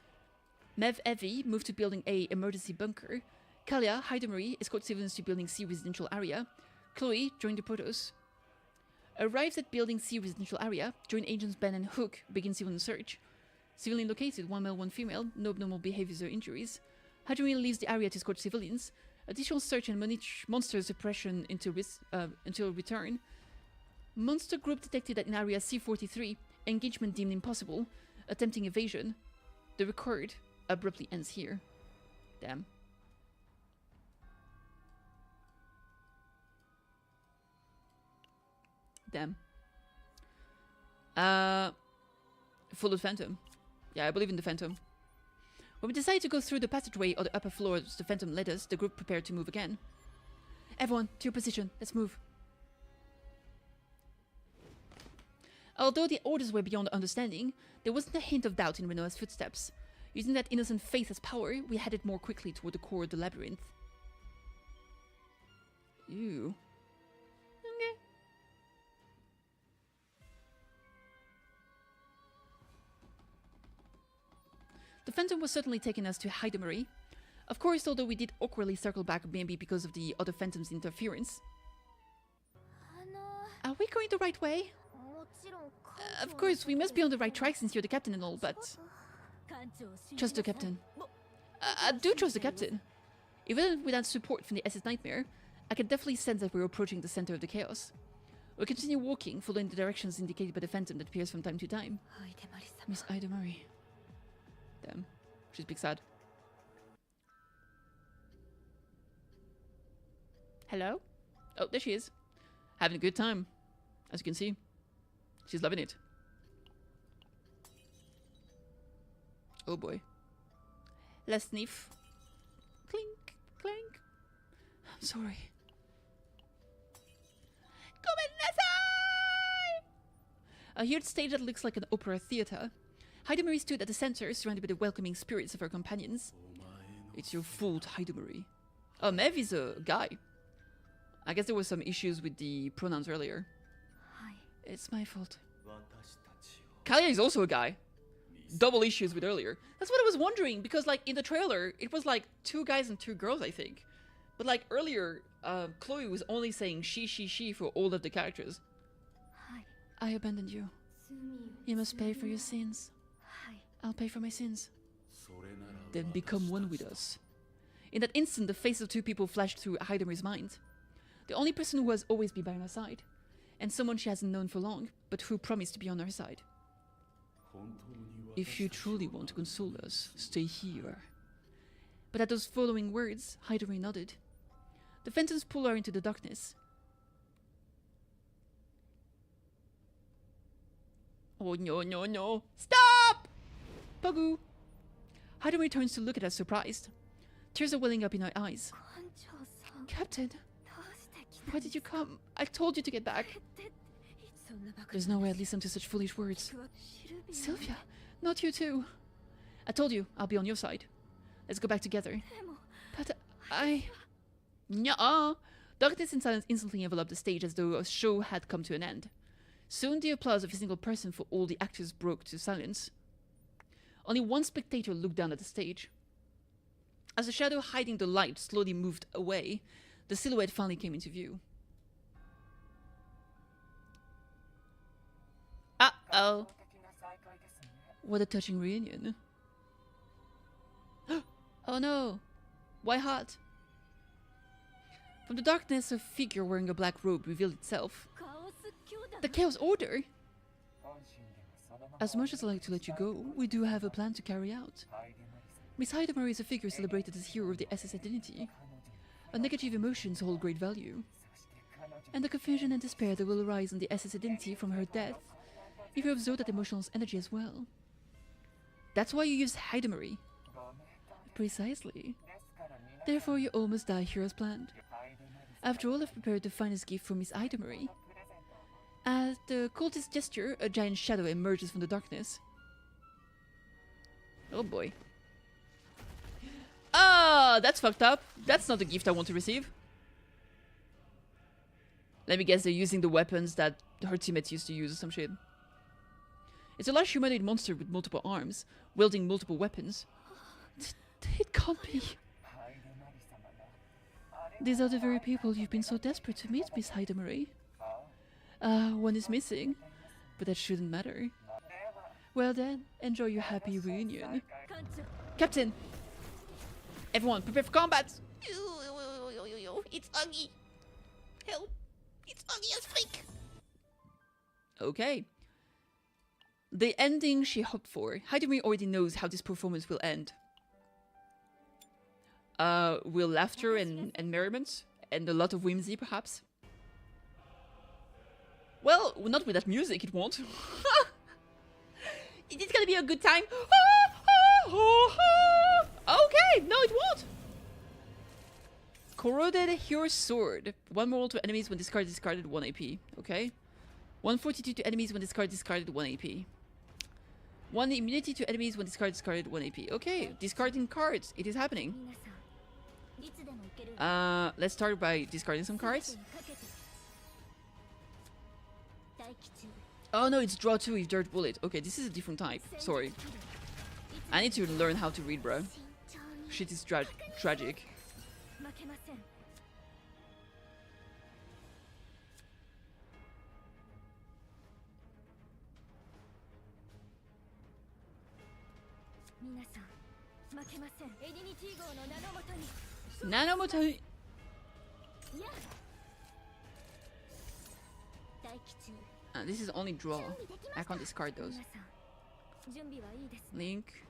[SPEAKER 2] Mev Evie moved to Building A emergency bunker. Kalia, Hidemari, escort civilians to Building C residential area. Chloe joined the Protoss. Arrives at Building C residential area. Join agents Ben and Hook. Begin civilian search. Civilian located. 1 male, 1 female. No abnormal behaviors or injuries. Hidemari leaves the area to escort civilians. Additional search and monster suppression until return. Monster group detected in area C43. Engagement deemed impossible. Attempting evasion. The record abruptly ends here. Damn. Damn. Followed Phantom. Yeah, I believe in the Phantom. When we decided to go through the passageway or the upper floors the Phantom led us, the group prepared to move again. Everyone, to your position. Let's move. Although the orders were beyond understanding, there wasn't a hint of doubt in Renoa's footsteps. Using that innocent faith as power, we headed more quickly toward the core of the labyrinth. Ew. Okay. The Phantom was certainly taking us to Hidemari. Of course, although we did awkwardly circle back maybe because of the other Phantom's interference. Are we going the right way? Of course, we must be on the right track since you're the captain and all, but... Trust the captain. I do trust the captain. Even without support from the SS Nightmare, I can definitely sense that we're approaching the center of the chaos. We'll continue walking, following the directions indicated by the Phantom that appears from time to time. Miss Hidemari. Damn. She's big sad. Hello? Oh, there she is. Having a good time. As you can see. She's loving it. Oh boy. Let's sniff. Clink, clink. I'm sorry. A huge stage that looks like an opera theater. Hidemari stood at the center, surrounded by the welcoming spirits of her companions. It's your fault, Hidemari. Oh, Mev is a guy. I guess there were some issues with the pronouns earlier. It's my fault. Kalia is also a guy. Double issues with earlier. That's what I was wondering, because like in the trailer, it was like 2 guys and 2 girls, I think. But like earlier, Chloe was only saying she for all of the characters. I abandoned you. You must pay for your sins. I'll pay for my sins. Then become one with us. In that instant, the face of 2 people flashed through Hidemari's mind. The only person who has always been by her side. And someone she hasn't known for long, but who promised to be on her side. If you truly want to console us, stay here. But at those following words, Hidemari nodded. The phantoms pulled her into the darkness. Oh no, no, no. Stop! Pogu! Hidemari turns to look at us surprised. Tears are welling up in her eyes. Captain, why did you come? I told you to get back. There's no way I'd listen to such foolish words. Sylvia, not you too. I told you, I'll be on your side. Let's go back together. But I... Nuh-uh! Darkness and silence instantly enveloped the stage as though a show had come to an end. Soon the applause of a single person for all the actors broke to silence. Only one spectator looked down at the stage. As the shadow hiding the light slowly moved away, the silhouette finally came into view. Uh-oh. What a touching reunion. Oh no! Why hot? From the darkness, a figure wearing a black robe revealed itself. The Chaos Order! As much as I'd like to let you go, we do have a plan to carry out. Miss Hidemari is a figure celebrated as hero of the SS identity. Her negative emotions hold great value. And the confusion and despair that will arise in the SS identity from her death, if you absorb that emotional energy as well. That's why you use Hidemari. Precisely. Therefore you all must die here as planned. After all, I've prepared the finest gift for Miss Hidemari. As the cultist gesture, a giant shadow emerges from the darkness. Oh boy. Ah, that's fucked up. That's not the gift I want to receive. Let me guess, they're using the weapons that her teammates used to use or some shit. It's a large humanoid monster with multiple arms, wielding multiple weapons. It can't be. These are the very people you've been so desperate to meet, Miss Hidemari. One is missing, but that shouldn't matter. Well then, enjoy your happy reunion. Captain! Everyone, prepare for combat! It's ugly! Help! It's ugly as freak! Okay. The ending she hoped for. Hidemari already knows how this performance will end. Will laughter and merriment? And a lot of whimsy, perhaps? Well, not with that music, it won't. It is gonna be a good time. Okay, no, it won't. Corroded Hero Sword. 1 moral to enemies when discarded 1 AP. Okay. 142 to enemies when discarded 1 AP. 1 immunity to enemies when discarded 1 AP. Okay, discarding cards. It is happening. Let's start by discarding some cards. Oh no, it's draw 2 with Dirt Bullet. Okay, this is a different type. Sorry. I need to learn how to read, bro. Shit is tragic. Nanomoto. This is only draw. I can't discard those. Link.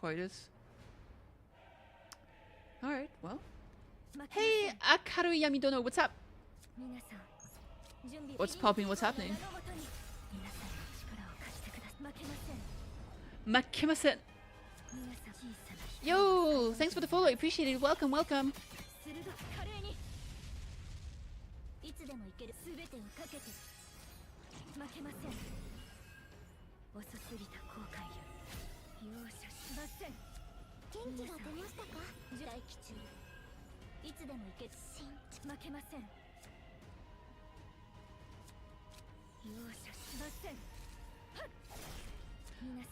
[SPEAKER 2] coitus. Alright, well. Hey, Akaru Yamidono, what's up? What's popping? What's happening? Makimasen. Yo, thanks for the follow. I appreciate it. Welcome, welcome.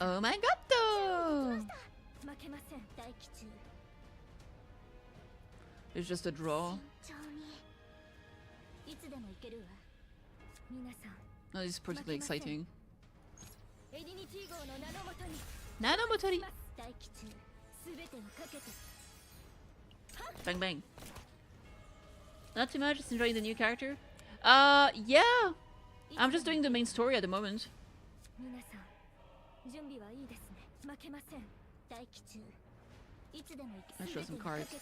[SPEAKER 2] Oh my god, though! It's just a draw. No, this is particularly exciting. Nanomotori! Bang bang. Not too much, just enjoying the new character. Yeah! I'm just doing the main story at the moment. Let's show some cards.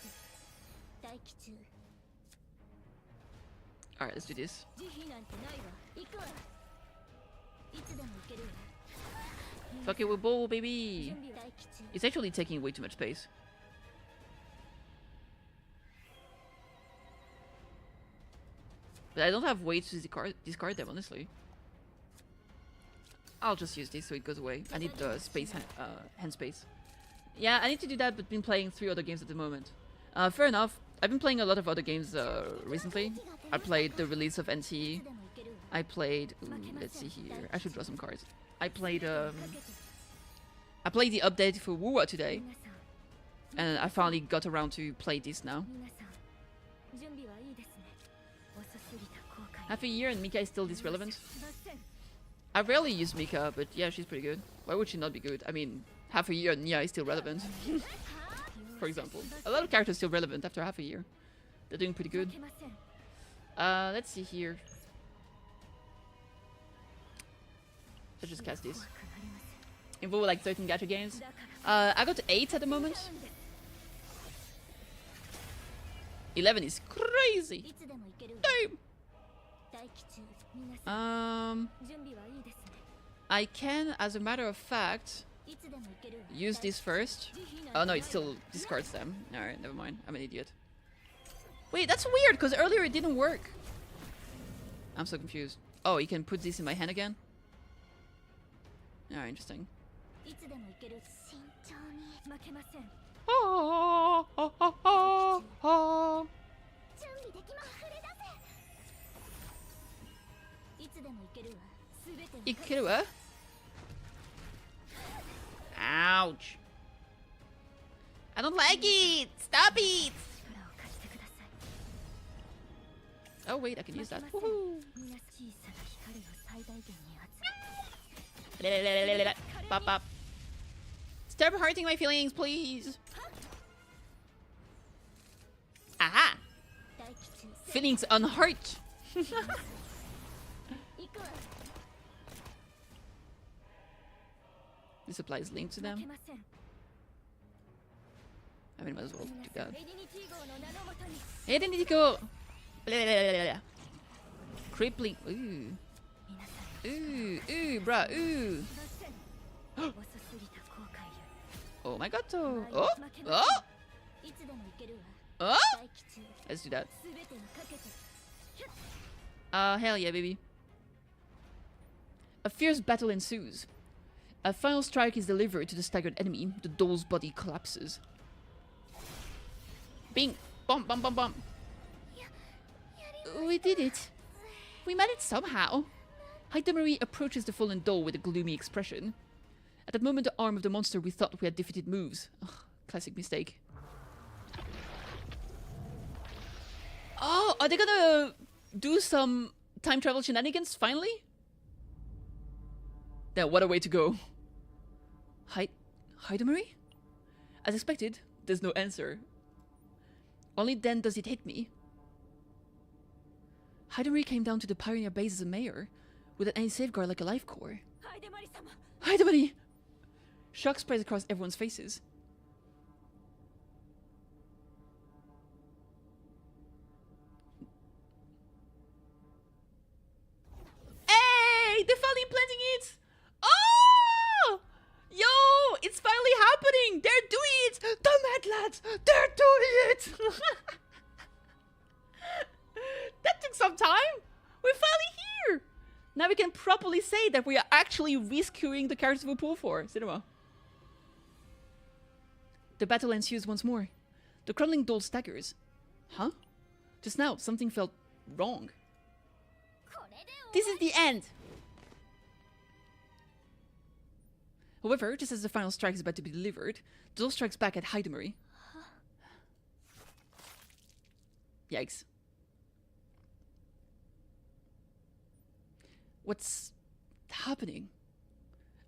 [SPEAKER 2] Alright, let's do this. Fuck it with ball, baby! It's actually taking way too much space. But I don't have way to discard them, honestly. I'll just use this so it goes away. I need the space, hand space. Yeah, I need to do that, but been playing 3 other games at the moment. Fair enough. I've been playing a lot of other games recently. I played the release of NTE. I played... Ooh, let's see here. I should draw some cards. I played the update for WuWa today. And I finally got around to play this now. Half a year and Mika is still this relevant. I rarely use Mika, but yeah, she's pretty good. Why would she not be good? I mean, half a year and Nia is still relevant. For example. A lot of characters still relevant after half a year. They're doing pretty good. Let's see here. Let's just cast this. Involve like 13 gacha games. I got 8 at the moment. 11 is crazy. Damn. I can, as a matter of fact, use this first. Oh no, it still discards them. Alright, never mind. I'm an idiot. Wait, that's weird, because earlier it didn't work. I'm so confused. Oh, you can put this in my hand again? Alright, interesting. Oh, oh, oh, oh, oh. Ikeru? Ouch. I don't like it! Stop it! Oh wait, I can use that. Woohoo! Pop up. Stop hurting my feelings, please! Aha! Feelings unhurt! This applies link to them. I mean, might as well do that. Hey, Nidiko! Crippling. Ooh. Ooh, ooh, bruh, ooh. Oh my god. Oh! Oh! Oh! Let's do that. Hell yeah, baby. A fierce battle ensues. A final strike is delivered to the staggered enemy. The doll's body collapses. Bing! Bum, bum, bum, bum. We did it. We managed somehow. Hidamari approaches the fallen doll with a gloomy expression. At that moment, the arm of the monster we thought we had defeated moves. Ugh, classic mistake. Oh, are they gonna do some time travel shenanigans finally? Now, what a way to go. Hidamari? As expected, there's no answer. Only then does it hit me. Hidamari came down to the Pioneer base as a mayor, with an anti-safeguard like a life core. Hidamari! Shock spreads across everyone's faces. of time? We're finally here! Now we can properly say that we are actually rescuing the characters we pull for. Cinema. The battle ensues once more. The crumbling doll staggers. Huh? Just now, something felt wrong. This is the end! However, just as the final strike is about to be delivered, the doll strikes back at Hidemari. Yikes. What's happening?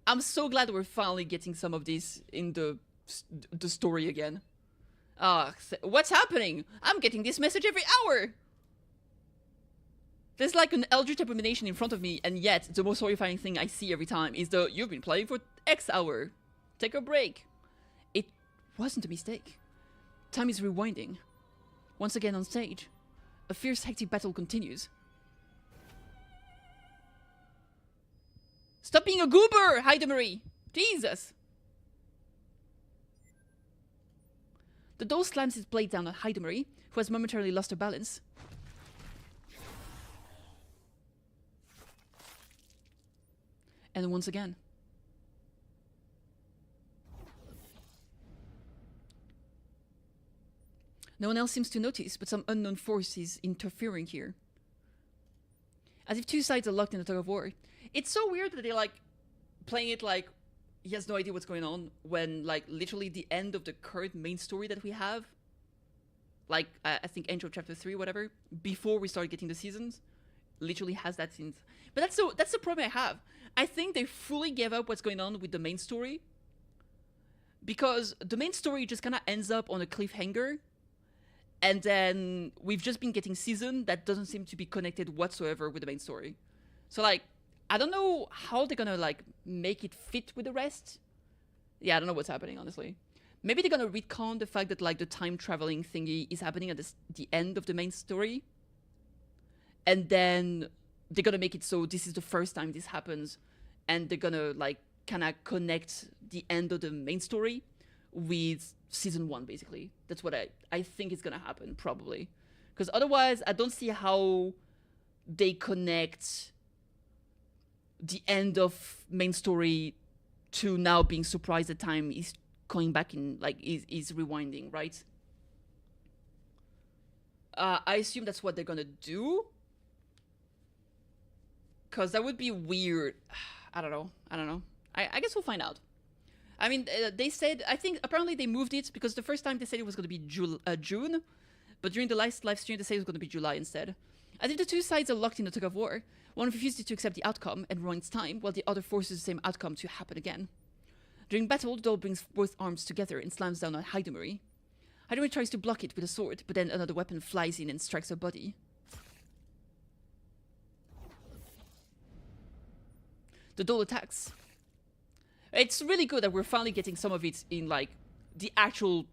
[SPEAKER 2] I'm so glad we're finally getting some of this in the story again. What's happening? I'm getting this message every hour! There's like an eldritch abomination in front of me, and yet the most horrifying thing I see every time is the "you've been playing for X hour. Take a break." It wasn't a mistake. Time is rewinding. Once again on stage, a fierce, hectic battle continues. Stop being a goober, Hidemari! Jesus! The doll slams its blade down on Hidemari, who has momentarily lost her balance. And once again. No one else seems to notice, but some unknown force is interfering here. As if two sides are locked in a tug of war. It's so weird that they're like playing it like he has no idea what's going on when like literally the end of the current main story that we have, like I think Angel chapter 3, whatever, before we start getting the seasons, literally has that scene. But that's the problem I have. I think they fully gave up what's going on with the main story, because the main story just kind of ends up on a cliffhanger, and then we've just been getting season that doesn't seem to be connected whatsoever with the main story. So like, I don't know how they're gonna like make it fit with the rest. Yeah, I don't know what's happening, honestly. Maybe they're gonna retcon the fact that like the time traveling thingy is happening at the end of the main story, and then they're gonna make it so this is the first time this happens, and they're gonna like kind of connect the end of the main story with season 1, basically. That's what I think is gonna happen, probably, because otherwise I don't see how they connect the end of main story to now being surprised that time is going back in, like is rewinding, right? I assume that's what they're gonna do, because that would be weird. I don't know. I guess we'll find out. I mean, they said, I think apparently they moved it, because the first time they said it was going to be June, but during the last live stream they said it was going to be July instead. As if the two sides are locked in a tug of war. One refuses to accept the outcome and rewinds time, while the other forces the same outcome to happen again. During battle, the doll brings both arms together and slams down on Hidemari. Hidemari tries to block it with a sword, but then another weapon flies in and strikes her body. The doll attacks. It's really good that we're finally getting some of it in like the actual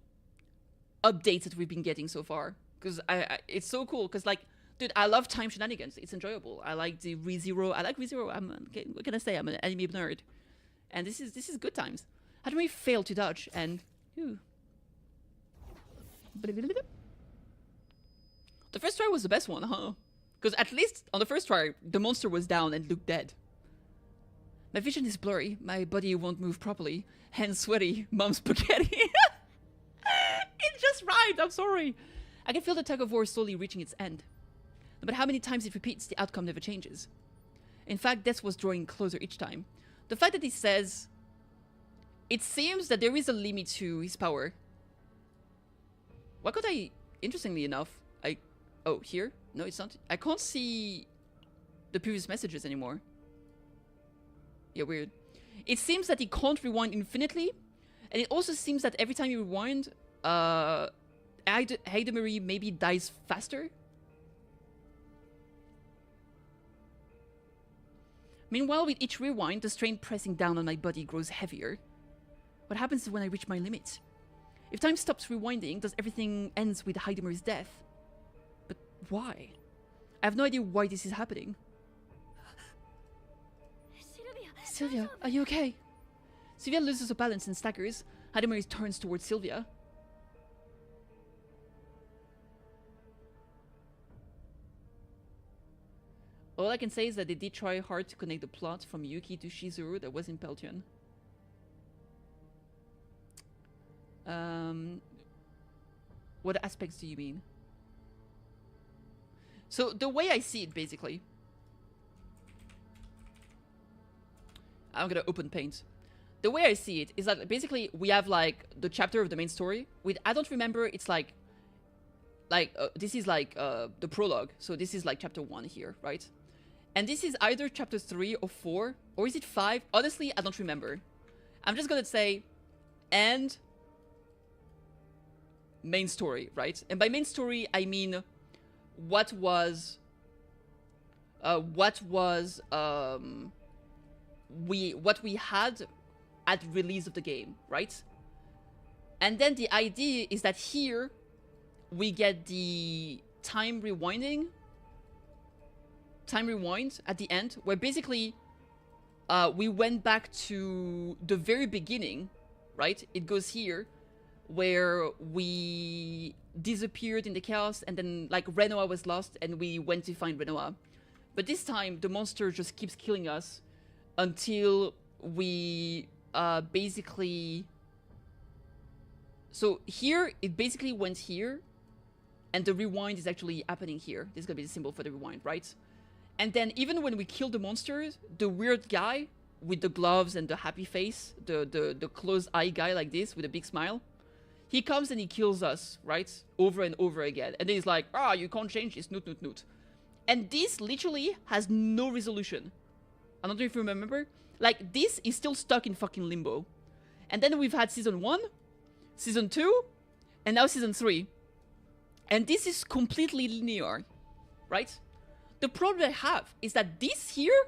[SPEAKER 2] updates that we've been getting so far, because it's so cool. Because like, dude, I love time shenanigans. It's enjoyable. I like the ReZero. I like ReZero. What can I say? I'm an anime nerd, and this is good times. How do we fail to dodge and? Ooh. The first try was the best one, huh? Because at least on the first try, the monster was down and looked dead. My vision is blurry. My body won't move properly. Hands sweaty. Mom's spaghetti. It just rhymed. I'm sorry. I can feel the tug of war slowly reaching its end. No matter how many times it repeats, the outcome never changes. In fact, death was drawing closer each time. The fact that he says, it seems that there is a limit to his power. Why could I, interestingly enough, oh, here? No, it's not. I can't see the previous messages anymore. Yeah, weird. It seems that he can't rewind infinitely, and it also seems that every time you rewind, Hidemari maybe dies faster. Meanwhile, with each rewind, the strain pressing down on my body grows heavier. What happens when I reach my limit? If time stops rewinding, does everything ends with Hidemari's death? But why? I have no idea why this is happening. Sylvia, are you okay? Sylvia loses her balance and staggers. Hidemari turns towards Sylvia. All I can say is that they did try hard to connect the plot from Yuki to Shizuru that was in Peltion. What aspects do you mean? So the way I see it, basically, I'm gonna open paint. The way I see it is that basically we have like the chapter of the main story with, I don't remember, it's like this is like the prologue, so this is like chapter 1 here, right? And this is either chapter 3 or 4, or is it 5? Honestly, I don't remember. I'm just gonna say and main story, right? And by main story I mean what was what we had at release of the game, right? And then the idea is that here we get the time rewind at the end, where basically we went back to the very beginning, right? It goes here where we disappeared in the chaos, and then like Renoa was lost and we went to find Renoa. But this time the monster just keeps killing us until we basically, so here it basically went here, and the rewind is actually happening here. This is gonna be the symbol for the rewind, right? And then even when we kill the monsters, the weird guy with the gloves and the happy face, the closed eye guy like this with a big smile, he comes and he kills us, right? Over and over again. And then he's like, ah, you can't change this, noot, noot, noot. And this literally has no resolution. I don't know if you remember. Like, this is still stuck in fucking limbo. And then we've had season 1, season 2, and now season 3. And this is completely linear, right? The problem I have is that this here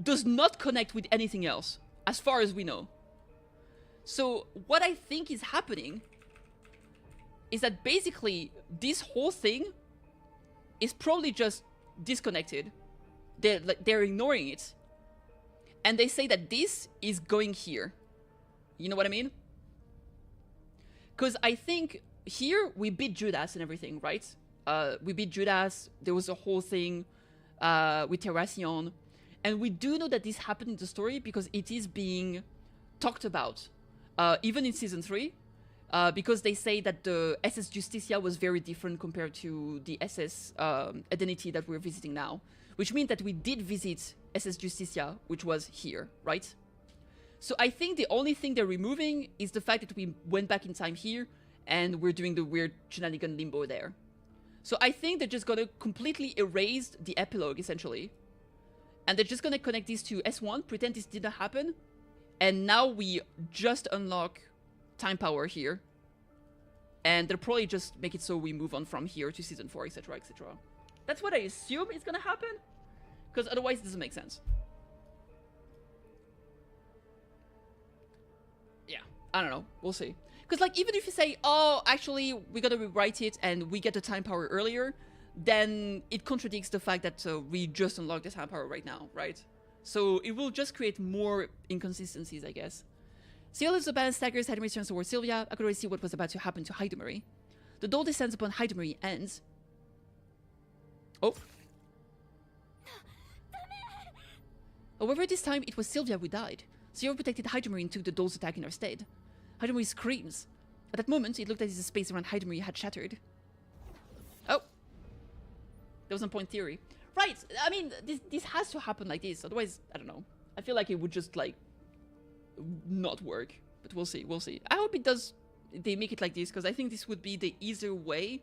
[SPEAKER 2] does not connect with anything else, as far as we know. So what I think is happening is that basically this whole thing is probably just disconnected. They're ignoring it. And they say that this is going here. You know what I mean? Because I think here we beat Judas and everything, right? We beat Judas. There was a whole thing with Terracion. And we do know that this happened in the story because it is being talked about. Even in season 3. Because they say that the SS Justicia was very different compared to the SS Identity that we're visiting now. Which means that we did visit SS Justicia, which was here, right? So I think the only thing they're removing is the fact that we went back in time here and we're doing the weird shenanigan limbo there. So I think they're just gonna completely erase the epilogue, essentially. And they're just gonna connect these to S1, pretend this didn't happen, and now we just unlock time power here. And they'll probably just make it so we move on from here to season 4, etc, etc. That's what I assume is gonna happen, because otherwise it doesn't make sense. Yeah, I don't know. We'll see. Because like even if you say, oh, actually we gotta rewrite it and we get the time power earlier, then it contradicts the fact that we just unlocked the time power right now, right? So it will just create more inconsistencies, I guess. Seal lives the band, staggers, Hidemary turns towards Sylvia. I could already see what was about to happen to Hidemary. The doll descends upon Hidemary ends. Oh. However, this time it was Sylvia who died. Zero protected Hidemary and took the doll's attack in her stead. Hidemary screams. At that moment, it looked as if the space around Hidemary had shattered. Oh. There was some point theory. Right, I mean, this has to happen like this, otherwise, I don't know. I feel like it would just, like, not work. But we'll see, we'll see. I hope it does, they make it like this, because I think this would be the easier way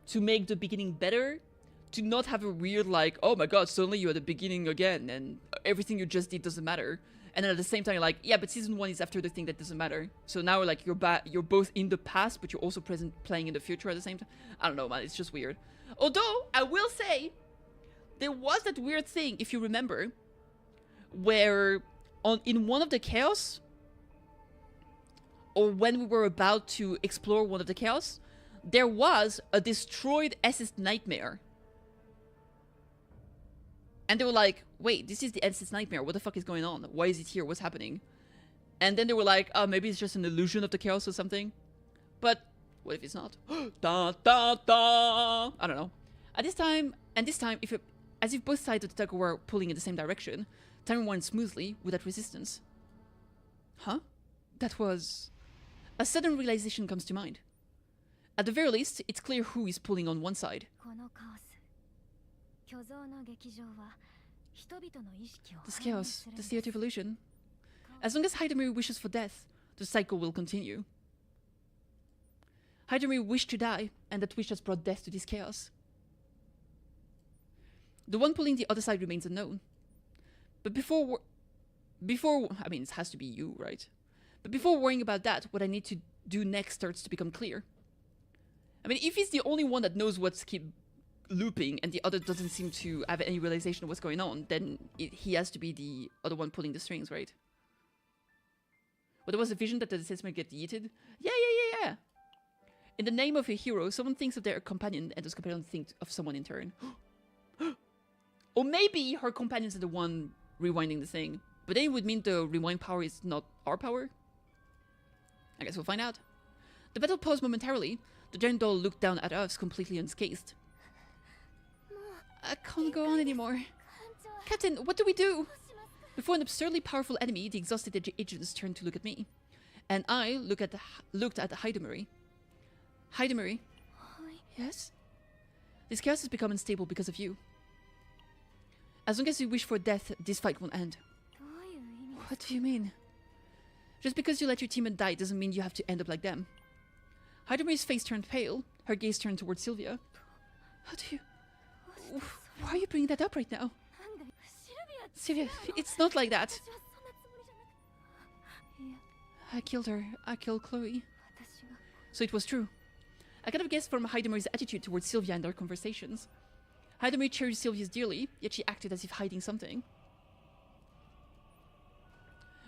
[SPEAKER 2] to make the beginning better, to not have a weird, like, oh my god, suddenly you're at the beginning again, and everything you just did doesn't matter. And then at the same time, you're like, yeah, but season 1 is after the thing that doesn't matter. So now, like, you're both in the past, but you're also playing in the future at the same time. I don't know, man, it's just weird. Although, I will say, there was that weird thing, if you remember, where in one of the chaos, or when we were about to explore one of the chaos, there was a destroyed SS Nightmare. And they were like, wait, this is the SS Nightmare, what the fuck is going on? Why is it here? What's happening? And then they were like, oh, maybe it's just an illusion of the chaos or something. But what if it's not? Da, da, da. I don't know. At this time, And this time, as if both sides of the tug were pulling in the same direction, time went smoothly without resistance. Huh? That was... A sudden realization comes to mind. At the very least, it's clear who is pulling on one side. This chaos, the theater of illusion. As long as Hidamiri wishes for death, the cycle will continue. Hidamiri wished to die, and that wish has brought death to this chaos. The one pulling the other side remains unknown. But before, I mean, it has to be you, right? But before worrying about that, what I need to do next starts to become clear. I mean, if he's the only one that knows what's keep looping and the other doesn't seem to have any realization of what's going on, then he has to be the other one pulling the strings, right? But there was a vision that the assessment get yeeted? Yeah. In the name of a hero, someone thinks of their companion, and those companions think of someone in turn. Or maybe her companions are the one rewinding the thing. But then it would mean the rewind power is not our power? I guess we'll find out. The battle paused momentarily. The giant doll looked down at us, completely unscathed. I can't go on anymore. Captain, what do we do? Before an absurdly powerful enemy, the exhausted agents turned to look at me. And I looked at Hidamiri. Hidamiri? Yes? This chaos has become unstable because of you. As long as you wish for death, this fight won't end. What do you mean? Just because you let your teammate die doesn't mean you have to end up like them. Hidamiri's face turned pale. Her gaze turned towards Sylvia. How do you... Why are you bringing that up right now? Sylvia, it's not like that. I killed her. I killed Chloe. So it was true. I could have guessed from Hidamiri's attitude towards Sylvia and their conversations. Hidamiri cherished Sylvia's dearly, yet she acted as if hiding something.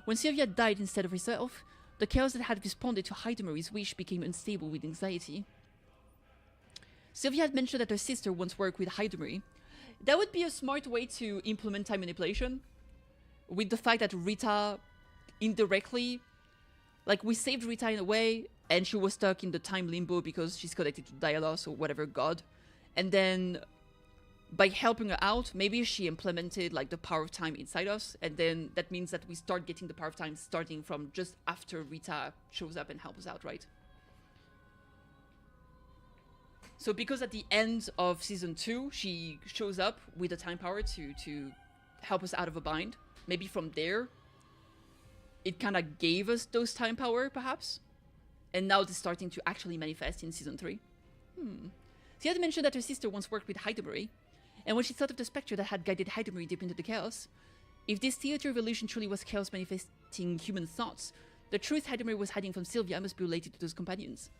[SPEAKER 2] When Sylvia died instead of herself, the chaos that had responded to Hidamiri's wish became unstable with anxiety. Sylvia had mentioned that her sister once worked with Hidamiri. That would be a smart way to implement time manipulation. With the fact that Rita indirectly... Like, we saved Rita in a way, and she was stuck in the time limbo because she's connected to Dialos or whatever god. And then, by helping her out, maybe she implemented, like, the power of time inside us. And then that means that we start getting the power of time starting from just after Rita shows up and helps us out, right? So because at the end of season 2, she shows up with the time power to help us out of a bind. Maybe from there, it kind of gave us those time power, perhaps. And now it's starting to actually manifest in season 3. She had mentioned that her sister once worked with Hidamiri. And when she thought of the spectre that had guided Hidamiri deep into the chaos, if this theater of illusion truly was chaos manifesting human thoughts, the truth Hidamiri was hiding from Sylvia must be related to those companions.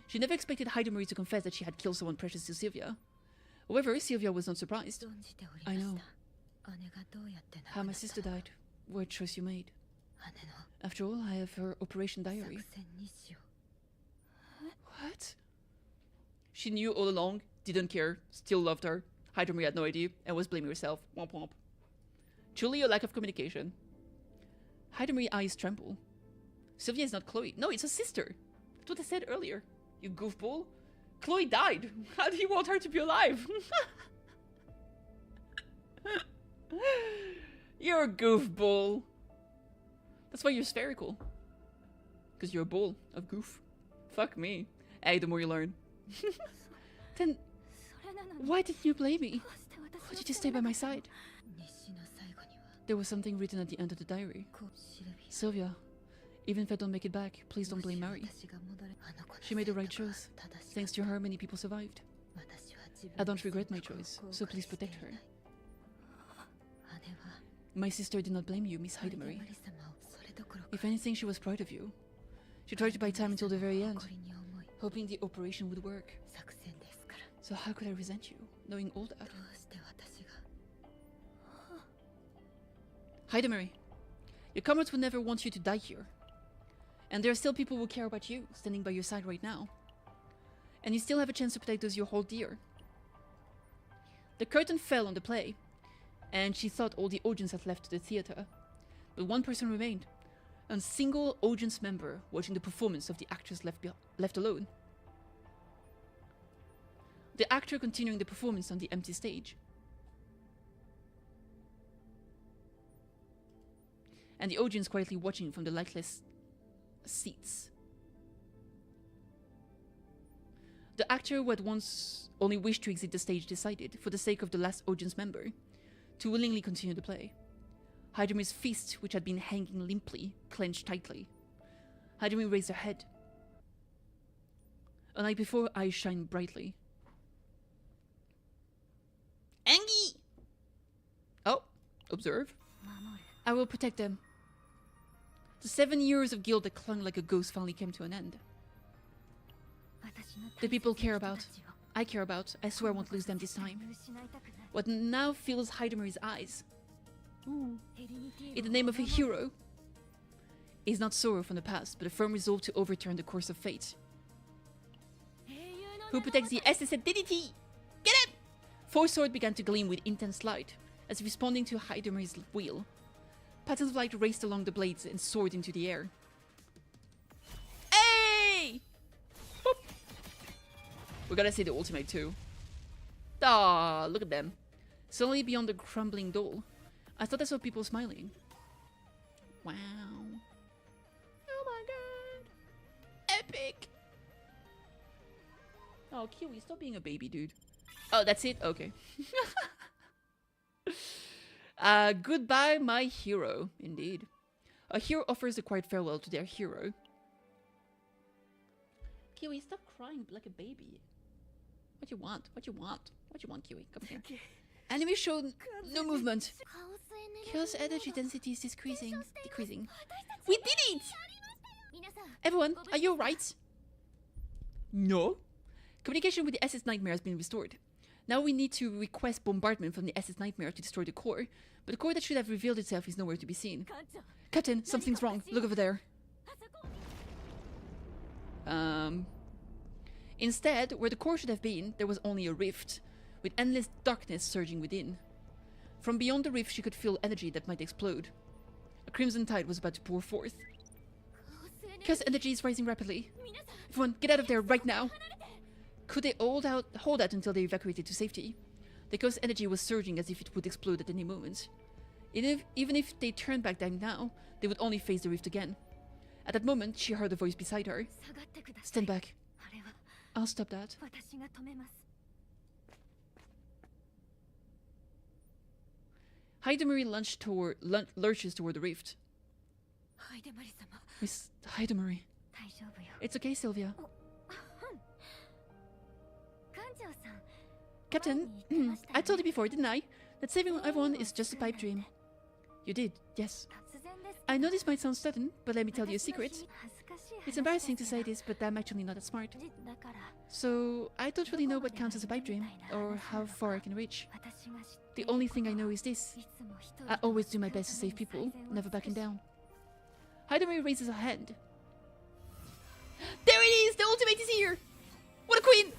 [SPEAKER 2] She never expected Hidamiri to confess that she had killed someone precious to Sylvia. However, Sylvia was not surprised. I know. How my sister died. What choice you made. After all, I have her operation diary. What? She knew all along, didn't care, still loved her. Hidamiri had no idea, and was blaming herself. Womp womp. Truly a lack of communication. Hidamiri's eyes tremble. Sylvia is not Chloe. No, it's her sister. That's what I said earlier. You goofball. Chloe died. How do you want her to be alive? You're a goofball. That's why you're spherical. Because you're a ball of goof. Fuck me. Hey, the more you learn. Then, why didn't you blame me? Why did you stay by my side? There was something written at the end of the diary. Sylvia, even if I don't make it back, please don't blame Mary. She made the right choice. Thanks to her, many people survived. I don't regret my choice, so please protect her. My sister did not blame you, Miss Hidamiri. If anything, she was proud of you. She tried to buy time until the very end, hoping the operation would work. So how could I resent you, knowing all that? Hidamiri, your comrades would never want you to die here. And there are still people who care about you, standing by your side right now. And you still have a chance to protect those you hold dear. The curtain fell on the play, and she thought all the audience had left the theater. But one person remained, a single audience member watching the performance of the actress left alone. the actor continuing the performance on the empty stage. And the audience quietly watching from the lightless seats. The actor who had once only wished to exit the stage decided, for the sake of the last audience member, to willingly continue the play. Hydame's fist, which had been hanging limply, clenched tightly. Hydame raised her head. A night before, eyes shine brightly. Angi! Oh, observe. I will protect them. The 7 years of guilt that clung like a ghost finally came to an end. The people care about, I care about, I swear I won't lose them this time. What now fills Hydame's eyes, in the name of a hero, is not sorrow from the past, but a firm resolve to overturn the course of fate. Who protects the SS identity? Get him! Four sword began to gleam with intense light, as if responding to Hydame's wheel. Patterns of light raced along the blades and soared into the air. Hey! Boop. We gotta see the ultimate too. Ah, look at them. Suddenly beyond the crumbling doll, I thought I saw people smiling. Wow. Oh my god. Epic. Oh, Kiwi, stop being a baby, dude. Oh, that's it? Okay. Goodbye, my hero. Indeed. A hero offers a quiet farewell to their hero. Kiwi, stop crying like a baby. What you want? What you want? What you want, Kiwi? Come here. Enemy showed no movement. Chaos energy density is decreasing. We did it! Everyone, are you alright? No. Communication with the SS Nightmare has been restored. Now we need to request bombardment from the SS Nightmare to destroy the core, but the core that should have revealed itself is nowhere to be seen. Captain, something's wrong. Look over there. Instead, where the core should have been, there was only a rift, with endless darkness surging within. From beyond the rift, she could feel energy that might explode. A crimson tide was about to pour forth. Chaos energy is rising rapidly. Everyone, get out of there right now! Could they hold out until they evacuated to safety? The chaos energy was surging as if it would explode at any moment. Even if they turned back down now, they would only face the rift again. At that moment, she heard a voice beside her. Stand back. I'll stop that. Hydamari lurches toward the rift. Miss Hydamari. It's okay, Sylvia. Captain, I told you before, didn't I? That saving everyone is just a pipe dream. You did, yes. I know this might sound sudden, but let me tell you a secret. It's embarrassing to say this, but I'm actually not that smart. So, I don't really know what counts as a pipe dream, or how far I can reach. The only thing I know is this. I always do my best to save people, never backing down. Hydamari raises her hand. There it is! The ultimate is here! What a queen!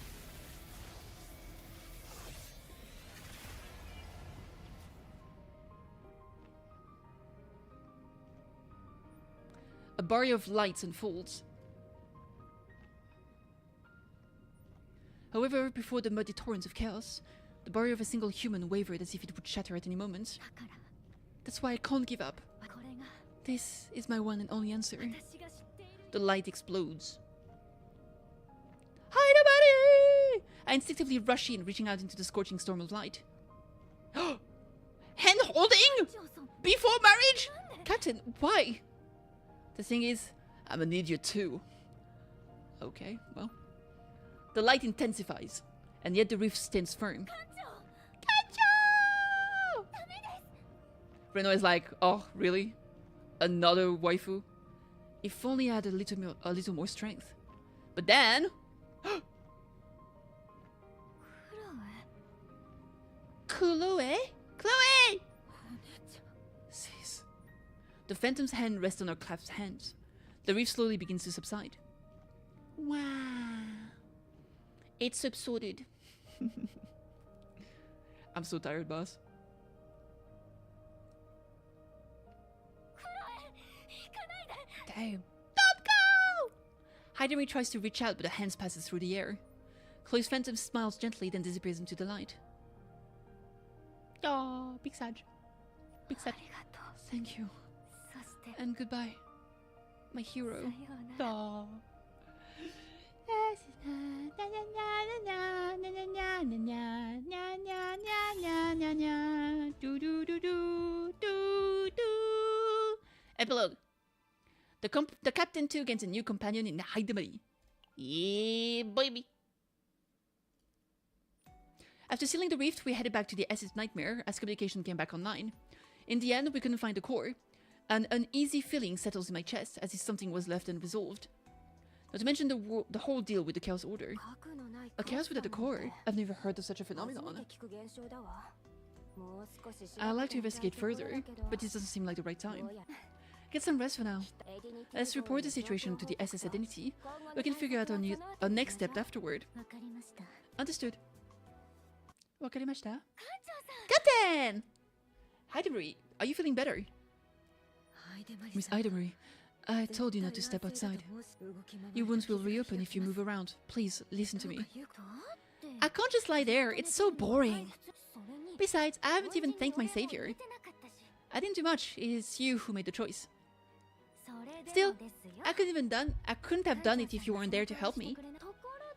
[SPEAKER 2] A barrier of lights unfolds. However, before the muddy torrents of chaos, the barrier of a single human wavered as if it would shatter at any moment. That's why I can't give up. This is my one and only answer. The light explodes. Hide nobody! I instinctively rush in, reaching out into the scorching storm of light. Hand holding? Before marriage? Captain, why? The thing is, I'm gonna need you too. Okay, well. The light intensifies, and yet the rift stands firm. Kancho! Reno is like, oh, really? Another waifu? If only I had a little more strength. But then... Chloe? Chloe! Sis. The phantom's hand rests on her clasped hands. The rift slowly begins to subside. Wow. It's subsided. I'm so tired, boss. Damn. Don't go! Hydamari tries to reach out, but her hands passes through the air. Chloe's phantom smiles gently, then disappears into the light. Oh, big sad. Big sad. Thank you. And goodbye, my hero. Oh. Epilogue. The captain too gains a new companion in Haidamari. Yeah, baby. After sealing the rift, we headed back to the SS Nightmare as communication came back online. In the end, we couldn't find the core. An uneasy feeling settles in my chest as if something was left unresolved. Not to mention the whole deal with the Chaos Order. A chaos without a core? I've never heard of such a phenomenon. I'd like to investigate further, but this doesn't seem like the right time. Get some rest for now. Let's report the situation to the SS Identity. We can figure out our next step afterward. Understood. Wakarimashita? Captain! Haidamari, are you feeling better? Miss Haidamari, I told you not to step outside. Your wounds will reopen if you move around. Please, listen to me. I can't just lie there. It's so boring. Besides, I haven't even thanked my savior. I didn't do much. It's you who made the choice. Still, I couldn't have done it if you weren't there to help me.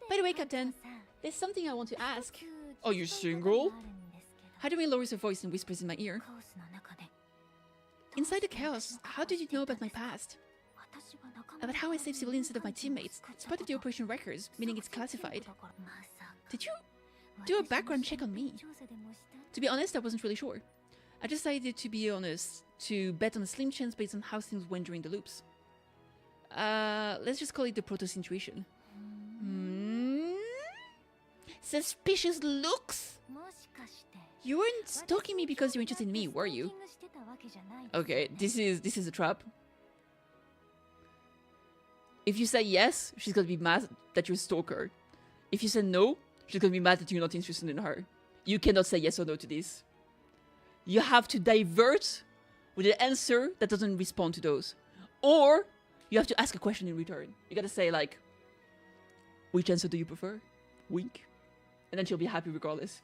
[SPEAKER 2] By the way, Captain, there's something I want to ask.
[SPEAKER 1] Are you single?
[SPEAKER 2] Haidamari lowers her voice and whispers in my ear. Inside the chaos, how did you know about my past? About how I saved civilians instead of my teammates. It's part of the operation records, meaning it's classified. Did you do a background check on me? To be honest, I wasn't really sure. I decided, to be honest, to bet on a slim chance based on how things went during the loops. Let's just call it the proto-situation. Suspicious looks? You weren't stalking me because you're interested in me, were you? Okay, this is a trap. If you say yes, she's gonna be mad that you're a stalker. If you say no, she's gonna be mad that you're not interested in her. You cannot say yes or no to this. You have to divert with an answer that doesn't respond to those. Or you have to ask a question in return. You gotta say like, which answer do you prefer? Wink. And then she'll be happy regardless.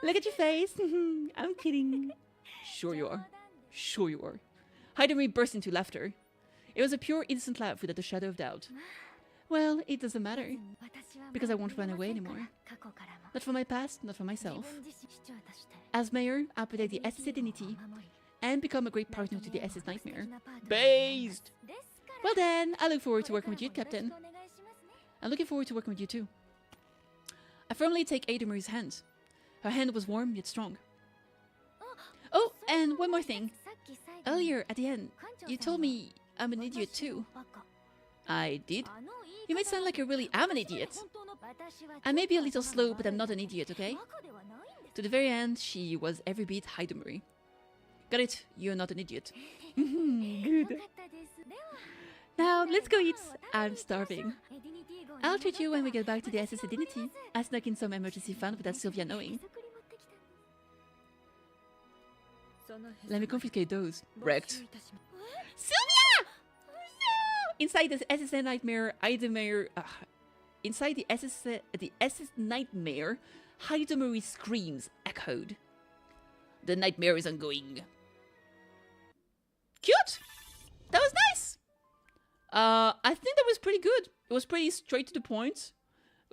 [SPEAKER 2] Look at your face. I'm kidding. Sure you are. Sure you are. Haidamari burst into laughter. It was a pure, innocent laugh without a shadow of doubt. Well, it doesn't matter. Because I won't run away anymore. Not for my past, not for myself. As mayor, I'll protect the SS Identity and become a great partner to the SS Nightmare. Based! Well then, I look forward to working with you, Captain. I'm looking forward to working with you too. I firmly take Haidamari's hand. Her hand was warm yet strong. Oh, and one more thing. Earlier, at the end, you told me I'm an idiot too. I did? You might sound like I really am an idiot. I may be a little slow, but I'm not an idiot, okay? To the very end, she was every bit Haidamari. Got it, you're not an idiot. Good. Now, let's go eat. I'm starving. I'll treat you when we get back to the SS Identity. I snuck in some emergency fund without Sylvia knowing. Let me confiscate those. Wrecked. Sylvia! Inside the SS Nightmare, inside the SS Nightmare, Haidamari screams echoed. The nightmare is ongoing. Cute! That was nice! I think that was pretty good. It was pretty straight to the point.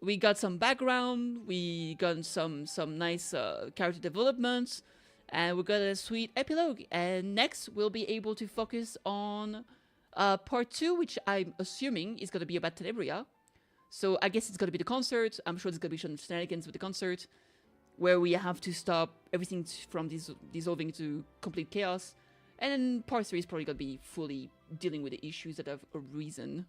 [SPEAKER 2] We got some background, we got some nice character development, and we got a sweet epilogue. And next, we'll be able to focus on part 2, which I'm assuming is going to be about Tenebria. So I guess it's going to be the concert. I'm sure there's going to be some shenanigans with the concert, where we have to stop everything from dissolving to complete chaos. And then part 3 is probably going to be fully dealing with the issues that have arisen.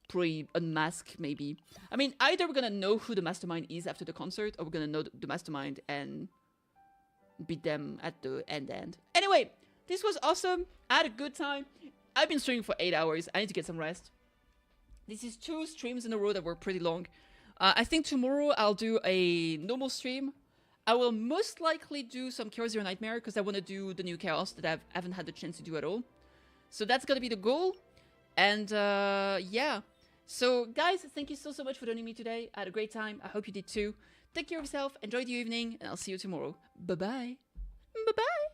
[SPEAKER 2] Pretty unmasked, maybe. I mean, either we're going to know who the mastermind is after the concert, or we're going to know the mastermind and beat them at the end. Anyway, this was awesome. I had a good time. I've been streaming for 8 hours. I need to get some rest. This is 2 streams in a row that were pretty long. I think tomorrow I'll do a normal stream. I will most likely do some Chaos Zero Nightmare because I want to do the new Chaos that I haven't had the chance to do at all. So that's going to be the goal. And yeah, So, guys, thank you so much for joining me today. I had a great time. I hope you did too. Take care of yourself. Enjoy the evening, and I'll see you tomorrow. Bye-bye. Bye-bye.